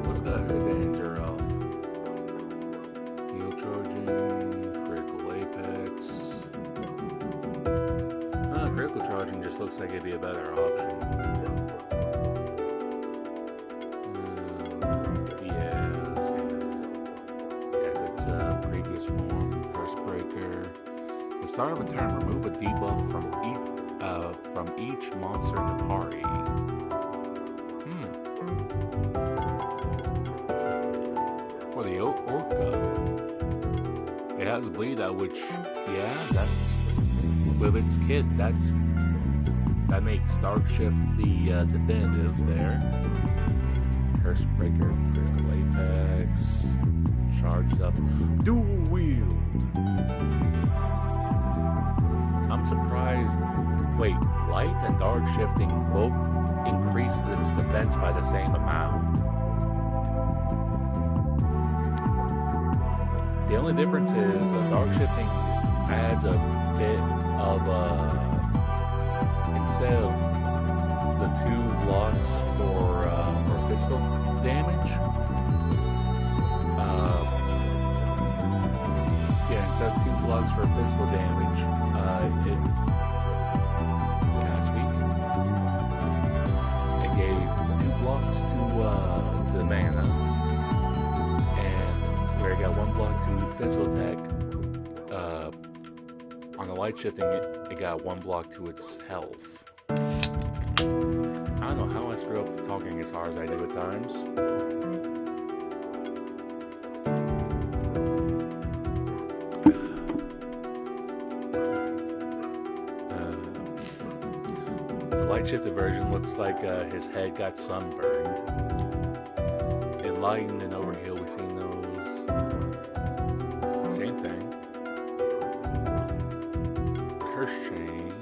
What's got her danger off? Heal Trojan, Critical Apex. Critical Charging just looks like it'd be a better option. Yeah, as its previous form, Curse Breaker. At the start of a turn, remove a debuff from each monster in the party. For the Orca, it has Bleed Out, which, yeah, that's with its kit. That makes Dark Shift the definitive there. Curse Breaker, Critical Apex, charged up, Dual Wield. I'm surprised. Wait, Light and Dark Shifting both increases its defense by the same amount. The only difference is Dark Shifting adds a bit of instead of the 2 blocks for physical damage. Instead of 2 blocks for physical damage, it gave 2 blocks to the mana, and where it got 1 block to physical attack, on the light shifting, it got 1 block to its health. I don't know how I screw up talking as hard as I do at times. The light shifted version looks like his head got sunburned. Enlightened and Overheal, we've seen those. Same thing. Curse Chain.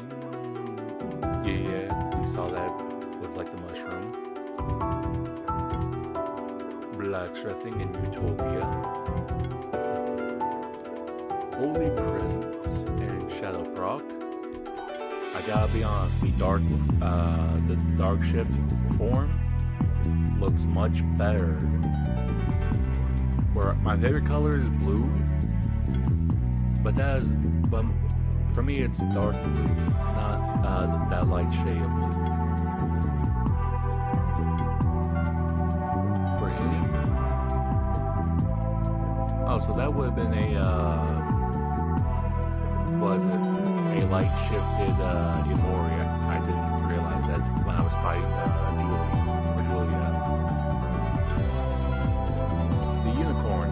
Yeah, we saw that with like the mushroom. Black Shredding in Utopia. Holy Presence and Shadow Proc. I gotta be honest, the dark shift form looks much better. Where my favorite color is blue, but For me, it's dark blue, not that light shade of blue. For him, oh, so that would have been a was it a light shifted Emoria? I didn't realize that when I was fighting Julia. The unicorn.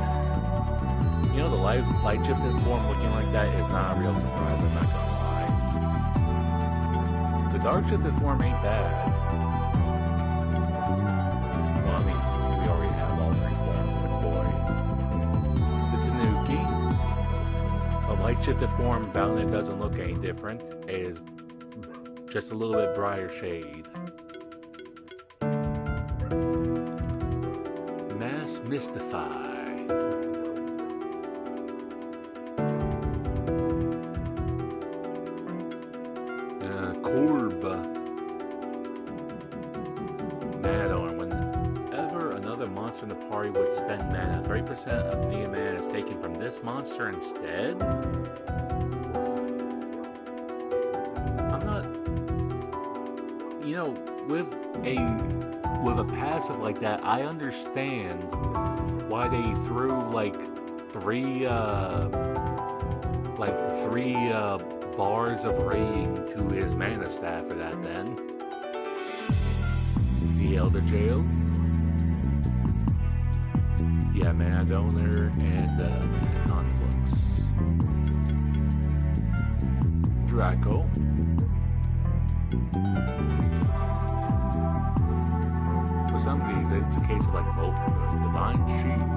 You know, the light shifted form looking like that is not a real surprise, I'm not gonna lie. The dark shifted form ain't bad. Well, I mean, we already have all three forms of the koi. The Tanuki. A light shifted form, Battlenet doesn't look any different. It is just a little bit brighter shade. Mass Mystify. Corb. Mana. Whenever another monster in the party would spend mana, 30% of the mana is taken from this monster instead? I'm not... You know, with a passive like that, I understand why they threw like three bars of rating to his mana stat for that then. The Elder Jail. Yeah, Mana Donor and Mana Conflux. Draco. For some of these, it's a case of like multiple. Divine Shield.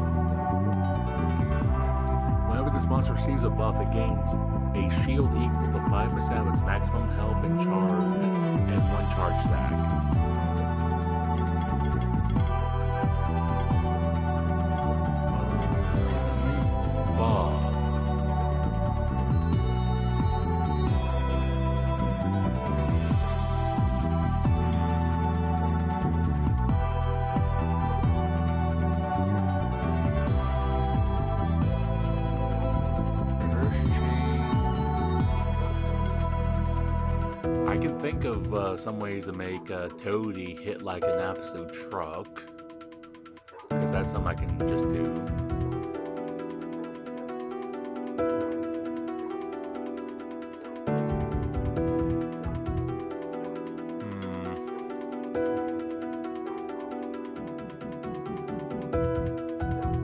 Whenever this monster receives a buff, it gains a shield equal to 5% of its maximum health and charge, and one charge stack. Bob. I can think of some ways to make Toadie hit like an absolute truck, because that's something I can just do.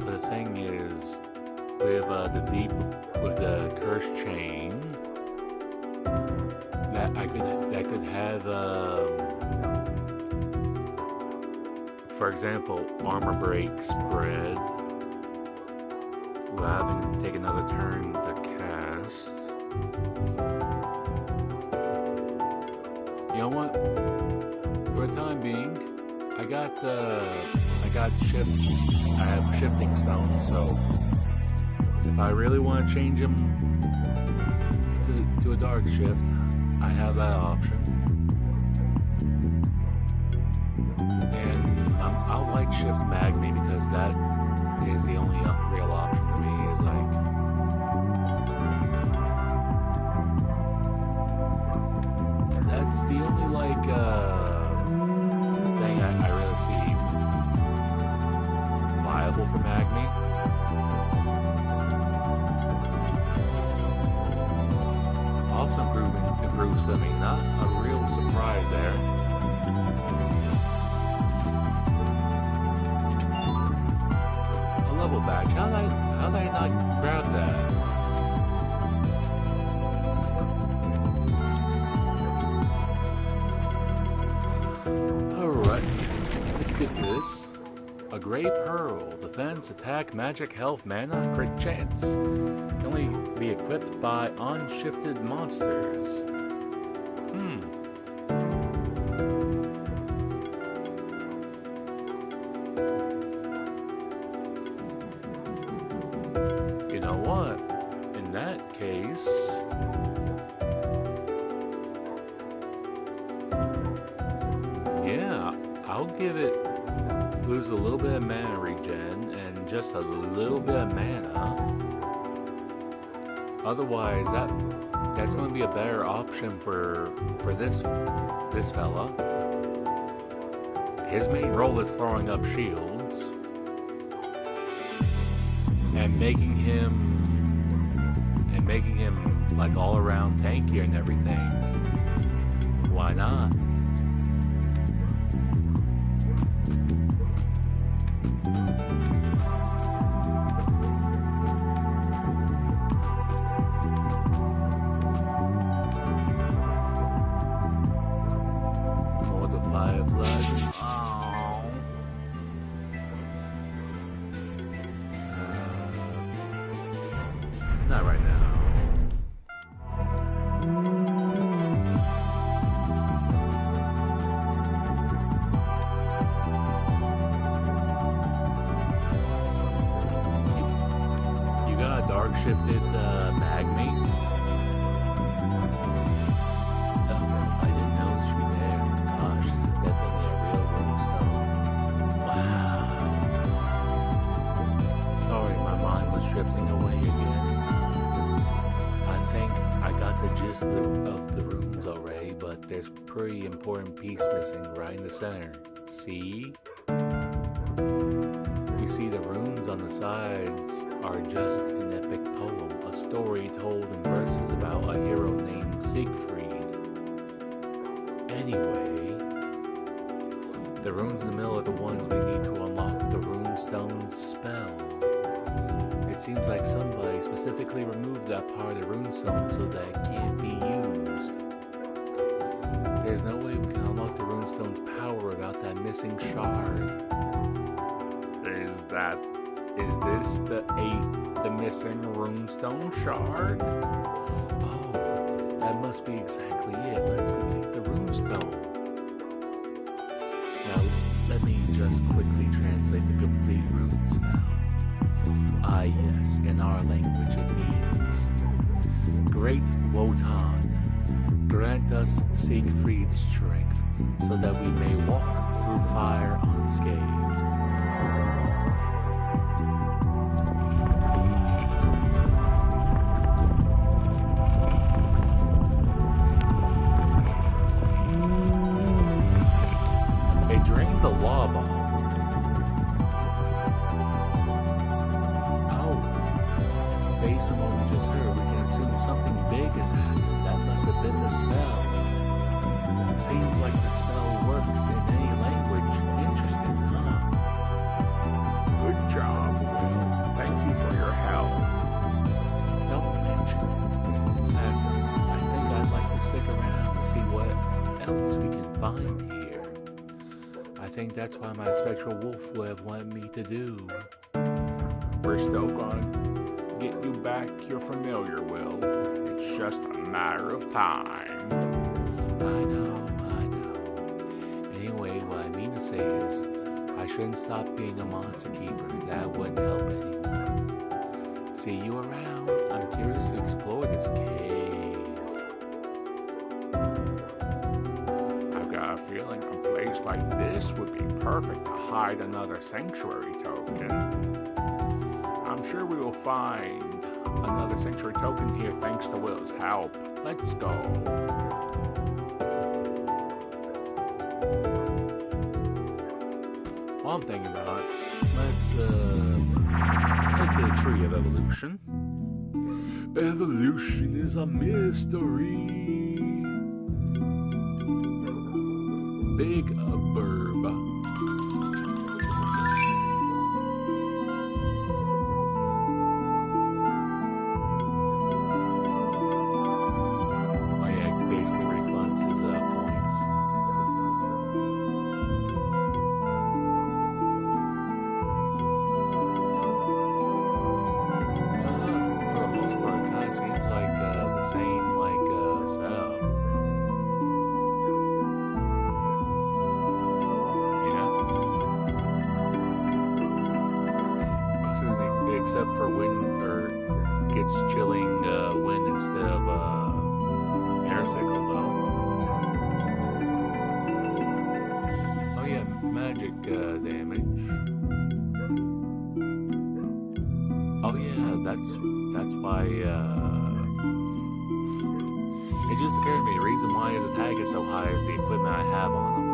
But the thing is, with the curse chain, that could have, for example, armor break spread without having to take another turn to cast. You know what? For the time being, I have shifting stones, so if I really want to change them to a dark shift, I have that option. And I'll light shift Magmi because that is the only real option to me, is like, that's the only like thing I really see viable for Magmi. Also improves swimming, not a real surprise there. A level badge, how did I not grab that? Alright, let's get this. A Gray Pearl, defense, attack, magic, health, mana, crit chance. Can only be equipped by unshifted monsters. You know what? In that case, yeah, I'll give it, lose a little bit of mana regen and just a little bit of mana. Otherwise, That's going to be a better option for this fella. His main role is throwing up shields and making him like all around tankier and everything. Why not? More than 5 left. Oh. Not right now. You got a dark shifted magmate? Oh, I didn't know it should be there. Gosh, this is definitely a real runestone. Wow. Sorry, my mind was drifting away again. I think I got the gist of the runes already, but there's a pretty important piece missing right in the center. See? You see, the runes on the sides are just an epic poem, a story told in verses about a hero named Siegfried. Anyway, the runes in the middle are the ones we need to unlock the runestone spell. It seems like somebody specifically removed that part of the runestone so that it can't be used. There's no way we can unlock the runestone's power without that missing shard. Is this the missing runestone shard? Oh, that must be exactly it. Let's complete the runestone. Now, let me just quickly translate the complete rune spell. Ah yes, in our language it means, Great Wotan, grant us Siegfried's strength, so that we may walk through fire unscathed. It drained the lava. Based on what we just heard, we can assume something big has happened. That must have been the spell. Seems like the spell works in any language. Interesting, huh? Good job, Will. Thank you for your help. Don't mention it. In fact, I think I'd like to stick around to see what else we can find here. I think that's what my spectral wolf would have wanted me to do. We're still going to get you back your familiar, Will. It's just a matter of time. I know. Anyway, what I mean to say is, I shouldn't stop being a monster keeper. That wouldn't help anyone. See you around. I'm curious to explore this cave. I've got a feeling a place like this would be perfect to hide another sanctuary token. I'm sure we will find another sanctuary token here thanks to Will's help. Let's go. While I'm thinking about it, let's head to the Tree of Evolution. Evolution is a mystery. Big burb. Oh yeah, it basically refunds his points. For the most part, it kind of seems like the same setup. Except for wind, or gets chilling wind instead of air sickle though. Oh yeah, magic damage. Oh yeah, that's why It just occurred to me, the reason why his attack is so high is the equipment I have on him.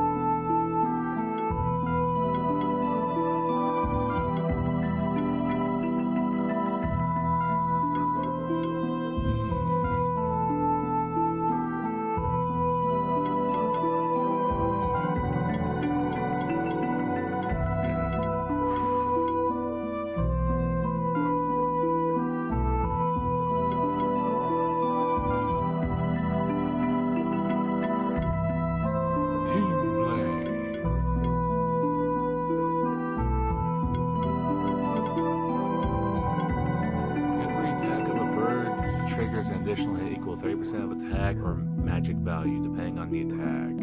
Triggers an additional hit equal 30% of attack or magic value, depending on the attack.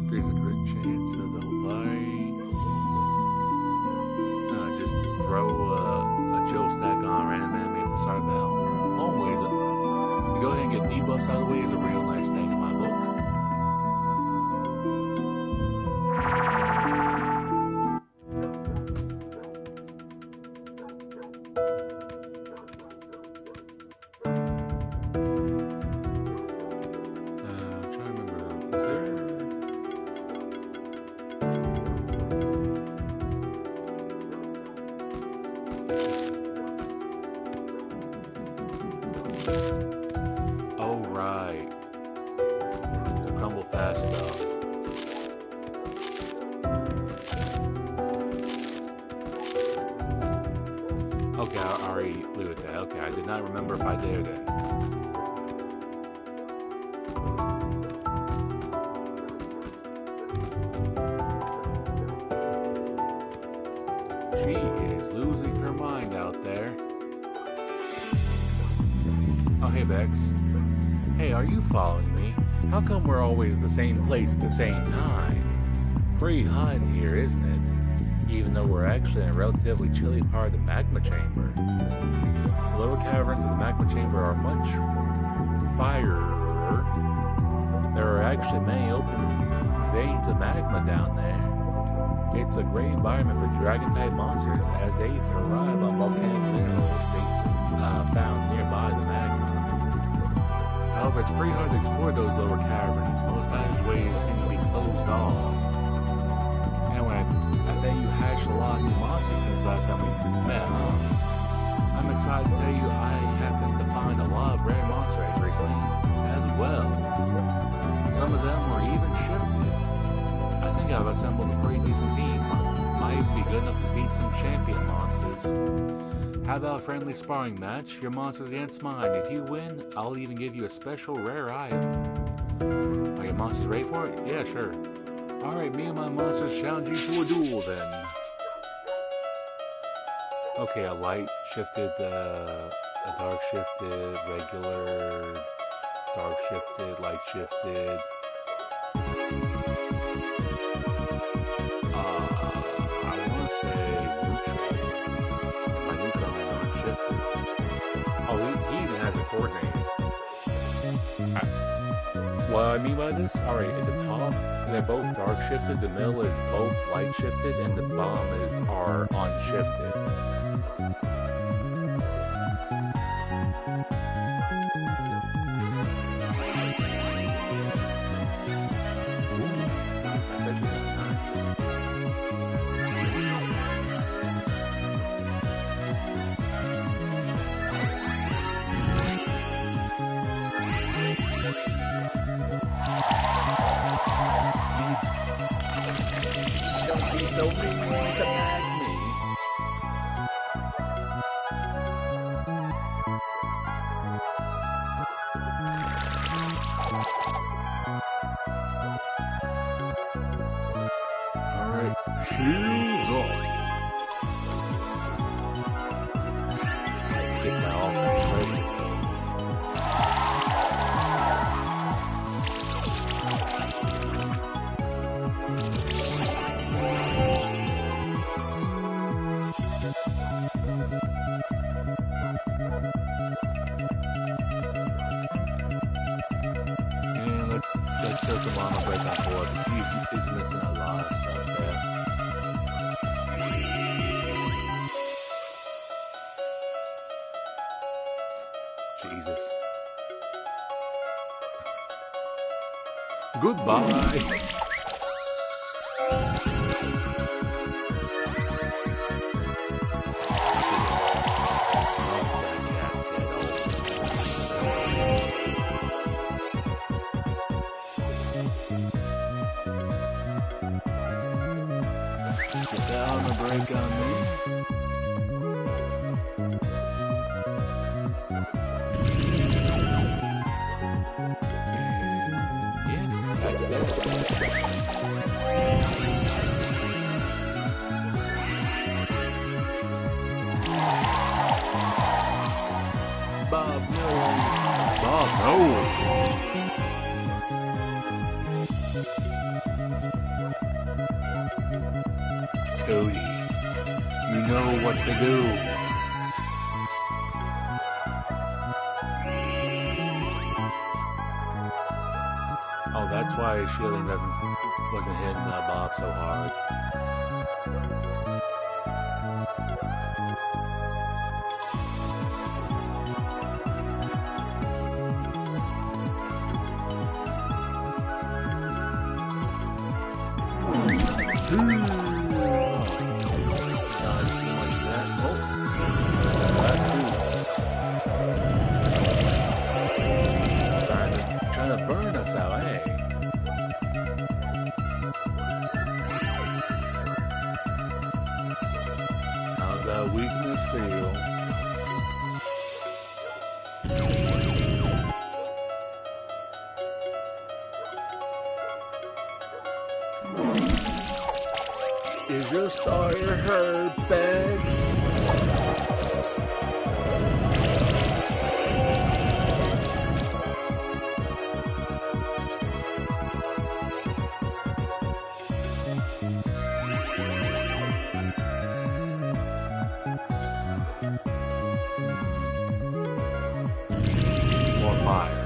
Increases the crit chance of the whole body. Just throw a chill stack on a random enemy at the start of battle. Always, to go ahead and get debuffs out of the way is a real nice thing in my book. Oh, right. The crumble fast stuff. Okay, I already looted that. Okay, I did not remember if I did or didn't. She is losing her mind out there. Oh, hey, Bex. Hey, are you following me? How come we're always at the same place at the same time? Pretty hot in here, isn't it? Even though we're actually in a relatively chilly part of the magma chamber. The lower caverns of the magma chamber are much fierer. There are actually many open veins of magma down there. It's a great environment for dragon-type monsters as they thrive on volcanic minerals found nearby the magma. However, it's pretty hard to explore those lower caverns. Most passageways seem to be closed off. Anyway, I bet you hatched a lot of new monsters since last time we met, huh? I'm excited to tell you I happened to find a lot of rare monster eggs recently as well. Some of them were even shifted. I think I've assembled a pretty decent team. Might even be good enough to beat some champion monsters. How about a friendly sparring match? Your monsters against mine. If you win, I'll even give you a special rare item. Are your monsters ready for it? Yeah, sure. Alright, me and my monsters challenge you to a duel then. Okay, a light shifted, a dark shifted, regular, dark shifted, light shifted. I want to say neutral. My neutral and dark shifted. Oh, he even has a coordinator. What I mean by this? Alright, at the top, they're both dark shifted, the middle is both light shifted, and the bottom are unshifted. So mean to mad me. Alright, shields off. Get that off right. Let's circle him on right back forward. He's missing a lot of stuff there. Jesus. Goodbye. Get down a break on me. Yeah, that's that. Bob, no. Bob, no. Cody, you know what to do. Oh, that's why shielding wasn't hitting Bob so hard. Trying to burn us out, eh? How's that weakness feel? Is your starter hurt, Bags? More fire.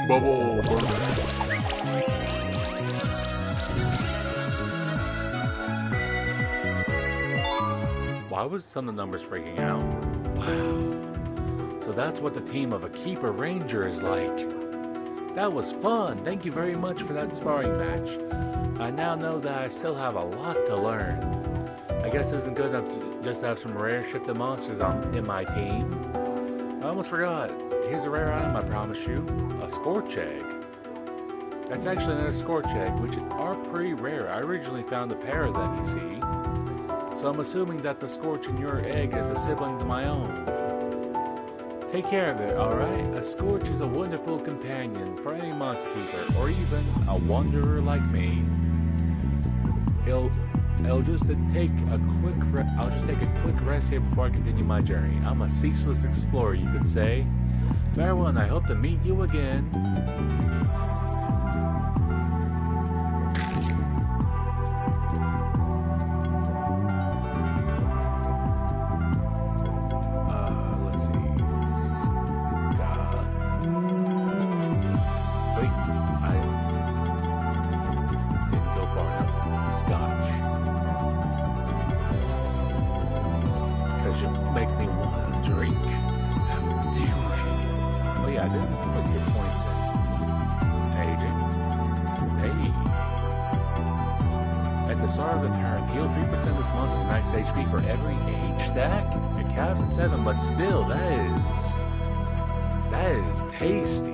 Bubble burner. Why was some of the numbers freaking out? Wow. So that's what the team of a Keeper Ranger is like. That was fun. Thank you very much for that sparring match. I now know that I still have a lot to learn. I guess it isn't good enough to just have some rare shifted monsters in my team. I almost forgot. Here's a rare item, I promise you. A Scorch Egg. That's actually another Scorch Egg, which are pretty rare. I originally found a pair of them, you see. So I'm assuming that the Scorch in your egg is a sibling to my own. Take care of it, alright? A Scorch is a wonderful companion for any monster keeper, or even a wanderer like me. I'll just take a quick rest here before I continue my journey. I'm a ceaseless explorer, you could say. Farewell, and I hope to meet you again. Make me want to drink. Oh yeah, I didn't put your points in. Hey. At the start of the turn, heal 3% of this monster's max HP for every H stack. It caps at 7, but still, that is tasty.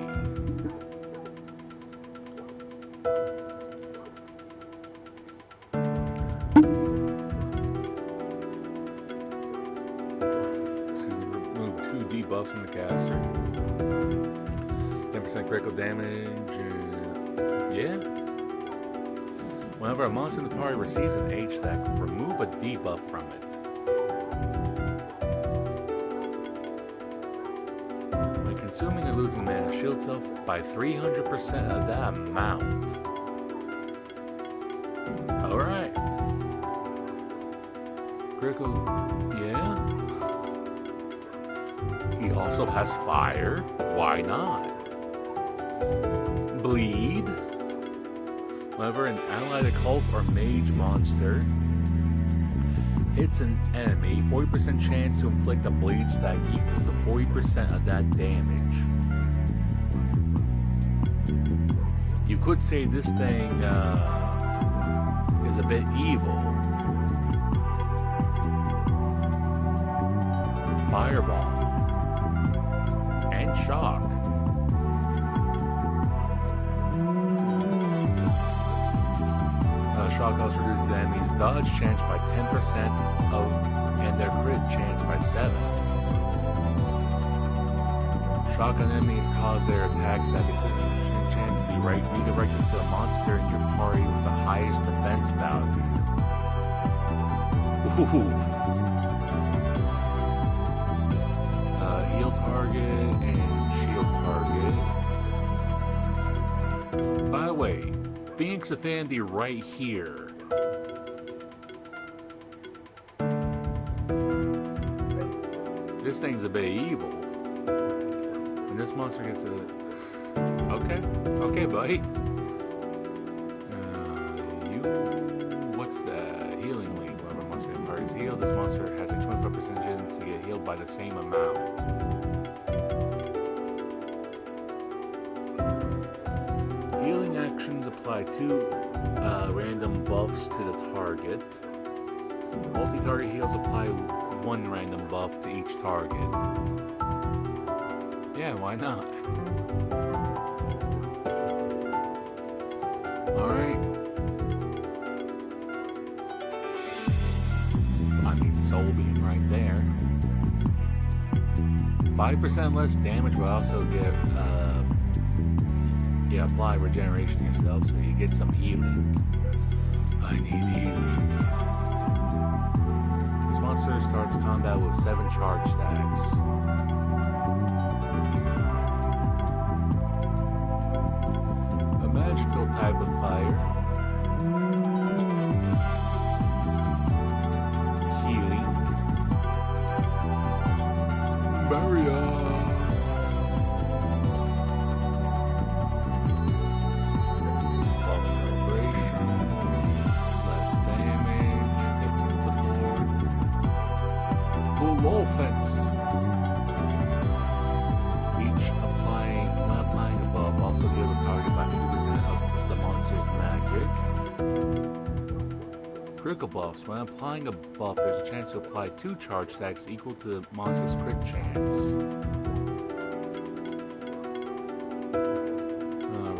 Debuff from the caster. 10% critical damage. Yeah. Whenever a monster in the party receives an H stack, remove a debuff from it. When consuming or losing mana, shield self by 300% of that amount. Alright. Critical. Yeah. He also has fire. Why not? Bleed. Whenever an allied occult or mage monster hits an enemy, 40% chance to inflict a bleed stack equal to 40% of that damage. You could say this thing is a bit evil. Fireball and shock. Shock also reduces the enemy's dodge chance by 10% and their crit chance by 7. Shock on enemies cause their attacks that have a chance to be redirected to the monster in your party with the highest defense value. Ooh. Heal target and shield target. By the way, THANX Affinity right here. This thing's a bit evil. When this monster gets a... Okay, buddy. What's the healing link? Whenever a monster in party is healed, this monster has a 25% chance to get healed by the same amount. Healing actions apply 2 random buffs to the target. Multi-target heals apply 1 random buff to each target. Yeah, why not? Alright. I mean, Soul Beam right there. 5% less damage will also get apply regeneration yourself, so you get some healing. I need healing. This monster starts combat with 7 charge stacks. A magical type of fire. Healing. Barrier. Offense. When applying a buff, also heal the target by 50% of the monster's magic. Critical buffs. When applying a buff, there's a chance to apply 2 charge stacks equal to the monster's crit chance.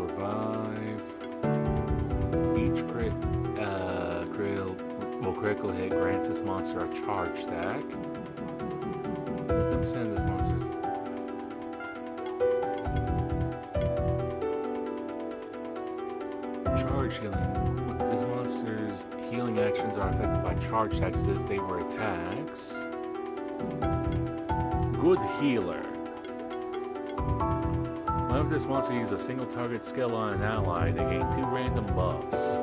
Revive. Each critical hit grants this monster a charge stack. 50% of this monster's charge healing. This monster's healing actions are affected by charge stacks as if they were attacks. Good healer. Whenever this monster uses a single target skill on an ally, they gain 2 random buffs.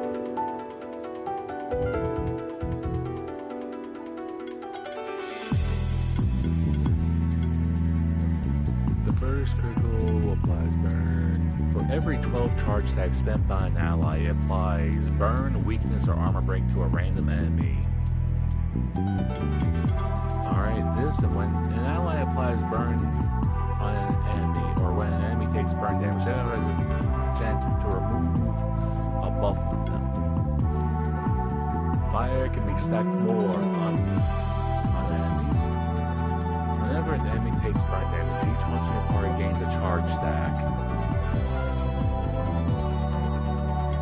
Critical applies burn. For every 12 charge stacks spent by an ally, it applies burn, weakness, or armor break to a random enemy. Alright, and when an ally applies burn on an enemy, or when an enemy takes burn damage, that has a chance to remove a buff from them. Fire can be stacked more on enemies. Whenever an enemy takes burn damage, each monster in your party gains a charge stack.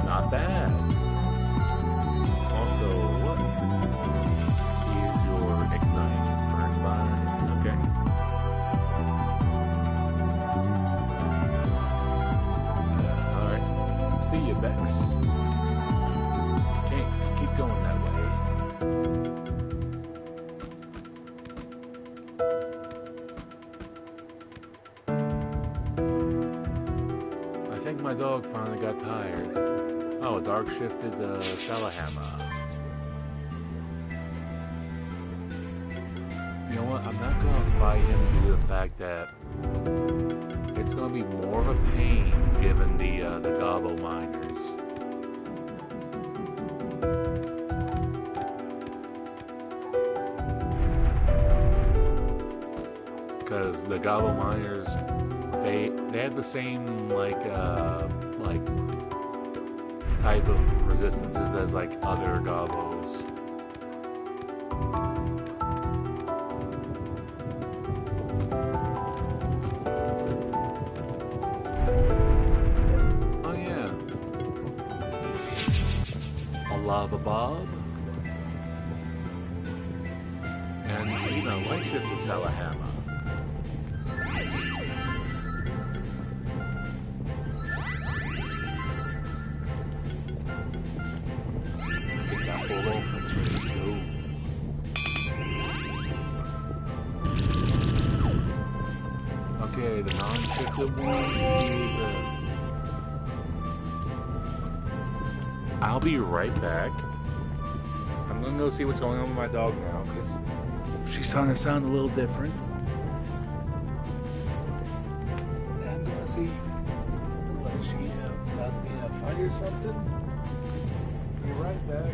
Not bad. Also, what is your ignite? Burn vine. Okay. Alright. See you, Bex. Can't keep going that way. I think my dog finally got tired. Oh, dark shifted Salahama. You know what? I'm not gonna fight him due to the fact that it's gonna be more of a pain given the gobbo miners. because the gobble miners, they have the same like type of resistances as like other gobos. Oh yeah, a lava bob, and light shifted Salahama. Full offense ready to go. Okay, the non-shifted one is I'll be right back. I'm gonna go see what's going on with my dog now, because she's starting to sound a little different. I'm gonna see what is she about to be in a fight or something. Be right back.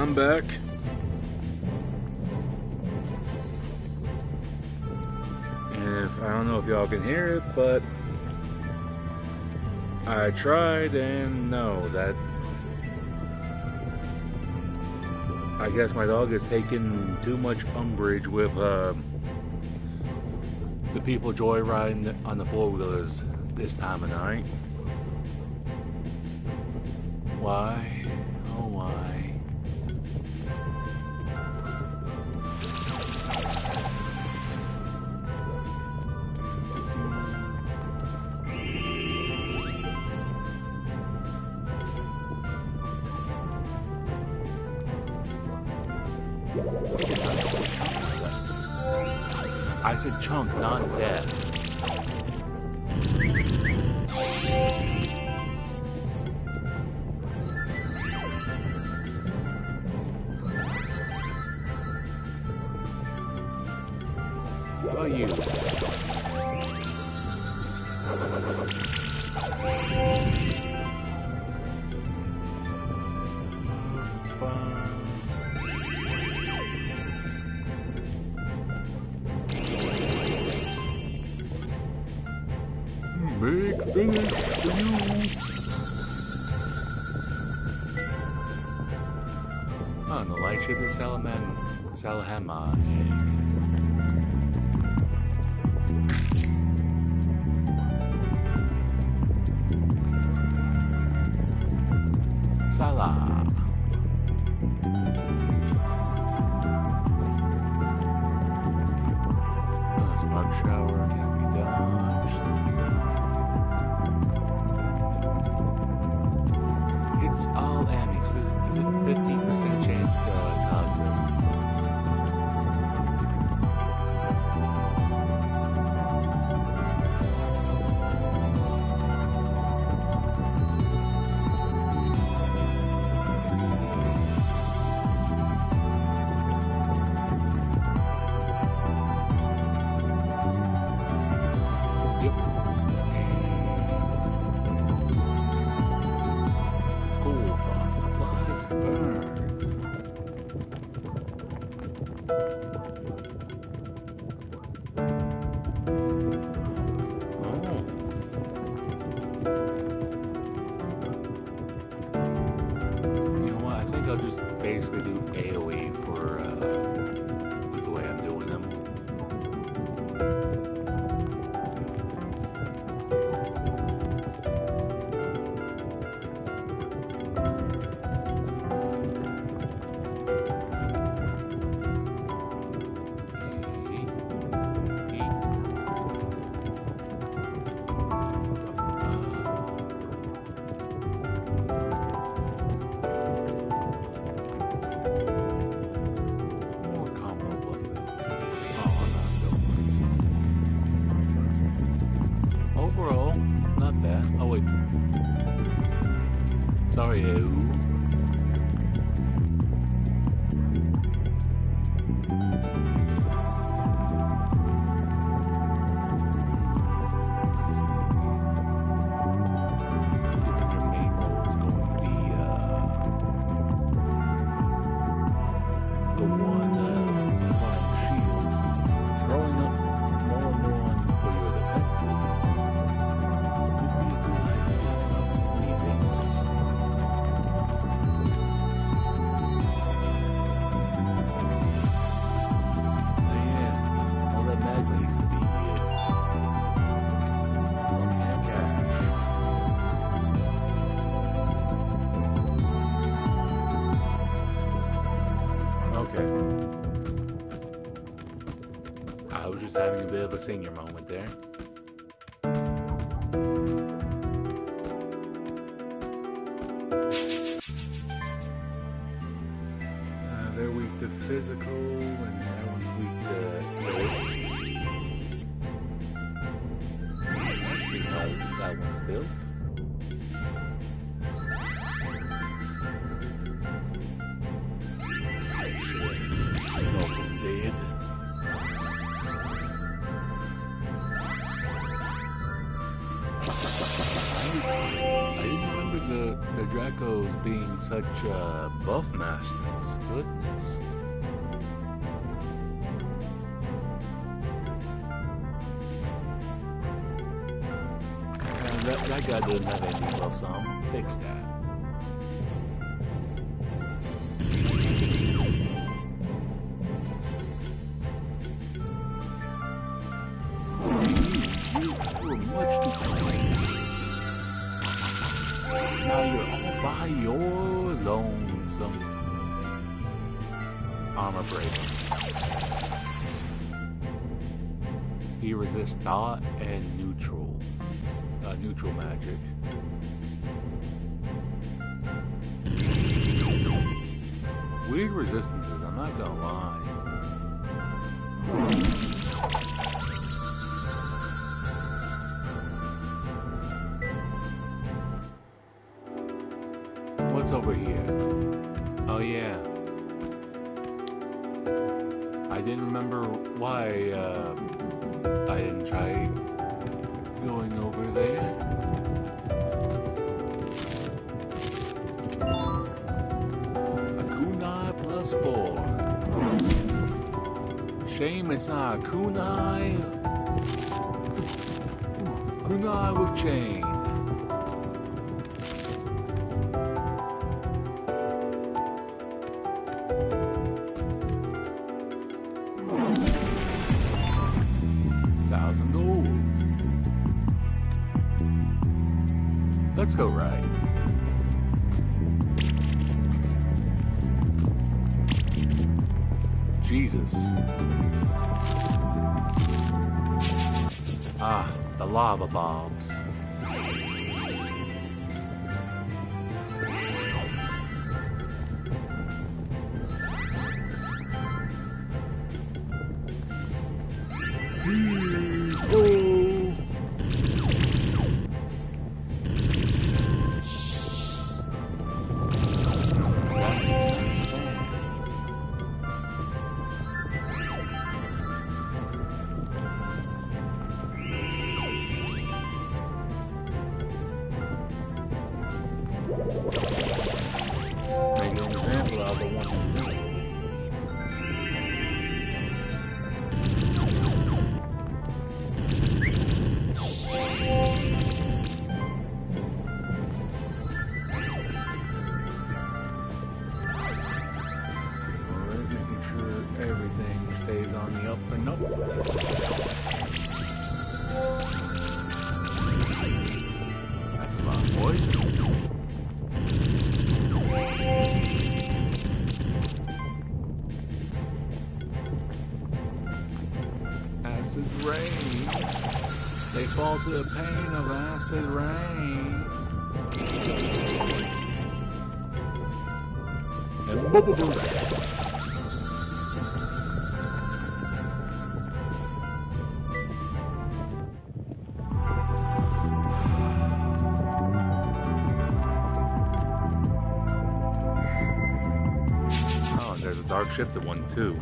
I'm back. And I don't know if y'all can hear it, but I tried, and no, that I guess my dog has taken too much umbrage with the people joyriding on the four-wheelers this time of night. Why? Oh, why? I said chunk, not death. How about you? Big finish for you. Oh, and the light shaded Salahama egg. Salah. Spark shower can be dodged. It's all Amex with a 15% chance to dodge them. I'll just basically do AoE for the way I'm doing them. Overall, not bad. Oh wait. Sorry, I was just having a bit of a senior moment there. They're weak to physical, and that one's weak to that one's built. Dead. I didn't remember the Dracos being such buff masters. Goodness. And that guy doesn't have any buffs on. Fix that. You were much too close. Now you're all by your lonesome. Armor break. He resists thought and neutral. Neutral magic. Weird resistances, I'm not gonna lie. What's over here? Oh yeah. I didn't remember why I didn't try going over there. A kunai plus 4. Shame it's not a kunai. Kunai with chain. Let's go right. Jesus. Ah, the lava bombs. Make an example of the one. Alright, making sure everything stays on the up and up. That's a lot, boys. Acid rain. They fall to the pain of acid rain. And bubble boom. Oh, there's a dark shifted one too.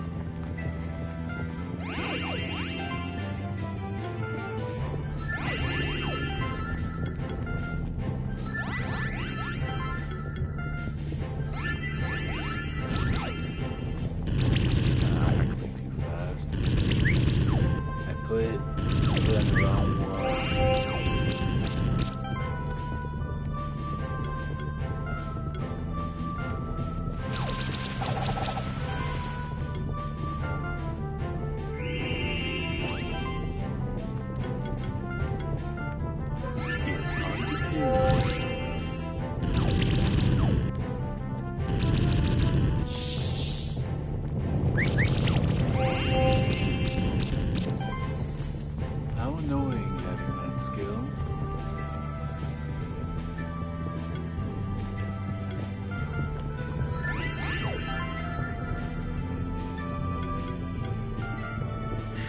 How annoying having that skill.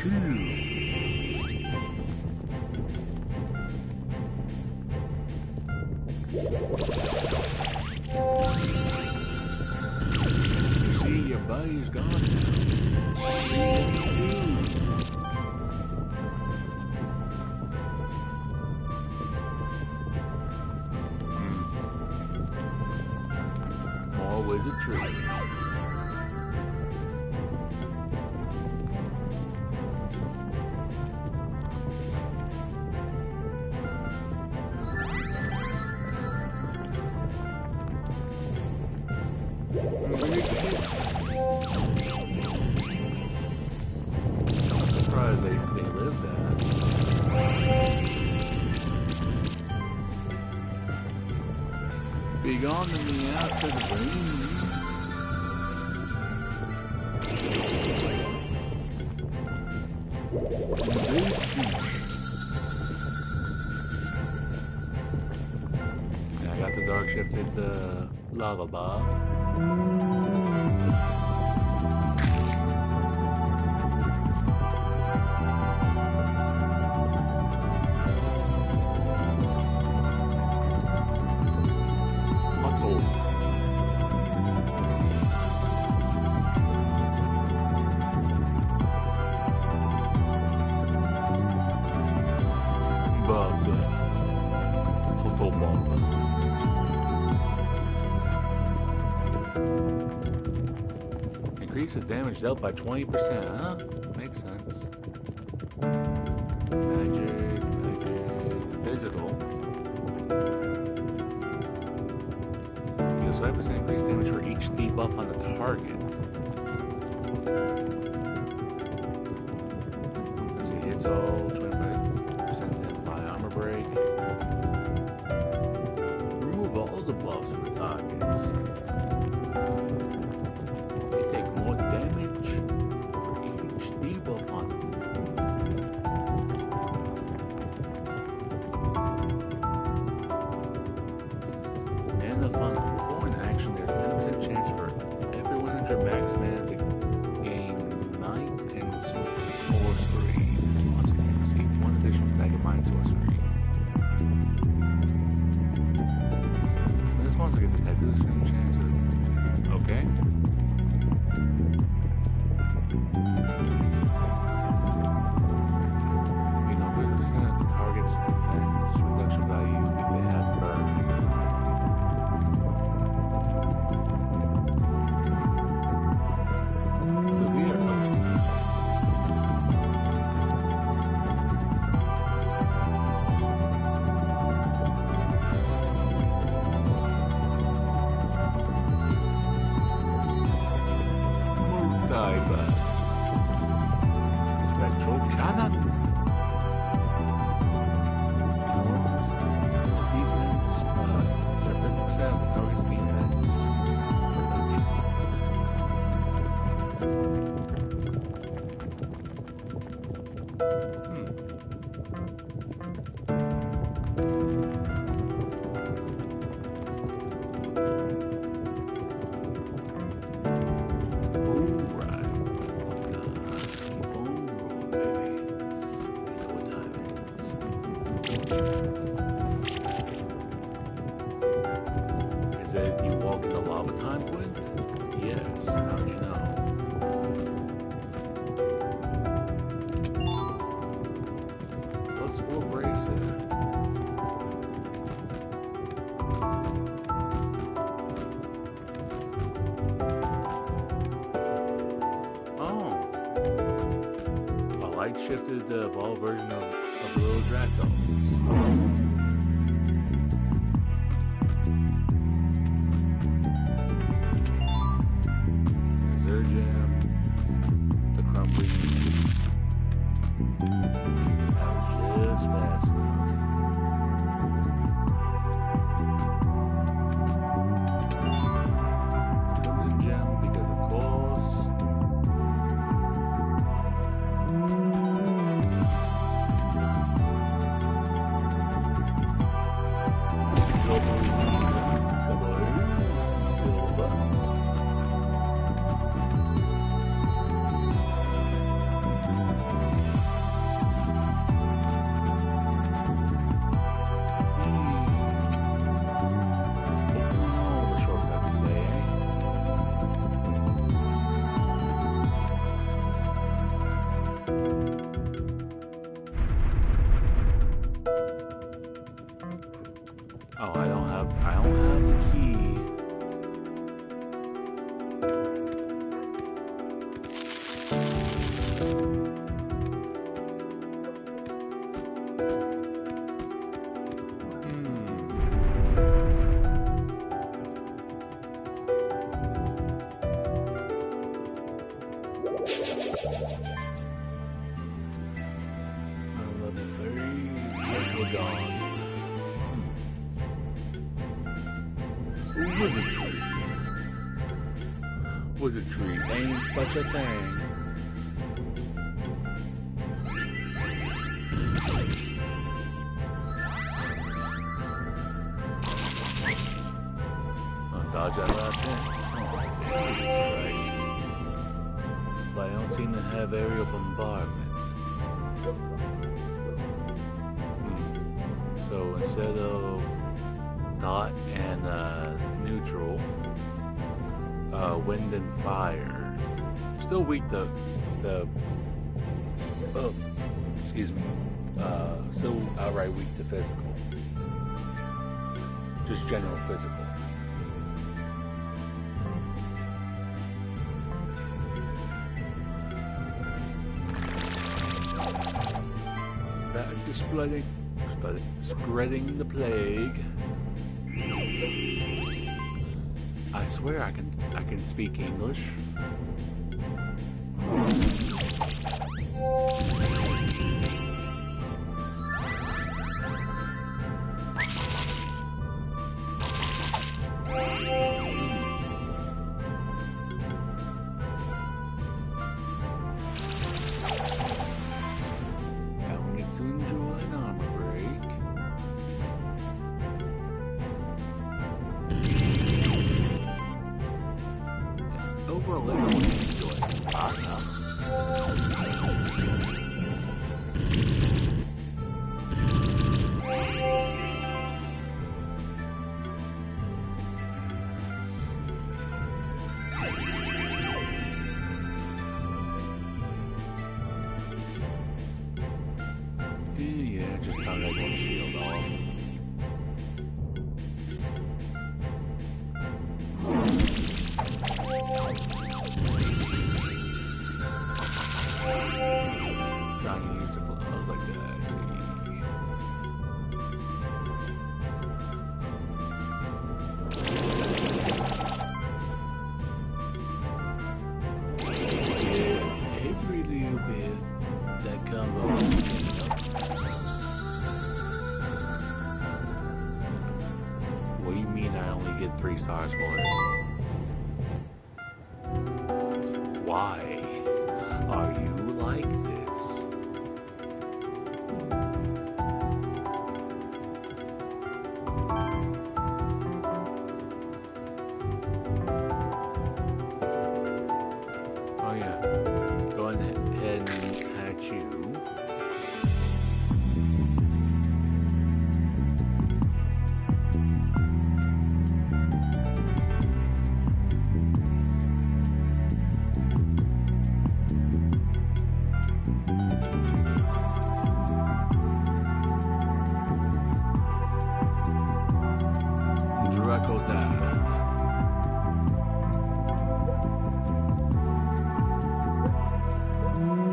Phew. See, your buddy's gone now. Is it true? I'm surprised they lived that. Begone in the acid rain. And I got the dark shifted lava bob. Increases damage dealt by 20%, huh? Makes sense. Magic, physical. Deals 5% increased damage for each debuff on the target. Let's see, hits all 20% to apply armor break. Remove all the buffs from the targets. You take more damage for each debuff on them. And the fun before an action, there's a 10% chance for every 100 max mana to gain Night and Sorcery. This monster can receive one additional stack of Mind Sorcery. When this monster gets attacked, there's a chance of. Okay. You know, 50% of the target's defense reduction value if it has burn. Severe Multi-Bug. Spectral Cannon. Lowers defense, but 50% of the target's defense. Is it you walk in the lava time point? Yes. How'd you know? +4 bracer. Oh. A light shifted ball version of the little Dracos. Gem, the crumbly. That was just fast enough. Crimson gem, because of course. Level 3. We're gone. Wizardry. Wizardry ain't such a thing. Dodge that last hit. But I don't seem to have aerial bombardment. So instead of dot and neutral, wind and fire. Still weak to excuse me. Still outright weak to physical. Just general physical. Back to spreading the plague. I swear I can speak English. Yeah, just cut that one shield off. Trying to use the blows like that, I see. Yeah, every little bit that comes up. What do you mean I only get 3 stars for it? Why are you like this? Oh yeah, go ahead and hatch you.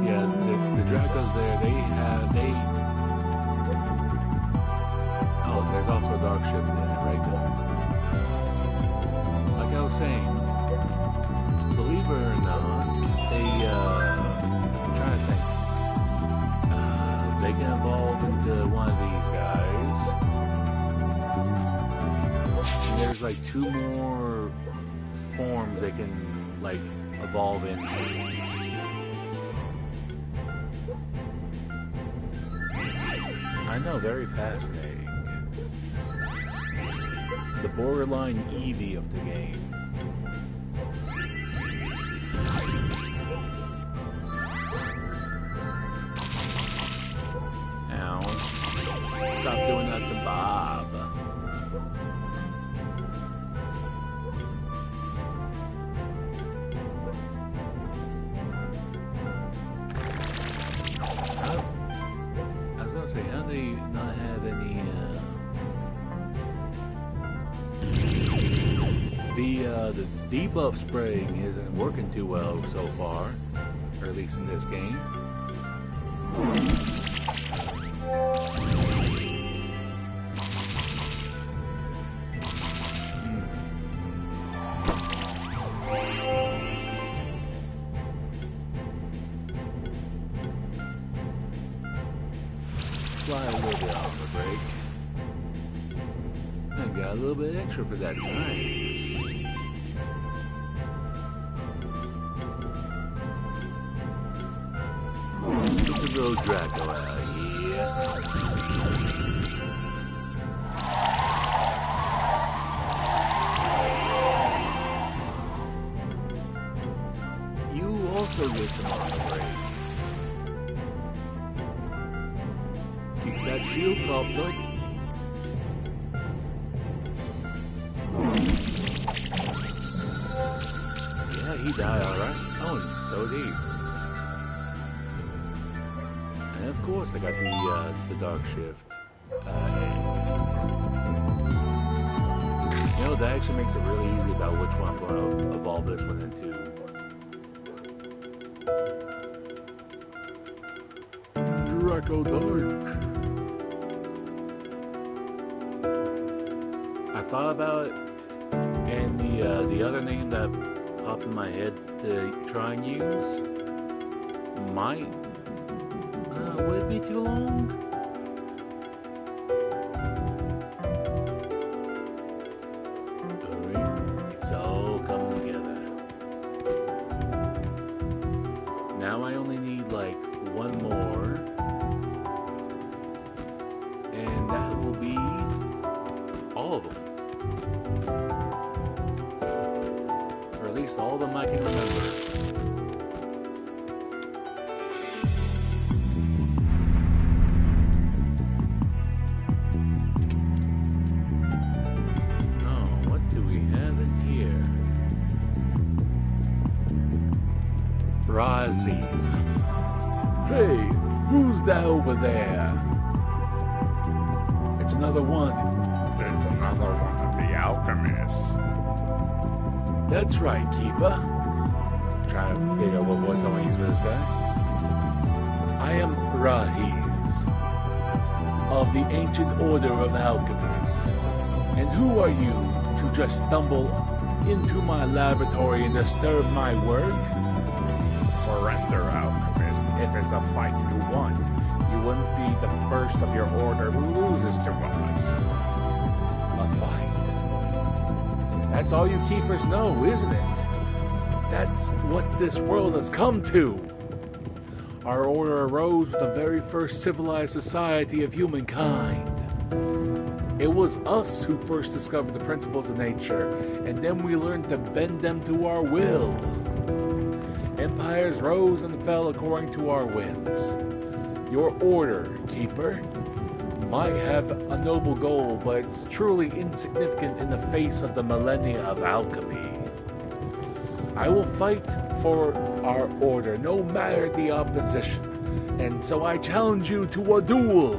Yeah, the Dracos there, oh, there's also a dark ship there, right there. Like I was saying, believe it or not, I'm trying to think, they can evolve into one of these guys. And there's like 2 more forms they can, like, evolve into. I know, very fascinating. The borderline Eevee of the game. Ow. Stop doing that to Bob. Say, how do they not have any, the debuff spraying isn't working too well so far, or at least in this game. apply a little bit on the break. I got a little bit extra for that THANX. Get the little Draco out here. You also get some on the break. Keep that shield topped up. Yeah, he died alright. Oh, and so did he. And of course I got the dark shift. You know, that actually makes it really easy about which one I'm going to evolve this one into. Draco Dark. I thought about it, and the other name that popped in my head to try and use might would it be too long? Alright, it's all coming together. Now I only need like one more, and that will be all of them. Or at least all of them I can remember. Oh, what do we have in here? Razzies. Hey, who's that over there? It's another one. It's another one of the alchemists. That's right, Keeper. Trying to figure out what voice I want to use for this guy. I am Rahiz, of the Ancient Order of Alchemists. And who are you to just stumble into my laboratory and disturb my work? Surrender, alchemist. If it's a fight you want, you wouldn't be the first of your order who loses to us. A fight. That's all you keepers know, isn't it? That's what this world has come to. Our order arose with the very first civilized society of humankind. It was us who first discovered the principles of nature, and then we learned to bend them to our will. Empires rose and fell according to our whims. Your order, Keeper, might have a noble goal, but it's truly insignificant in the face of the millennia of alchemy. I will fight for our order, no matter the opposition, and so I challenge you to a duel.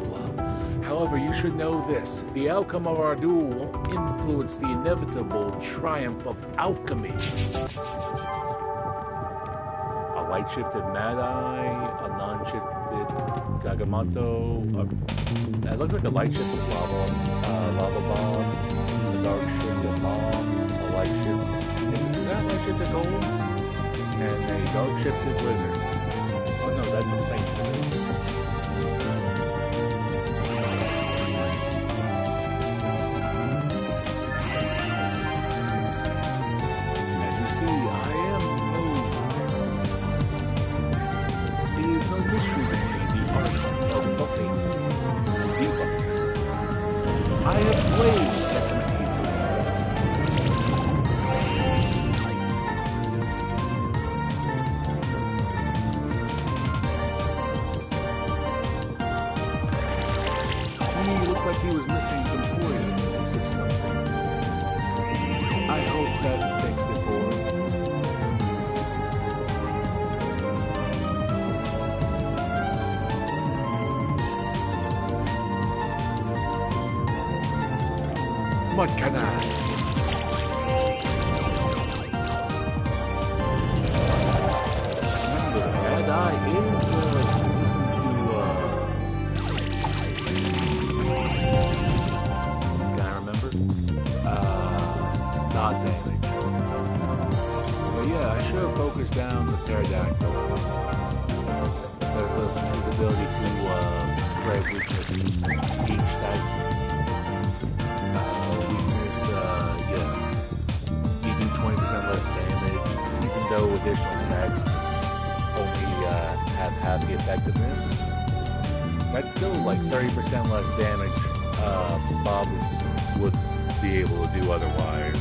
However, you should know this. The outcome of our duel will influence the inevitable triumph of alchemy. A light-shifted Mad-Eye, a non-shifted Gagamato, it looks like a light-shifted lava bomb, a dark-shifted bomb, a light-shifted, is that a light-shifted golem? And a dark-shifted wizard. Oh no, that's a flame wizard. As you see, I am it is no mystery to me, the arts of buffing and debuffing. I have played Estimate He looked like he was missing some poison in the system. I hope that fixed it for him. What can I? Remember, Mad-Eye is resistant to, can I remember? Dot damage. But yeah, I should have focused down the pterodactyl. Because of his ability to spray weakness each type. Weakness, yeah. You do 20% less damage, even though additional stacks only have half the effectiveness. That's still like 30% less damage Bob would be able to do otherwise.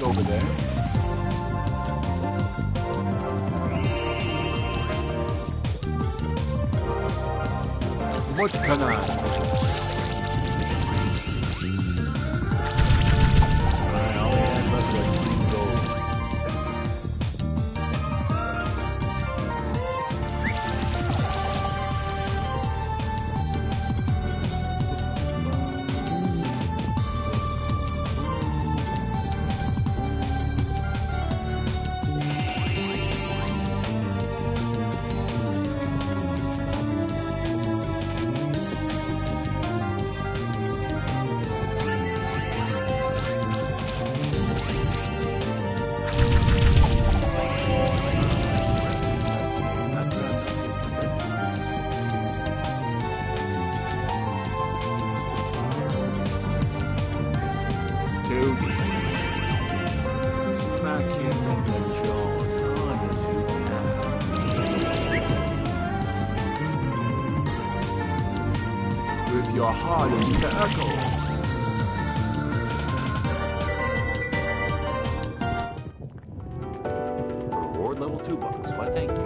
Over there. What can I? Alright, all he has left is sweet gold. Your heart is to echo. Reward level $2. Why, thank you.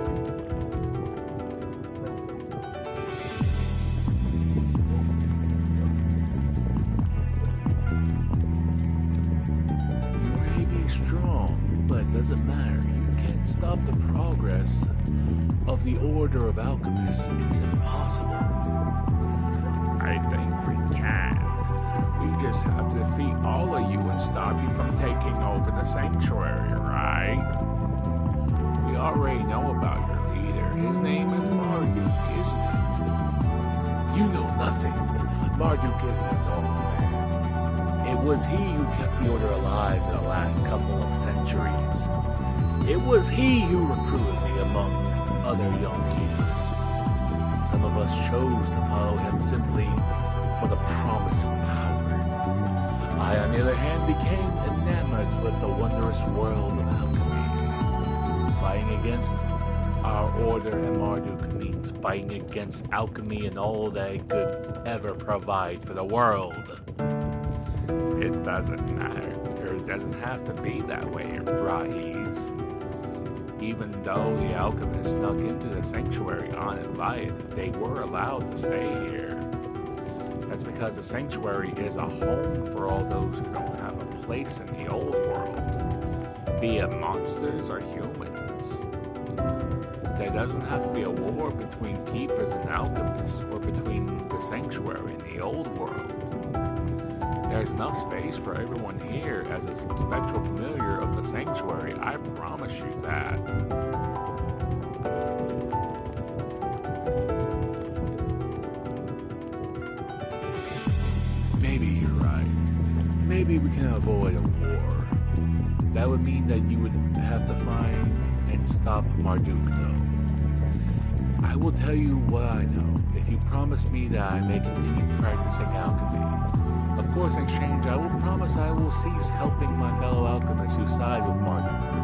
You may be strong, but doesn't matter. You can't stop the progress of the Order of Alchemists. It's impossible. I think we can. We just have to defeat all of you and stop you from taking over the sanctuary, right? We already know about your leader. His name is Marduk, isn't it? You know nothing. Marduk isn't a normal man. It was he who kept the Order alive for the last couple of centuries. It was he who recruited me among other young keepers. Some of us chose to follow him simply for the promise of power. I, on the other hand, became enamored with the wondrous world of alchemy. Fighting against our order and Marduk means fighting against alchemy and all that it could ever provide for the world. It doesn't matter, or it doesn't have to be that way, Rahiz. Even though the alchemists snuck into the sanctuary uninvited, they were allowed to stay here. That's because the sanctuary is a home for all those who don't have a place in the old world, be it monsters or humans. There doesn't have to be a war between keepers and alchemists, or between the sanctuary and the old world. There's enough space for everyone here as a spectral familiar of the sanctuary, I promise you that. Maybe you're right. Maybe we can avoid a war. That would mean that you would have to find and stop Marduk, though. I will tell you what I know, if you promise me that I may continue practicing alchemy. Of course, in exchange, I will promise I will cease helping my fellow alchemists who side with Marduk.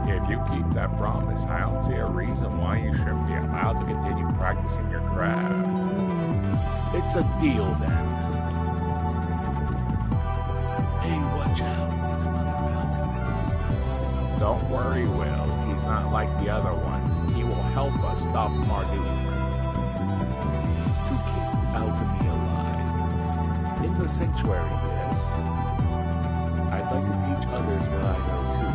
If you keep that promise, I don't see a reason why you shouldn't be allowed to continue practicing your craft. It's a deal, then. Hey, watch out. It's another alchemist. Don't worry, Will. He's not like the other ones. He will help us stop Marduk. To keep alchemy alive. In the sanctuary, yes. I'd like to teach others what I know, too.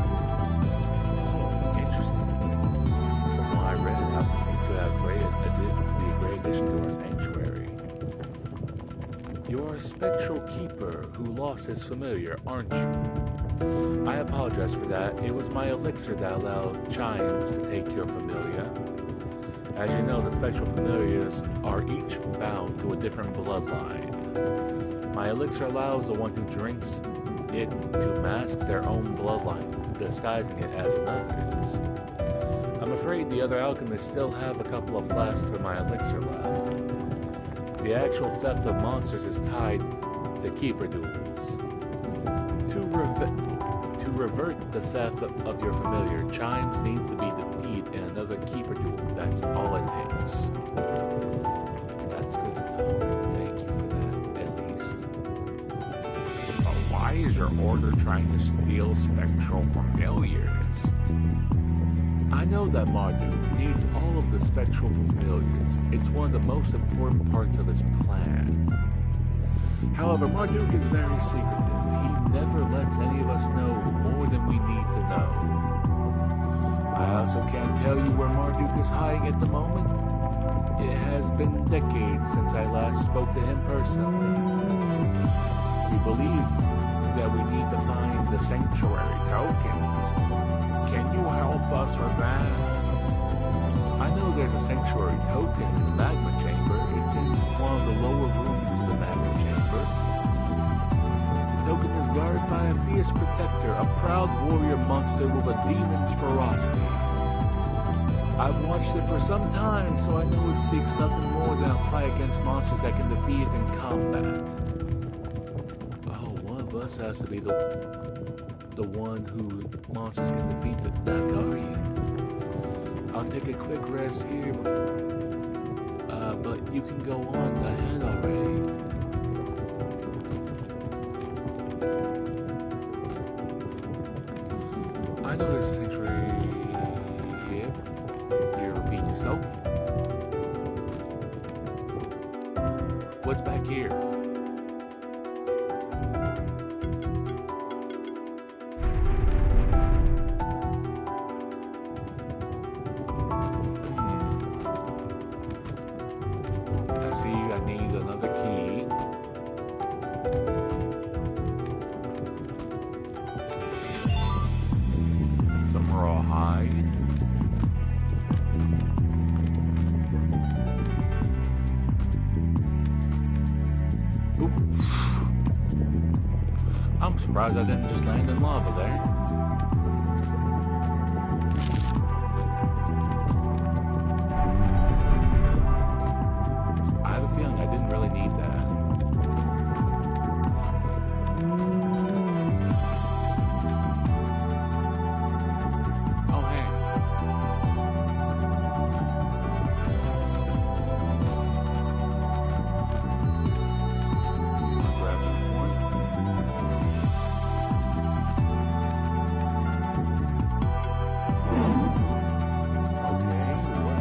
Oh, interesting. From what I read, alchemy could have be a great addition to our sanctuary. You're a spectral keeper who lost his familiar, aren't you? I apologize for that. It was my elixir that allowed Chimes to take your familiar. As you know, the spectral familiars are each bound to a different bloodline. My elixir allows the one who drinks it to mask their own bloodline, disguising it as another's. I'm afraid the other alchemists still have a couple of flasks of my elixir left. The actual theft of monsters is tied to keeper duels. To revert the theft of your familiar, Chimes needs to be defeated in another keeper duel. That's all it takes. That's good to know. Thank you for that, at least. But why is your order trying to steal spectral familiars? I know that Marduk needs all of the spectral familiars. It's one of the most important parts of his plan. However, Marduk is very secretive. He never lets any of us know more than we need to know. I also can't tell you where Marduk is hiding at the moment. It has been decades since I last spoke to him personally. We believe that we need to find the sanctuary tokens. Can you help us with that? I know there's a sanctuary token in the magma chamber. It's in one of the lower rooms of the magma chamber. The token is guarded by a fierce protector, a proud warrior monster with a demon's ferocity. I've watched it for some time, so I know it seeks nothing more than a fight against monsters that can defeat it in combat. Oh, one of us has to be the one who monsters can defeat that guardian. I'll take a quick rest here, but you can go on ahead already. I know this sanctuary. Yep. You repeat yourself. What's back here? see, I need another key. Some raw hide. Oop. I'm surprised I didn't just land in lava there. I have a feeling I didn't really need that. Oh, hey. I'll grab one more. Okay, what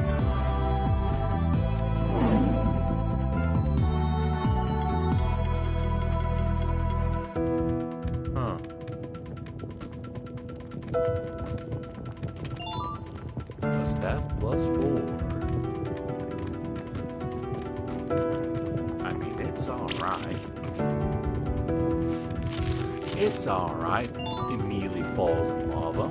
Huh. A staff plus 4. I mean, it's alright. It's alright. Immediately falls in lava.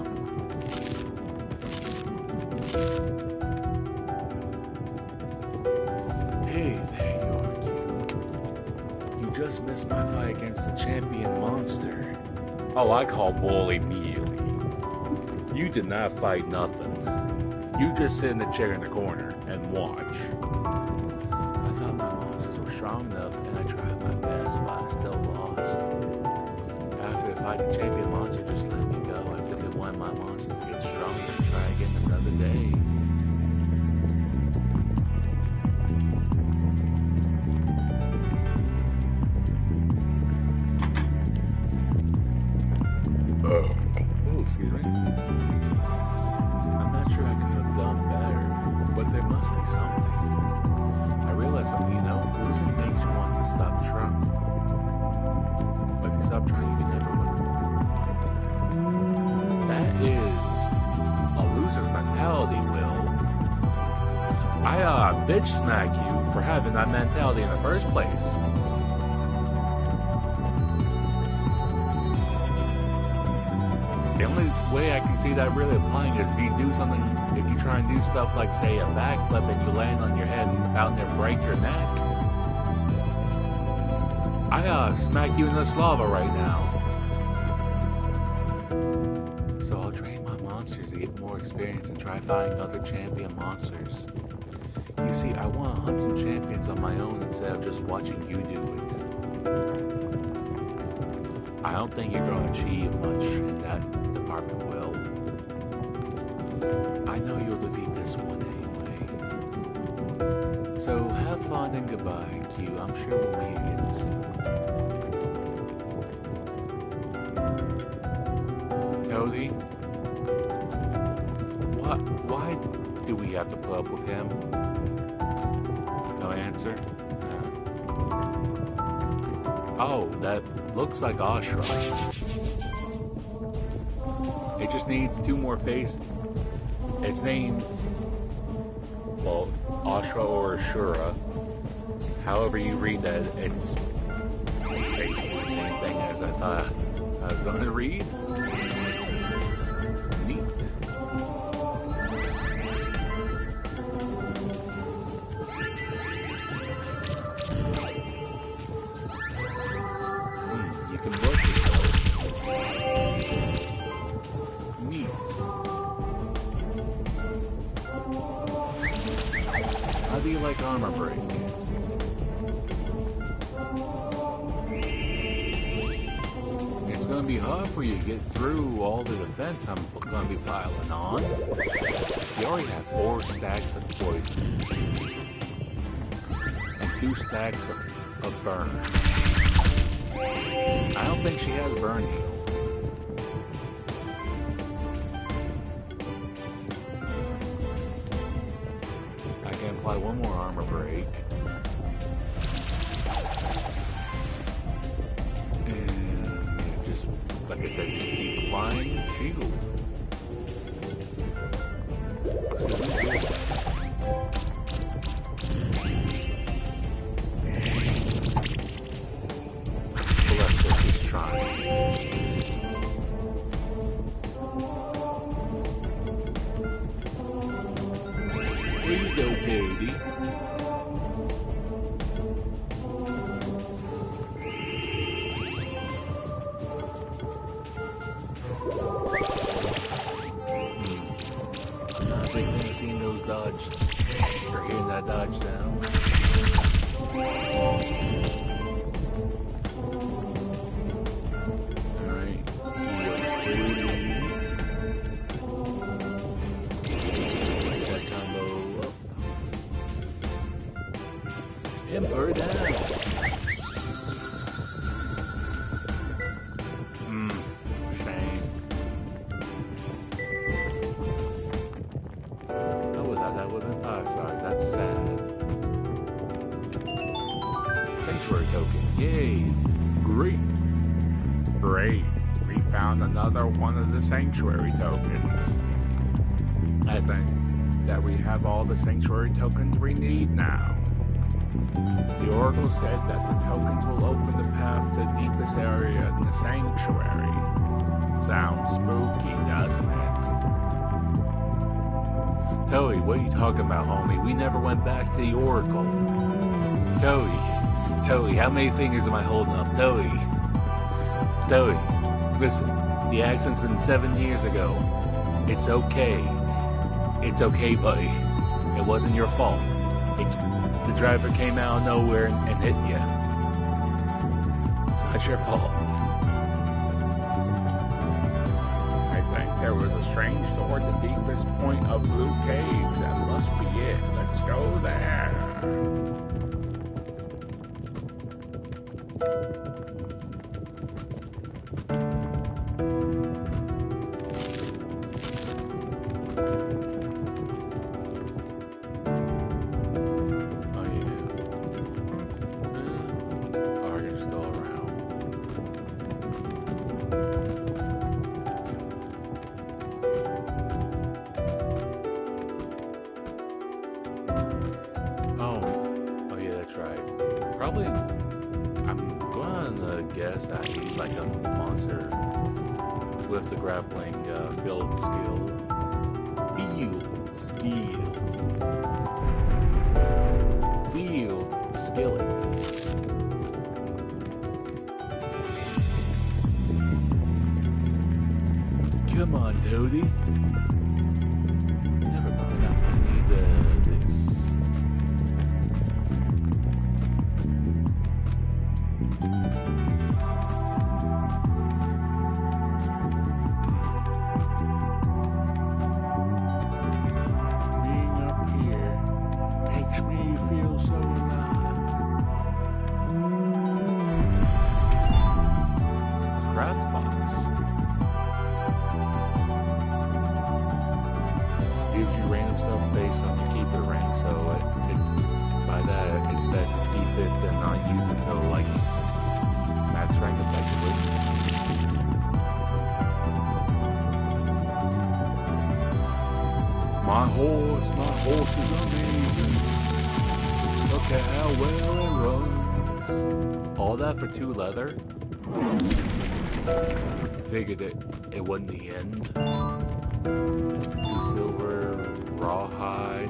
Hey there, Yorkie. You just missed my fight against the champion monster. Oh, I call bull immediately. You did not fight nothing. You just sit in the chair in the corner and watch. I thought my monsters were strong enough and I tried my best, but I still lost. After the fight, the champion monster just let me go as if it wanted my monsters to get stronger and try again another day. Oh, excuse me. I'm not sure I could have done better, but there must be something. I realize something, losing makes you want to stop trying. But if you stop trying, you can never win. That is a loser's mentality, Will. I bitch smack you for having that mentality in the first place. The only way I can see that really applying is if you do something, if you try and do stuff like, say, a backflip and you land on your head and out there break your neck. I smack you in this lava right now. So I'll train my monsters to get more experience and try finding other champion monsters. You see, I want to hunt some champions on my own instead of just watching you do it. I don't think you're going to achieve much in that department, Will. I know you'll defeat this one anyway. So have fun and goodbye, Q. I'm sure we'll meet again soon. Cody? Why do we have to put up with him? No answer? Oh, that looks like Ashra. It just needs 2 more faces. Its name, well, Ashra or Ashura. However you read that, it's basically the same thing as I thought I was going to read. Neat. You can work yourself. Neat. How do you like armor break? It's going to be hard for you to get through all the defense I'm going to be piling on. You already have 4 stacks of poison. And 2 stacks of burn. I don't think she has burn heal. I can apply 1 more armor break. And yeah, just, like I said, just keep applying shield. There you go, Cody. I'm not a big fan of seeing those dodge, or hearing that dodge sound. Alright. That combo up. And burn down. Shame. Oh, without that would have been 5 stars. That's sad. Sanctuary token. Yay. Great. Great. We found another one of the sanctuary tokens. I think that we have all the sanctuary tokens we need now. The Oracle said that the tokens will open the path to the deepest area in the sanctuary. Sounds spooky, doesn't it? Toey, what are you talking about, homie? We never went back to the Oracle. Toey, how many fingers am I holding up? Toey, listen, the accident's been 7 years ago. It's okay. It's okay, buddy. It wasn't your fault. The driver came out of nowhere and hit you. It's not your fault. I think there was a strange door at the deepest point of Blue Cave. That must be it. Let's go there. Probably, I'm gonna guess that he's like a monster with the grappling field skill. Field skillet. Come on, Toady. Never mind, I need this. My horse is amazing. Look at how well it runs. All that for 2 leather? Figured it wasn't the end. 2 silver, rawhide.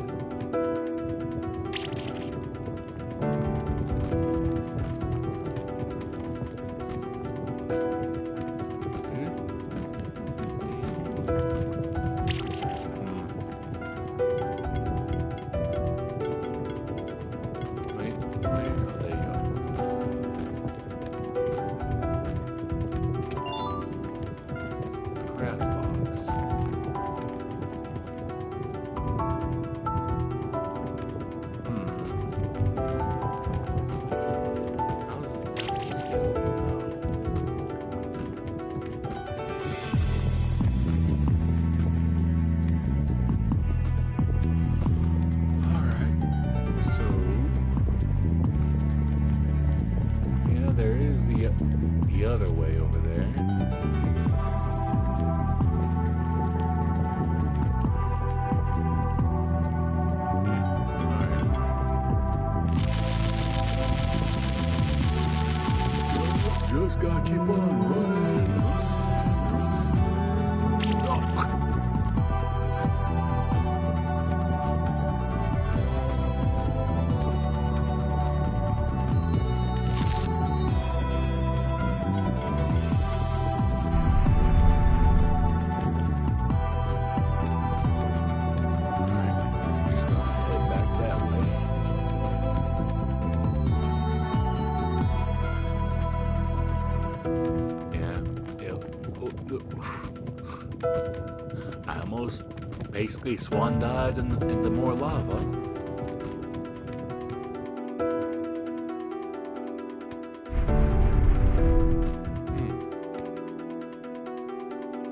I almost basically swan dived into more lava.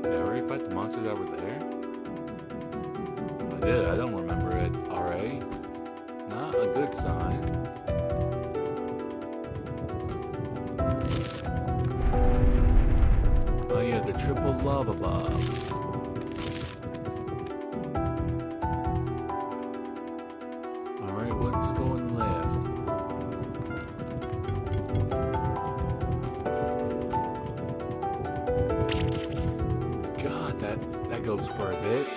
Did I already fight the monsters that were there? If I did, I don't remember it. RA? Not a good sign. Oh yeah, the triple lava bomb. Alright, what's going left? God, that goes for a bit.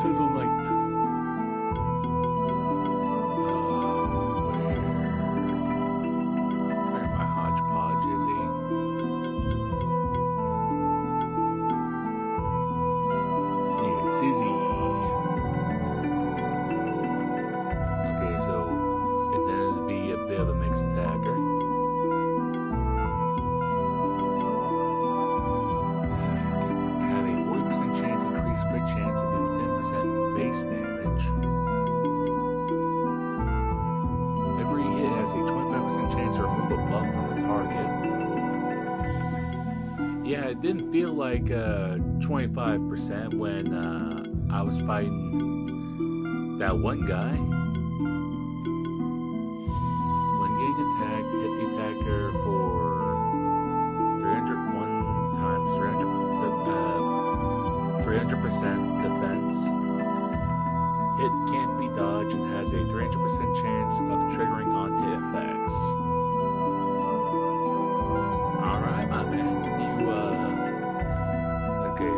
Sizzle Knight. Where my hodgepodge is he? Yeah, it's Izzy. Okay, so it does be a bit of a mixed attacker. Have a 40% chance, increased crit chance to do base damage. Every hit has a 25% chance to remove a buff from the target. Yeah, it didn't feel like 25% when I was fighting that one guy. When getting attacked, hit the attacker for 300% defense. It can't be dodged and has a 300% chance of triggering on hit effects. Alright, my man. Okay,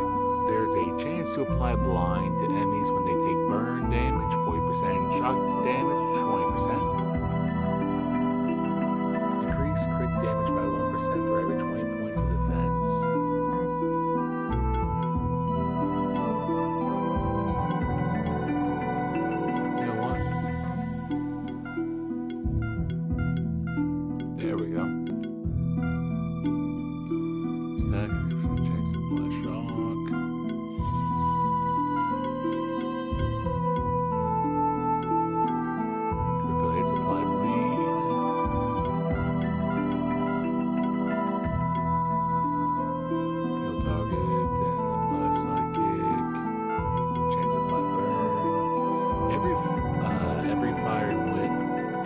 there's a chance to apply blind to enemies when they take burn damage, 40%, shock damage, 20%. Increase crit damage by 1% for every 20 points of defense. There we go. Stack 50% chance to apply shock. Critical hits apply bleed. Heal target, then apply psychic. Chance to apply burn. Every fired wind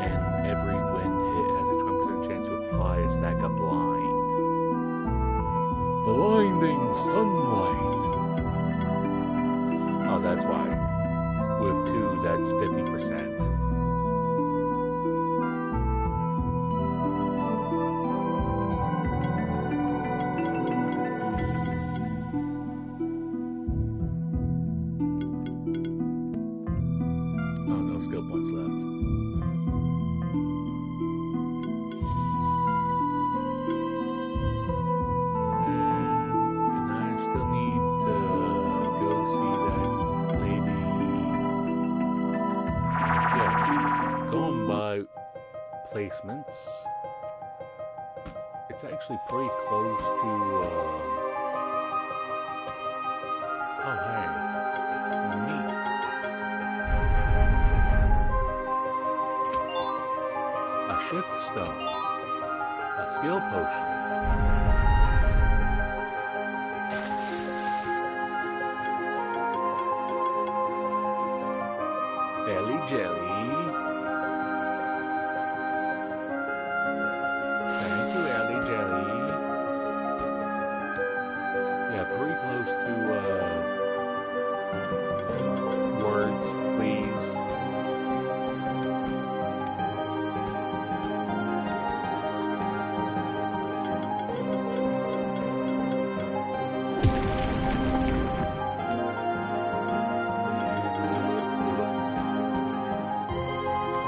and every wind hit has a 20% chance to apply a stack of blind. Blinding sunlight. Oh, that's why. With 2, that's 50%. Oh, no skill points left. And I still need to go see that lady. Yeah, going by placements, it's actually pretty close to. Oh, hi. shift stone. A skill potion. Belly jelly. Thank you, Ellie Jelly. Yeah, pretty close to words, please.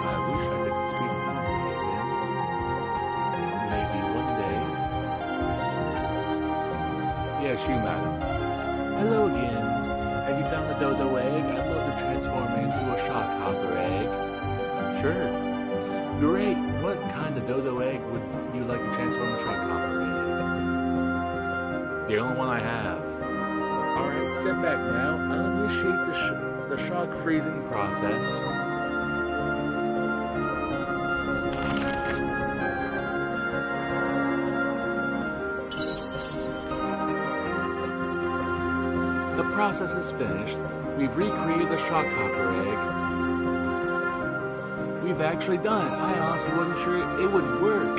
I wish I could speak normally again. Maybe one day. Yes, you, madam. Hello again. Have you found the dodo egg? I'd love to transform it into a shockhopper egg. Sure. Great. What kind of dodo egg would you like to transform a shockhopper egg? The only one I have. Alright, step back now. I'll initiate the shock freezing process. The process is finished. We've recreated the shockhopper egg. We've actually done it. I honestly wasn't sure it would work.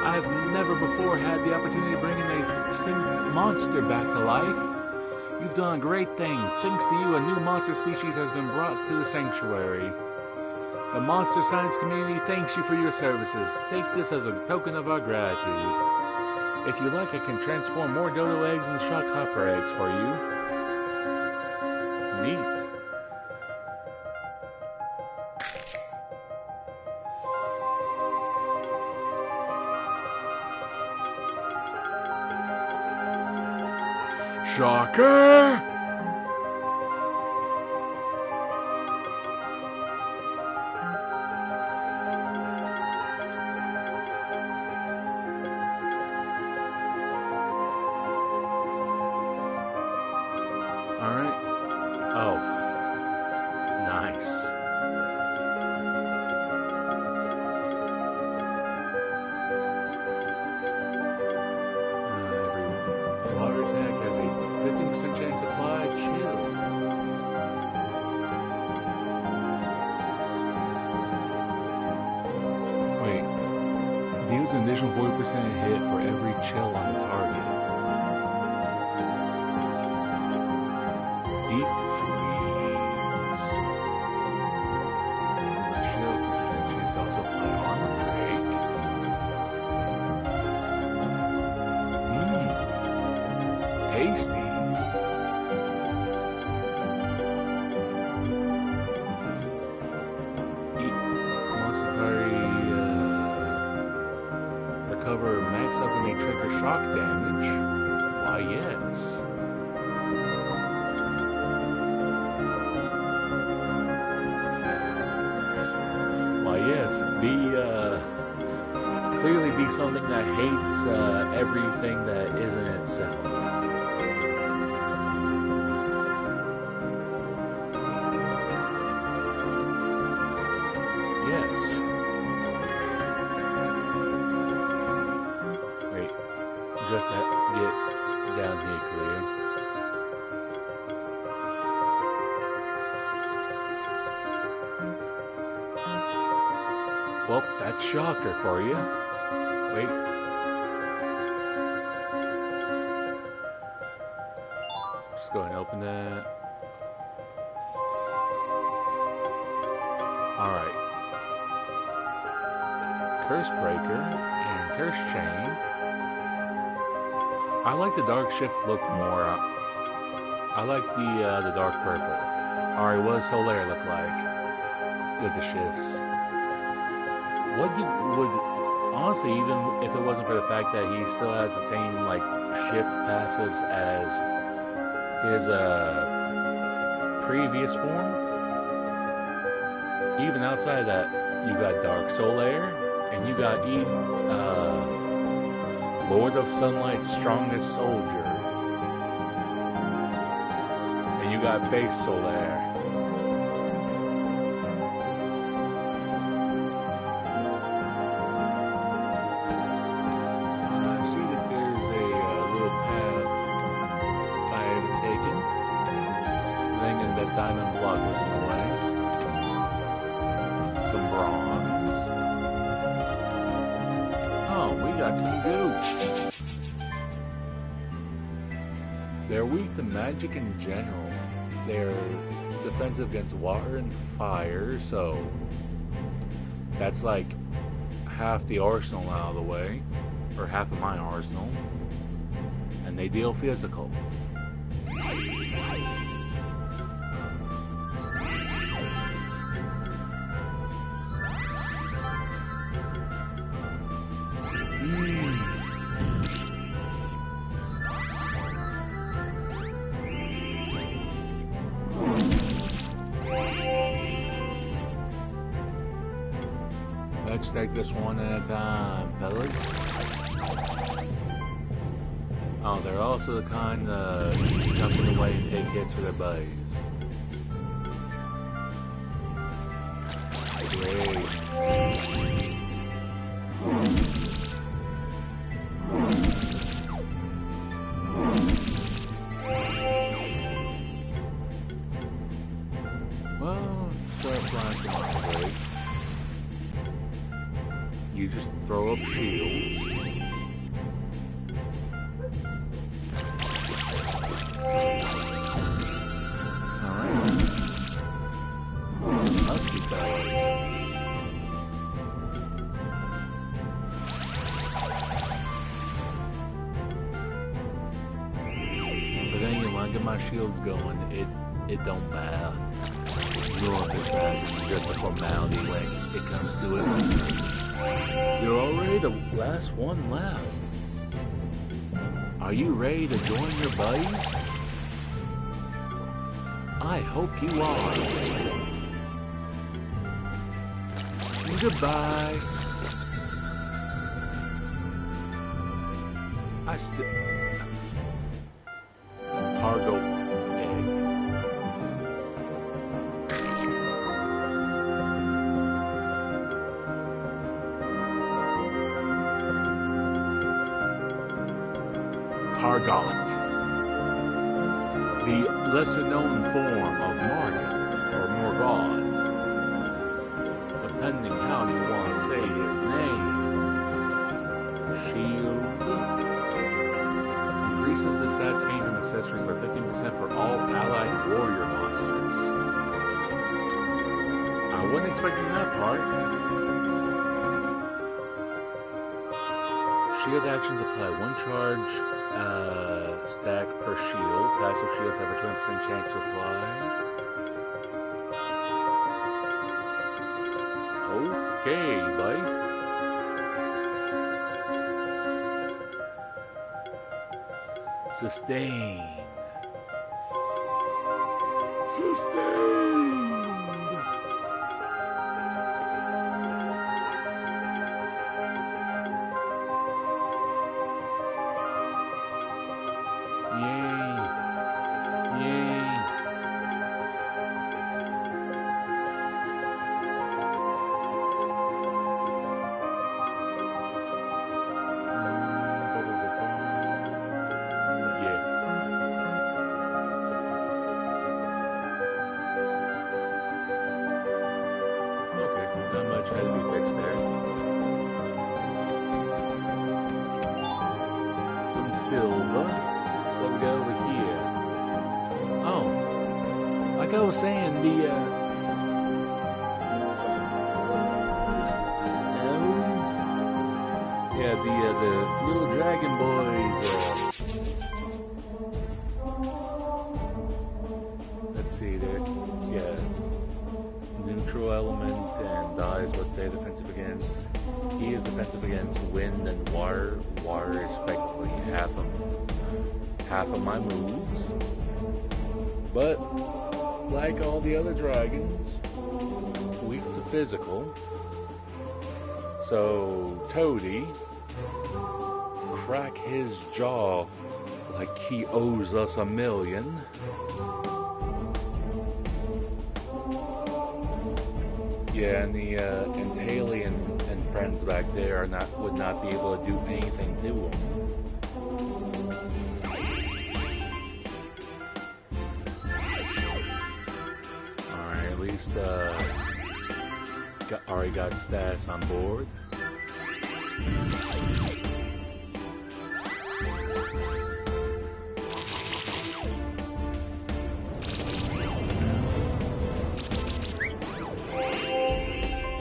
I've never before had the opportunity of bringing an extinct monster back to life. You've done a great thing. Thanks to you, a new monster species has been brought to the sanctuary. The monster science community thanks you for your services. Take this as a token of our gratitude. If you like, I can transform more dodo eggs into shockhopper eggs for you. Neat. Shocker! Alright. Oh. Nice. Every water attack has a 15% chance applied. Chill. Wait. Deals an additional 40% hit for every chill on the target. Deep freeze. Chill potentially also apply armor break. Tasty. Eat Monster recover max up and may trigger shock damage. Why, yes. Why, yes. Clearly be something that hates everything that isn't itself. Yes. Wait. Just to get down here clear. Well, that's shocker for you. Wait. Just go ahead and open that. Alright. Curse Breaker and Curse Chain. I like the Dark Shift look more. I like the dark purple. Alright, what does Solaire look like with the shifts? What would honestly, even if it wasn't for the fact that he still has the same like shift passives as his previous form, even outside of that, you got Dark Solaire and you got Lord of Sunlight's Strongest Soldier, and you got Base Solaire. diamond block was in the way. Some bronze. Oh, we got some goats. They're weak to magic in general. They're defensive against water and fire, so that's like half the arsenal out of the way, or half of my arsenal. And they deal physical. Let's take this one at a time, fellas. Oh, they're also the kind that jump in the way and take hits for their buddies. Great. Well, start flying some way. You just throw up shields. Alright. Some husky fellas. But then when I get my shields going, it don't matter. Ignoring this match is just a formality when it comes to it. You're already the last one left. Are you ready to join your buddies? I hope you are. Goodbye. I still... Cargo egg. Targot, the lesser-known form of Margot, or Morgoth, depending how you want to say his name. Shield increases the stats gained from accessories by 15% for all allied warrior monsters. I wasn't expecting that part. Shield actions apply one charge stack per shield. Passive shields have a 20% chance to apply. Okay, buddy. Sustain. Sustained. Had to be fixed there. Some silver. What we got over here? Oh, like I was saying, the little dragon boys. Let's see there. Yeah. Neutral element and dies what they're defensive against. He is defensive against wind and water. Water is effectively half of my moves. But like all the other dragons, weak to physical. So Toady, crack his jaw like he owes us $1 million. Yeah, and the Haley and friends back there would not be able to do anything to him. least already got status on board.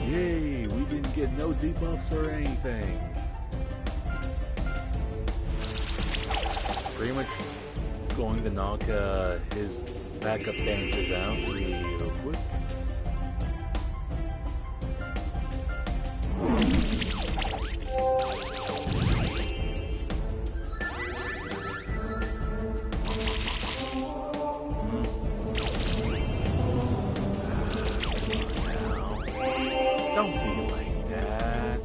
Yay, we didn't get no debuffs or anything. Pretty much going to knock his backup dancers out real quick. Don't be like that.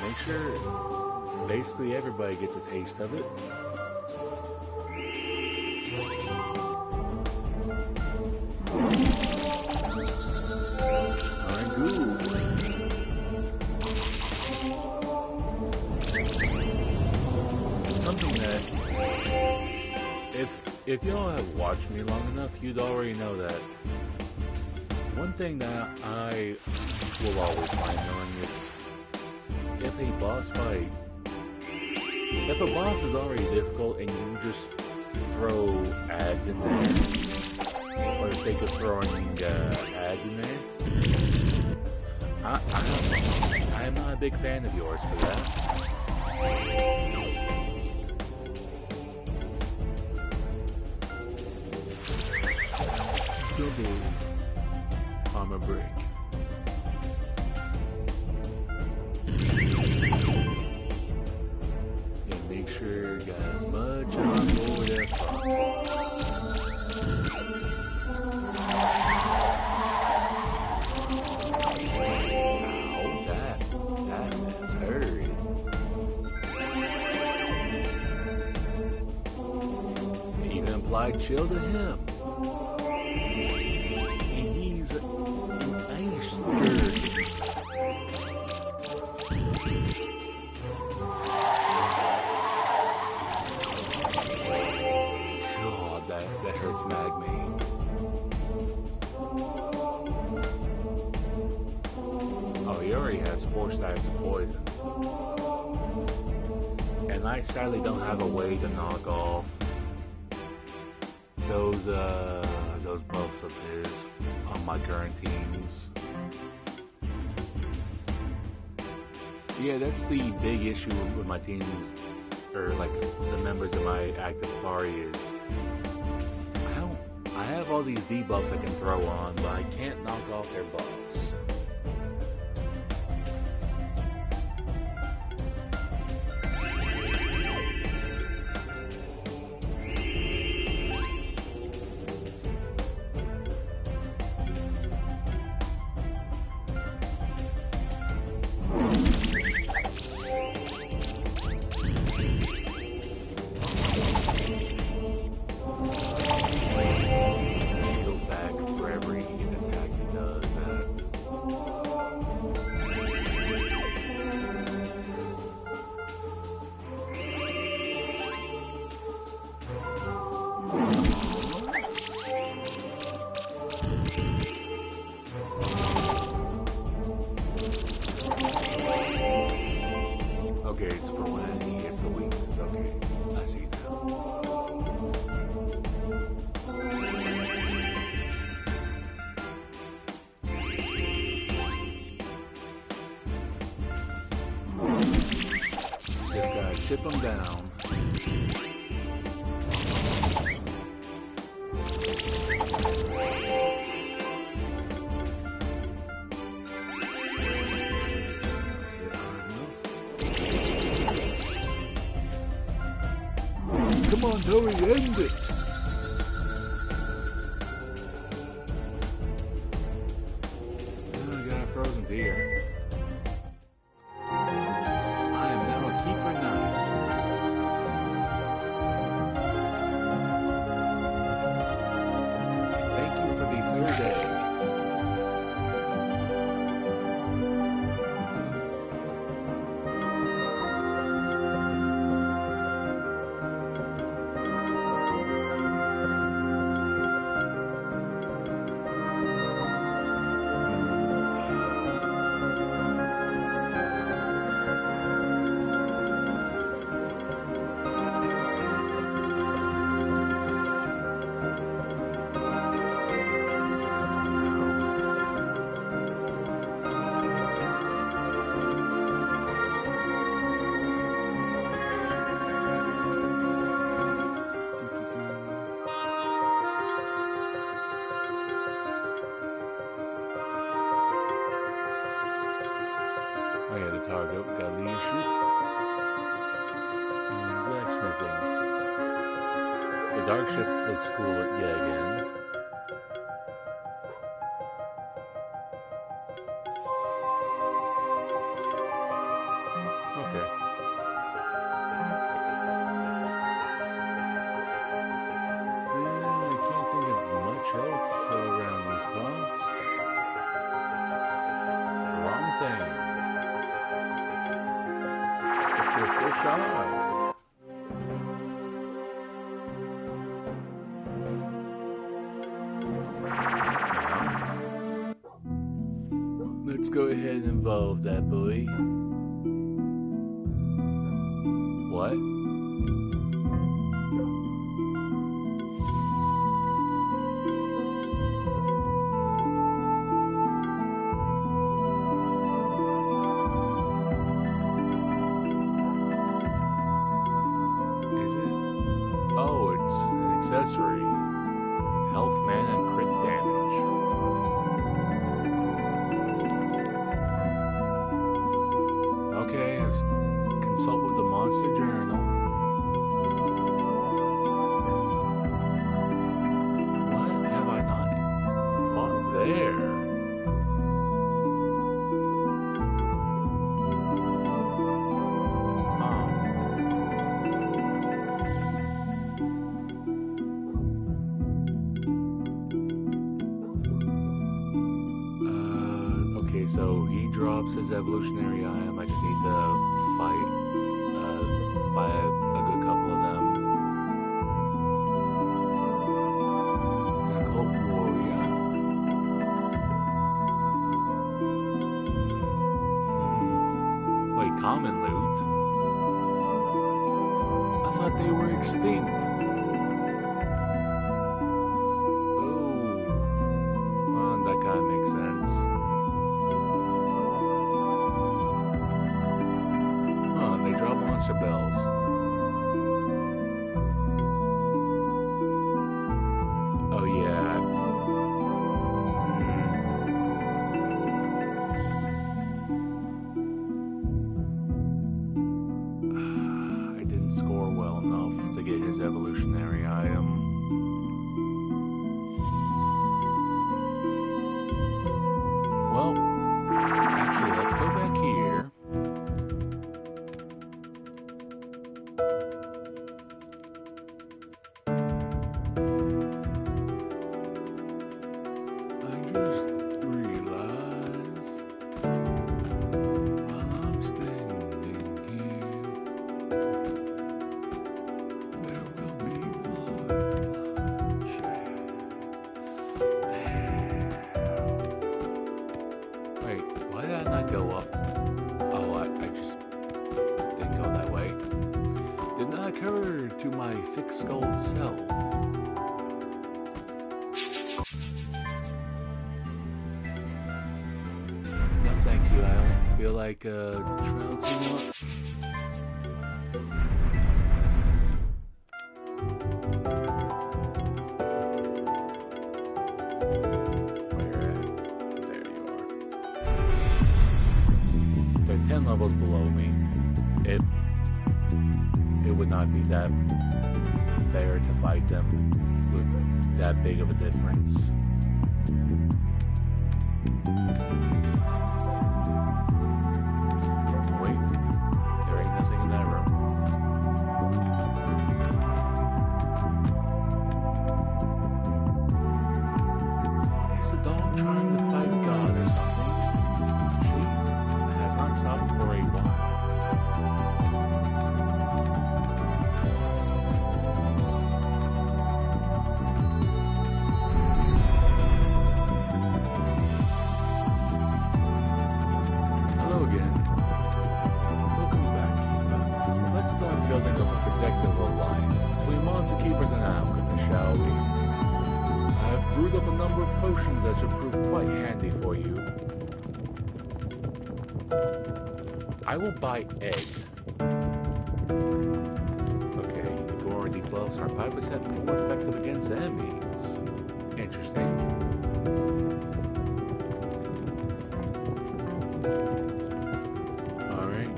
Make sure basically everybody gets a taste of it. Alright, good. Something that if y'all have watched me long enough, you'd already know that one thing that I will always find knowing is if a boss fight, if a boss is already difficult and you just throw ads in there for the sake of throwing ads in there, I am not a big fan of yours for that. Double armor break. And make sure you got as much on board as possible. Ow, that has hurt. Even applied chill to him. God, that hurts Magme. Oh, he already has 4 stacks of poison. And I sadly don't have a way to knock off those buffs of his on my current teams. Yeah, that's the big issue with my teams, or like the members of my active party is I have all these debuffs I can throw on, but I can't knock off their buffs. Okay, it's for when he hits a weakness. Okay, I see now. Just gotta chip him down. Come on, Joey, end it! Oh, I got a frozen tear. I am now a keeper knight. Thank you for the 3rd egg. blacksmithing. The dark shift looks cool yet again. Okay. Well, I can't think of much else around these parts. Wrong thing. The crystal shard. Let's go ahead and involve that boy. What? Is it? Oh, it's an accessory. Health, mana, and crit damage. Okay, let's consult with the monster journal. What have I not bought there? Okay, so he drops his evolutionary item. I just need to fight by a good couple of them. Occult warrior. Wait, common loot? I thought they were extinct. Oh, well, that kind of makes sense. They drop monster bells. Oh yeah. I didn't score well enough to get his evolutionary item. Well, actually, let's go back here. Just realized while I'm standing here, there will be bloodshed. Damn. Wait, why did I not go up? Oh, I just didn't go that way. Did not occur to my thick-skulled self. Thank you, I don't feel like trouncing up. Where at? There you are. They're 10 levels below me. It would not be that fair to fight them with that big of a difference. Trying to fight God or something. She has not stopped for a while. Hello again. Welcome back. Let's start building up a protective alliance between monster keepers and alchemists, shall we? I have brewed up a number of potions that should prove quite handy for you. I will buy egg. Okay, Igor debuffs are 5% more effective against enemies. Interesting. Alright.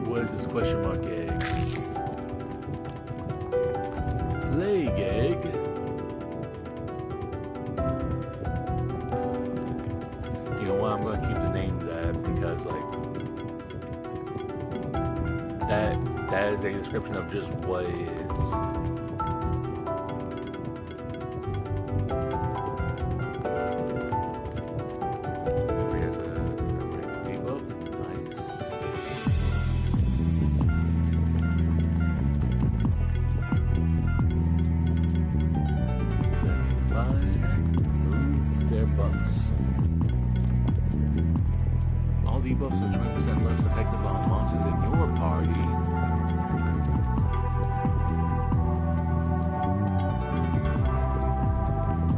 What is this question mark egg? Plague egg. You know what? I'm gonna keep the name that because like that is a description of just what it is. Here's a debuff. Nice. That's fire. Move their buffs. All debuffs are 20% less effective on monsters in your party.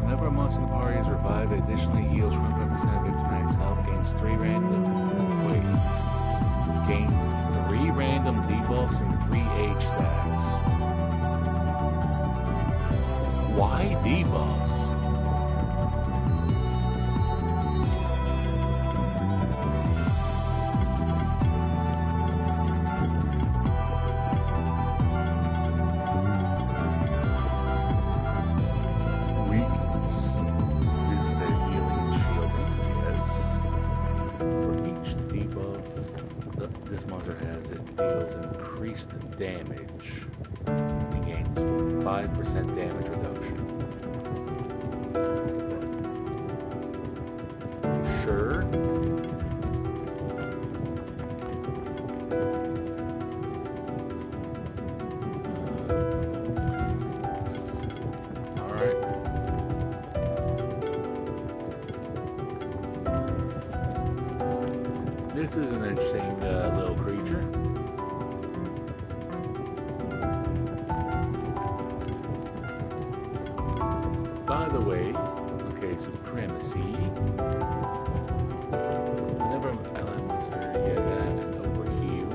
Whenever a monster in the party is revived, it additionally heals 25% of its max health, gains 3 random debuffs and 3 H stacks. Why debuffs? This monster has it deals increased damage. It gains 5% damage reduction. Sure. Alright. This is an interesting little creature. By the way, okay, supremacy. Whenever elements are get that and overheal.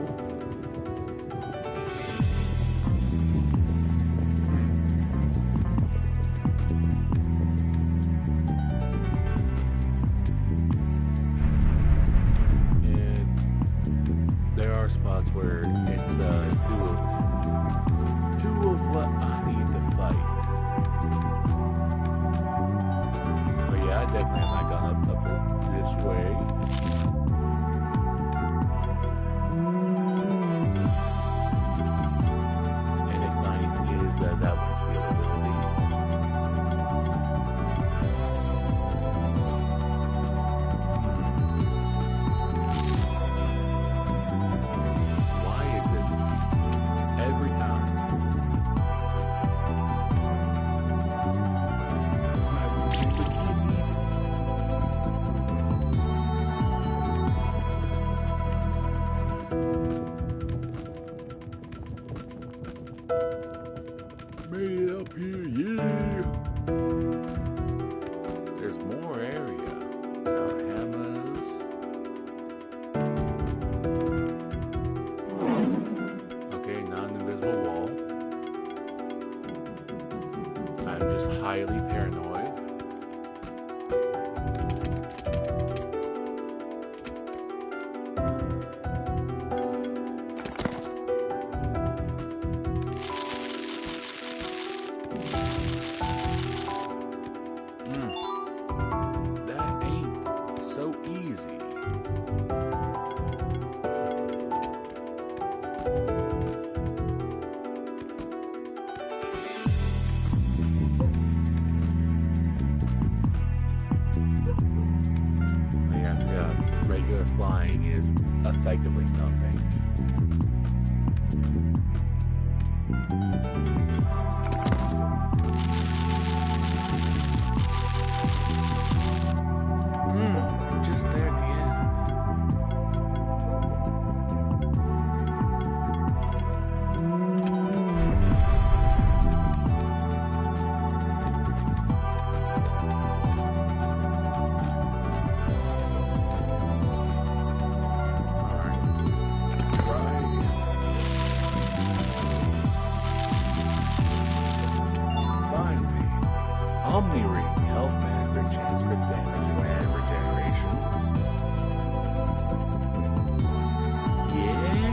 There are spots where it's two of what I need to fight. But yeah, I definitely have not gone up this way. And Ignite is that one's availability. Why is it every time? Made up here, yeah. There's more area. So hammers. Okay, non-invisible wall. I'm just highly paranoid. That ain't so easy. Yeah, I forgot. Regular flying is effectively nothing. Just there at the end. Omni Ring, health management, chance crit damage, and regeneration. Yeah.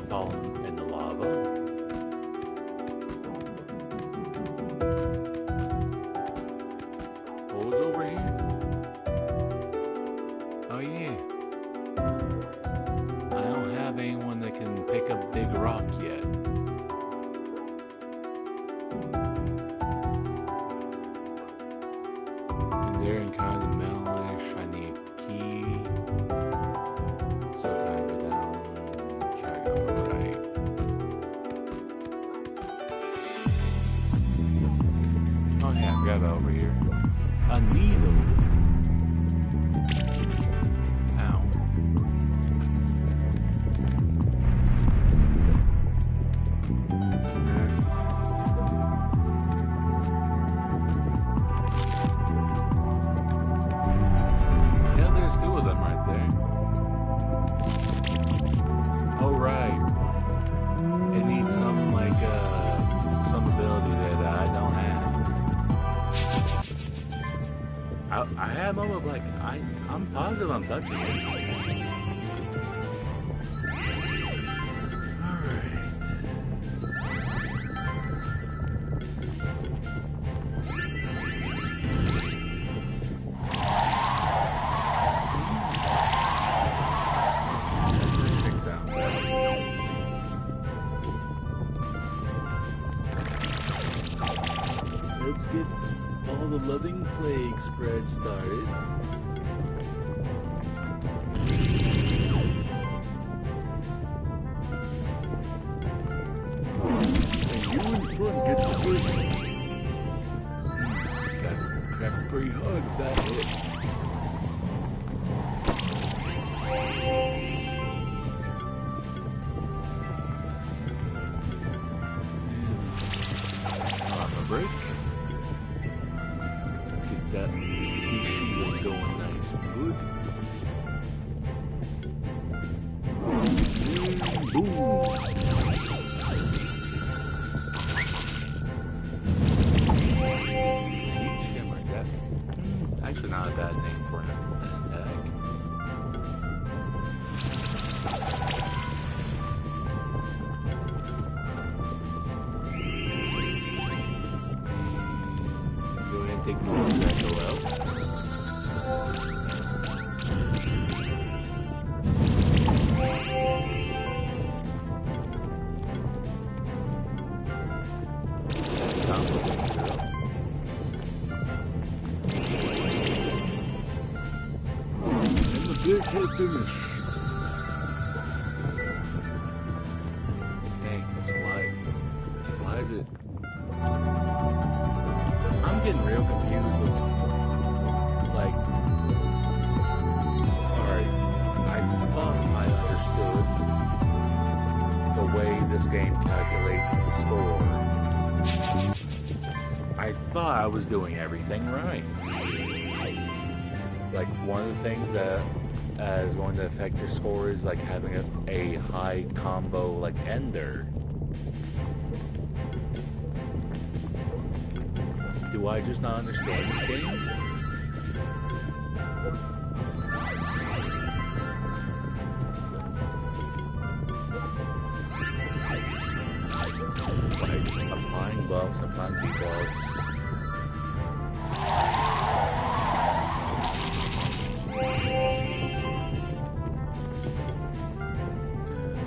fall in the lava. What was over here? Oh yeah. I don't have anyone that can pick up big rock yet. And they're in kind of the middle-ish. I need a key. So kind of go down. Try to go right. Oh yeah, I forgot about over here. A needle. Ow. Yeah, there's two of them right there. Oh right. It needs some some ability there that I don't have. I had a moment of like, I'm positive I'm touching it. Alright. Perfect sound. Let's get all the loving plague spread started. And you in front gets the first. Got cracked pretty hard with that hit. On the break. That these shields going nice and good. Boom! Heat shimmer, that actually not a bad name for an attack. Go ahead and take the little echo out. And the big head finish. Dang, why is it? I'm getting real confused with, like, alright, I thought I understood the way this game calculates the score. I thought I was doing everything right. Like, one of the things that is going to affect your score is, like, having a high combo, like, ender. Do I just not understand this game? Like, applying buffs, applying debuffs.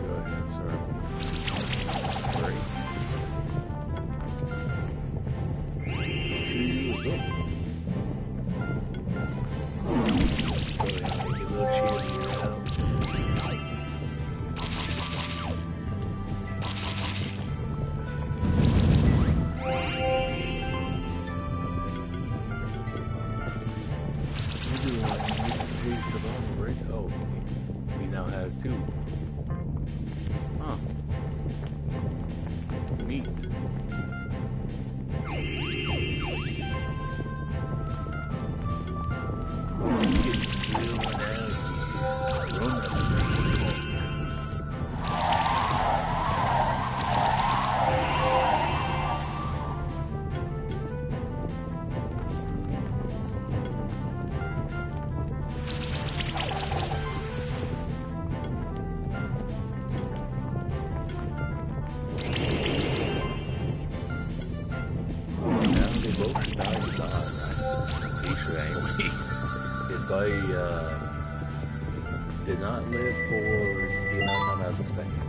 Go ahead, sir. Sorry. both should die to die, right? He should anyway. His body did not live for the amount of time I was expecting.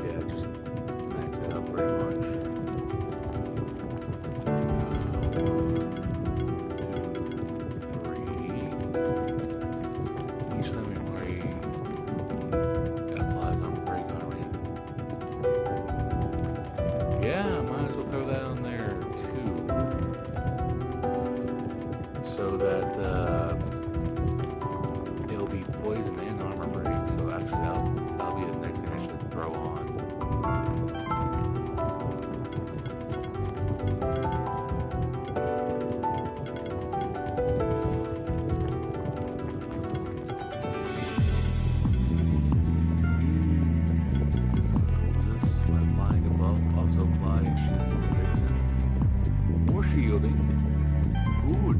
Yeah, just max it out pretty much. 1, 2, 3. Each time we applies on break on ramp. Yeah, might as well throw that on there too. So that it'll be poison and armor break. So actually that'll be the next thing I should throw on. Shielding. Good.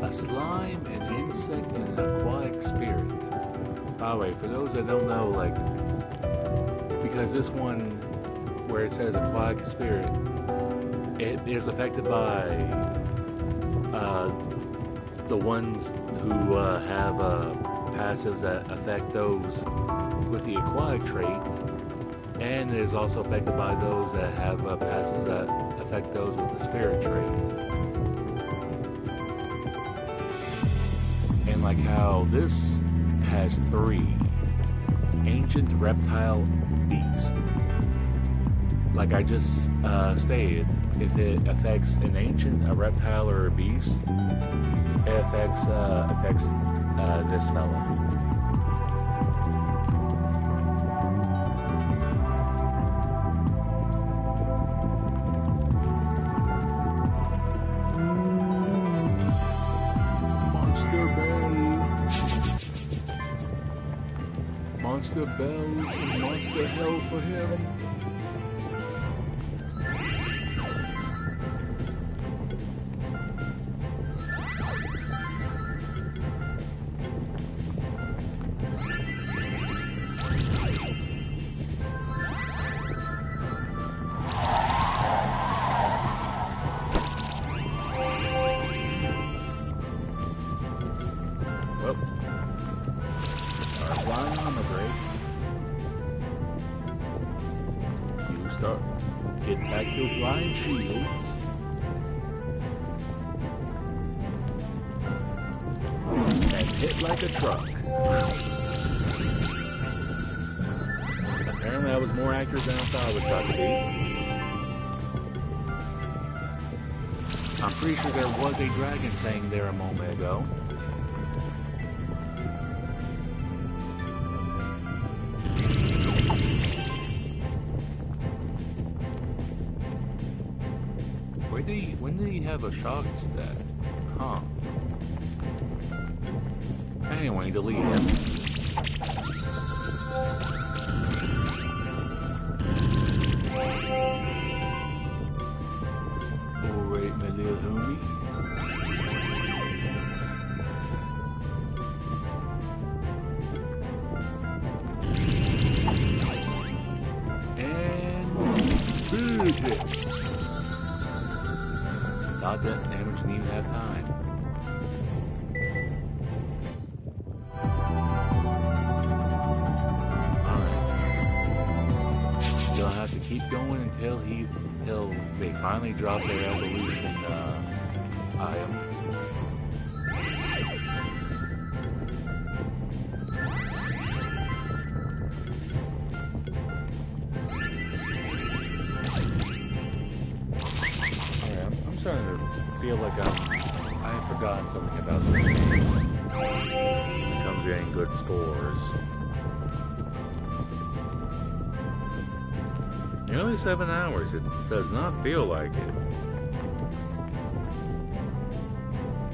A slime, an insect, and an aquatic spirit. By the way, for those that don't know, like, because this one, where it says aquatic spirit, it is affected by the ones who have passives that affect those with the aquatic trait, and it is also affected by those that have passives that affect those with the spirit trait. And like how this has 3. Ancient Reptile Beast. Like I just stated, if it affects an ancient, a reptile, or a beast, it affects this fella. Monster bells and monster hell for him. Well, our flying armor break. You start get back to flying shields. And hit like a truck. Apparently I was more accurate than I thought I was about to be. I'm pretty sure there was a dragon saying there a moment ago. When did he have a shock stat? Huh. Anyway, delete him. Alright, my little homie. Thought that damage didn't even have time. Alright. You'll have to keep going until they finally drop their evolution item. I'm starting to feel like I have forgotten something about this game when it comes to getting good scores. Nearly 7 hours. It does not feel like it.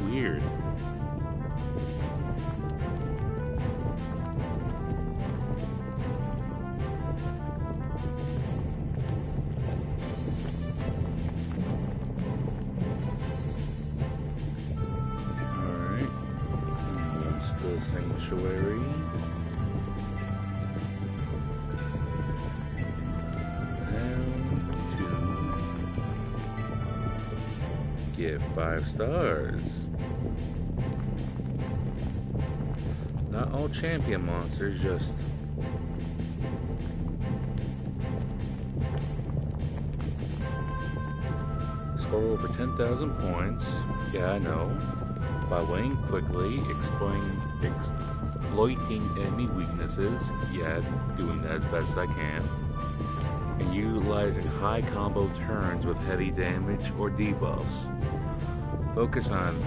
Weird. Alright. There's the sanctuary. Get 5 stars. Not all champion monsters, just score over 10,000 points. Yeah, I know. By winning quickly, exploiting enemy weaknesses. Yeah, doing that as best as I can. And utilizing high combo turns with heavy damage or debuffs. Focus on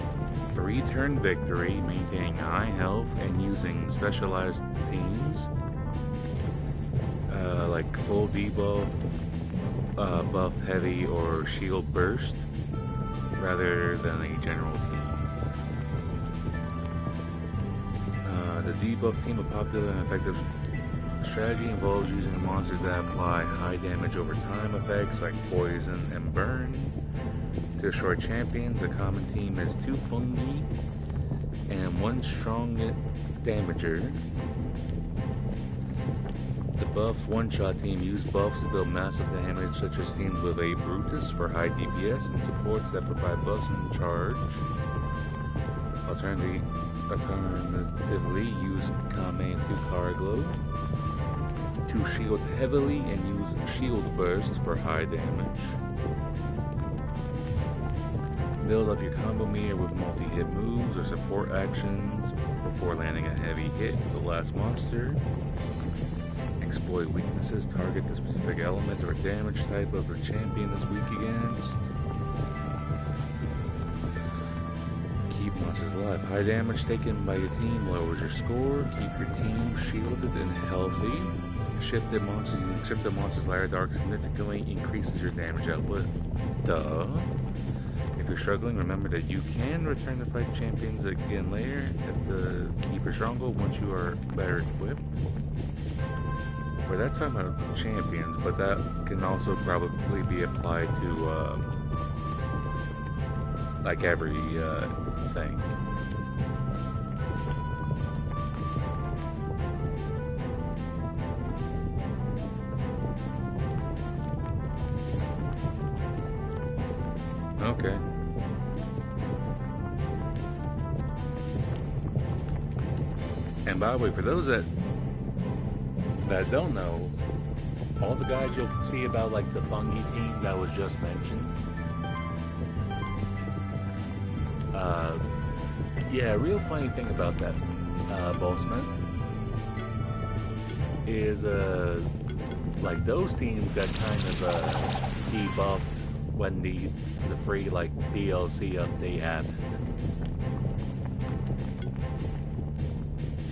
3-turn victory, maintaining high health, and using specialized teams like full debuff, buff heavy, or shield burst, rather than a general team. The debuff team, a popular and effective strategy, involves using monsters that apply high damage over time effects like poison and burn. To destroy champions, a common team is 2 fungi and 1 strong damager. The buff one-shot team use buffs to build massive damage, such as teams with a Brutus for high DPS and supports that provide buffs and charge. Alternatively, use Kame and 2 Carglow to shield heavily and use shield burst for high damage. Build up your combo meter with multi-hit moves or support actions before landing a heavy hit with the last monster. Exploit weaknesses, target the specific element or damage type of the champion is weak against. Keep monsters alive. High damage taken by your team lowers your score. Keep your team shielded and healthy. Shift the monster's ladder dark significantly increases your damage output. Duh. If you're struggling, remember that you can return to fight champions again later at the Keeper Stronghold once you are better equipped. Well, that's talking about champions, but that can also probably be applied to like every thing. Okay. And by the way, for those that don't know, all the guys you'll see about like the fungi team that was just mentioned, yeah, a real funny thing about that bossman is like those teams got kind of debuffed when the free like DLC update happened.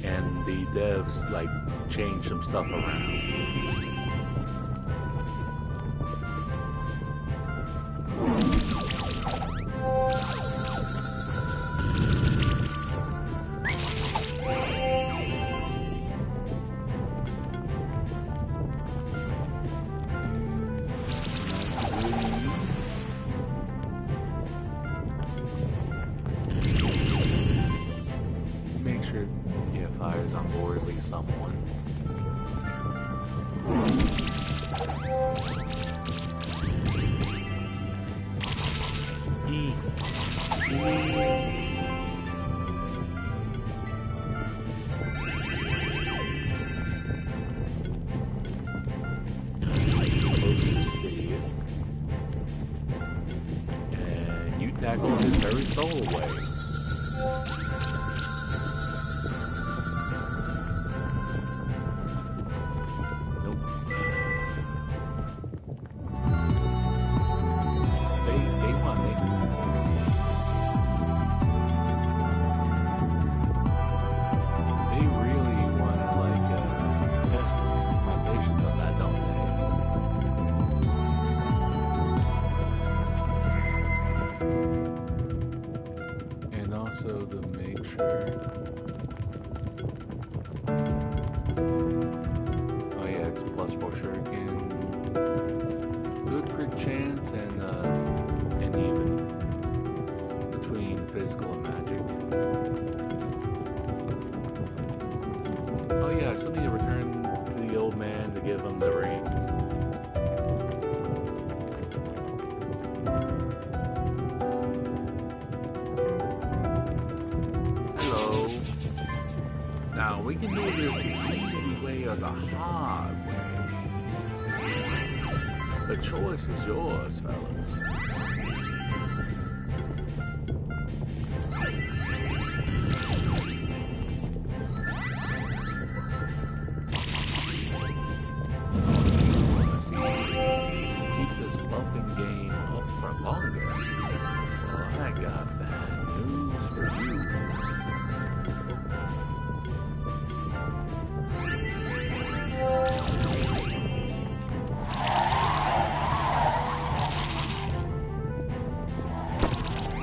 And the devs like changed some stuff around. Make sure you have fires on board, at least someone. very soul away. Nope. They want me. They really want to like test my patience on that, don't they? And also to make sure. Oh yeah, it's +4 shuriken. Good crit chance and even between physical and magic. Oh yeah, I still need to return to the old man to give him the ring. Hello. Now we can do this the easy way or the hard way. The choice is yours, fellas. Keep this buffing game up for longer. Well, I got bad news for you.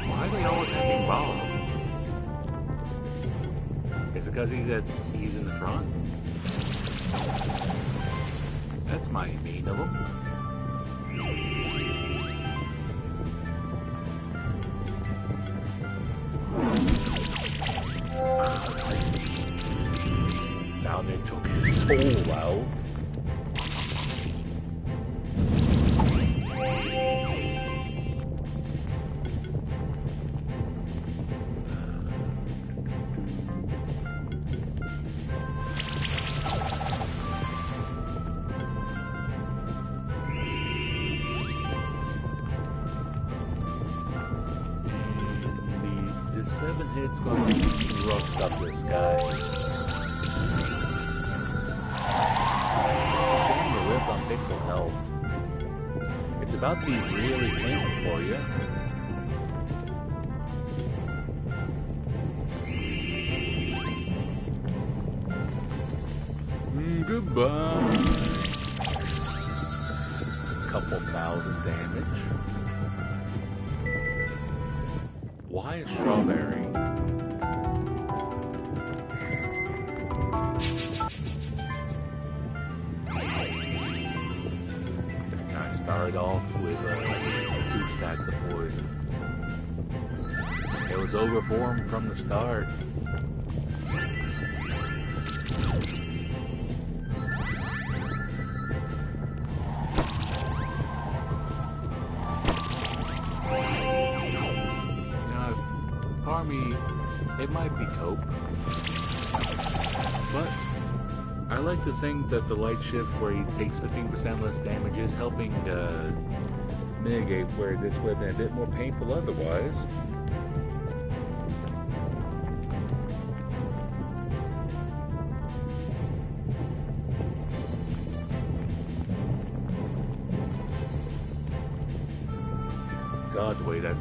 Why are they always having Bob? Is it because he's in the front? That's mighty mean of him. Now they took his soul out. And the 7 hits going to rocks up this guy. It's a shame to live on pixel health. It's about to be really painful for you. Goodbye. Couple thousand damage. Why a strawberry? I started off with 2 stacks of poison. It was over for him from the start. Me, it might be cope, but I like to think that the light shift where he takes 15% less damage is helping mitigate where this would have been a bit more painful otherwise. God, the way that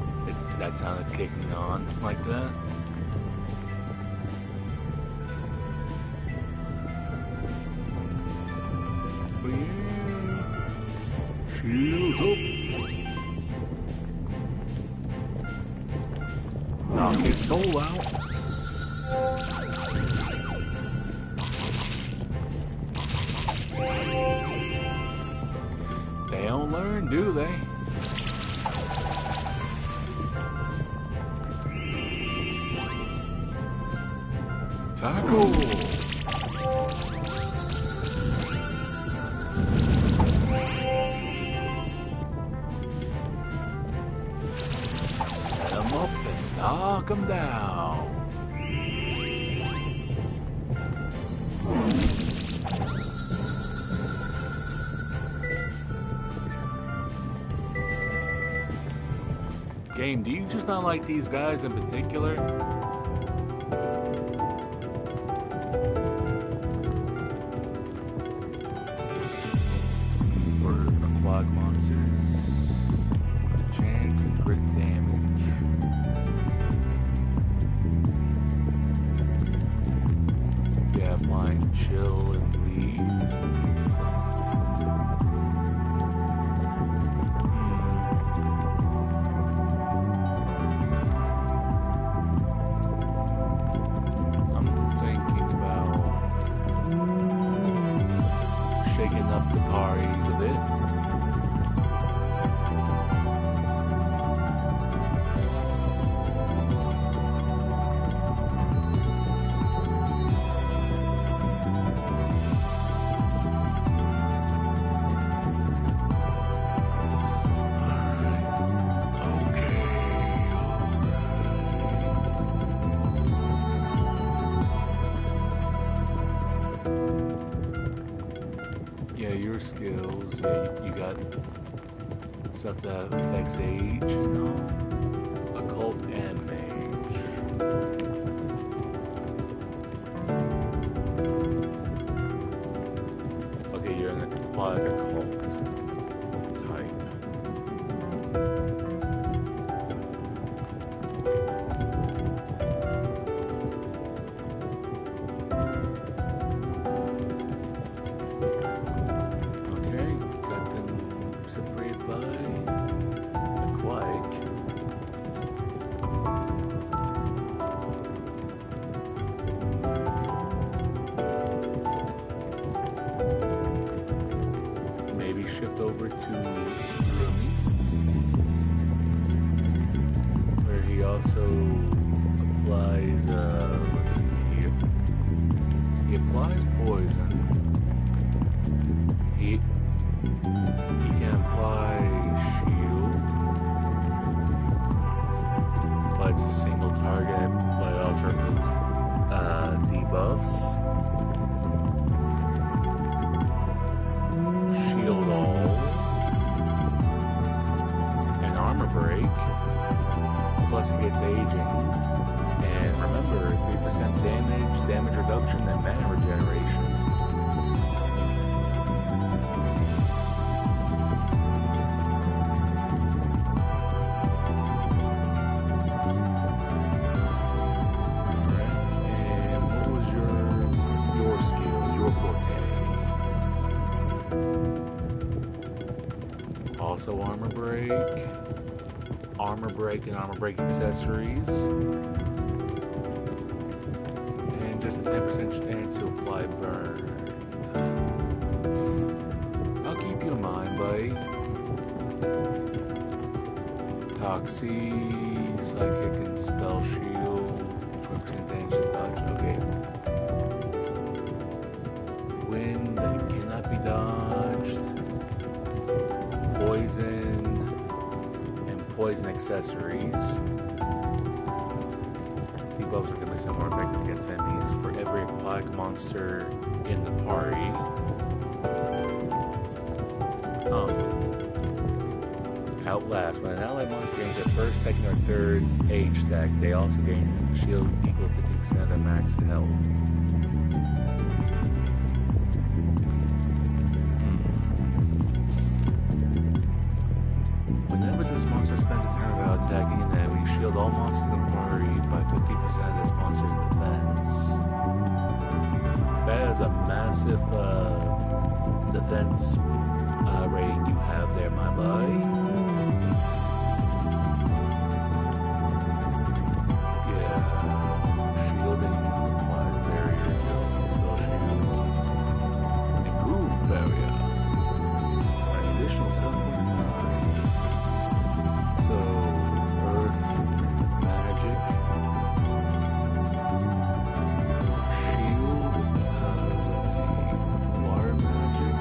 sounded kicking on like that. But yeah, shields up. Knock his soul out. They don't learn, do they? Tackle! Set him up and knock him down. Game, do you just not like these guys in particular. For aquatic monsters, chance and crit damage. Yeah, blind, chill, and bleed. I'm thinking about shaking up the parties a bit. Yeah, your skills, yeah, you got stuff that affects age, you know? Occult and mage. Okay, you're an aquatic occult type. Okay, got them separated by aquatic. Maybe shift over to Rumi, where he also applies, let's see here. He applies poison. He can apply shield, but it's a single target, but it also removes debuffs. Shield all, and armor break, plus he gets aging, and remember, 3% damage reduction, and mana regeneration. And what was your skill, your forte? Also armor break, and armor break accessories, and just a 10% chance to apply burn. I'll keep you in mind, buddy. Toxie, psychic, and spell shield, 20% damage to dodge. Okay. Wind that cannot be dodged. Poison, and poison accessories. Debuffs are typically somewhat more effective against enemies for every aquatic monster in the party. Outlast. When an allied monster gains their first, second, or third age stack, they also gain shield equal to 50% of their max health. Whenever this monster spends a turn without attacking an enemy, shield all monsters in the party by 50% of this monster's defense. That is a massive defense rating you have there, my buddy. Yeah, shielding applies barrier, spell shield, improve barrier, an additional 7.5. So, earth, magic, shield, let's see, water magic,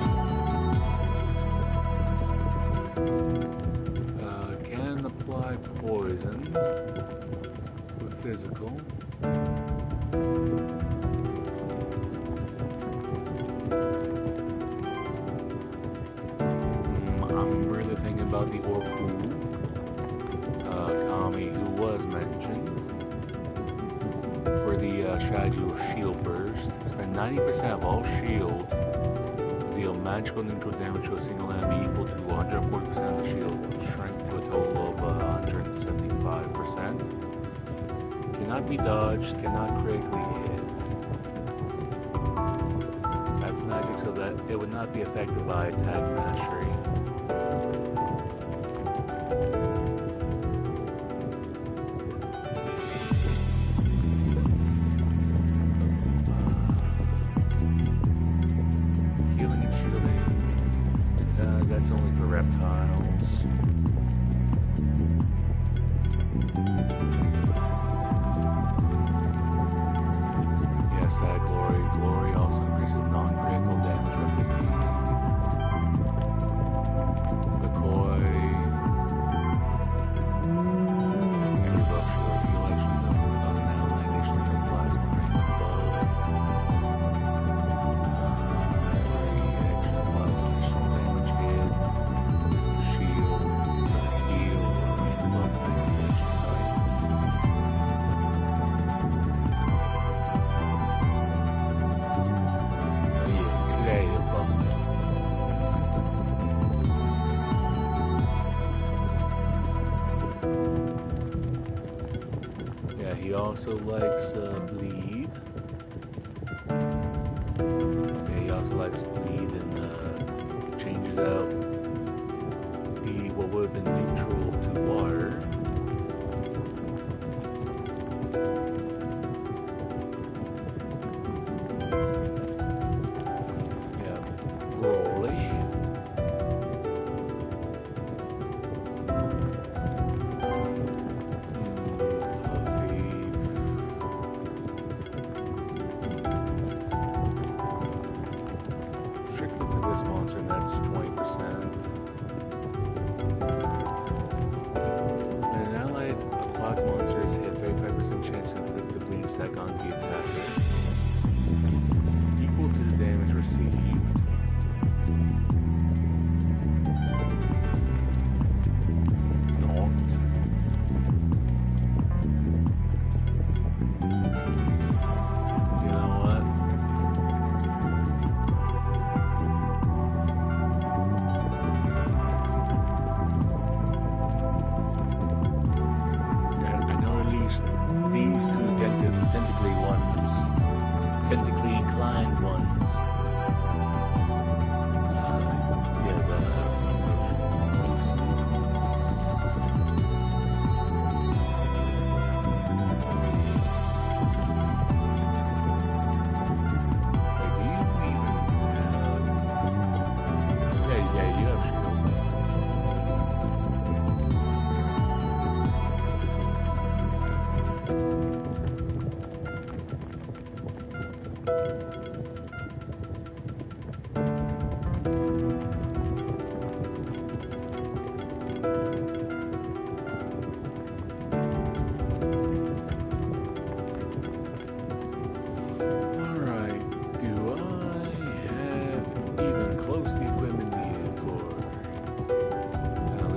the strategy with Shield Burst. Spend 90% of all shield. Deal magical neutral damage to a single enemy equal to 140% of the shield. Shrink to a total of 175%. Cannot be dodged. Cannot critically hit. That's magic so that it would not be affected by attack mastery. That's only for reptiles. Yes, that glory. Glory also increases non-critical damage by 15. McCoy. Every buff shield heal actions of an ally additionally has plasma range above. He also likes bleed. Yeah, he also likes bleed and changes out the what would have been neutral to water. Yeah, Broly. Strictly for this monster, that's 20%. When an allied aquatic monster is hit, 35% chance to inflict the bleed stack onto the attacker. Equal to the damage received. These two technically inclined ones.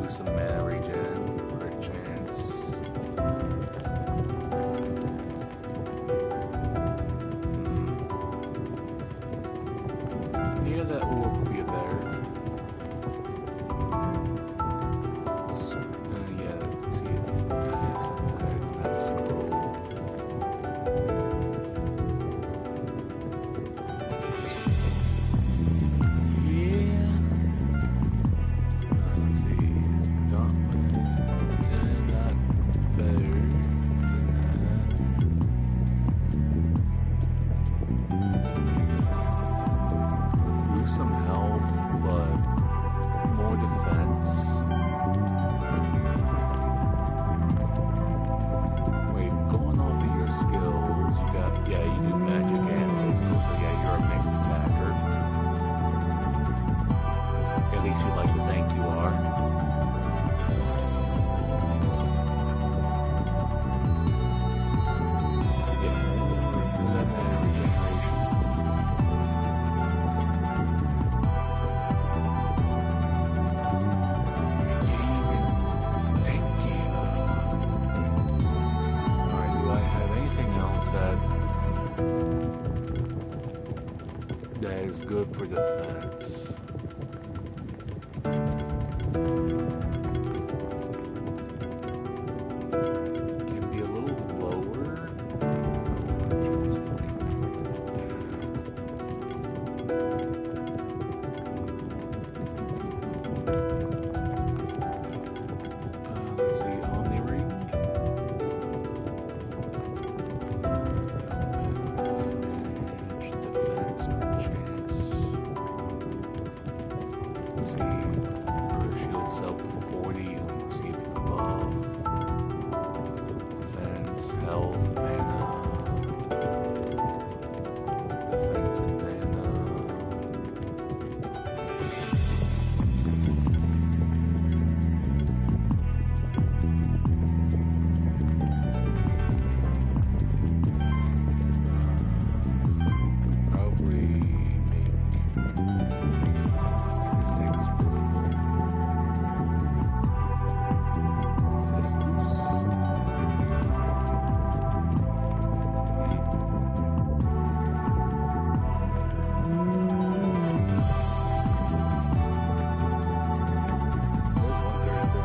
Some mana regen, crit chance. Yeah, that orb would be a better. Yeah, let's see if I have something better than that scroll. Some health, but more defense. Wait, going off of your skills, you got, yeah, you do magic and physical, so yeah, you're a mixed attacker. At least you like the Zank you are. That is good for defense. Can be a little lower. Let's see, Omni Ring. Defense or chance. Receive or shield self 40 when receiving above. Defense, health, mana. Defense and mana. Probably make these things visible. Cestus.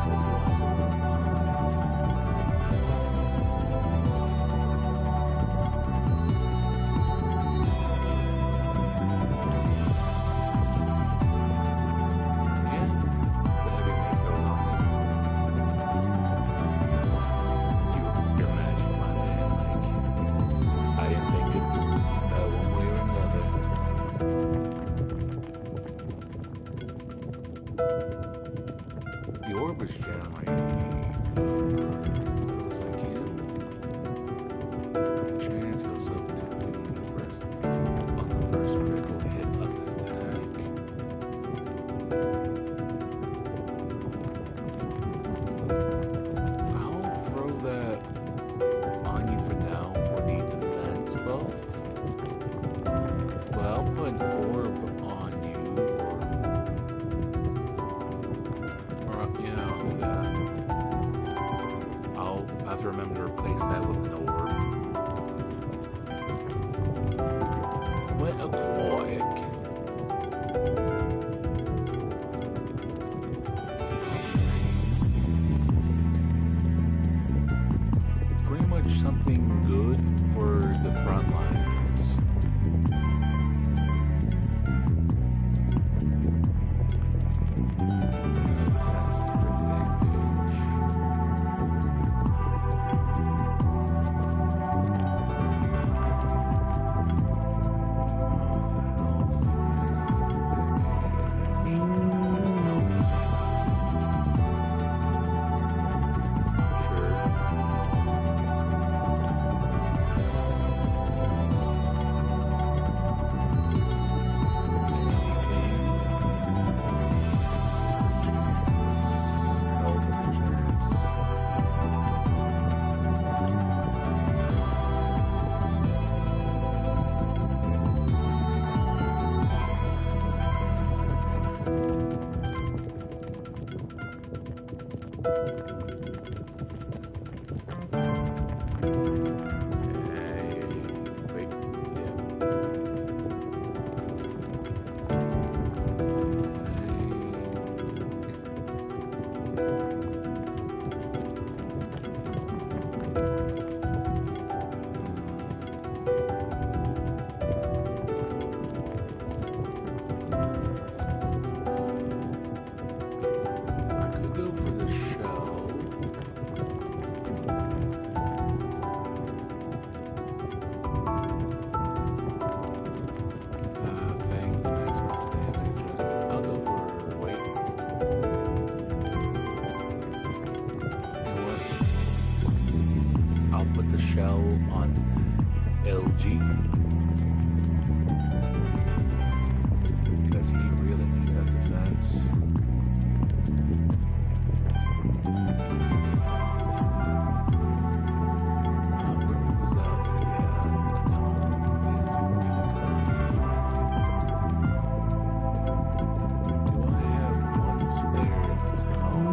Says 1/3 of this was lost. Yeah, the heaviness goes on. You're magic, my man. Like, I didn't think it one way or another. The orb is generally close I can. Chance he'll self-protect on the first critical hit of the attack. I'll throw that on you for now for the defense buff. But I'll put an orb on you, or yeah, I'll do that. I'll have to remember to replace that with an orb. What aquatic? Pretty much something good for the front lines. That's crit damage. shell on LG. Because he really needs that defense. Where was that? Do I have one spare towel?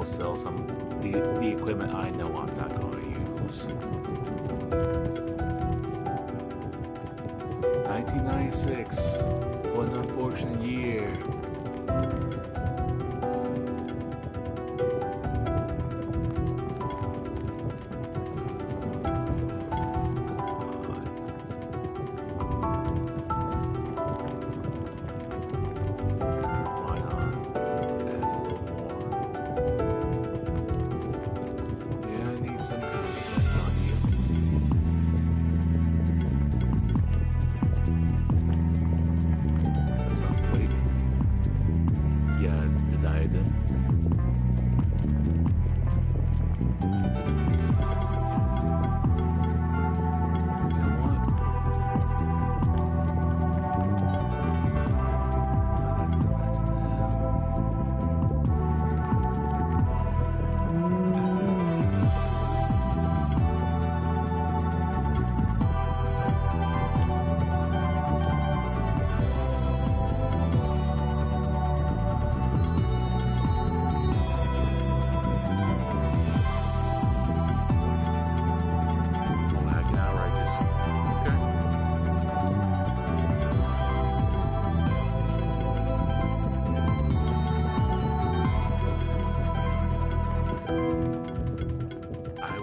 will sell some the equipment I know I'm not going to use. 1996, what an unfortunate year.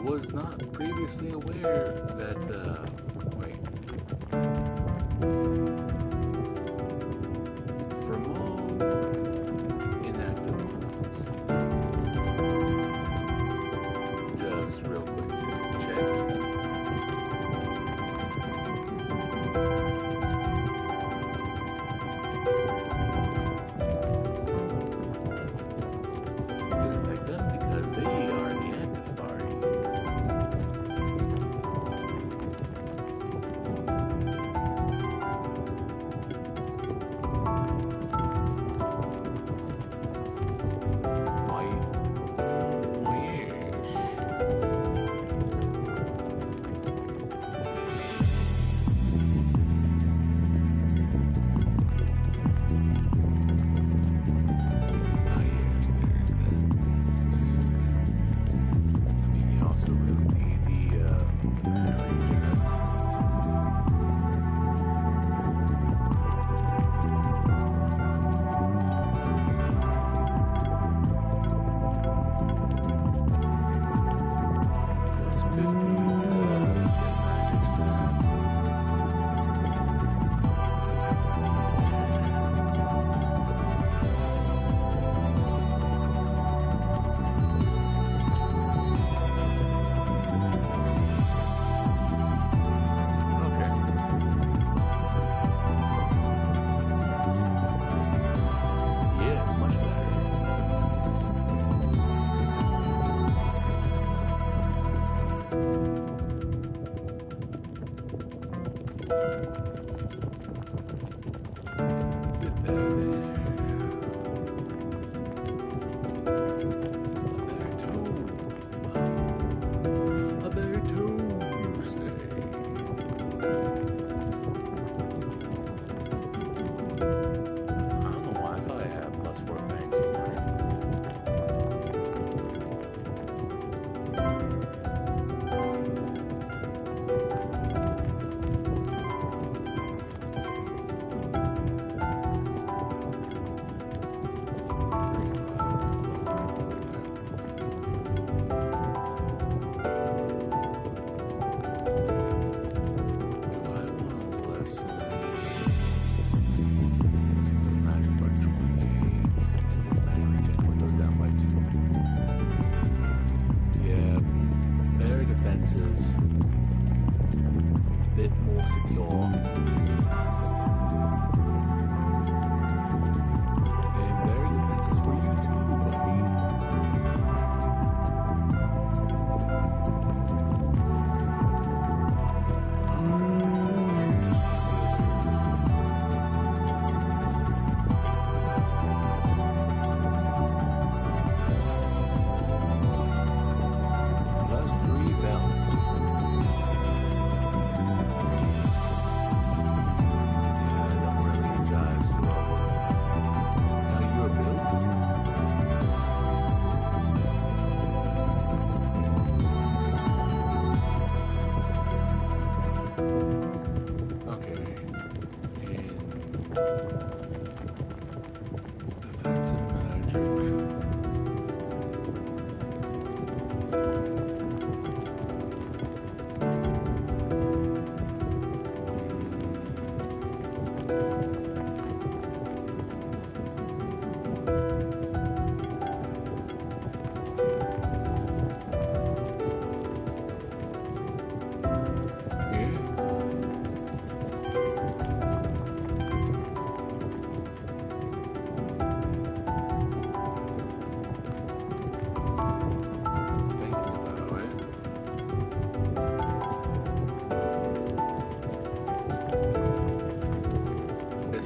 Was not previously aware that from all inactive monsters, just real quick, check. Didn't pick them because they are the active party.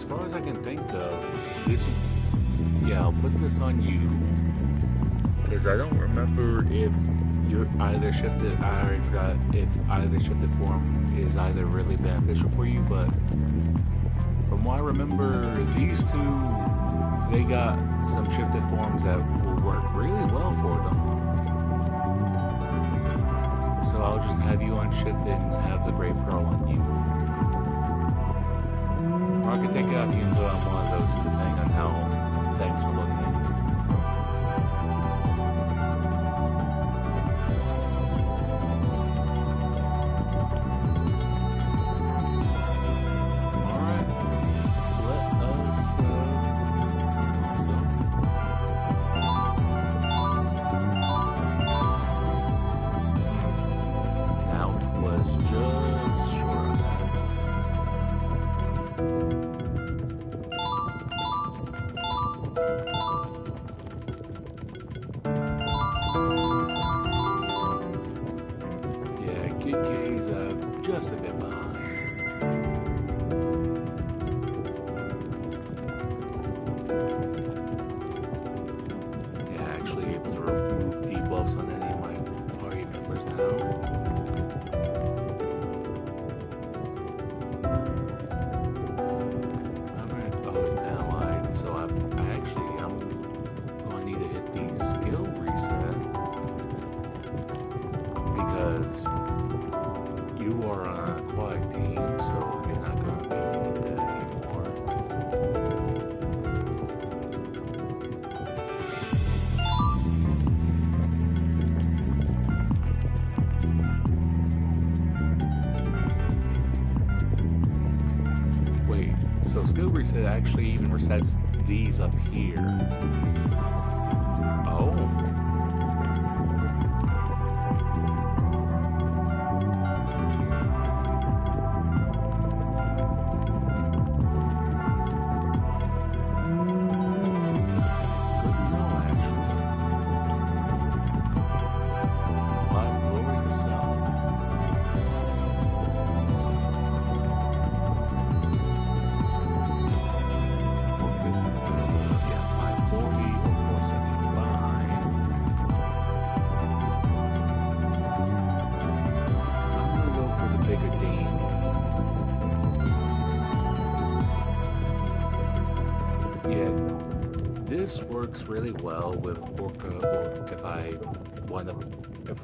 as far as I can think of, this, yeah, I'll put this on you, because I don't remember if you're either shifted, I already forgot if either shifted form is either really beneficial for you, but from what I remember, these two, they got some shifted forms that will work really well for them. So I'll just have you unshifted and have the Great Pearl on you. Or I can take it off you and put on one of those, depending on how things are looking. Alright, let us, Out was just short of that. Yeah, Kid K's just a bit behind. Yeah, actually able to remove debuffs on any of my party members now. Allied, so I'm going to need to hit the skill reset because you are on an aquatic team, so you're not going to be needing that anymore. Wait, so skill reset actually even resets these up here. Oh. That's good to know, actually. Last glory to self. Yeah, 540 or 475. I'm gonna go for the bigger Dane. Yeah, this works really well with Orca, or if I want to, if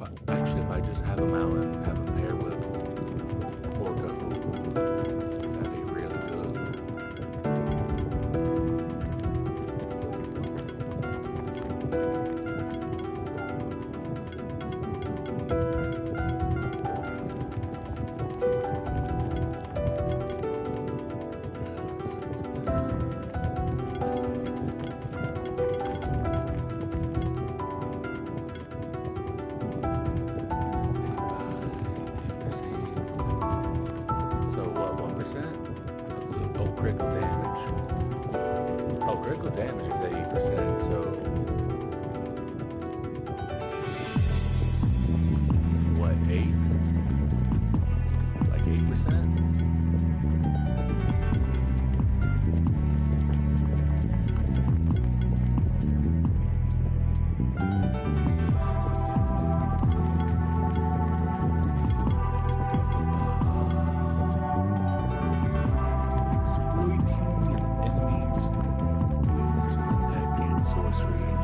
I just have him out and have him pair with Orca, that'd be really good. So 1%? Oh, critical damage. Oh, critical damage is 80%, so what, 8? Like 8%? Exploiting an enemy's weakness with attack and sorcery and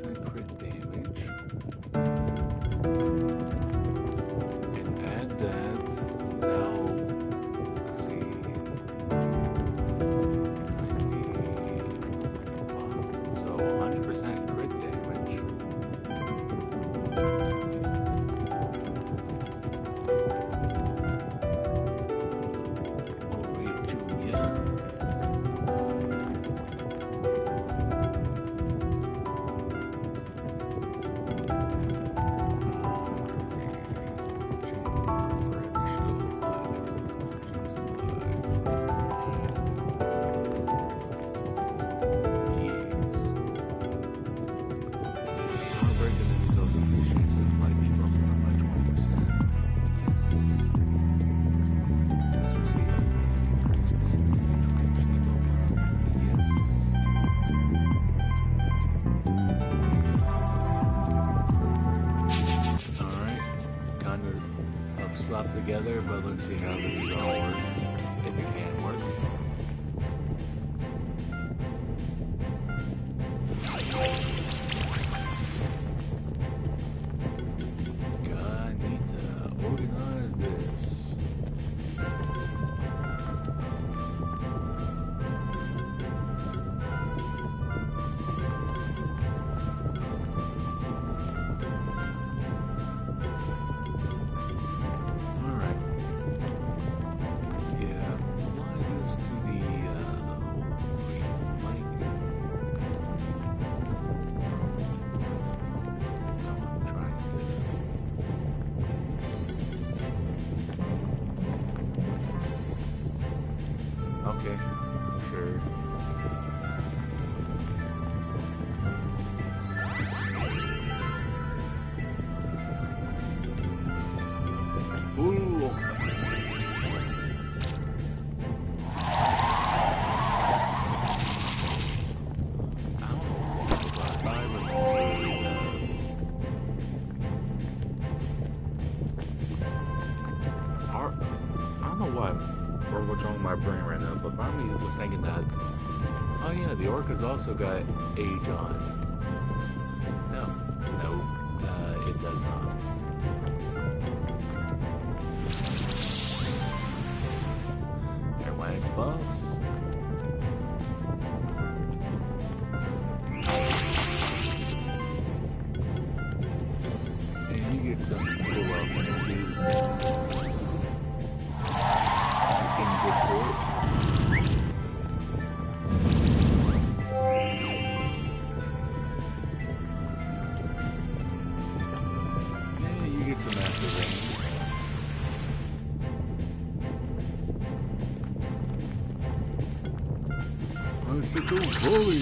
100% crit damage. And add that. Now, let's see. 95. So 100% crit damage. Oh, wait, Julia. Slap together, but let's see how this is gonna work, if it can work. God, I need to organize this. Okay, sure. Fool! I don't know why. Or what's wrong with my brain right now, but part of me was thinking that, oh yeah, the orca's also got age on. No, it does not. There went its buffs. And you get some cool weapons too. Seem good for it. Yeah, you get some massive range. Bicycle volley.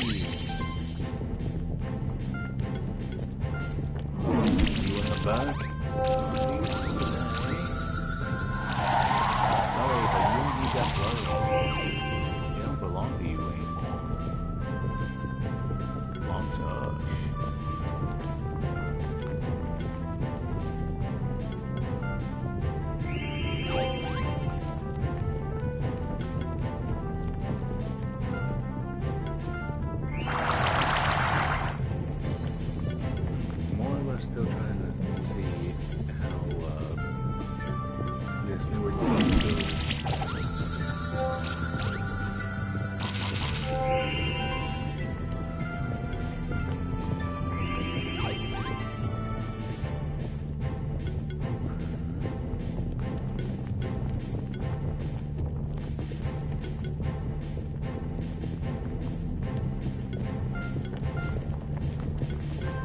You in the back? That blow. You don't belong to you anymore. Long touch. More or less still trying to see how this newer team goes.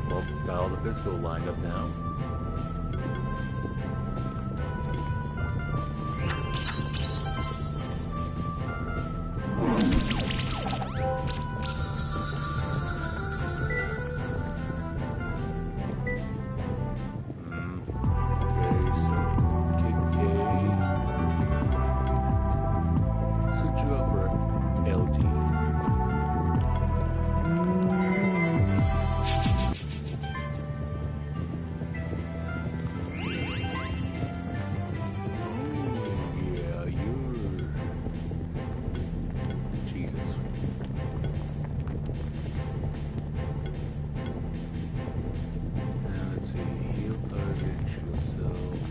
Well, got all the physical lined up now. Shield target, shield self.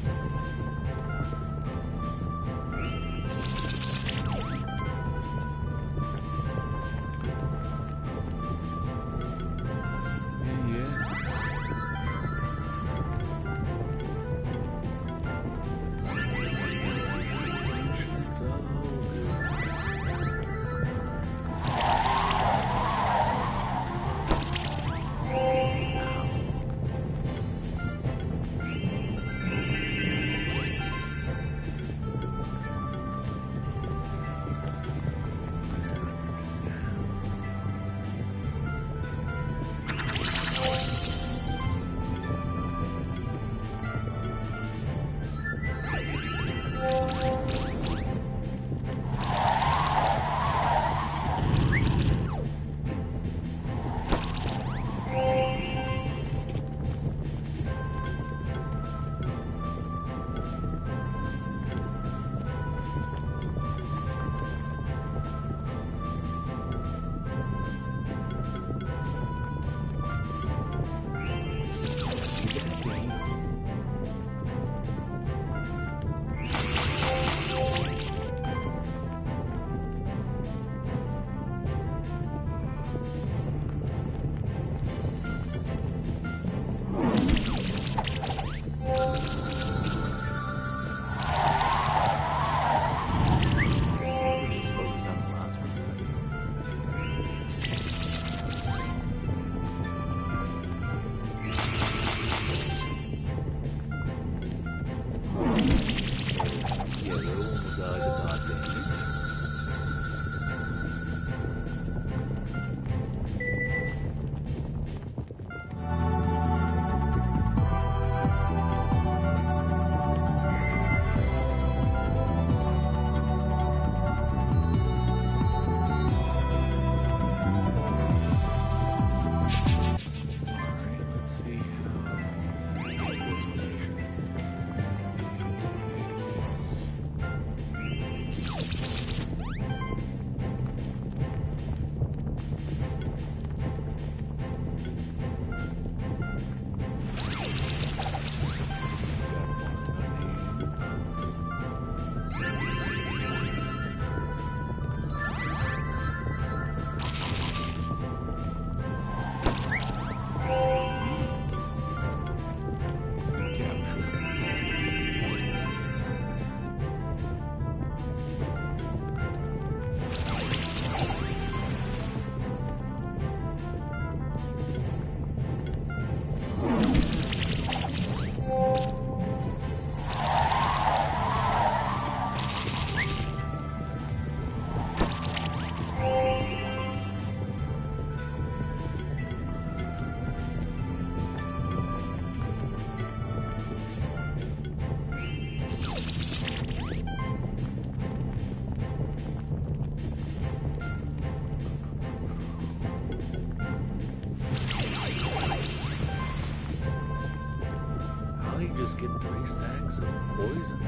Just get 3 stacks of poison.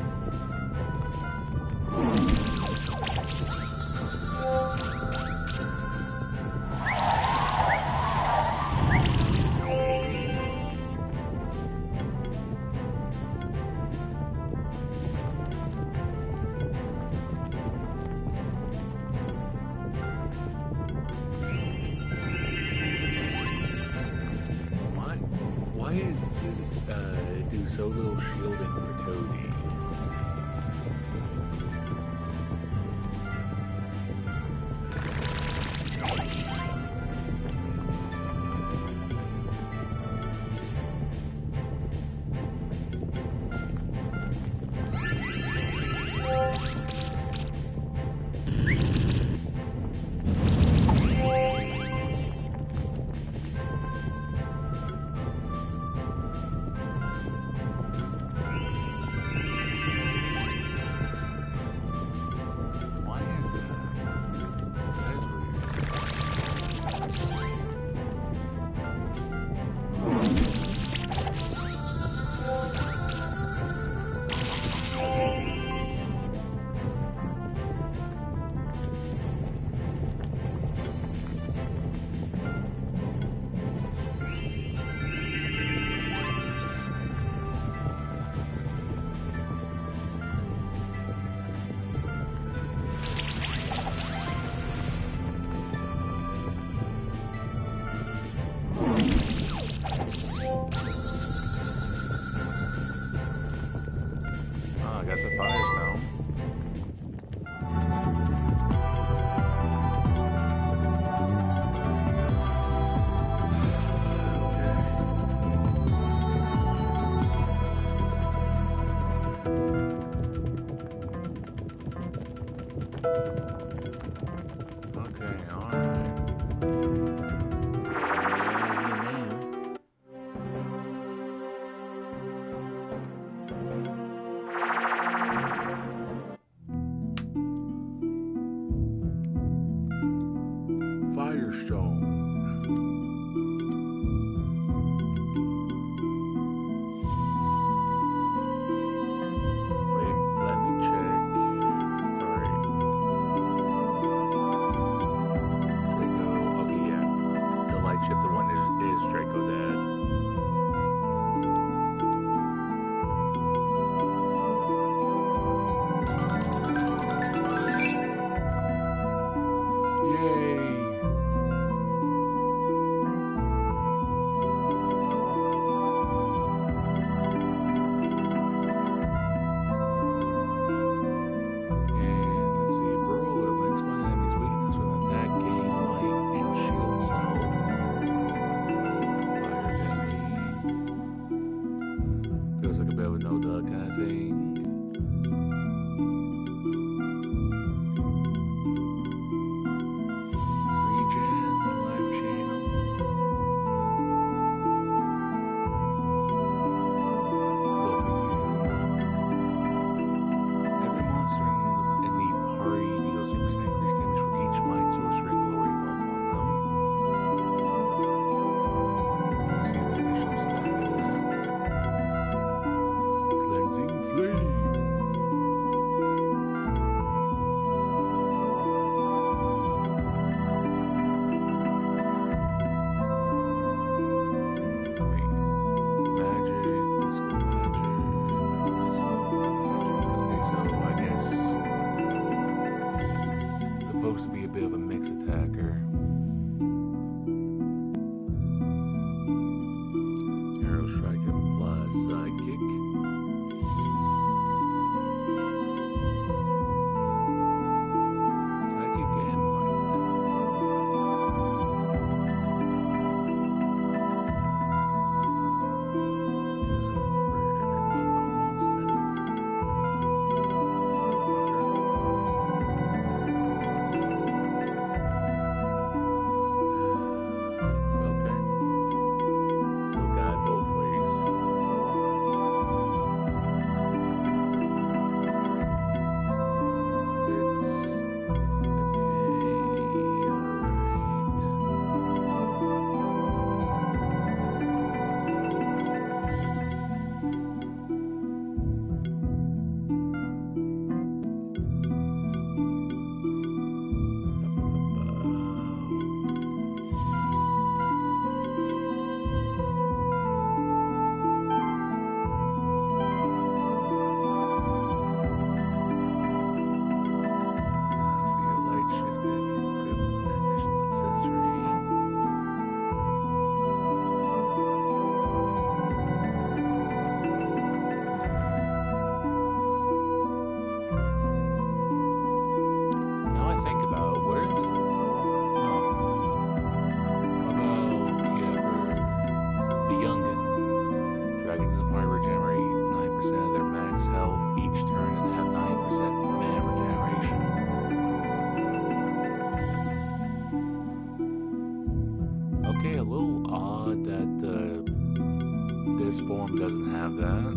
Why do so little shielding for Toadie? Amazing. Region, live channel. Both of you. Every monster in the party deals 2% increased damage for each Mind Sorcery Glory buff on them. See the initial stat of that. Cleansing Flame. Wait. Magic, physical magic, okay, so I guess supposed to be a bit of a mix attacker. Arrow strike plus sidekick. Sidekick and might. Is it for every buff on a monster? Okay. So got it both ways. It's okay, for your light shifted, can equip an additional accessory. Now I think about it, what if, the youngin? Dragons in the party regenerate 9% of their max health each turn and have 9% mana regeneration. Okay, a little odd that this form doesn't have that.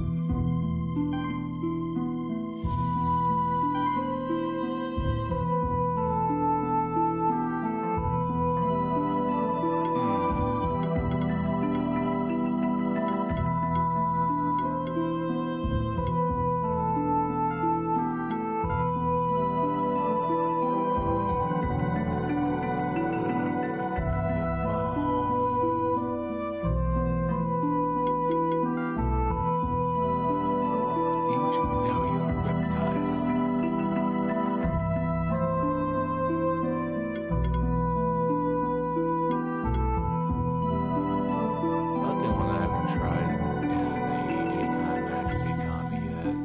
Ancient area reptile. Not the one I haven't tried in a kind magic economy yet.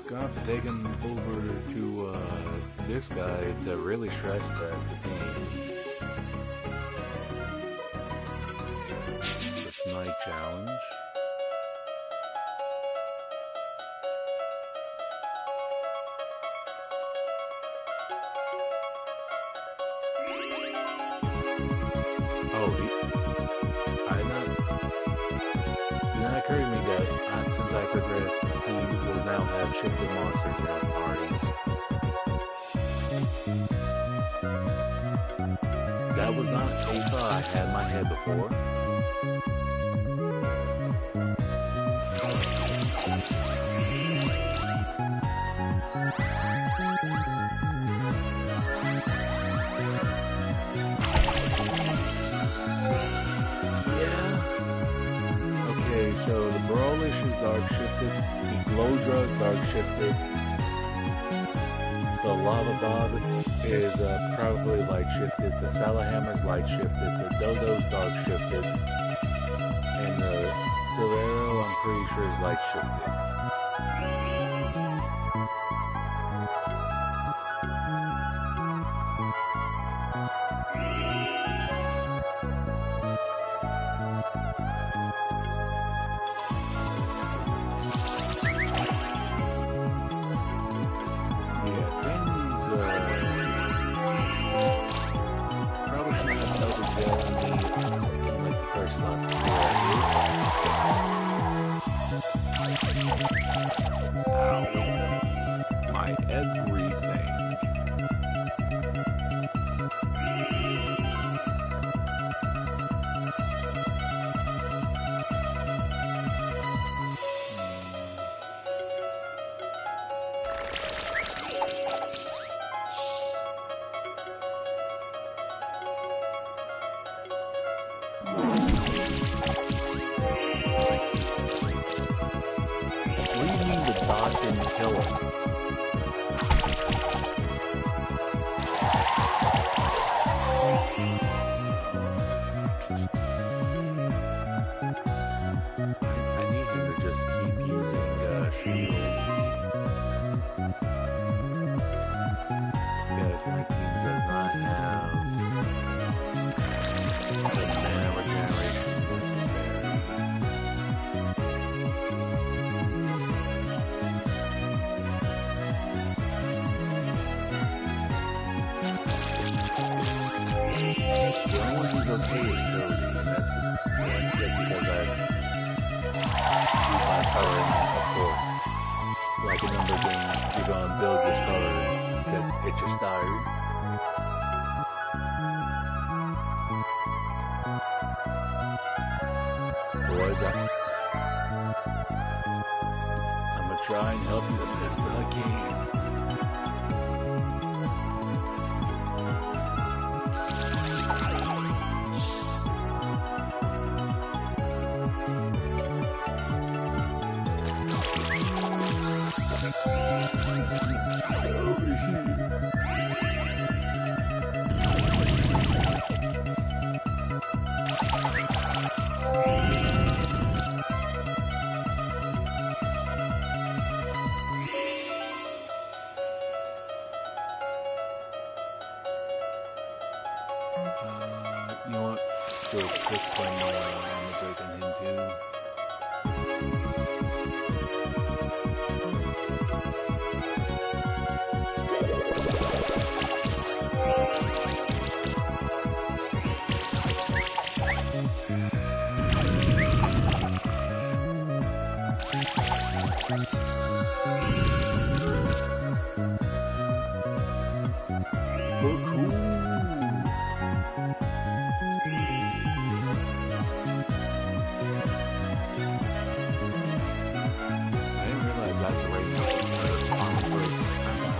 Gonna have to take him over to this guy to really stress test the team. With Night Challenge. Oh, I not. Did not occur to me that since I progressed, he will now have shifted monsters in his parties. That was not a thought I had in my head before. So the Brawlish is dark shifted, the Glowdra is dark shifted, the Lava Bob is probably light shifted, the Salahammer is light shifted, the Dodo's dark shifted, and the Silvero I'm pretty sure is light shifted. What do you mean the dot didn't kill him? I need him to just keep using shield. Because my team does not have the mana regeneration necessary. The only one who's okay is Cody, and that's because I use my starter, of course. Like a number game, you're gonna build your starter because it's your starter. Boys, I'm gonna try and help you the best that I can. You know what? Do a quick one on the break on him too. Oh, cool. I didn't realize that's already on the break.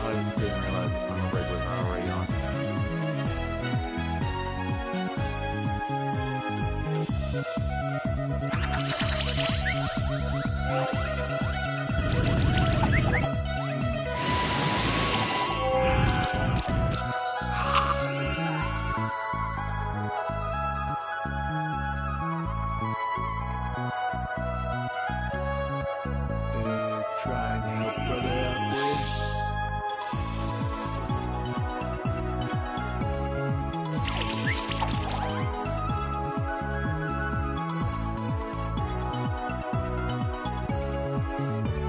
I didn't realize on the break was not already on. Trying to help brother out there.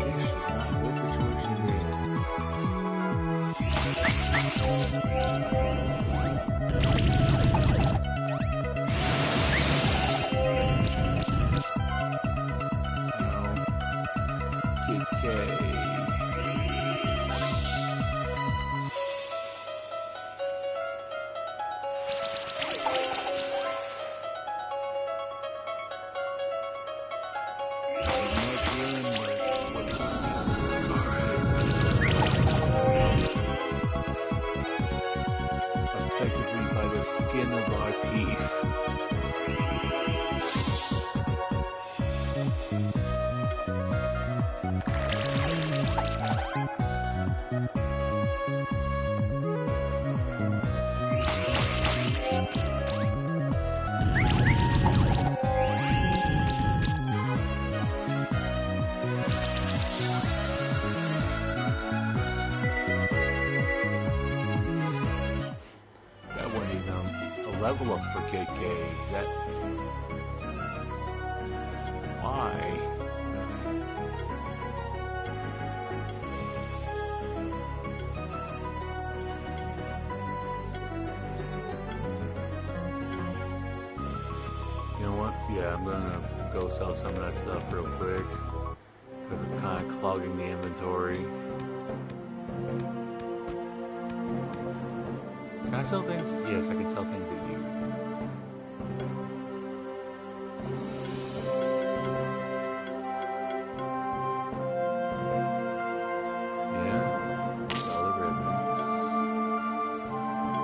This is not a good situation effectively by the skin of our teeth. That wasn't even a level up for KK. That why? You know what? Yeah, I'm gonna go sell some of that stuff real quick because it's kind of clogging the inventory. Can I sell things? Yes, I can sell things at you. Yeah, sell the ribbons.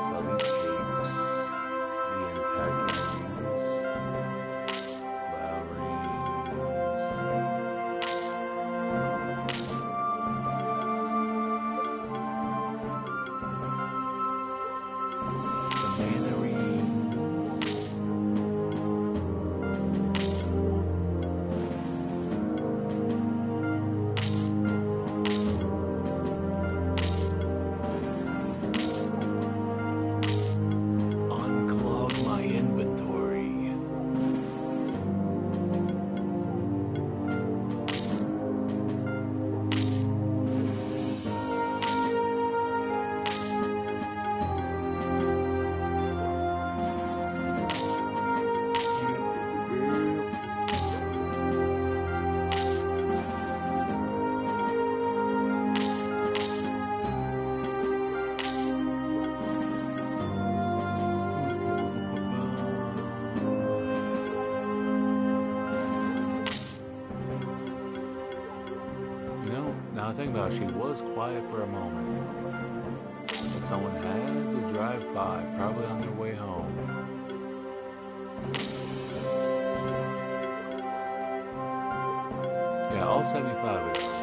Sell these capes. The impact rings. Wow rings. some mandarins. Unclog my inventory. Now I think about it, she was quiet for a moment. But someone had to drive by, probably on their way home. Yeah, all 75 of those.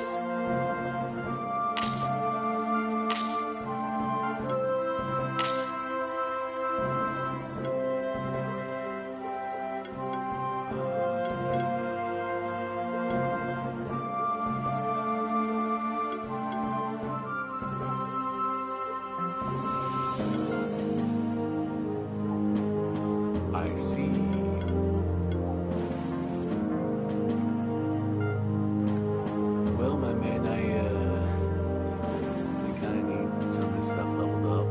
I see. Well, my man, I kind of need some of this stuff leveled up.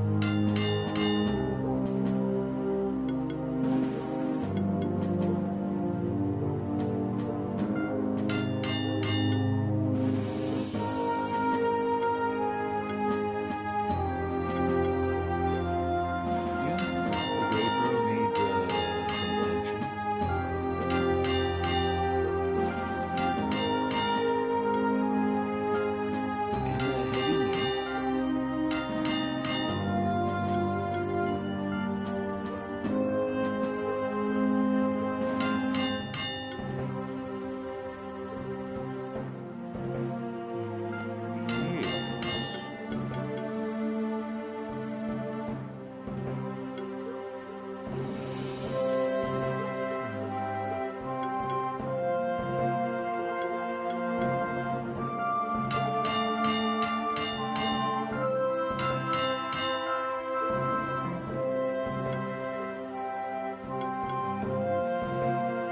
Yeah, the Great Pearl needs some attention. And a heavy mace.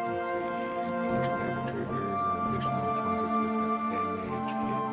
Let's see. Each attack triggers an additional 26% damage hit.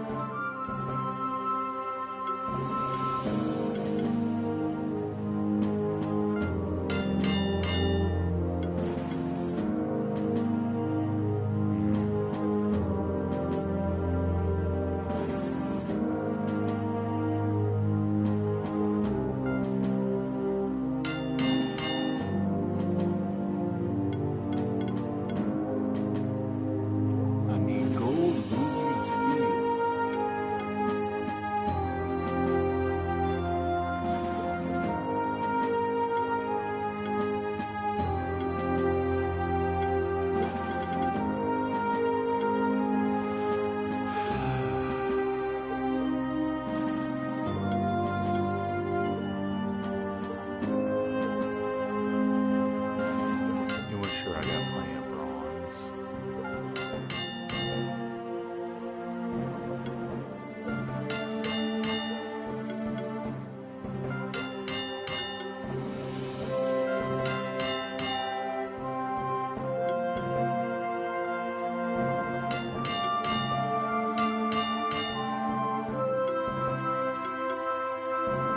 I need gold, ruby, and steel. You were sure I got plenty of bronze.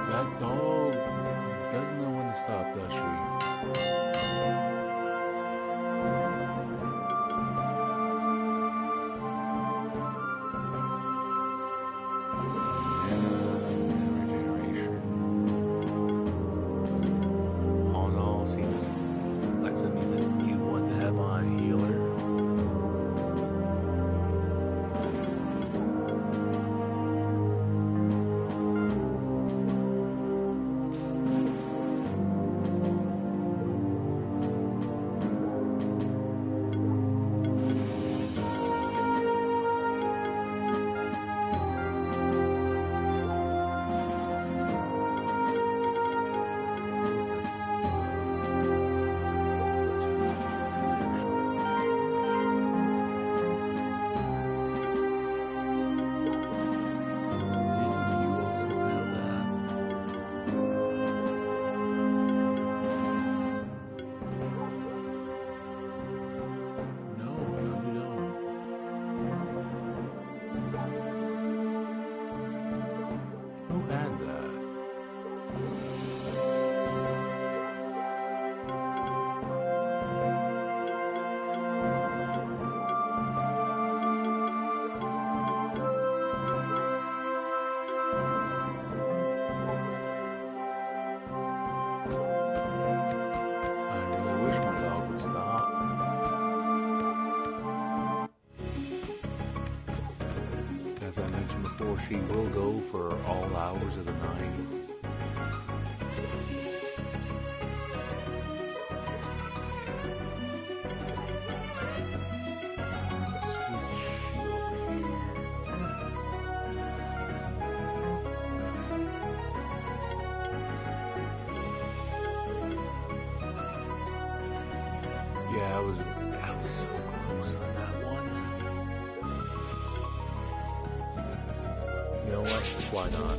That dog doesn't know when to stop, does she? Regeneration. All in all, seems like something that you want to have on a healer. As I mentioned before, she will go for all hours of the night. Yeah, I was so close on that one. You know what? Why not?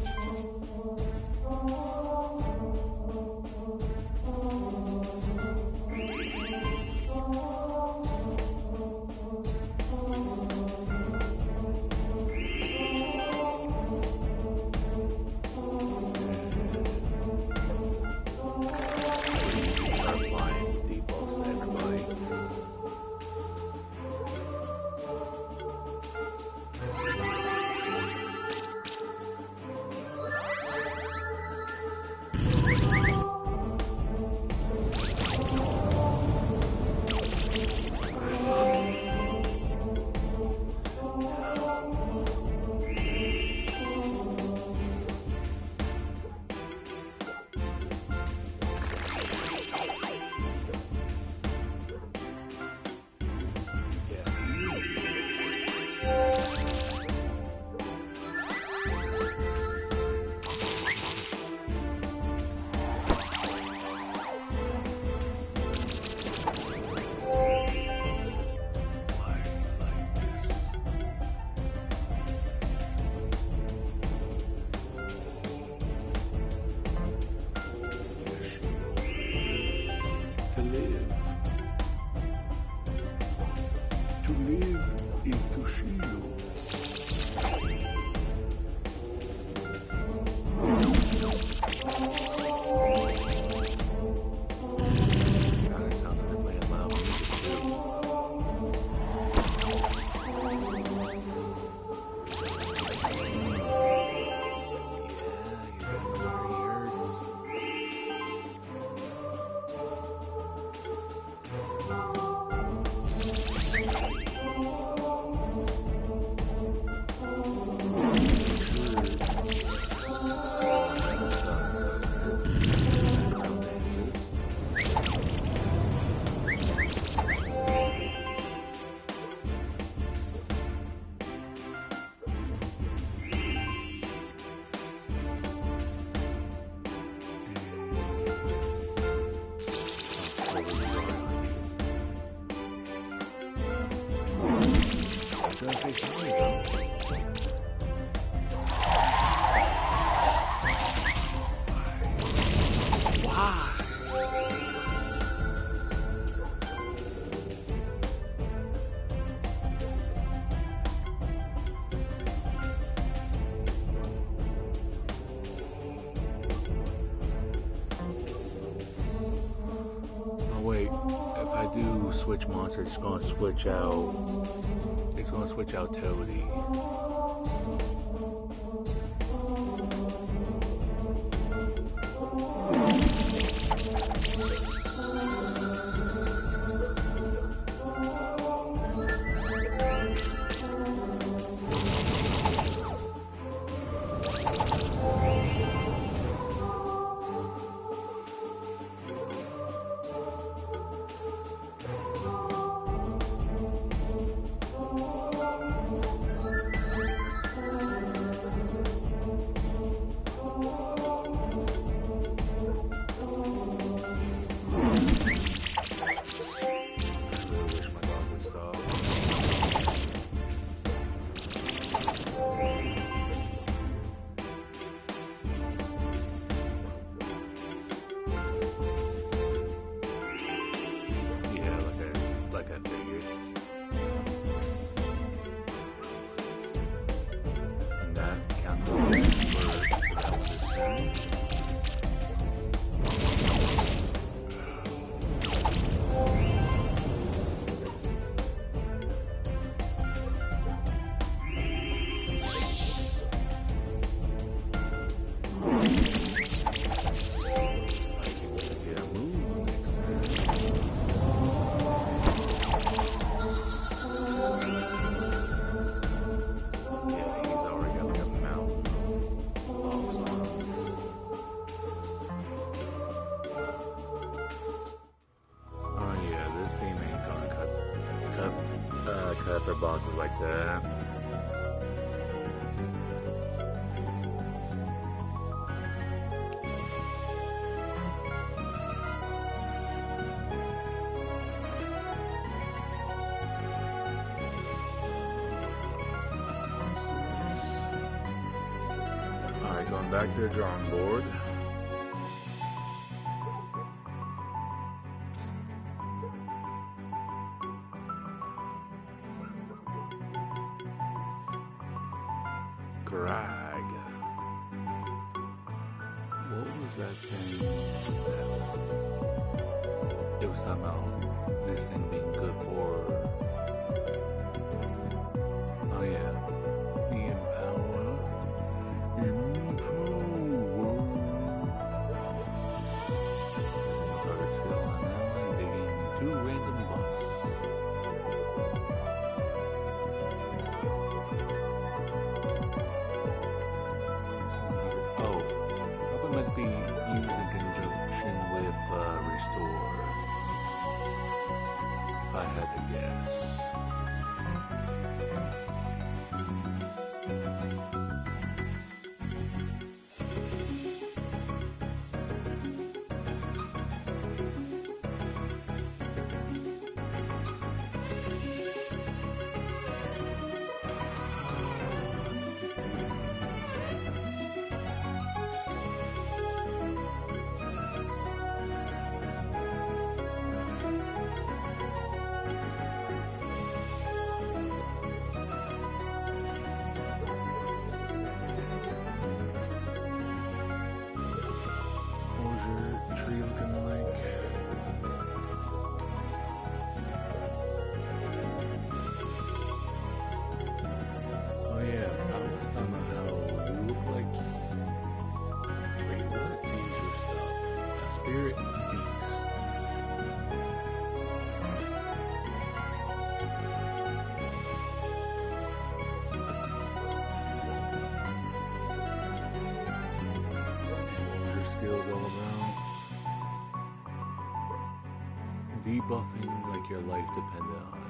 Start applying debuffs to everybody. To live is to shield. God, it sounds like they're playing loud music too. Yeah, your memory hurts. Did I say sorry though? Why? Oh wait, if I do switch monsters, it's gonna switch out. It's gonna switch out Toadie. Yeah, he's bosses like that. Alright, going back to the drawing board. Grag. What was that thing? It was talking about this thing being good for. Oh yeah. The Empower. Target skill on ally. They gain 2 random buffs. Oh, weapon might be used in conjunction with Restore. If I had to guess. Tree looking like? Oh yeah, I was talking about how you look like. Wait, what is your stuff? A spirit beast. What was your skills all about? Debuffing like your life depended on it.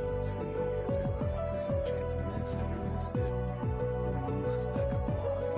Let's see, there's a chance of miss, every miss hit removes a stack of blind.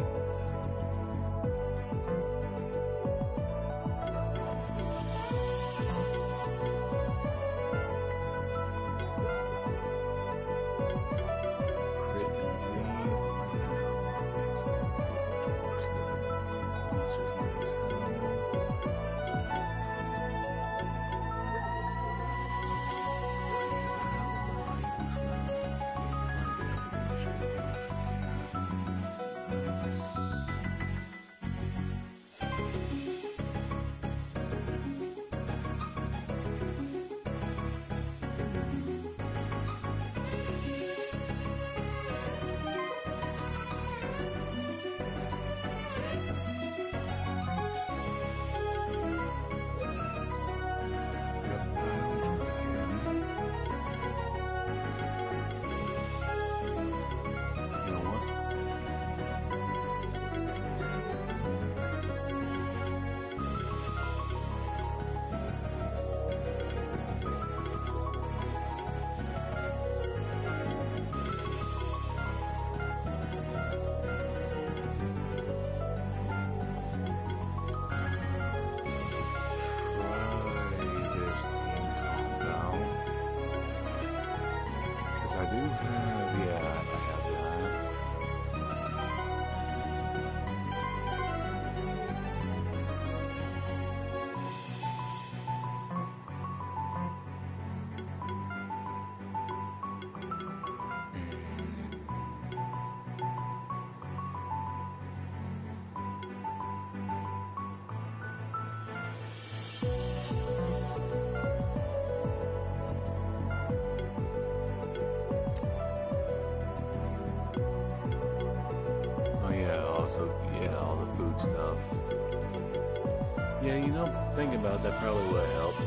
stuff. Yeah, you know, thinking about that probably would have helped.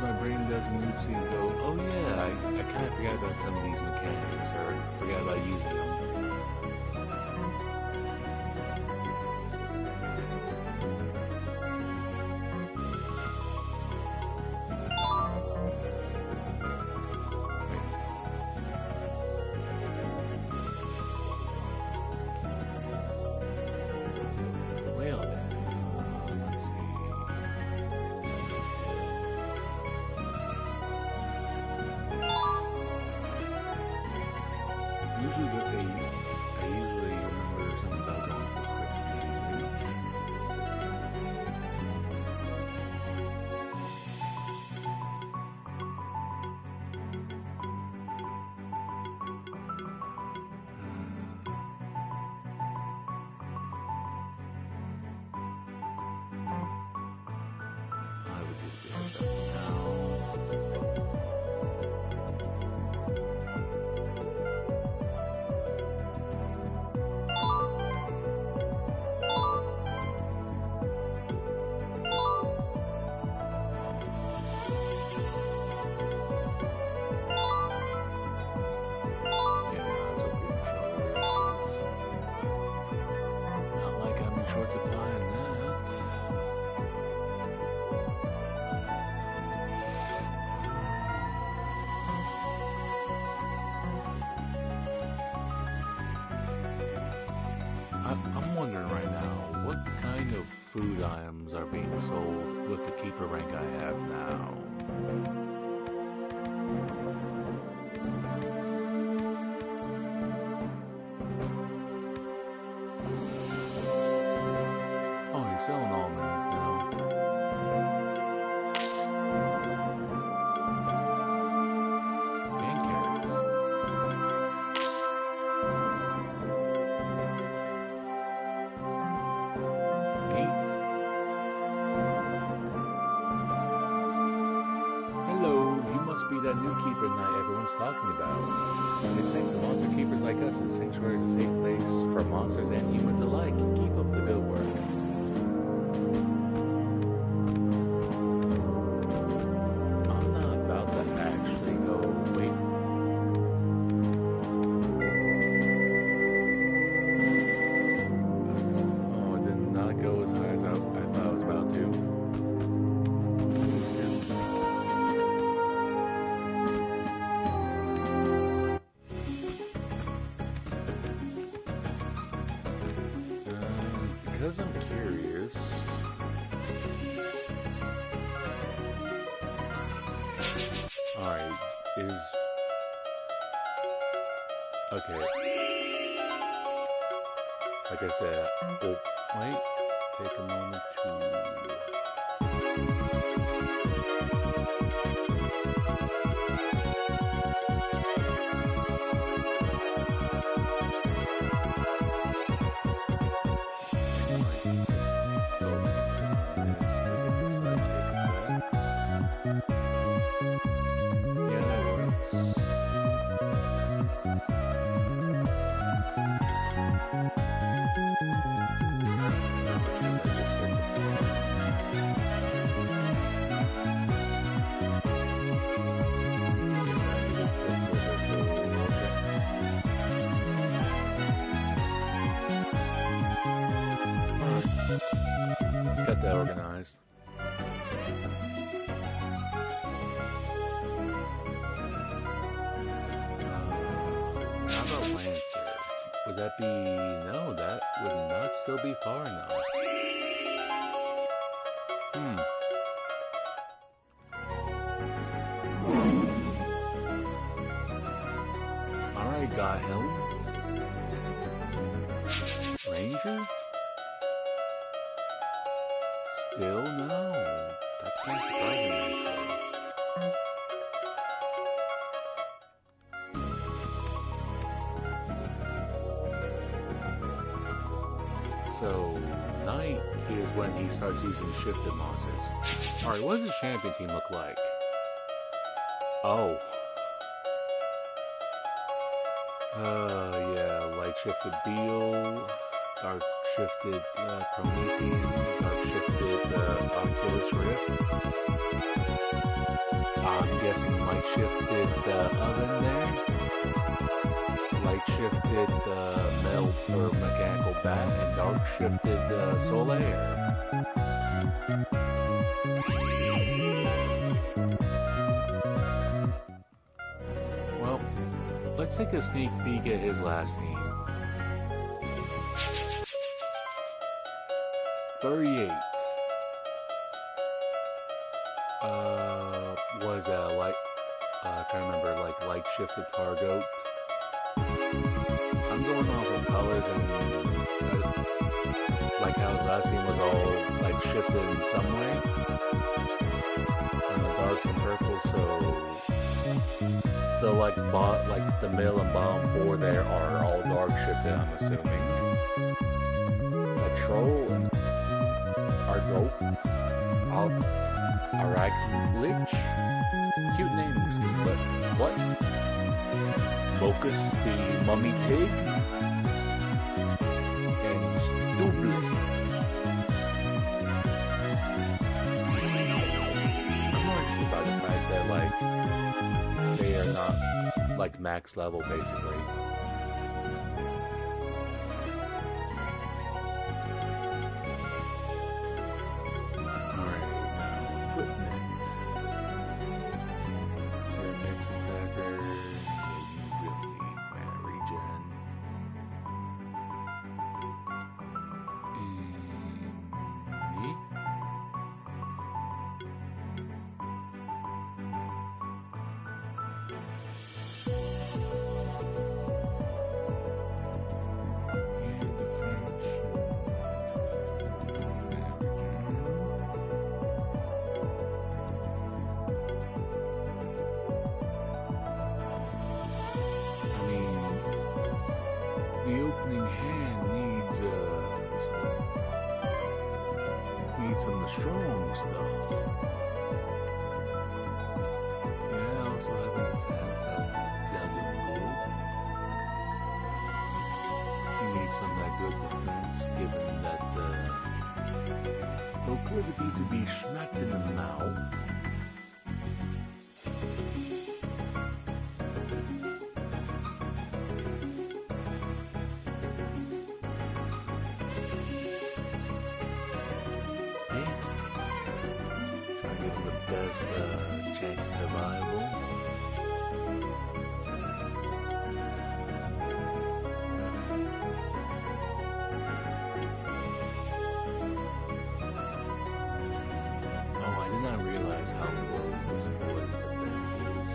my brain does an oopsie and go, oh yeah, I kind of forgot about some of these mechanics, or forgot about using them. Well then, let's see. Usually what they, I usually remember something about going for quick damage. I would just be like that now. Yeah, might as well be in trouble this, 'cause not like I'm in short supply on that. I'm wondering right now, what kind of food items are being sold with the keeper rank I have now? Oh, he's selling almonds now. And carrots. Neat. Hello, you must be that new keeper knight everyone's talking about. It seems the monster keepers like us in the sanctuary is a safe place for monsters and humans alike. Keep up the good work. I'm not about to actually go. Wait. Oh, it did not go as high as I thought I was about to. Because I'm curious. Alright, okay. Like I said, oh, wait. Take a moment to... Got that organized. How about Lancer? Would that be... No, that would not still be far enough. Alright, got him. Ranger? Still no. That's kind of surprising, actually. So, night is when he starts using shifted monsters. Alright, what does his champion team look like? Oh. Yeah, light shifted Beal. dark shifted Promethean, dark shifted Oculus Rift. I'm guessing light shifted oven there. Light shifted metal or mechanical bat, and dark shifted Solaire. Well, let's take a sneak peek at his last team. 38. Was light? I can't remember. Like light shifted Targoat. I'm going off of colors and like how his last team was all like shifted in some way. And the darks and purples, so the like the middle and bottom four there are all dark shifted, I'm assuming. A troll and Arachlich. Cute names, but what? Locust the mummy pig? And Stubble. I'm not sure about the fact that like they are not like max level basically. The opening hand needs some of the strong stuff. Yeah, also having defense that down in gold. You need some of that good defense, given that the proclivity to be smacked in the mouth. Chance of survival. Oh, I did not realize how low this boy's defense is.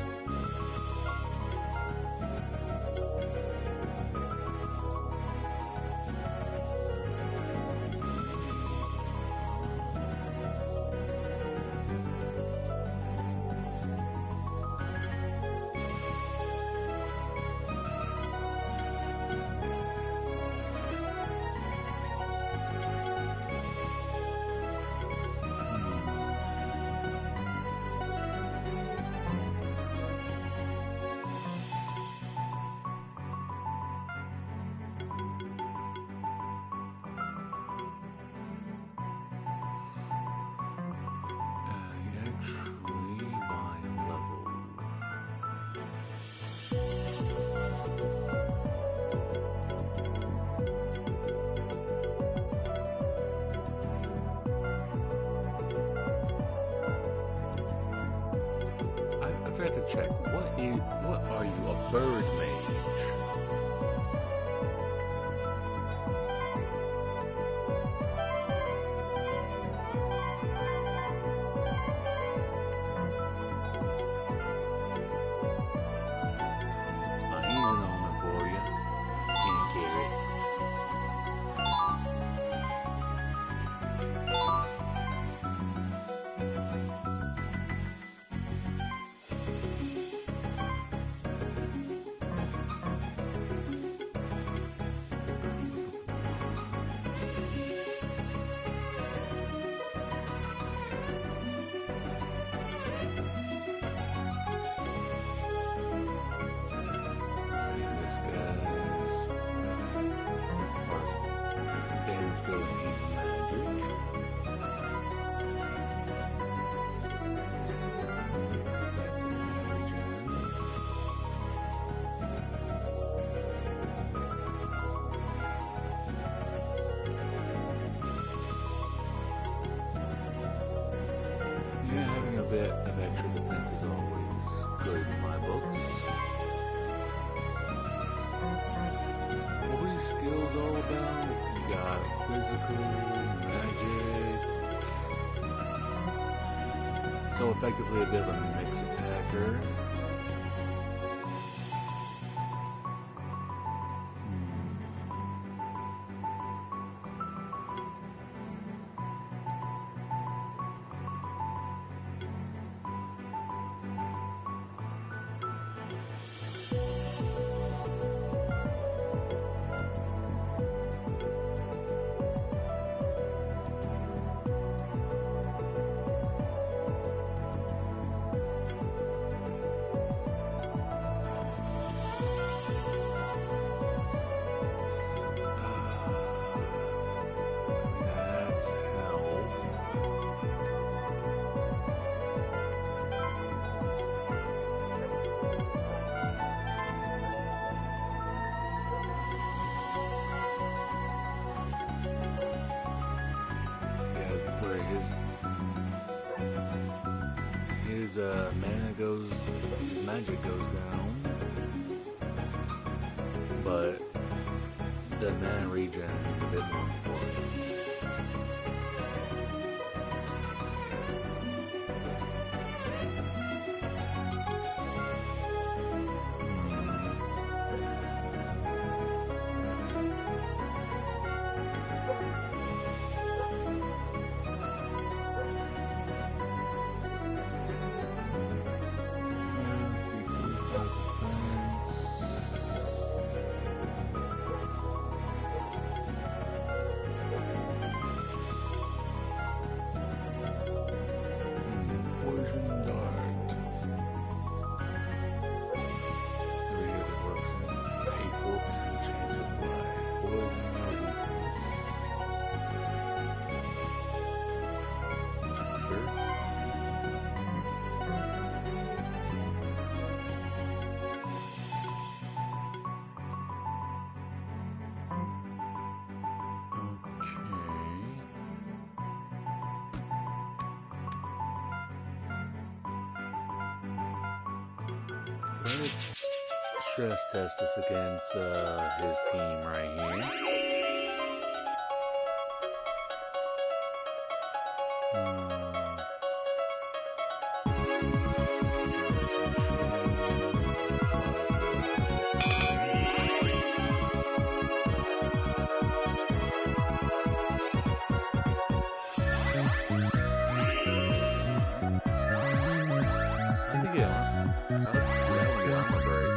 I forgot to check. What are you, a bird mage? He's an omen for you. Can't get it. goes Easy Magic. That's a region. Yeah, having a bit of extra defense is always good in my books. What are these skills all about? You got physical, magic. So effectively a bit of a mix attacker. That's hell. Yeah, where his mana goes, his magic goes down, but the mana regen is a bit more important. Let's see, defense. Poison dart. There he has a works in. 84% chance of life. Poison or weakness. Sure. Okay. Let's stress test this against his team right here. I think yeah, armor break.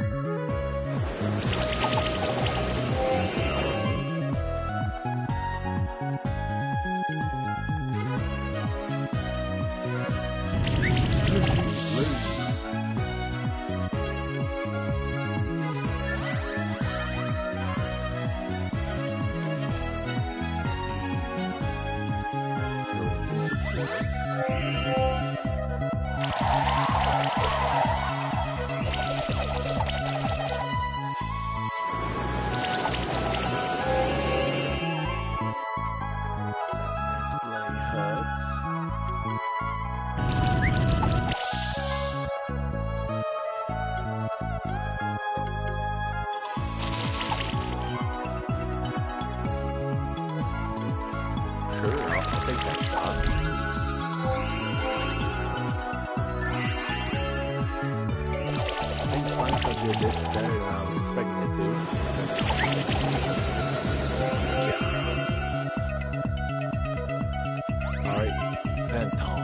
Display huts. Sure, I'll take that shot. I think Sonic will do a bit better than I was expecting it to. Alright, Phantom.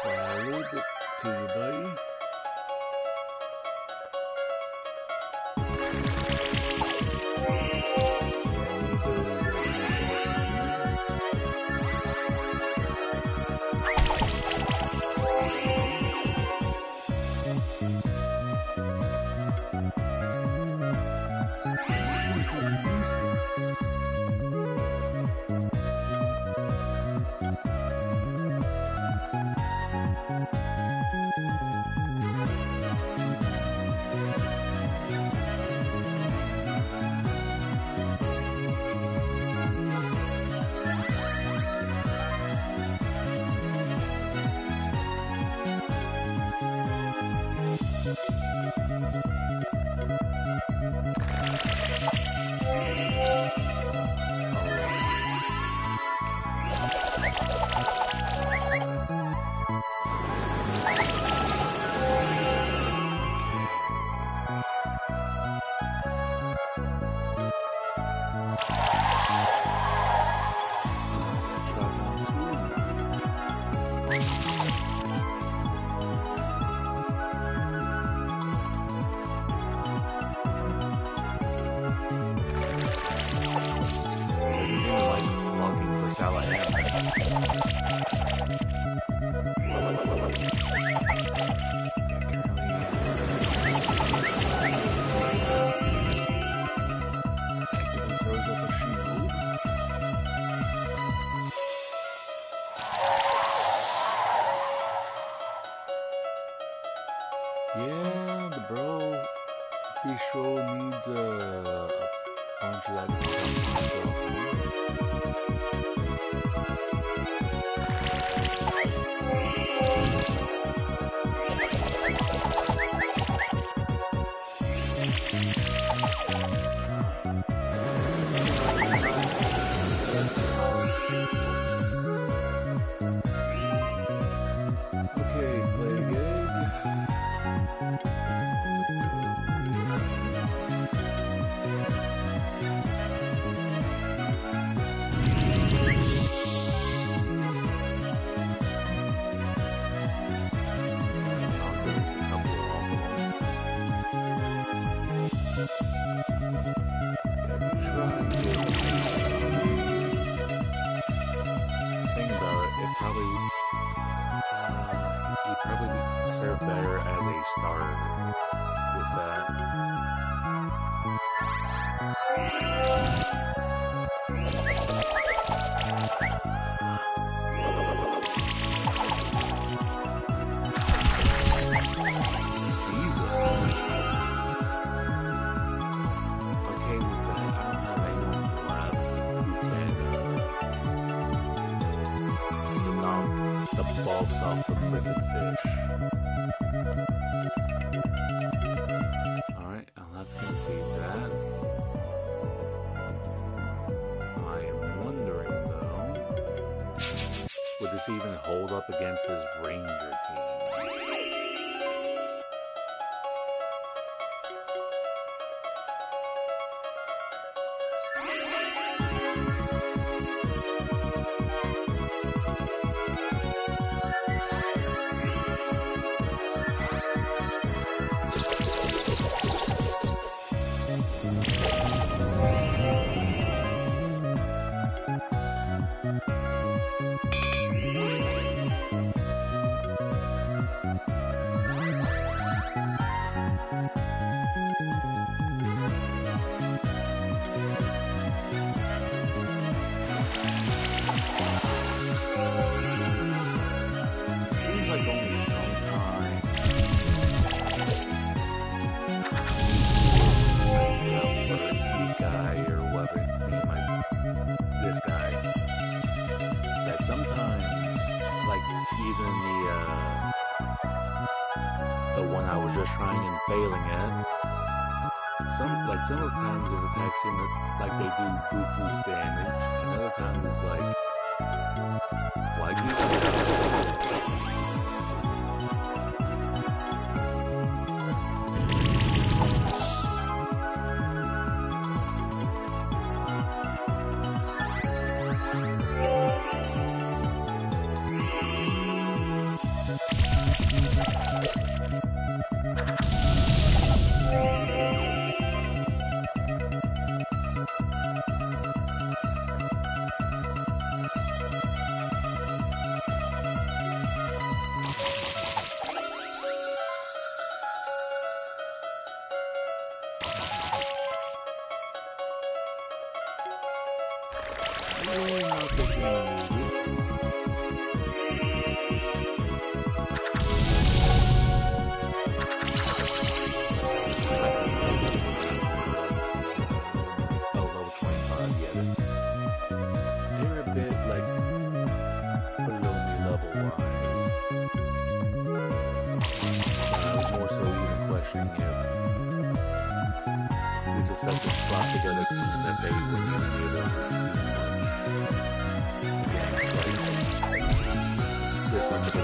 A little bit to you, buddy. This is even like looking for Salamandra. Throws up a shield. Yeah, the bro official needs a bunch of that. Okay, play again. Think about it, it probably you probably serve better as a starter with that. Jesus. Okay, with that, I don't have anyone left who can knock the bulbs off the flippin' fish. Alright, I'll have to concede that. I am wondering though, would this even hold up against his ranger team? Seems like only sometimes the guy or whoever name this guy, that sometimes, like even the one I was just trying and failing at, sometimes his attacks seem like they do boost damage, and other times it's like, why do you do that? Not taking level 25, yeah. They're a bit like below me level wise. I was more so even questioning if these are such a slot together that they wouldn't even be able to do much. This much of a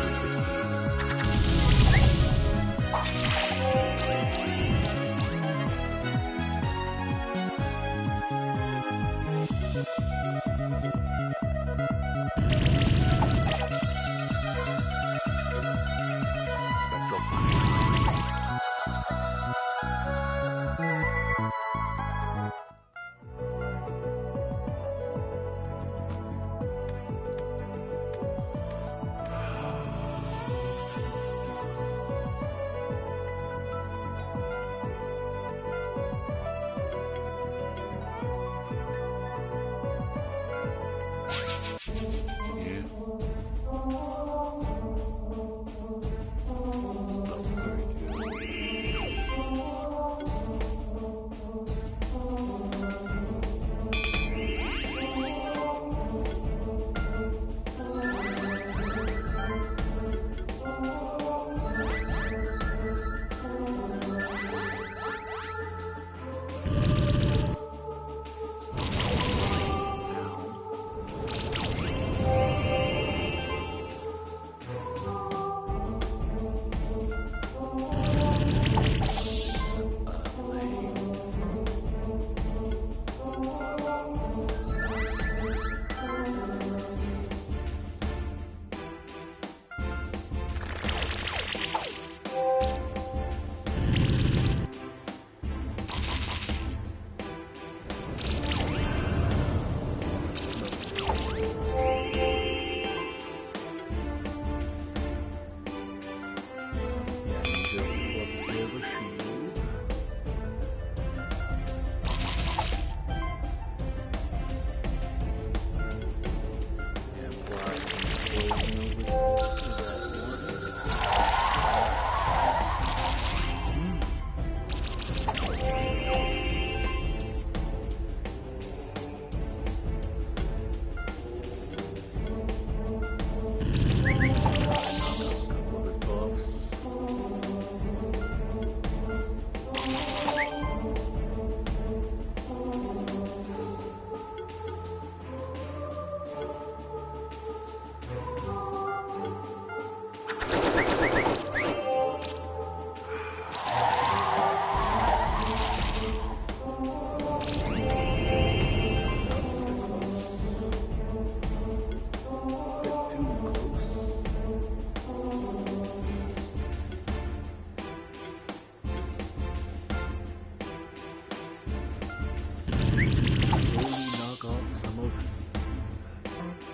poison over to that one.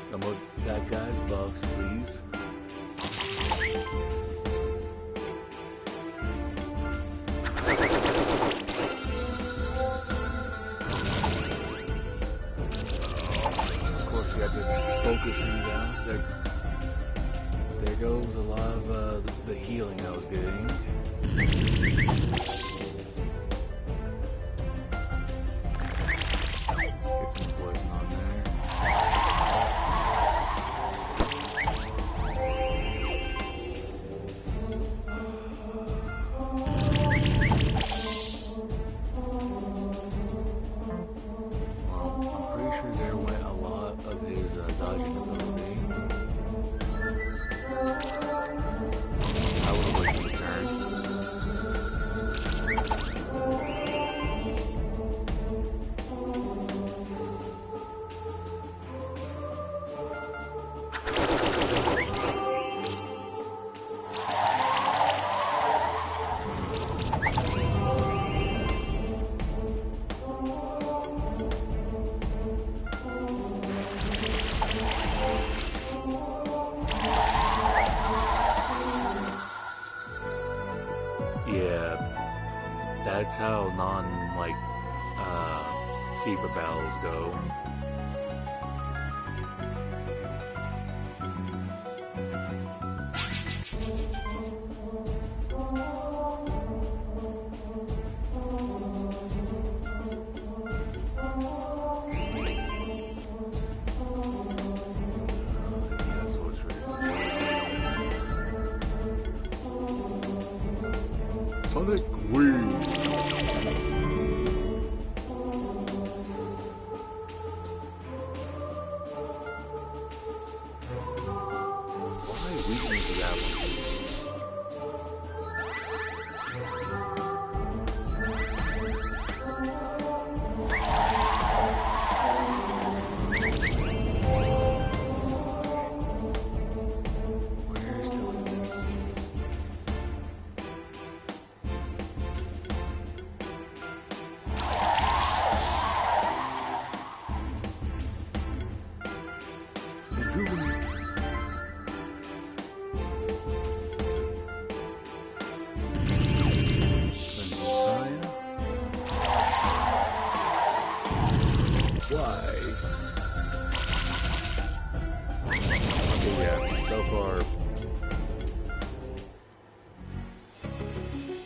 Some of that guy's buffs, please. Of course, you got this focusing down. There goes a lot of the healing I was getting. Get some poison on there. Yeah, that's how keeper battles go. Sonic Wing. Why weakness is that one? Where's still in this?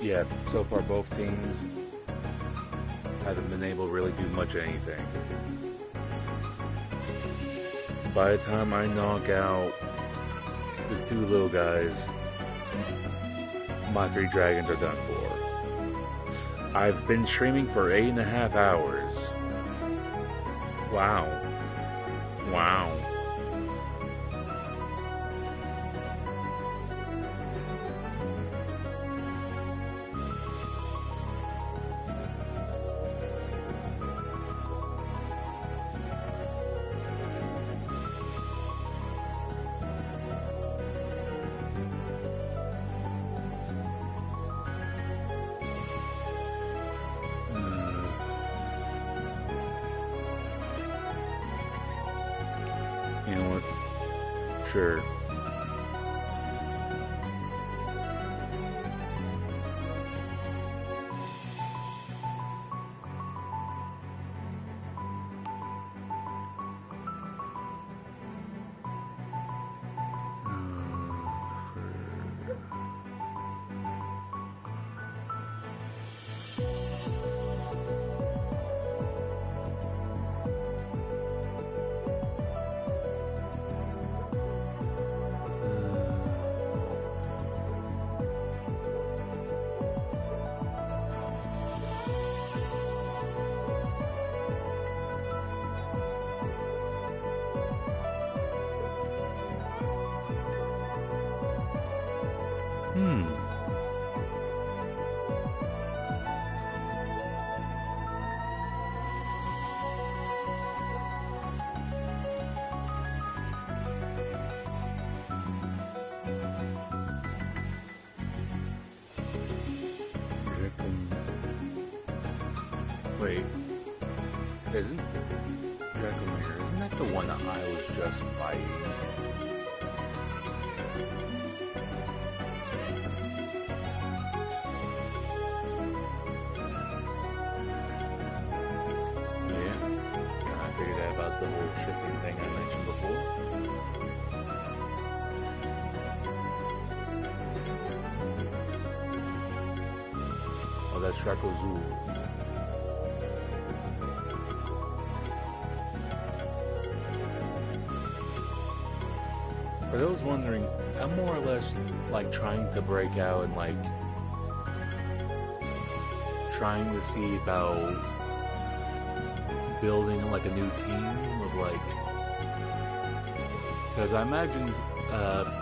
Yeah, so far both teams haven't been able to really do much of anything. By the time I knock out the two little guys, my 3 dragons are done for. I've been streaming for 8.5 hours. Wow. Wow. You know what? Sure. Wait, isn't Dracomir, isn't that the one that I was just fighting? Yeah, I figured out about the whole shifting thing I mentioned before. Oh, that's Dracozool. For those wondering, I'm more or less like trying to break out and like trying to see about building like a new team of like, because I imagine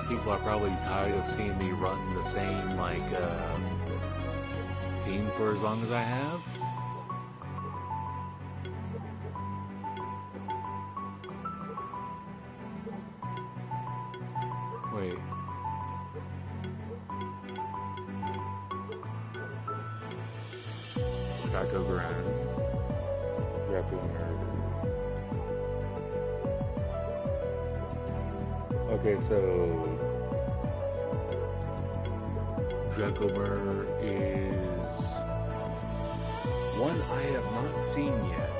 people are probably tired of seeing me run the same like team for as long as I have. Wait. Draco Grand. Draco Murder. Okay, so Dracomir is one I have not seen yet.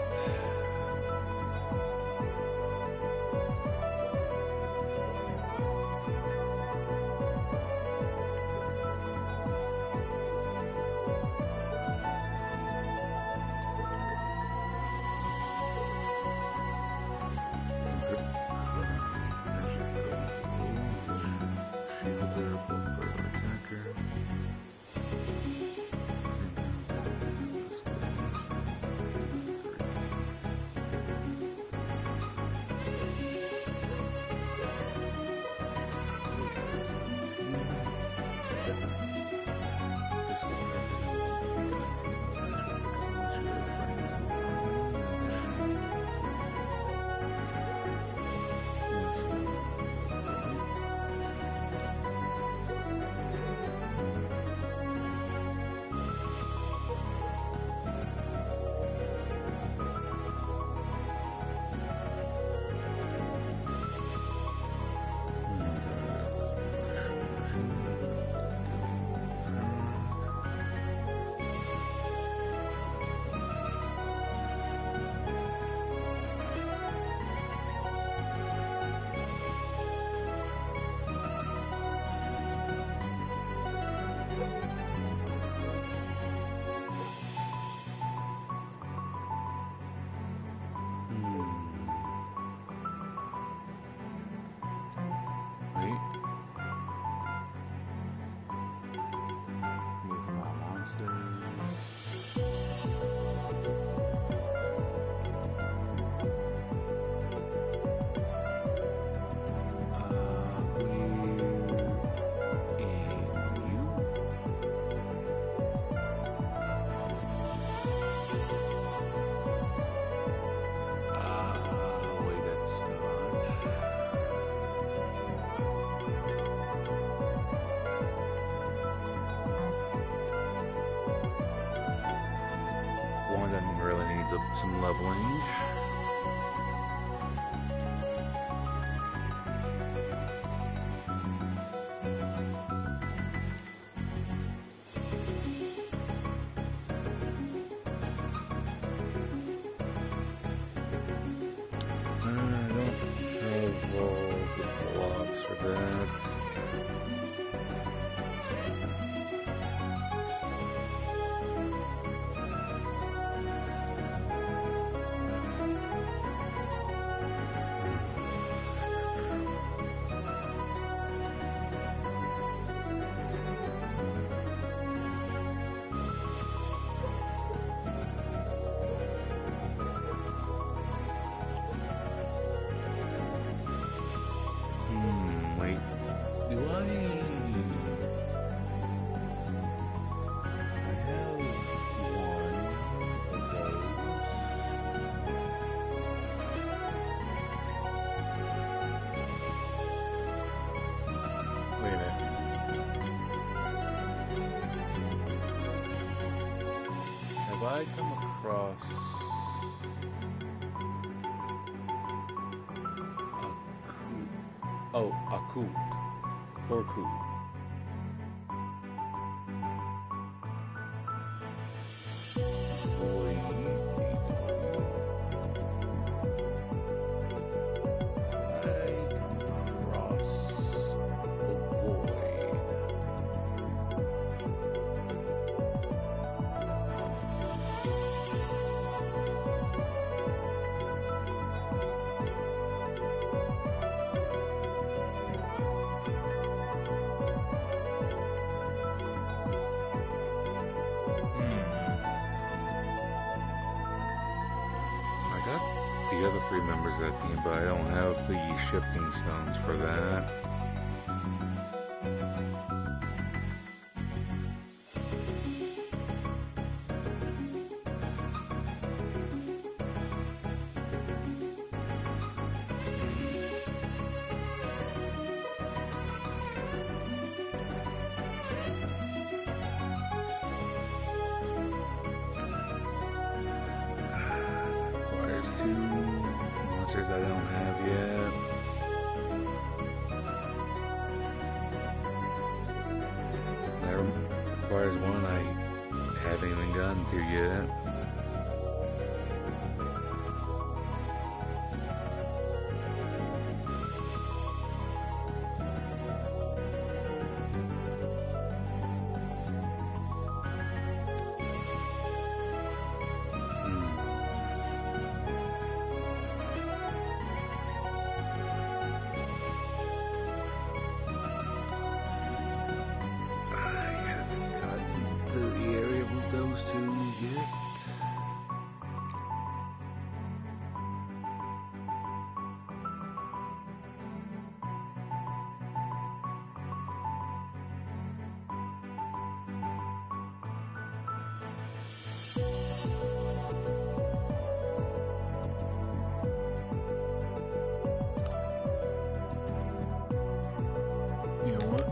Some leveling. I don't have all the blocks for that. I come across a coot or coot. The other 3 members of that team, but I don't have the shifting stones for that. Requires 2 monsters I don't have yet. That requires 1 I haven't even gotten to yet. To the area with those 2 yet. You know what?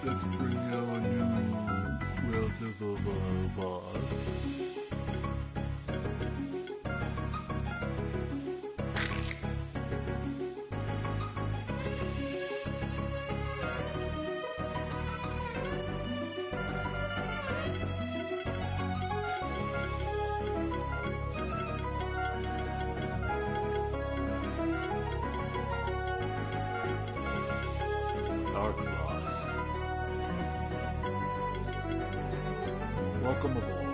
Let's bring out a new relative of a boss. Dark Boss. Welcome aboard.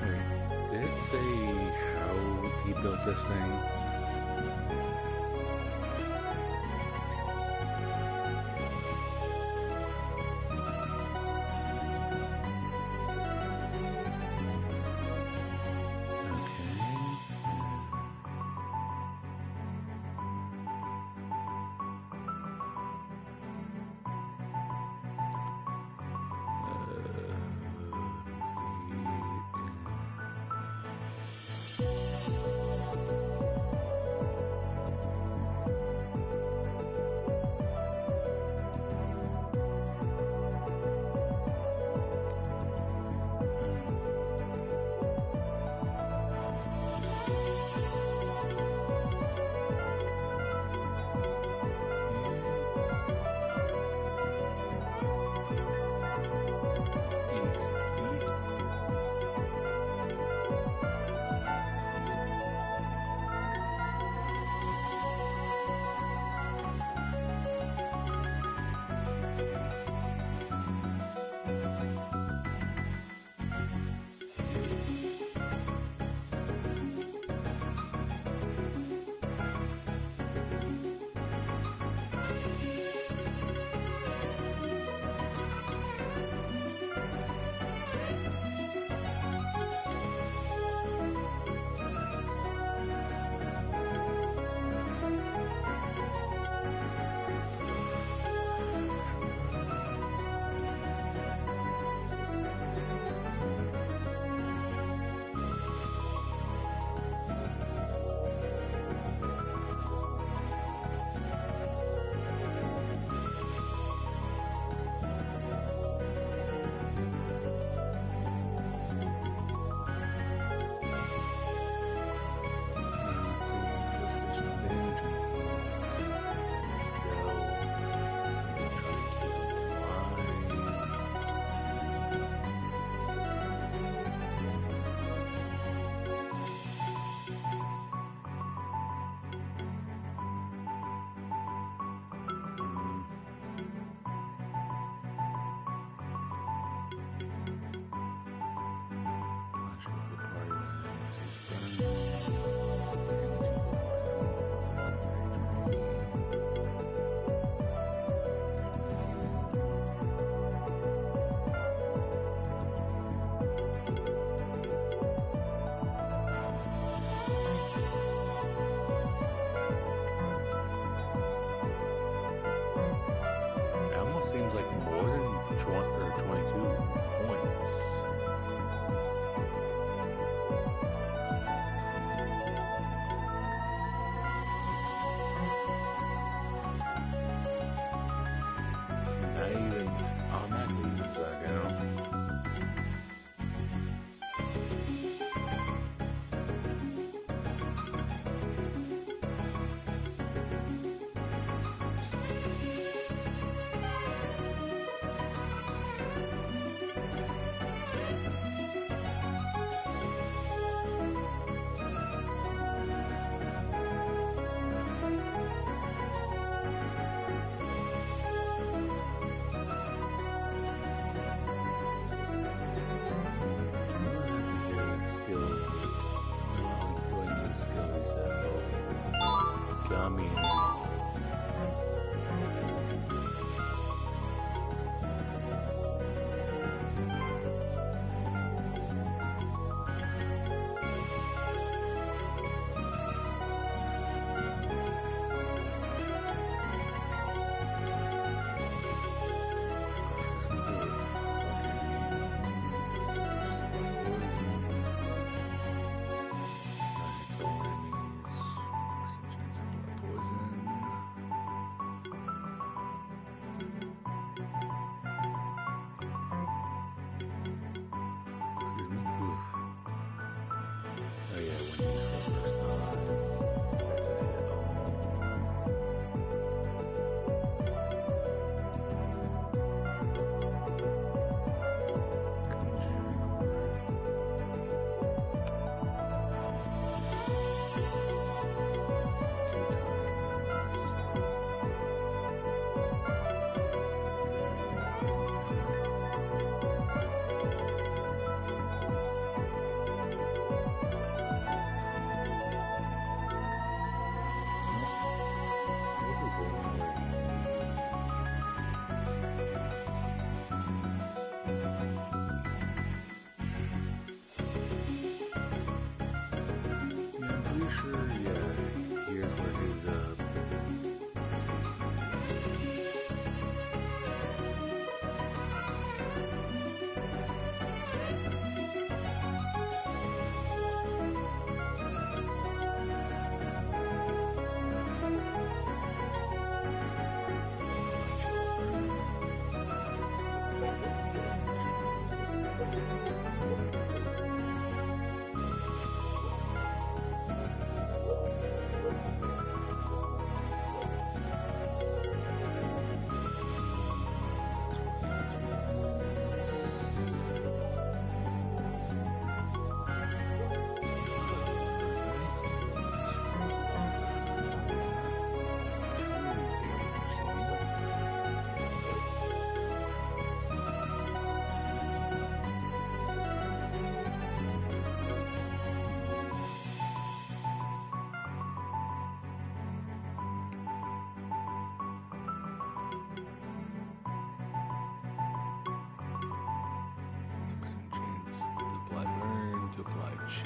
Wait, did it say how he built this thing?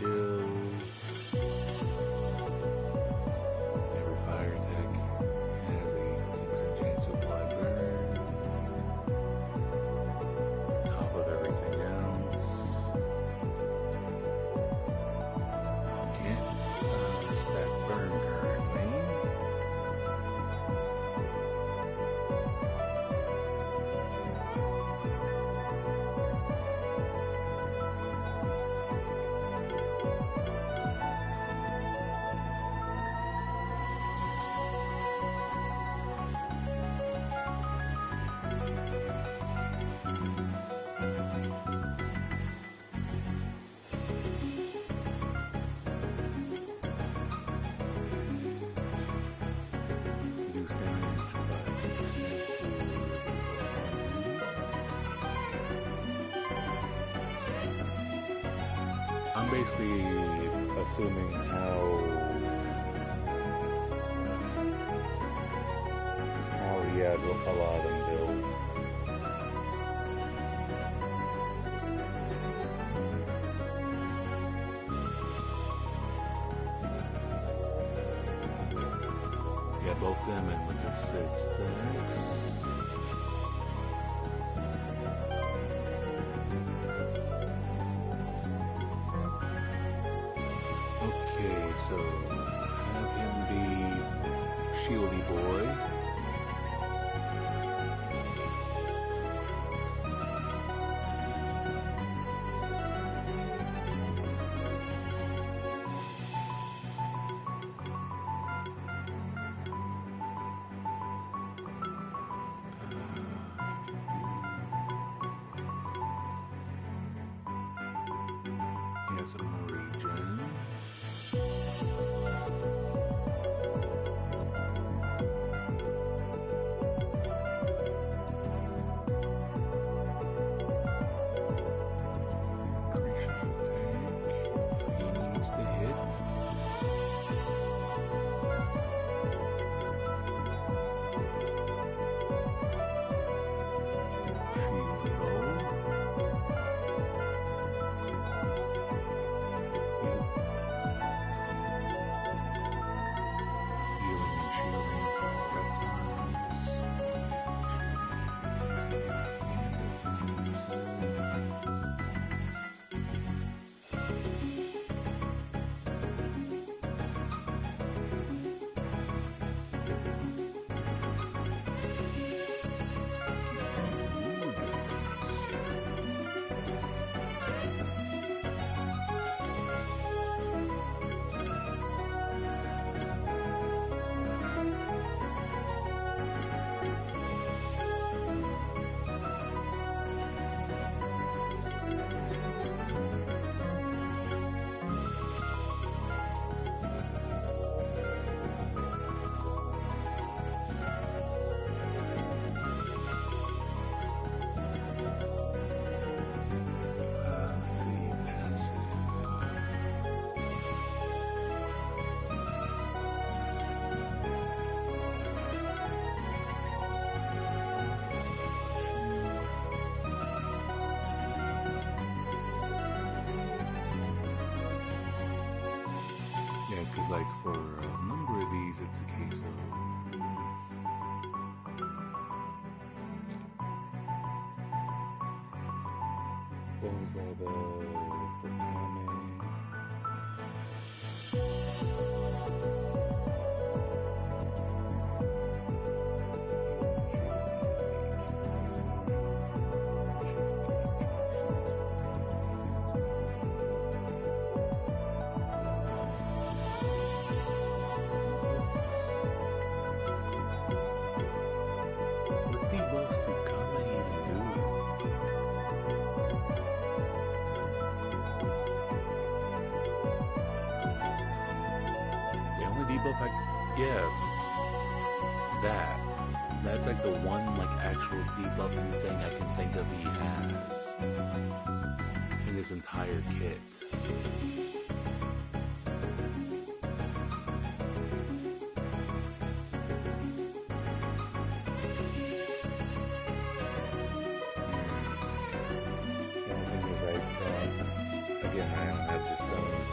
chill. Every fire attack has a 50% chance to apply burn. Top of everything else. Can't stack burn currently. Use damage by 2% I'm basically assuming how he has a lot of them built. Yeah, both them and with the 6 THANX. Okay, so have him be Shieldy Boy. He has some more regen. He needs to hit. Shield low. Healing and shielding for let's see, passive. Yeah, because like for a number of these, it's a case of what was that for Kame? What debuffs do Kame even do? The only debuff yeah, that's like the one like actual debuffing thing I can think of he has in his entire kit. The only thing is again, I don't have the stones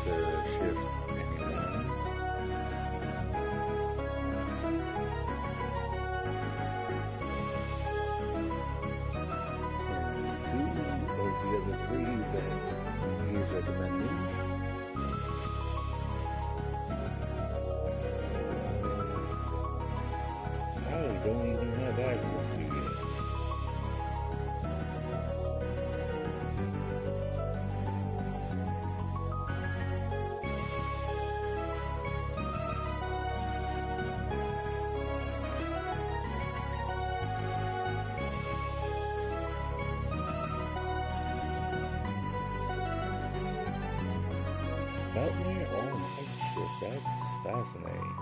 Mountaineer all night shift. That's fascinating.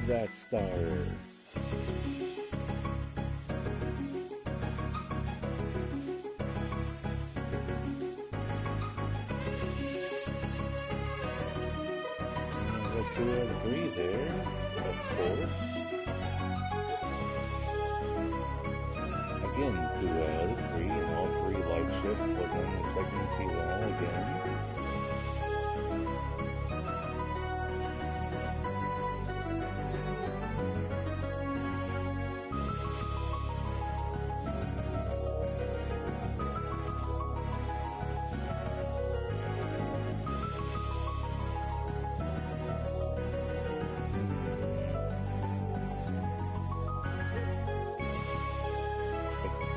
That star. Got 2 out of 3 there, of course. Again, 2 out of 3, and all 3 light shift. Wasn't expecting to see that again.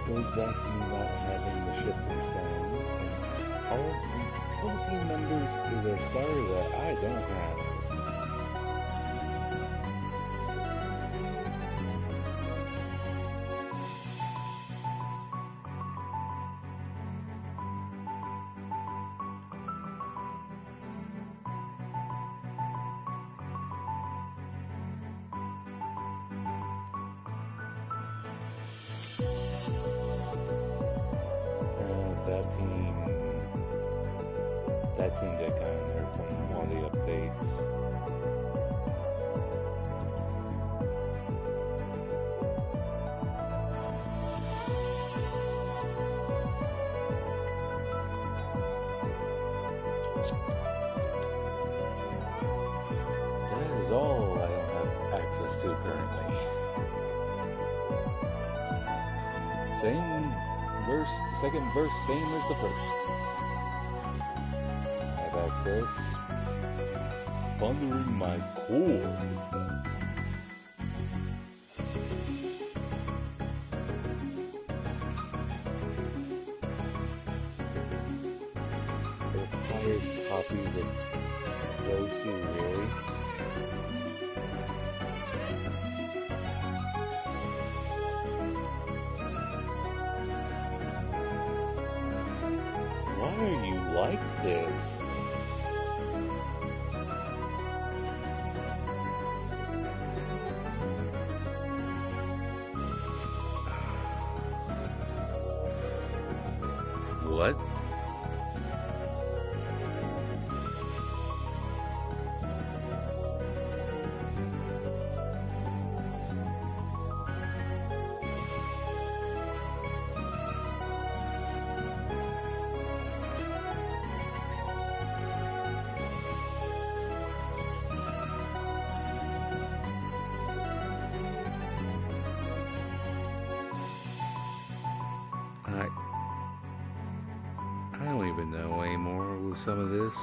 Goes back to not having the shifting stones and all the team members to their star that I don't have. That team got kind of there from all the updates. That is all I don't have access to currently. Second verse, same as the first. Access, thundering my core. It requires copies of those two, really. Why are you like this? What? I don't even know anymore with some of this.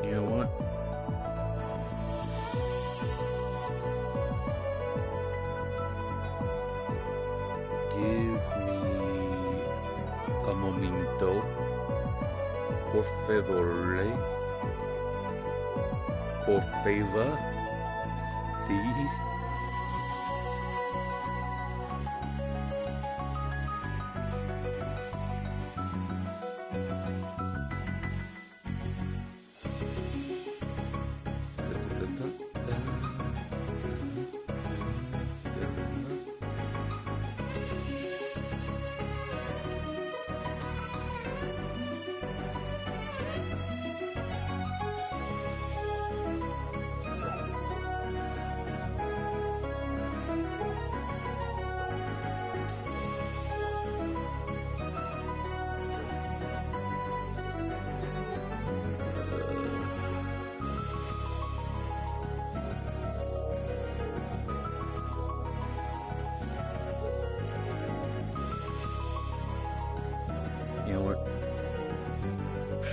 You know what? Give me a momento, por favor, por favor, please.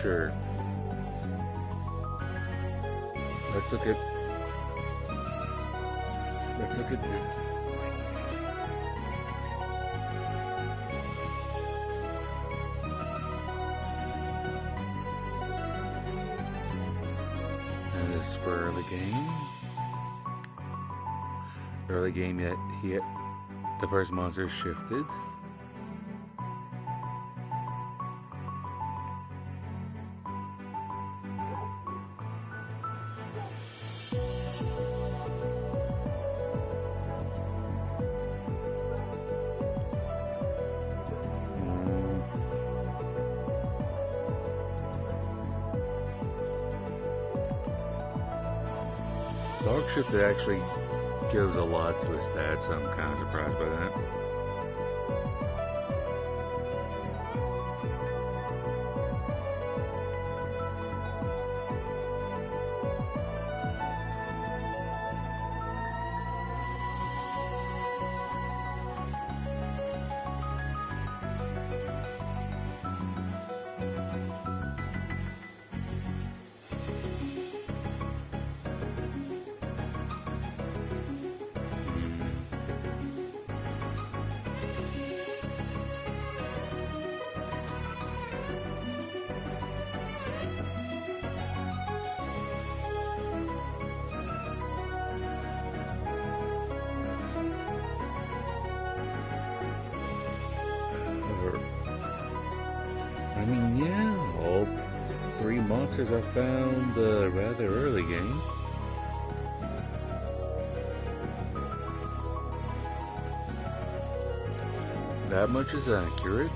sure. Let's look at this. And this is for early game. Early game yet the first monster shifted. Dog shifted actually gives a lot to his stats, so I'm kind of surprised by that. I mean, yeah, all three monsters are found rather early game. That much is accurate.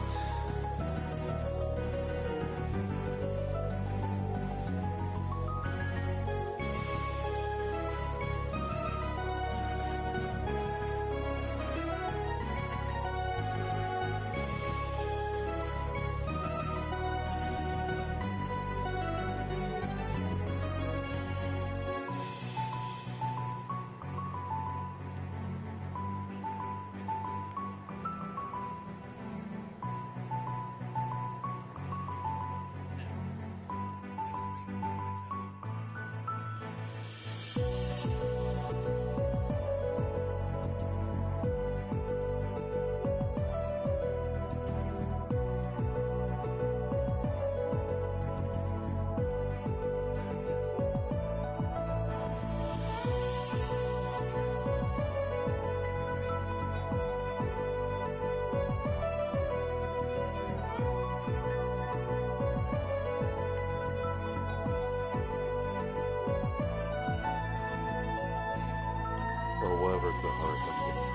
Or whatever the heart is.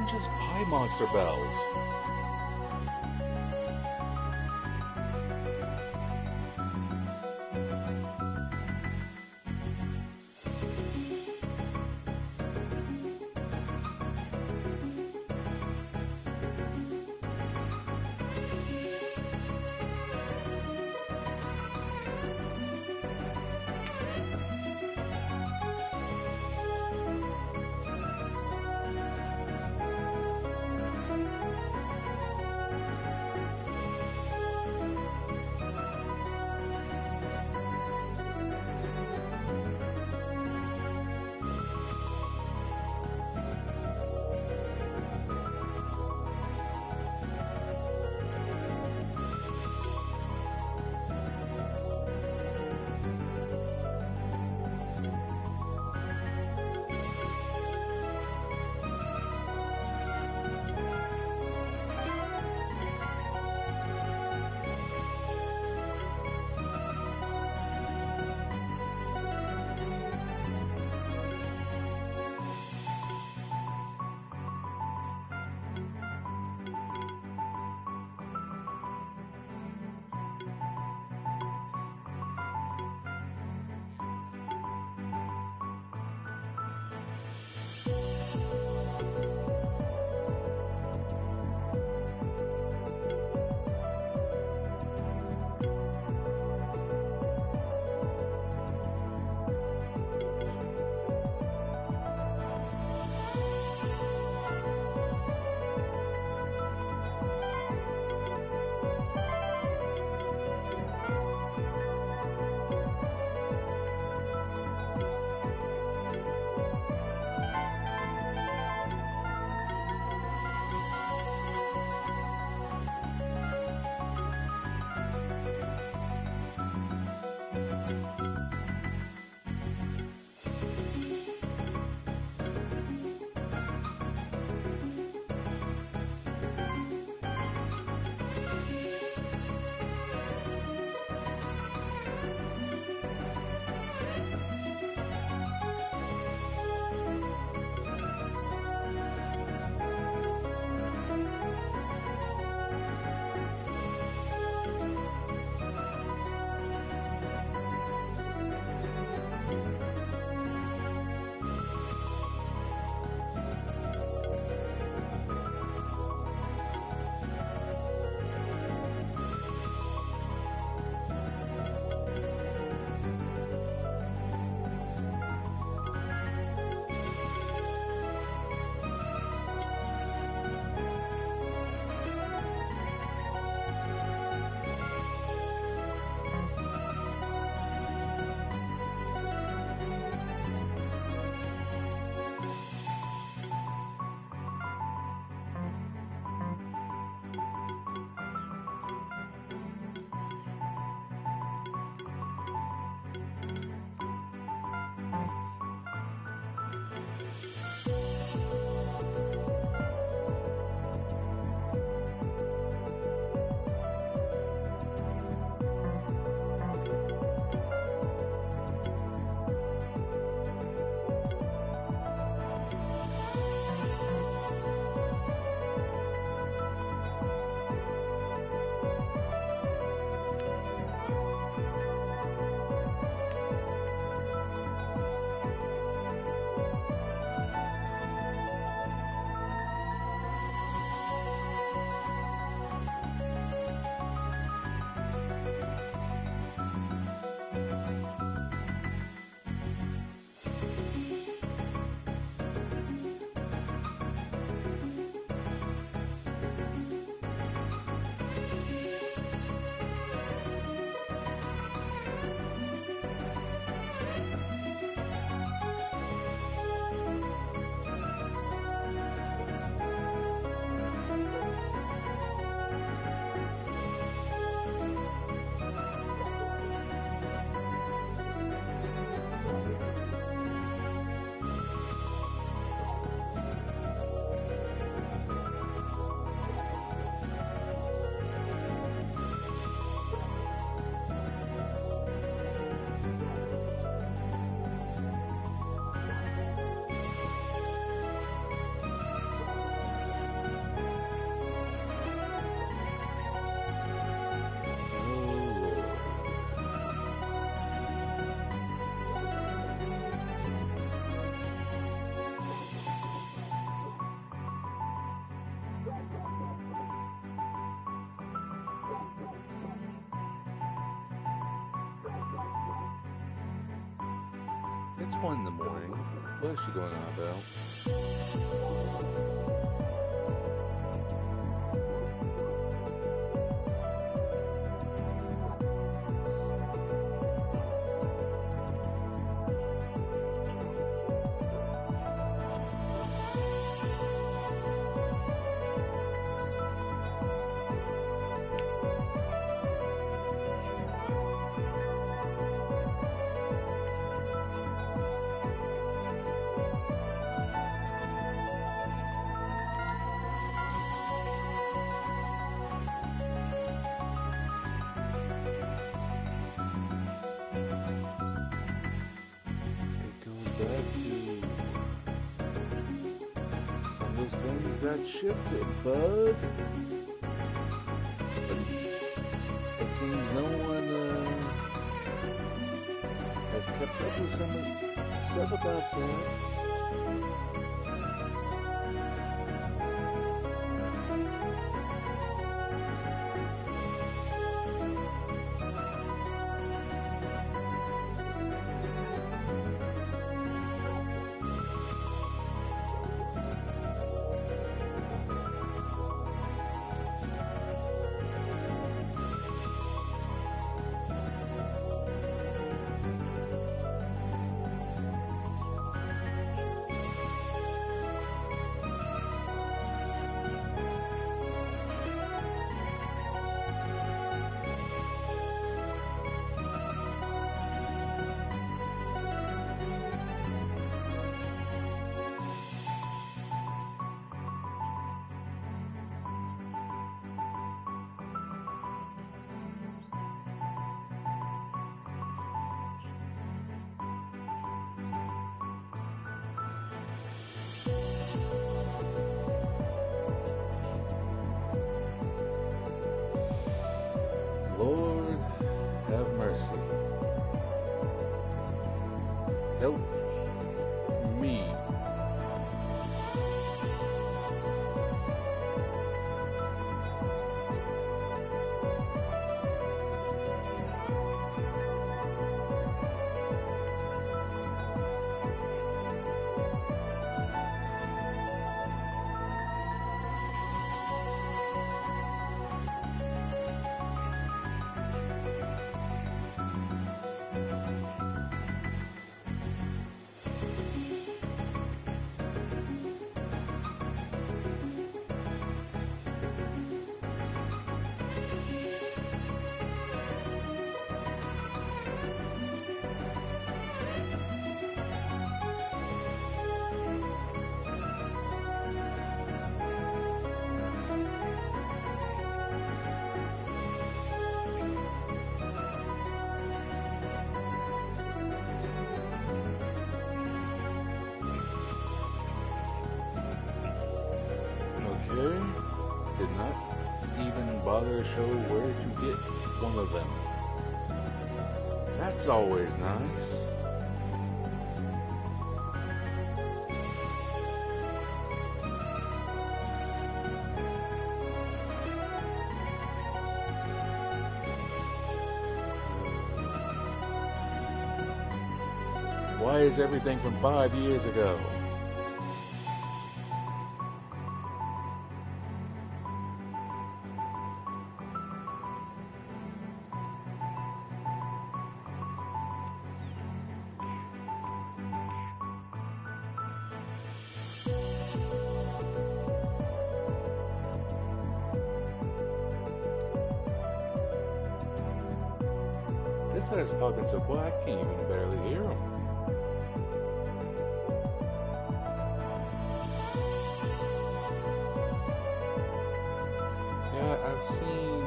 me just buy monster bells. It's 1 in the morning. What is she going on about? Those things got shifted, bud. But it seems no one has kept up with some of the stuff about that. Lord, have mercy. Help me. Okay, did not even bother to show where to get one of them. That's always nice. Why is everything from 5 years ago? This guy's talking so quiet, I can't even barely hear him. Yeah, I've seen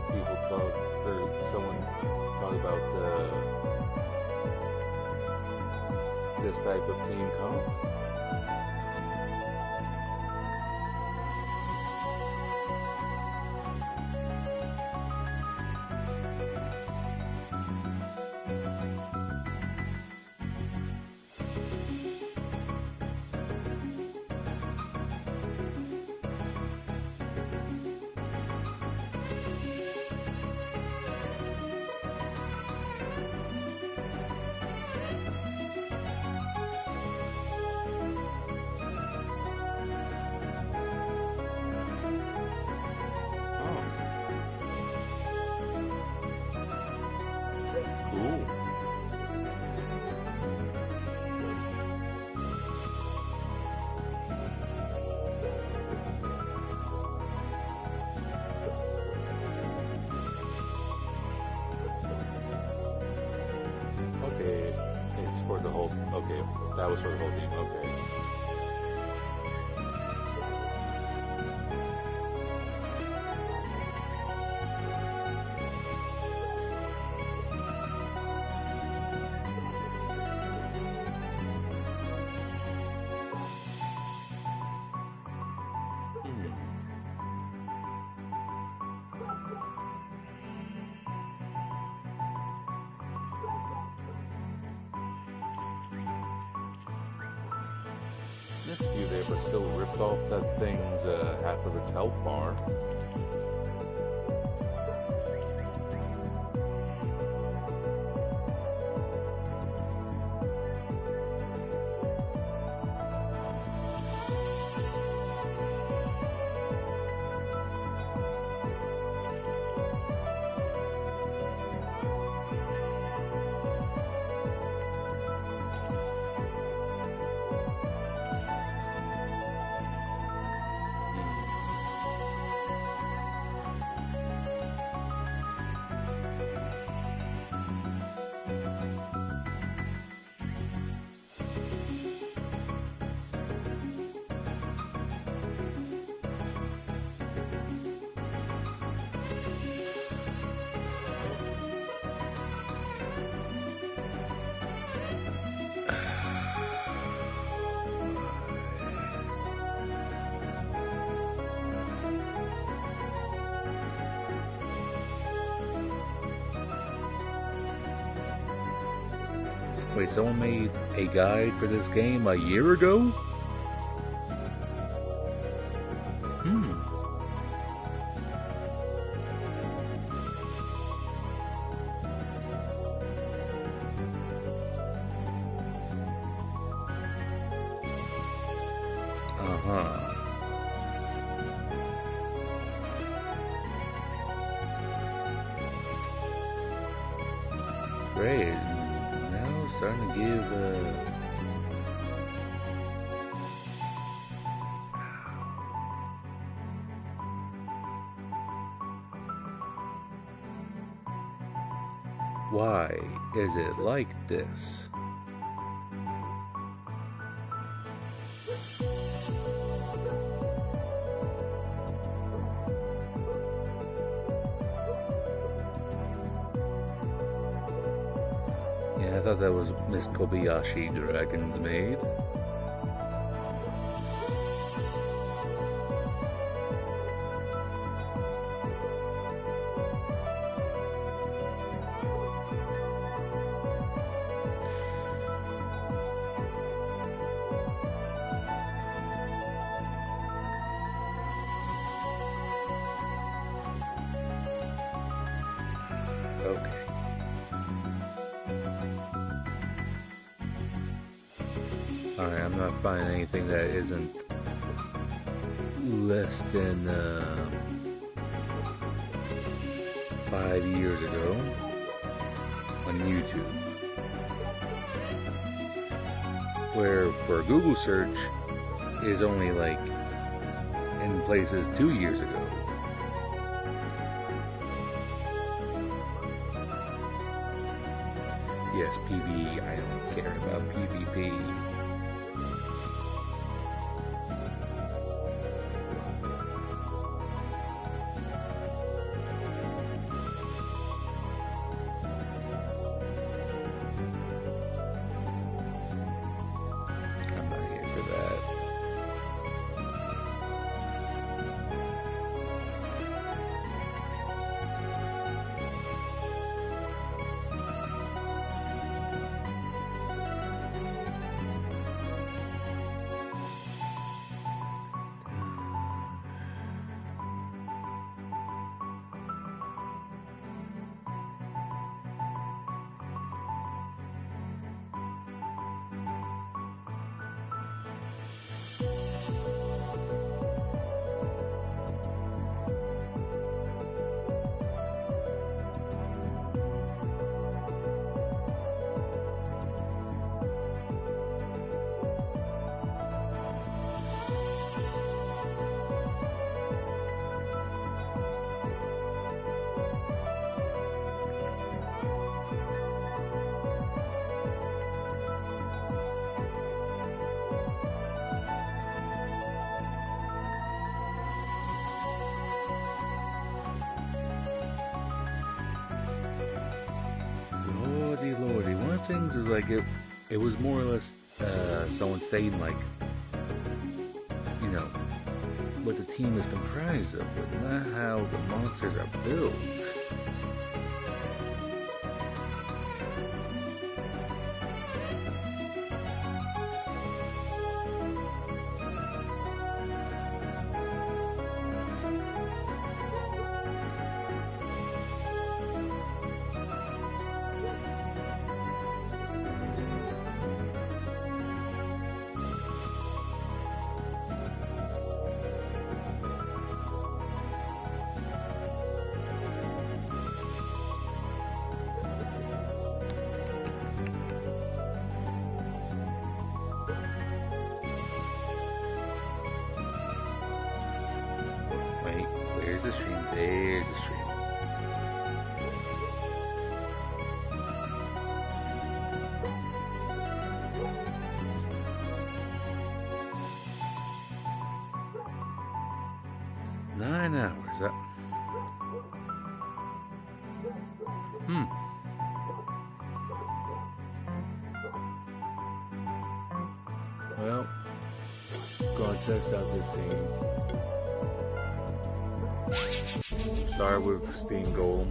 people talk, or someone talk about this type of team comp. Cool. Okay, it's for the whole. Okay, that was for the whole team. Okay. Hmm. Missed you there, but still ripped off that thing's half of its health bar. Wait, someone made a guide for this game a year ago? Hmm. Uh-huh. Great. Now it's starting to give why is it like this? Yeah, I thought that was Miss Kobayashi Dragon's Maid. Okay. Alright, I'm not finding anything that isn't less than 5 years ago on YouTube. Where for Google search is only like in places 2 years ago. Yes, PvE, I don't care about PvP. I'm not here for that. things is like it was more or less someone saying like, you know, what the team is comprised of, but not how the monsters are built. Wait, where's the stream? There's the stream. Nine hours up. Well, go and test out this team. Start with Steam Golem.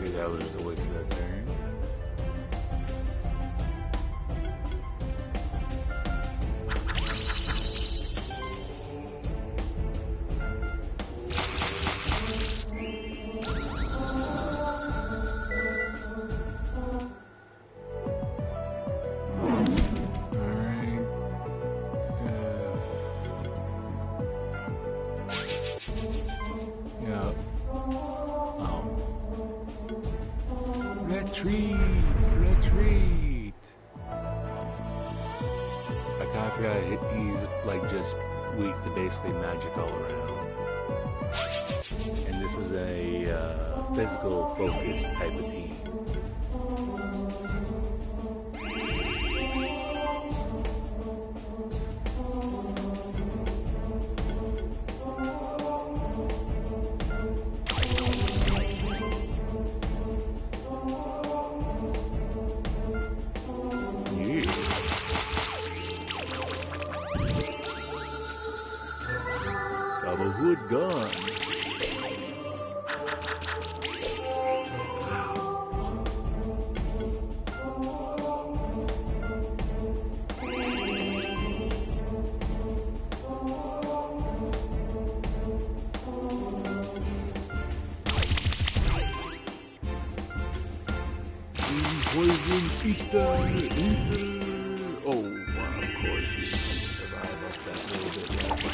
That was just a waste of that turn. Retreat! I kind of forgot he's like just weak to basically magic all around. And this is a physical focused type of team. poison eater, eater. Oh, wow, of course we can survive off that little bit left.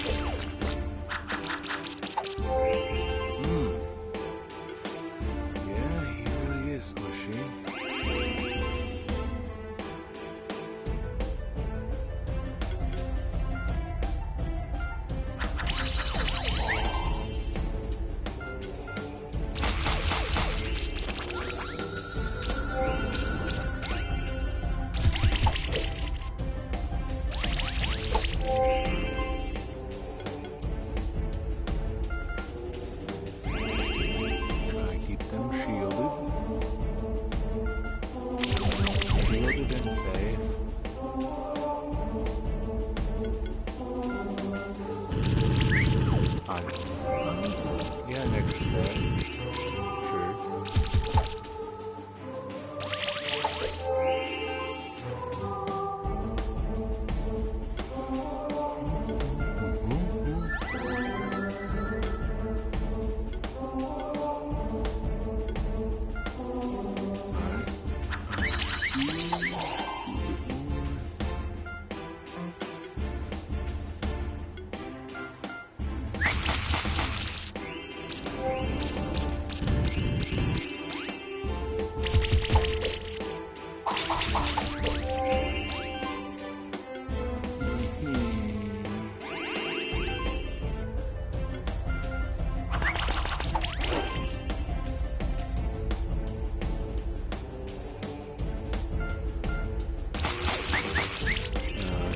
Yeah, he really is squishy. Yeah, next to that. Sure.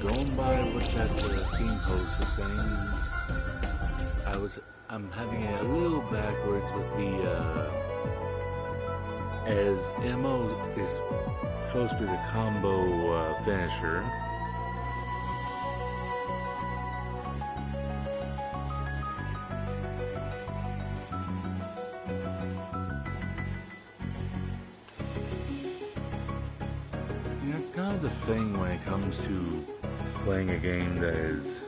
Going by what that scene post was saying, I'm having it a little backwards with the as Mo is supposed to be the combo finisher. You know, it's kind of the thing when it comes to playing a game that is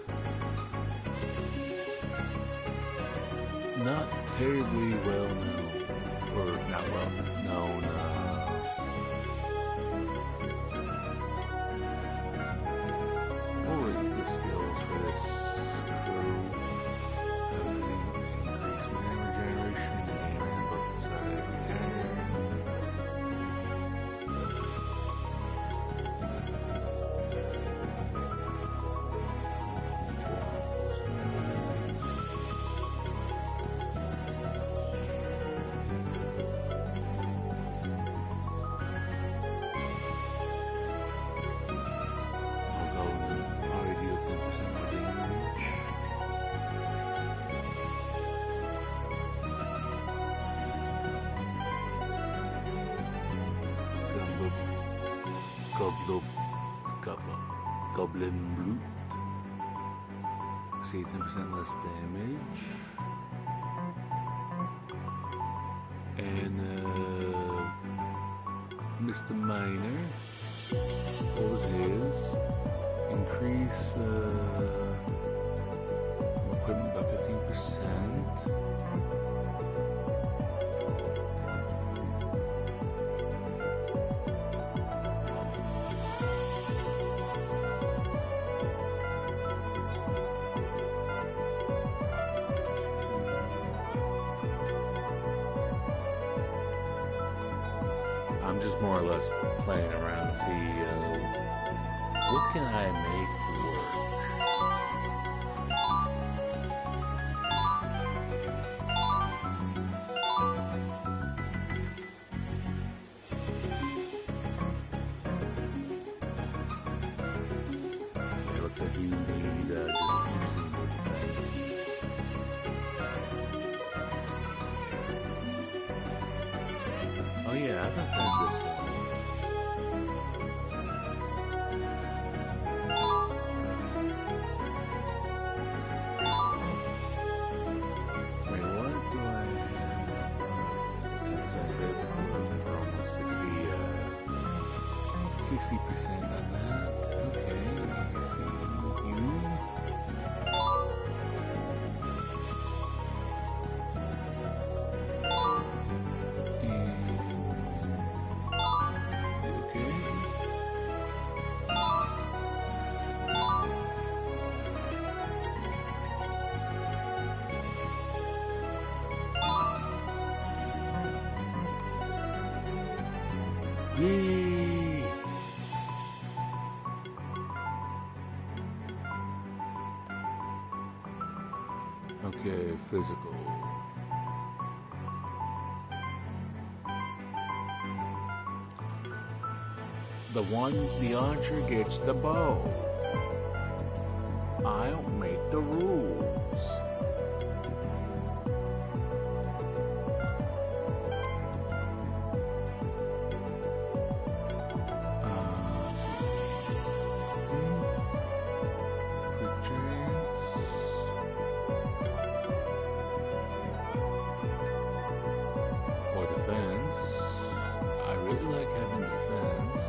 not terribly well known, or not well known. What were the skills for this crew? Increase mana regeneration, gain both the side every turn. Goblin Blue. See 10% less damage. And Mr. Miner, what was his? Increase equipment by 15%. I'm just more or less playing around to see what can I make work. It looks like you need just using the defense. Oh yeah, I haven't played this one. Wait, what do I have? 10% bid for almost 60% on that. Okay, feed you. Yee! Okay, physical. The archer gets the bow. I don't make the rules. Let's see. Quick chance. Or defense. I really like having defense.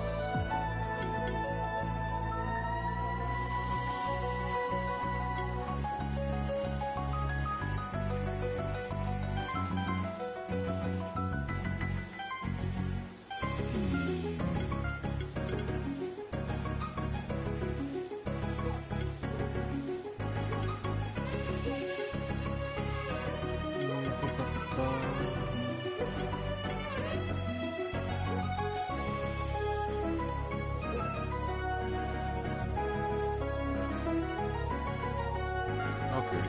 Okay.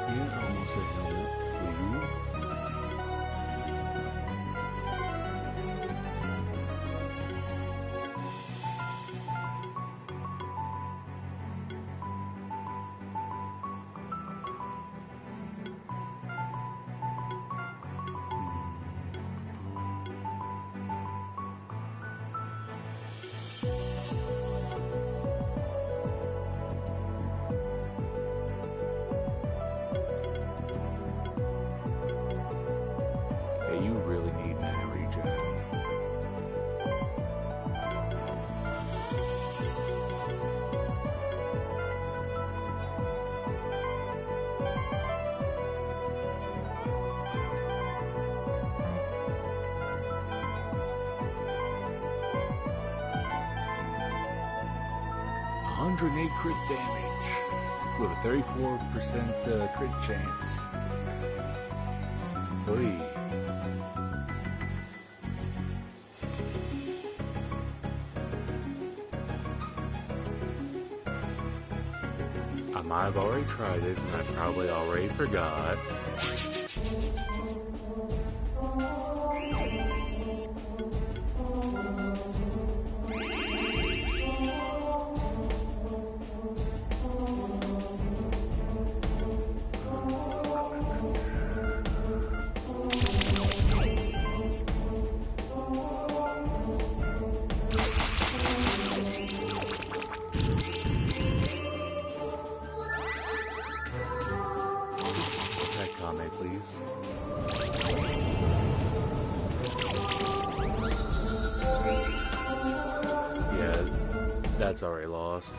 Yeah, almost a helmet for you. Yeah, you really need mana regen. $108 crit damage with a 34% crit chance. Oy. I might have already tried this and I probably already forgot. Attack comment, please. Yeah, that's already lost.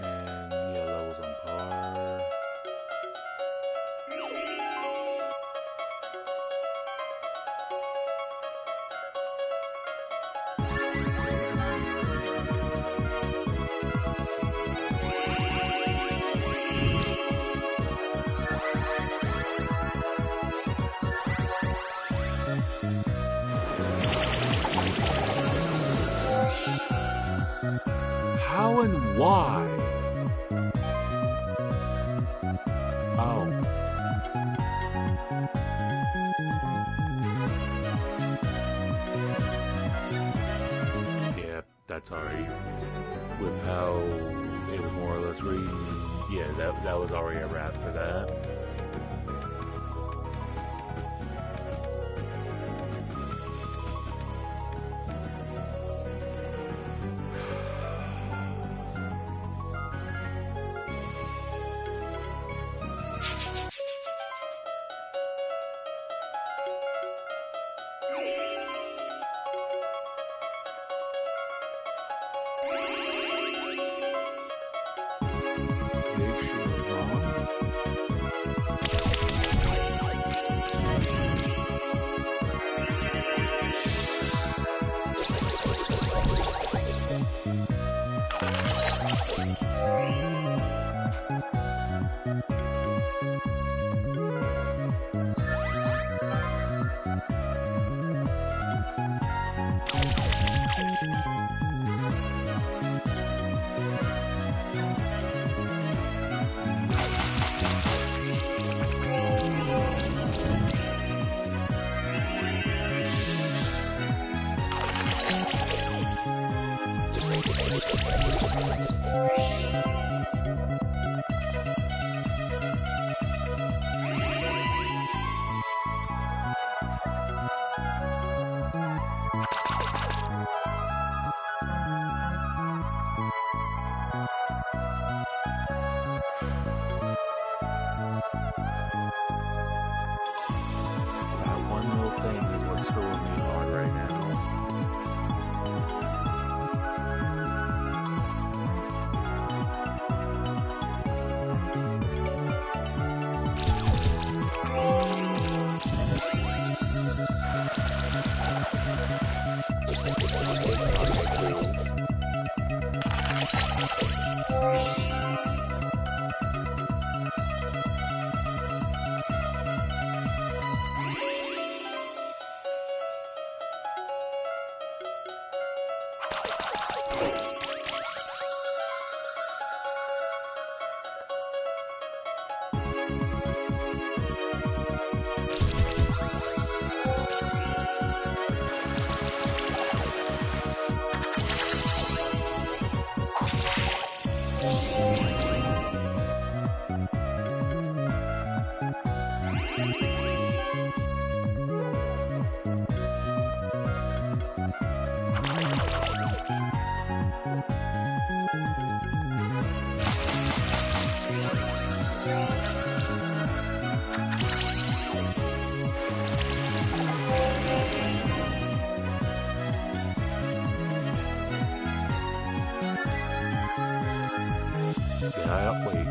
And yeah, levels on par. How and why? Oh. Yeah, that's already with how it was more or less reading. Yeah, that was already a wrap for that. Big shield gone. That one little thing is what's screwing me hard right now.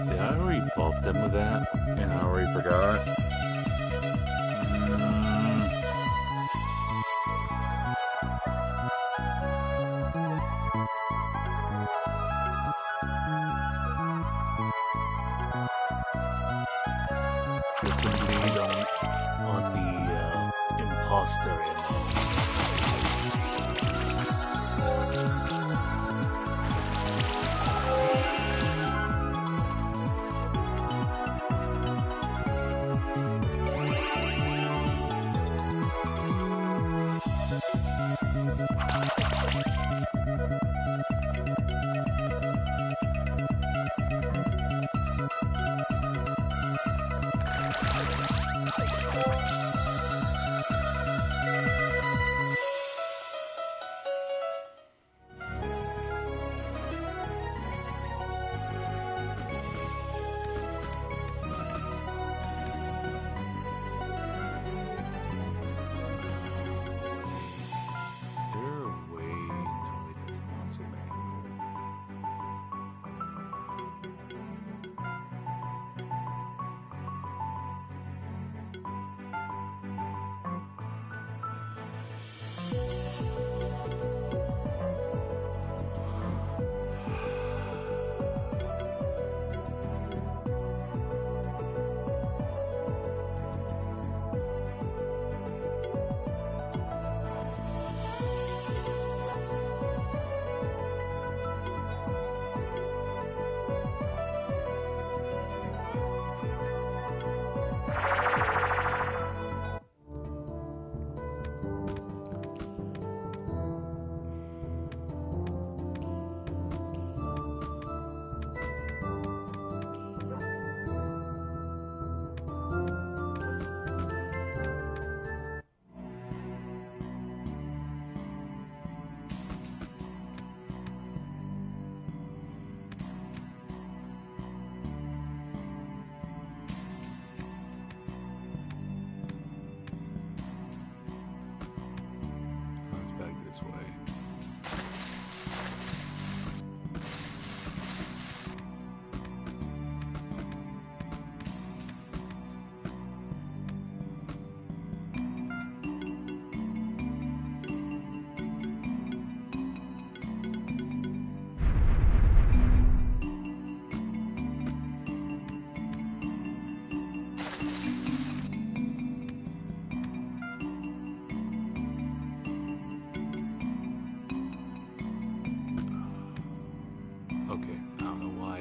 Did I already buff them with that? And I already forgot? Get some lead on the imposter ammo. this way. Okay, I don't know why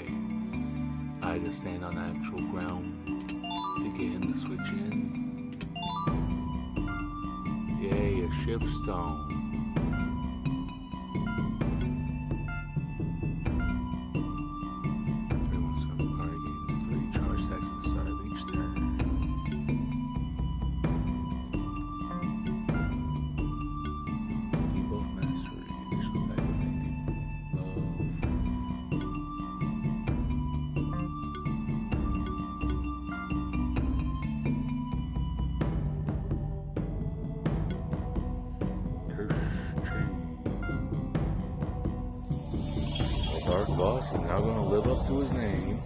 I had to stand on the actual ground to get him to switch in. Yay, a shift stone. Everyone's on the card gains 3 charge stacks at the start of each turn. Debuff mastery, additional attack with The Dark Boss is now going to live up to his name.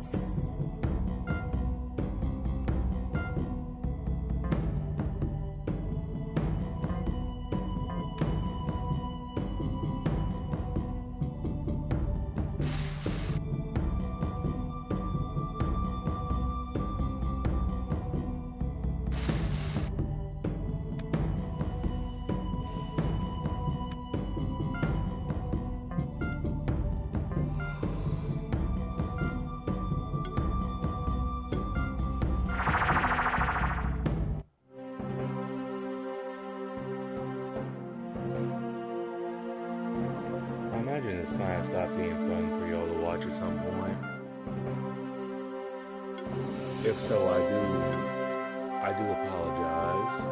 I imagine this kind of stopped being fun for y'all to watch at some point. If so, I do apologize.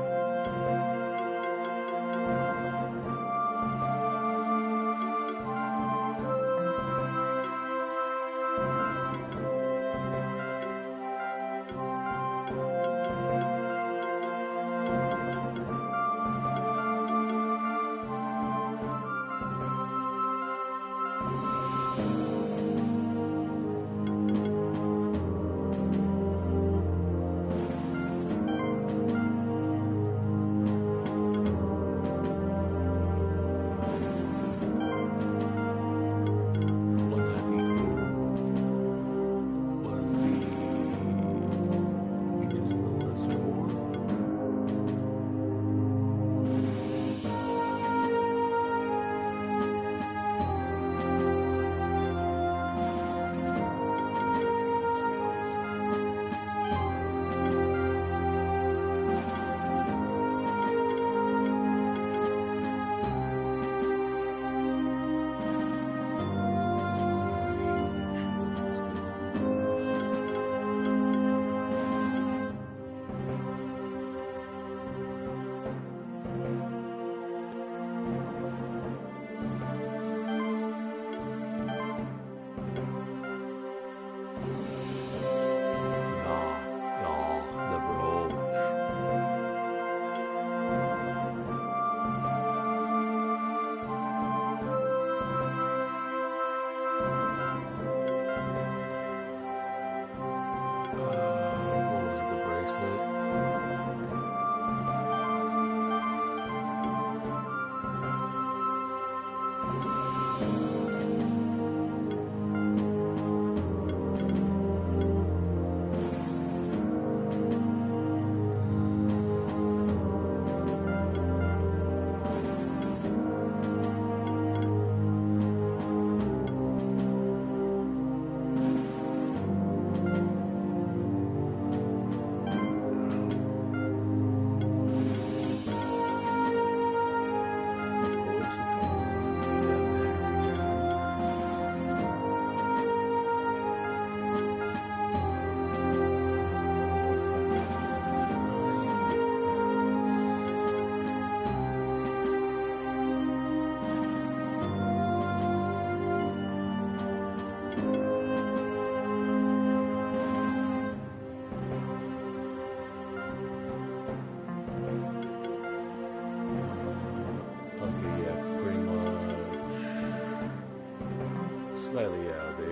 slightly out of date.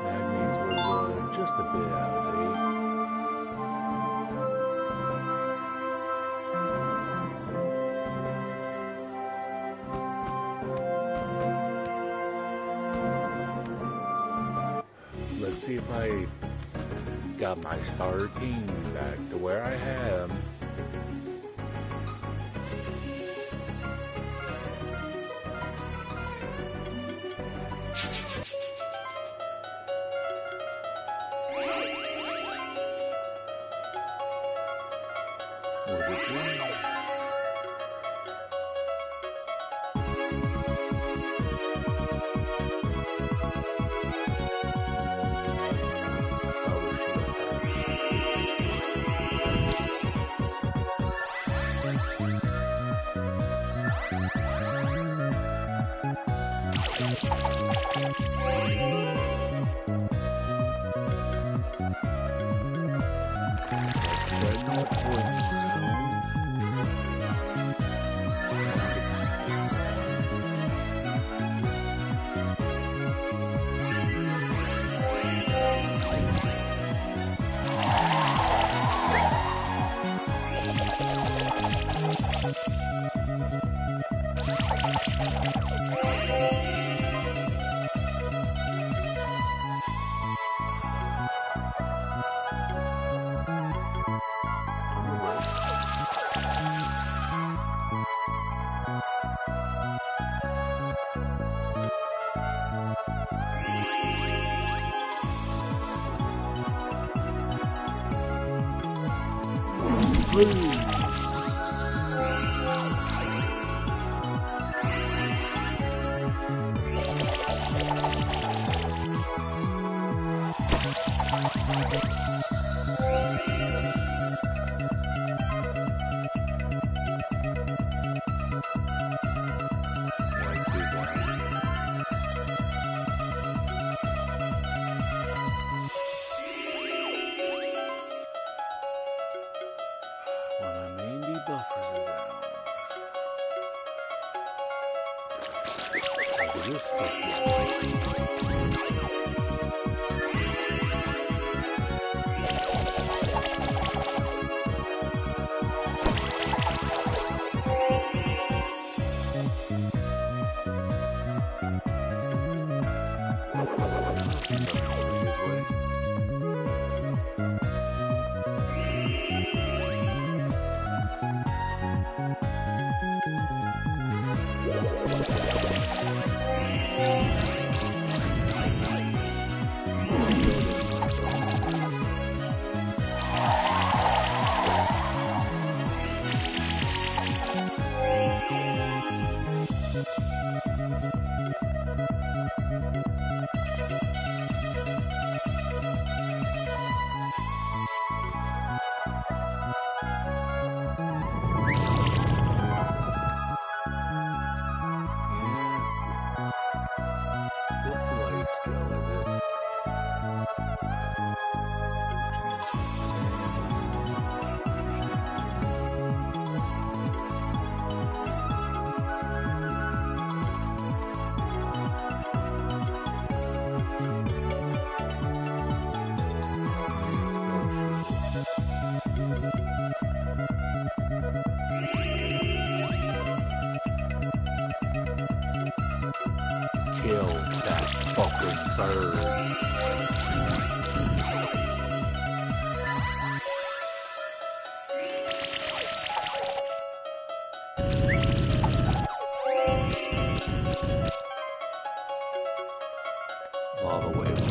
Magnes was just a bit out of date. Let's see if I got my starter team back to where I had them. Was it green? Start with shield Spreading out towards the ground. Blue. One of my main debuffers is down. As it is 50. Kill that fucking bird. Lava wave.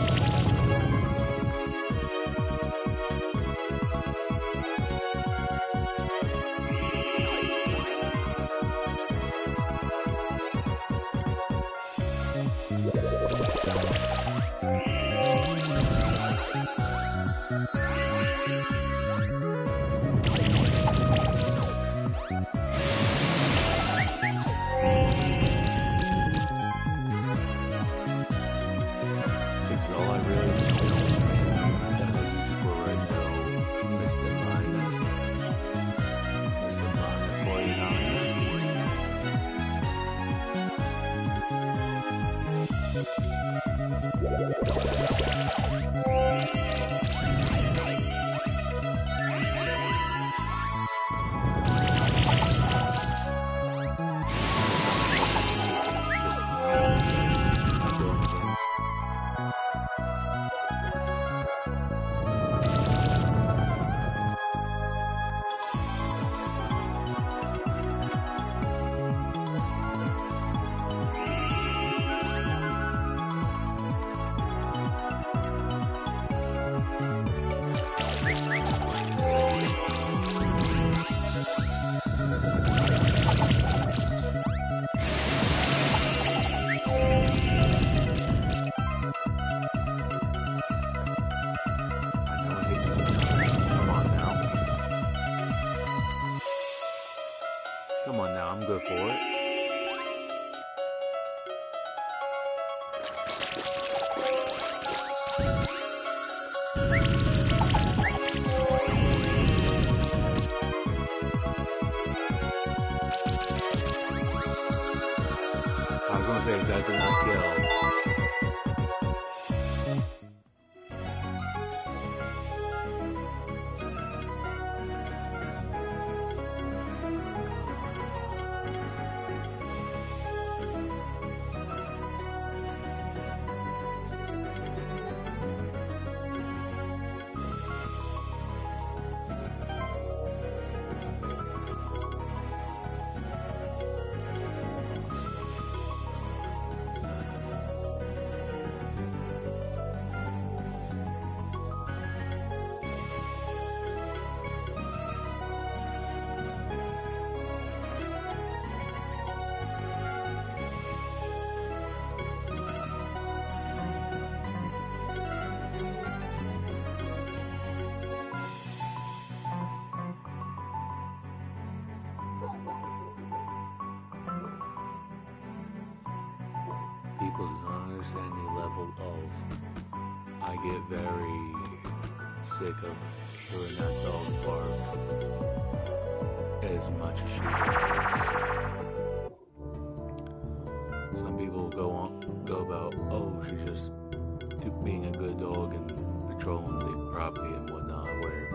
I'm good for it. I was gonna say that did not kill. People do not understand the level of. I get very sick of hearing that dog bark as much as she does. Some people go about, oh, she's just being a good dog and patrolling the property and whatnot, where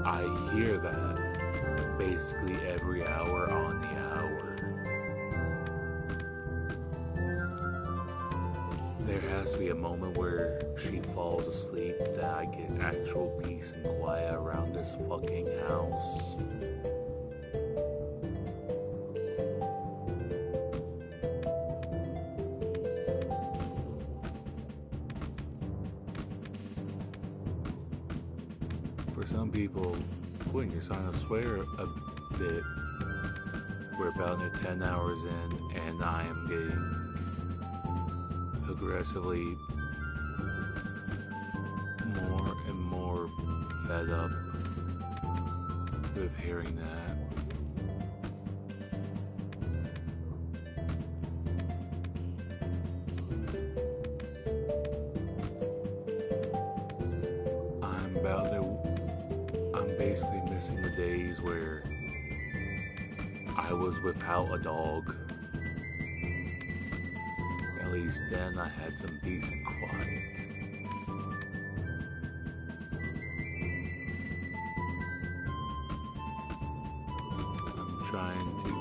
I hear that basically every hour on the hour. There has to be a moment where she falls asleep that I get actual peace and quiet around this fucking house. For some people, putting your sign of swear a bit, we're about 10 hours in and I am getting progressively more and more fed up with hearing that. I'm basically missing the days where I was without a dog. At least then I had some peace and quiet. I'm trying to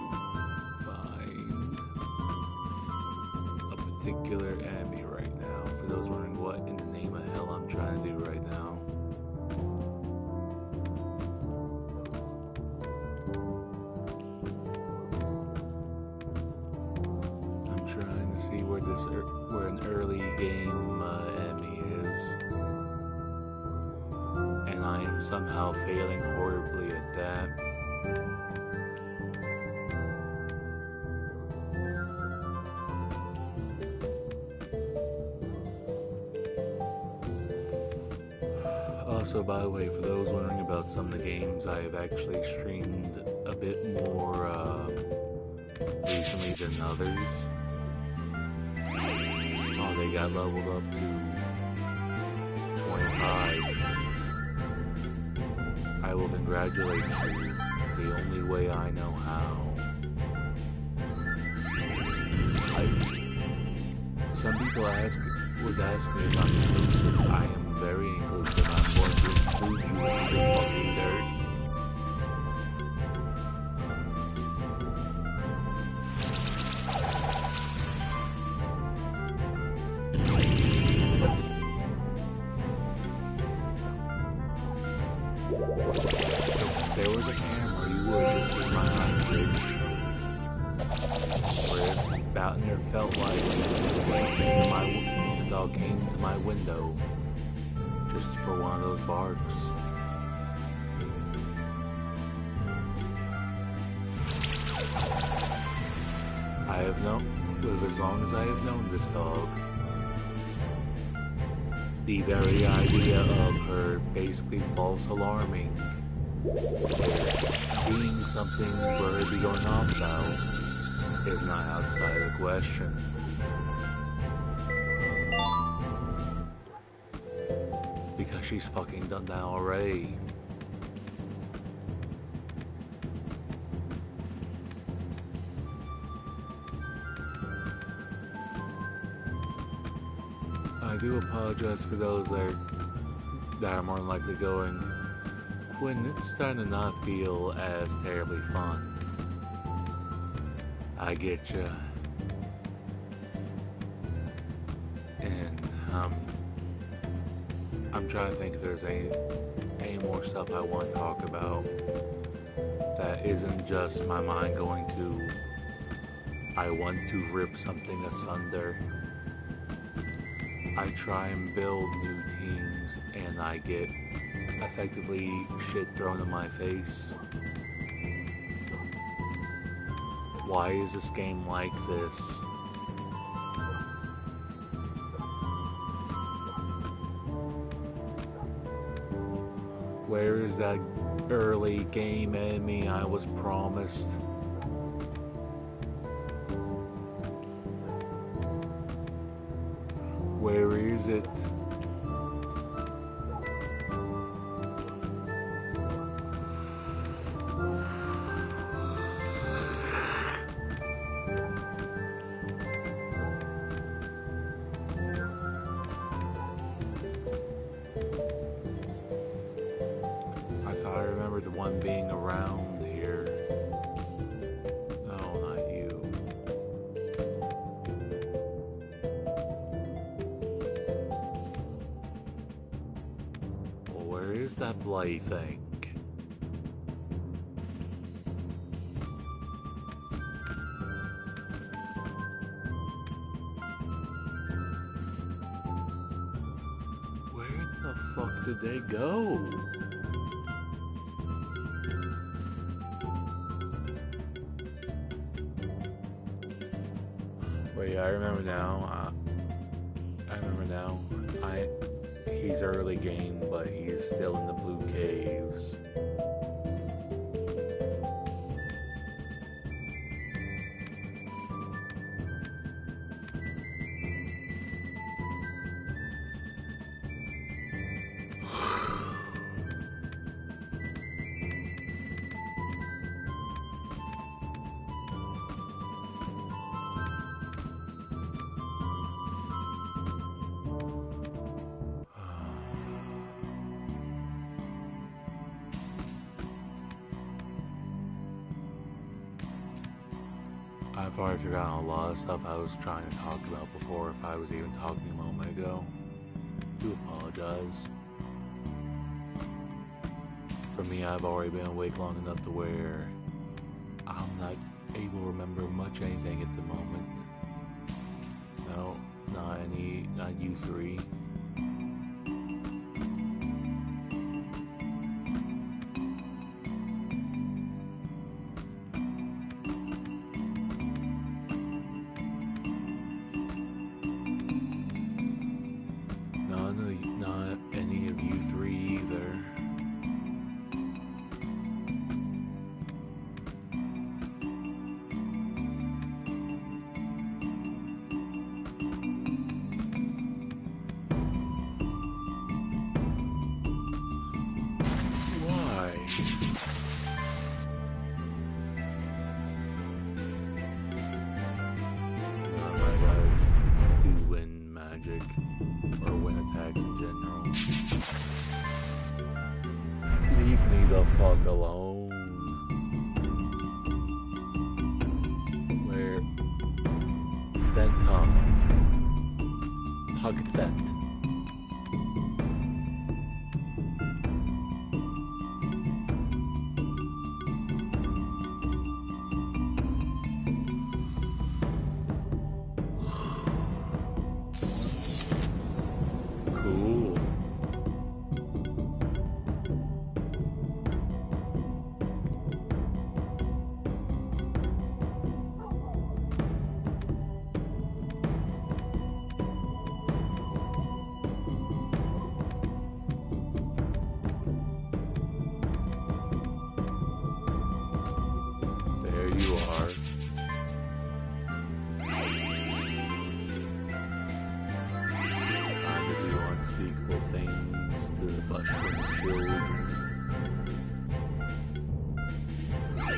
find a particular enemy right now. For those wondering what in the name of hell I'm trying to do right now. See where an early game enemy is, and I am somehow failing horribly at that. Also, by the way, for those wondering about some of the games, I have actually streamed a bit more recently than others. Oh, they got leveled up to 25. I will congratulate you the only way I know how. Some people would ask me if I'm inclusive. I am very inclusive. I'm going to include you in the fucking dirt. If there was a camera, you would have just seen my eye bridge. Where it about near felt like the dog came to my window just for one of those barks. I have known, as long as I have known this dog, the very idea of her basically false alarming being something worthy to be going on about is not outside of the question. Because she's fucking done that already. I do apologize for those that are more than likely going when it's starting to not feel as terribly fun. I get you. And I'm trying to think if there's any more stuff I want to talk about that isn't just my mind going to I want to rip something asunder. I try and build new teams and I get effectively shit thrown in my face. Why is this game like this? Where is that early game enemy I was promised? Where is it? I thought I remembered the one being around here. No, not you. Well, where is that bloody thing? Where the fuck did they go? Wait, I remember now. He's early game, but he's still in the blue caves. I've already forgotten a lot of stuff I was trying to talk about before, if I was even talking a moment ago. Do apologize. For me, I've already been awake long enough to where I'm not able to remember much anything at the moment. No, not you three. Not any of you three either. Why? None of my guys do win magic or win attacks in general. Leave me the fuck alone. Where? Fenton. Pocket Fent. Cool.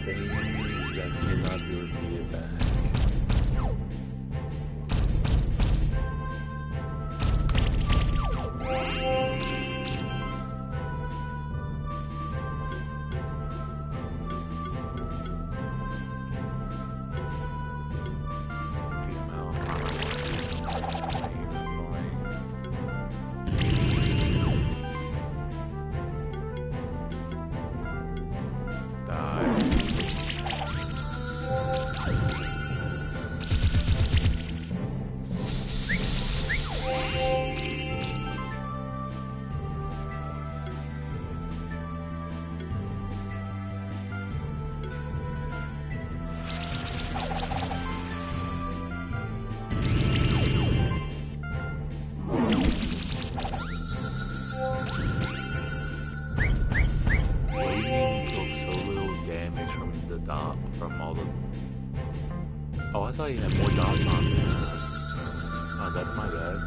things that cannot be repeated back. From all the... Oh, I thought you had more dots on there. Oh, that's my bad.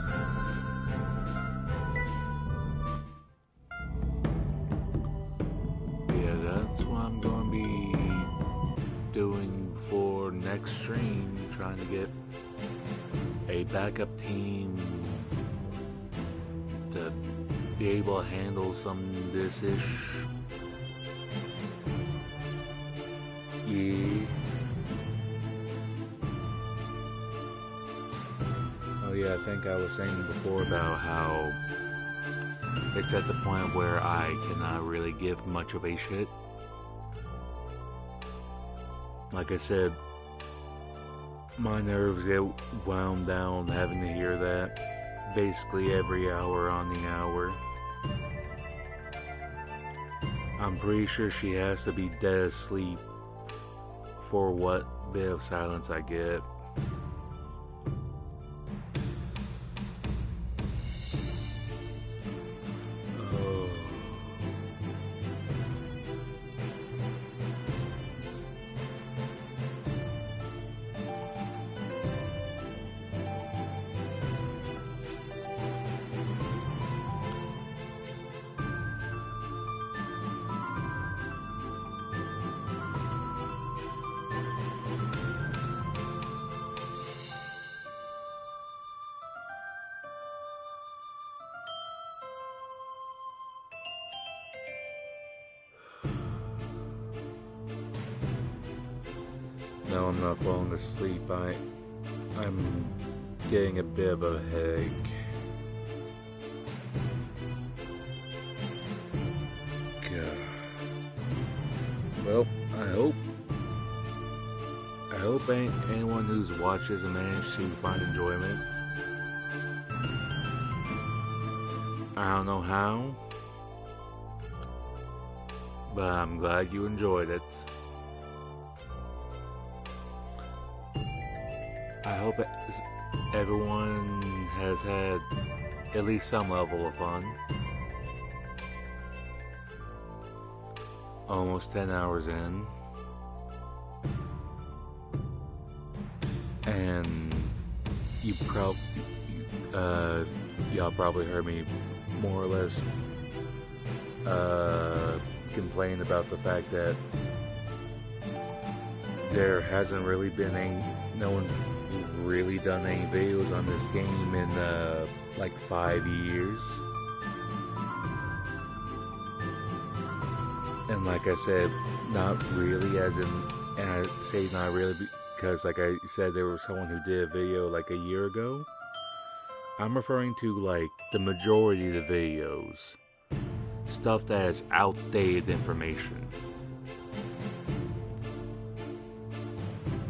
Yeah, that's what I'm going to be doing for next stream. Trying to get a backup team to be able to handle some this-ish. Yeah. Oh yeah, I think I was saying before about how it's at the point where I cannot really give much of a shit. Like I said, my nerves get wound down having to hear that basically every hour on the hour. I'm pretty sure she has to be dead asleep for what bit of silence I get. Oh. No, I'm not falling asleep. I'm getting a bit of a headache. God. Well, I hope anyone who's watched this managed to find enjoyment. I don't know how, but I'm glad you enjoyed it. I hope everyone has had at least some level of fun. Almost 10 hours in. And y'all probably heard me more or less complain about the fact that there hasn't really been no one's really done any videos on this game in like 5 years. And like I said, not really, as in, and I say not really because like I said, there was someone who did a video like a year ago. I'm referring to like the majority of the videos, stuff that has outdated information.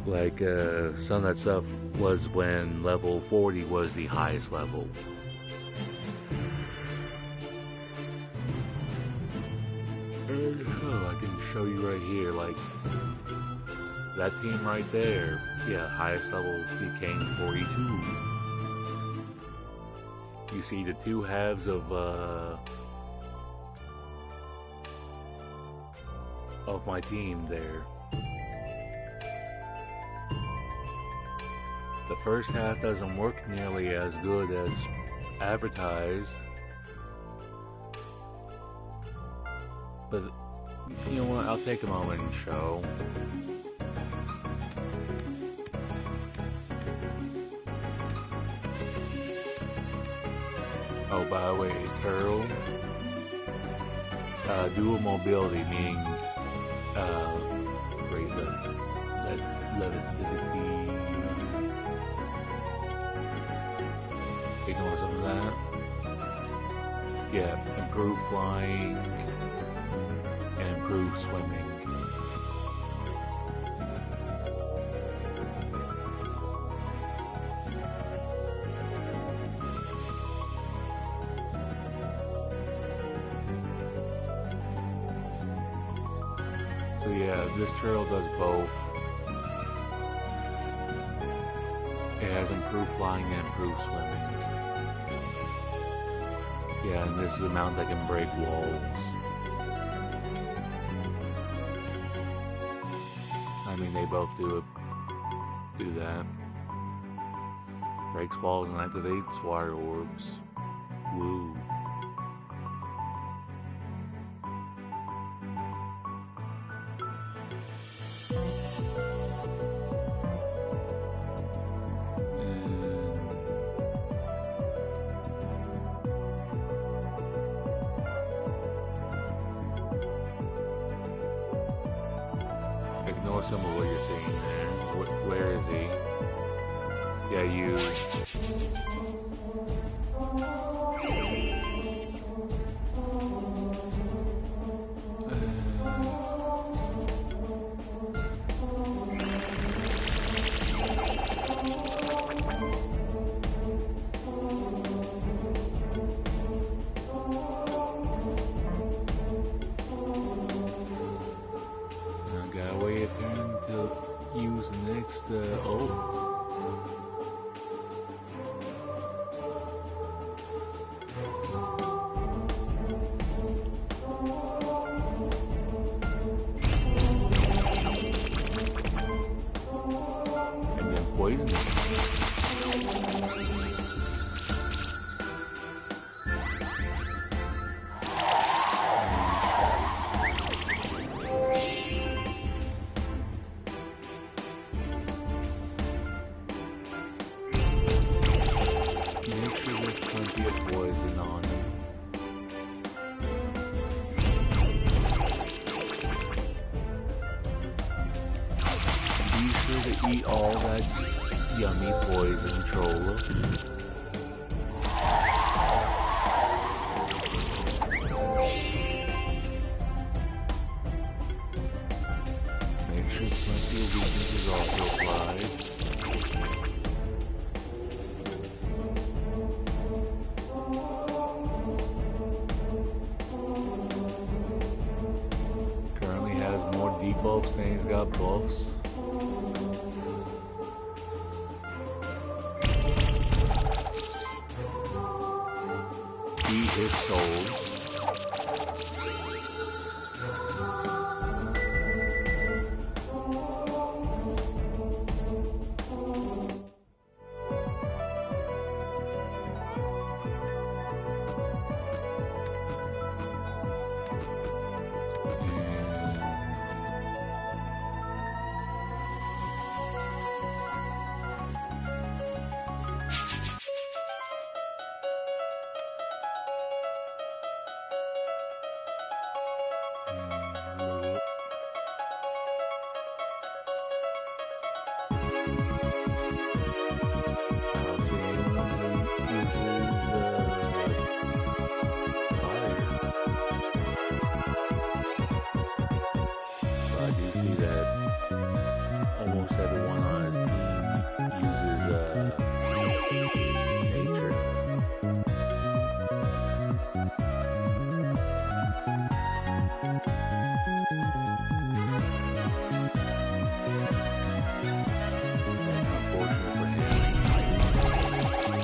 Like, some of that stuff was when level 40 was the highest level. Oh, I can show you right here, like, that team right there, yeah, highest level became 42. You see the two halves of my team there. The first half doesn't work nearly as good as advertised, but You know what? I'll take a moment and show. Oh, by the way, turtle. Dual mobility, meaning great levity. Ignore some of that. Yeah, improve flying and improve swimming. So yeah, this turtle does both. It has improved flying and improved swimming. Yeah, and this is a mount that can break walls. I mean, they both do that. Breaks walls and activates water orbs. Woo. Ignore some of what you're seeing there. Where is he? Yeah, you. Gotta wait a turn to use the next ult. And then poison it. Make sure there's plenty of poison on him. Be sure to eat all that yummy poison, troller. Make sure plenty of weaknesses also apply. Currently has more debuffs than he's got buffs. He is sold. I don't see anyone who uses fire. But I do see that almost everyone on his team uses nature. That's unfortunate for him.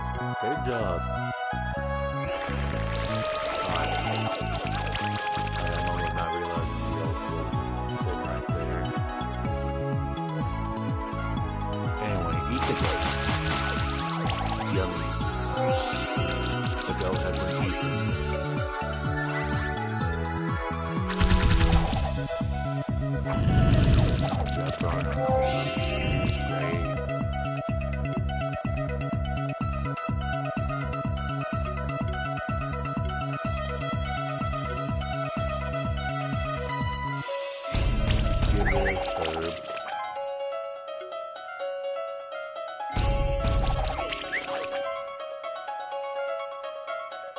guys. Great job. I'm almost not realizing the elf was sitting right there. Anyway, eat the goat. Yummy. The goat has been eaten. Got burned up. Great. Give it herb.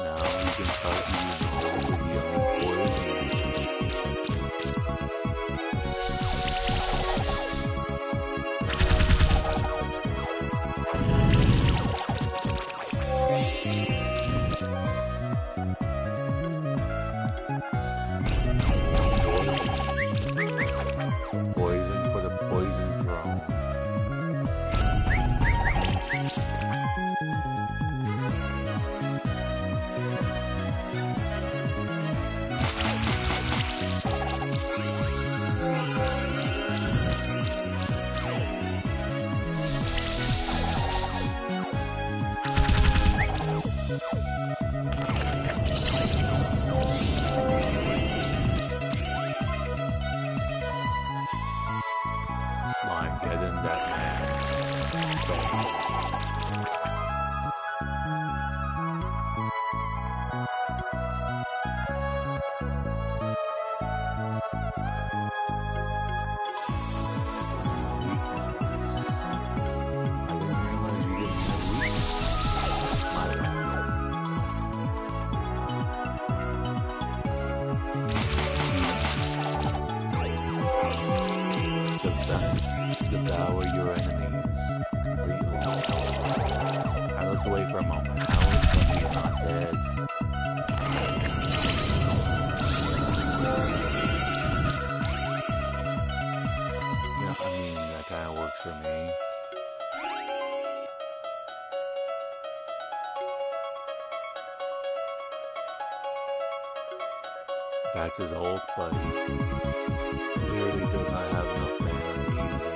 Now you can start using all the yummy poison. Poison for the poison throne. Slime, get in that I didn't realize you didn't have weakness. My bad. Devour your enemies completely. I looked away for a moment. How is Bundy not dead? Yeah, I mean, that kind of works for me. That's his ult, but he clearly does not have enough mana to use it.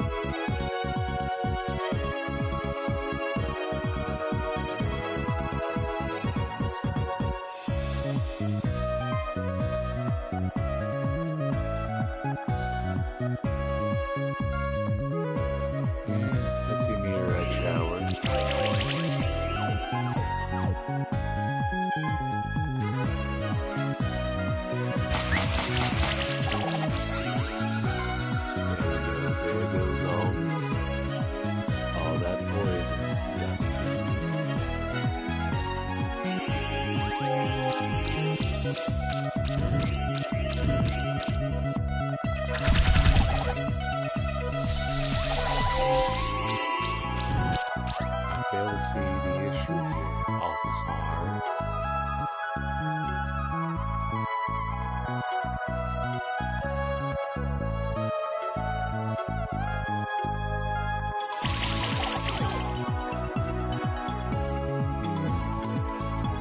Let's see me a red shower. There goes all that poison. I fail to see the issue here, Althasar.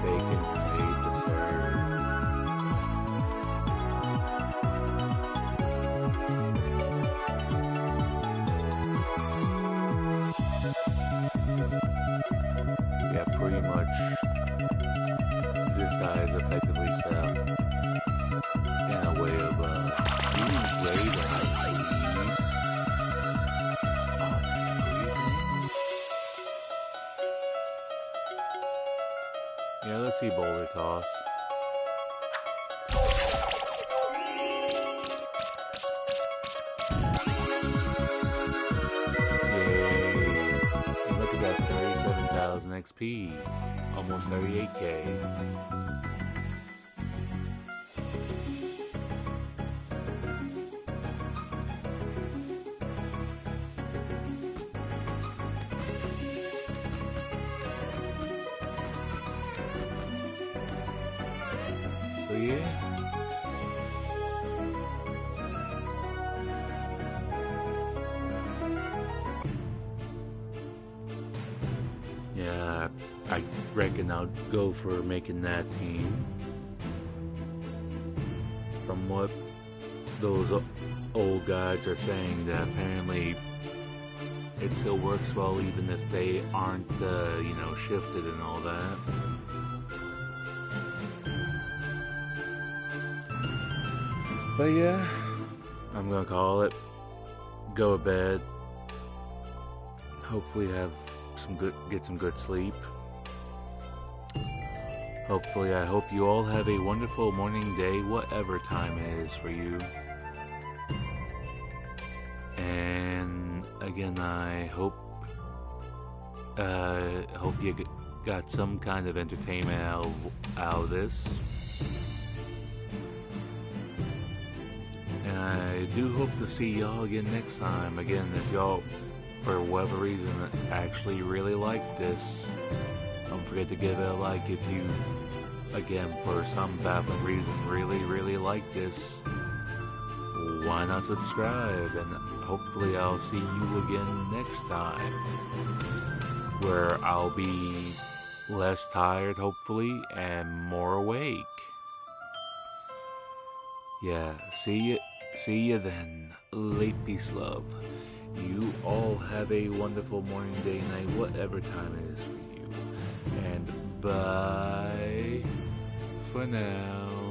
Bacon made to serve. Yeah, pretty much this guy is effectively set up in a way of doing great and I believe. Oh man, breathing. Yeah, let's see boulder toss. Yay. And look at that, 37,000 XP. Almost 38k. So yeah. Yeah, I I reckon I'll go for making that team. From what those old guys are saying, that apparently it still works well even if they aren't, shifted and all that. But yeah, I'm gonna call it. Go to bed. Hopefully get some good sleep. Hopefully, I hope you all have a wonderful morning, day, whatever time it is for you. And again, I hope you got some kind of entertainment out of this. And I do hope to see y'all again next time. Again, if y'all, for whatever reason, actually really like this, don't forget to give it a like. If you, again, for some baffling reason, really, really like this, why not subscribe? And hopefully I'll see you again next time, where I'll be less tired, hopefully, and more awake. Yeah, see you then. Late peace, love. You all have a wonderful morning, day, night, whatever time it is for you. And bye for now.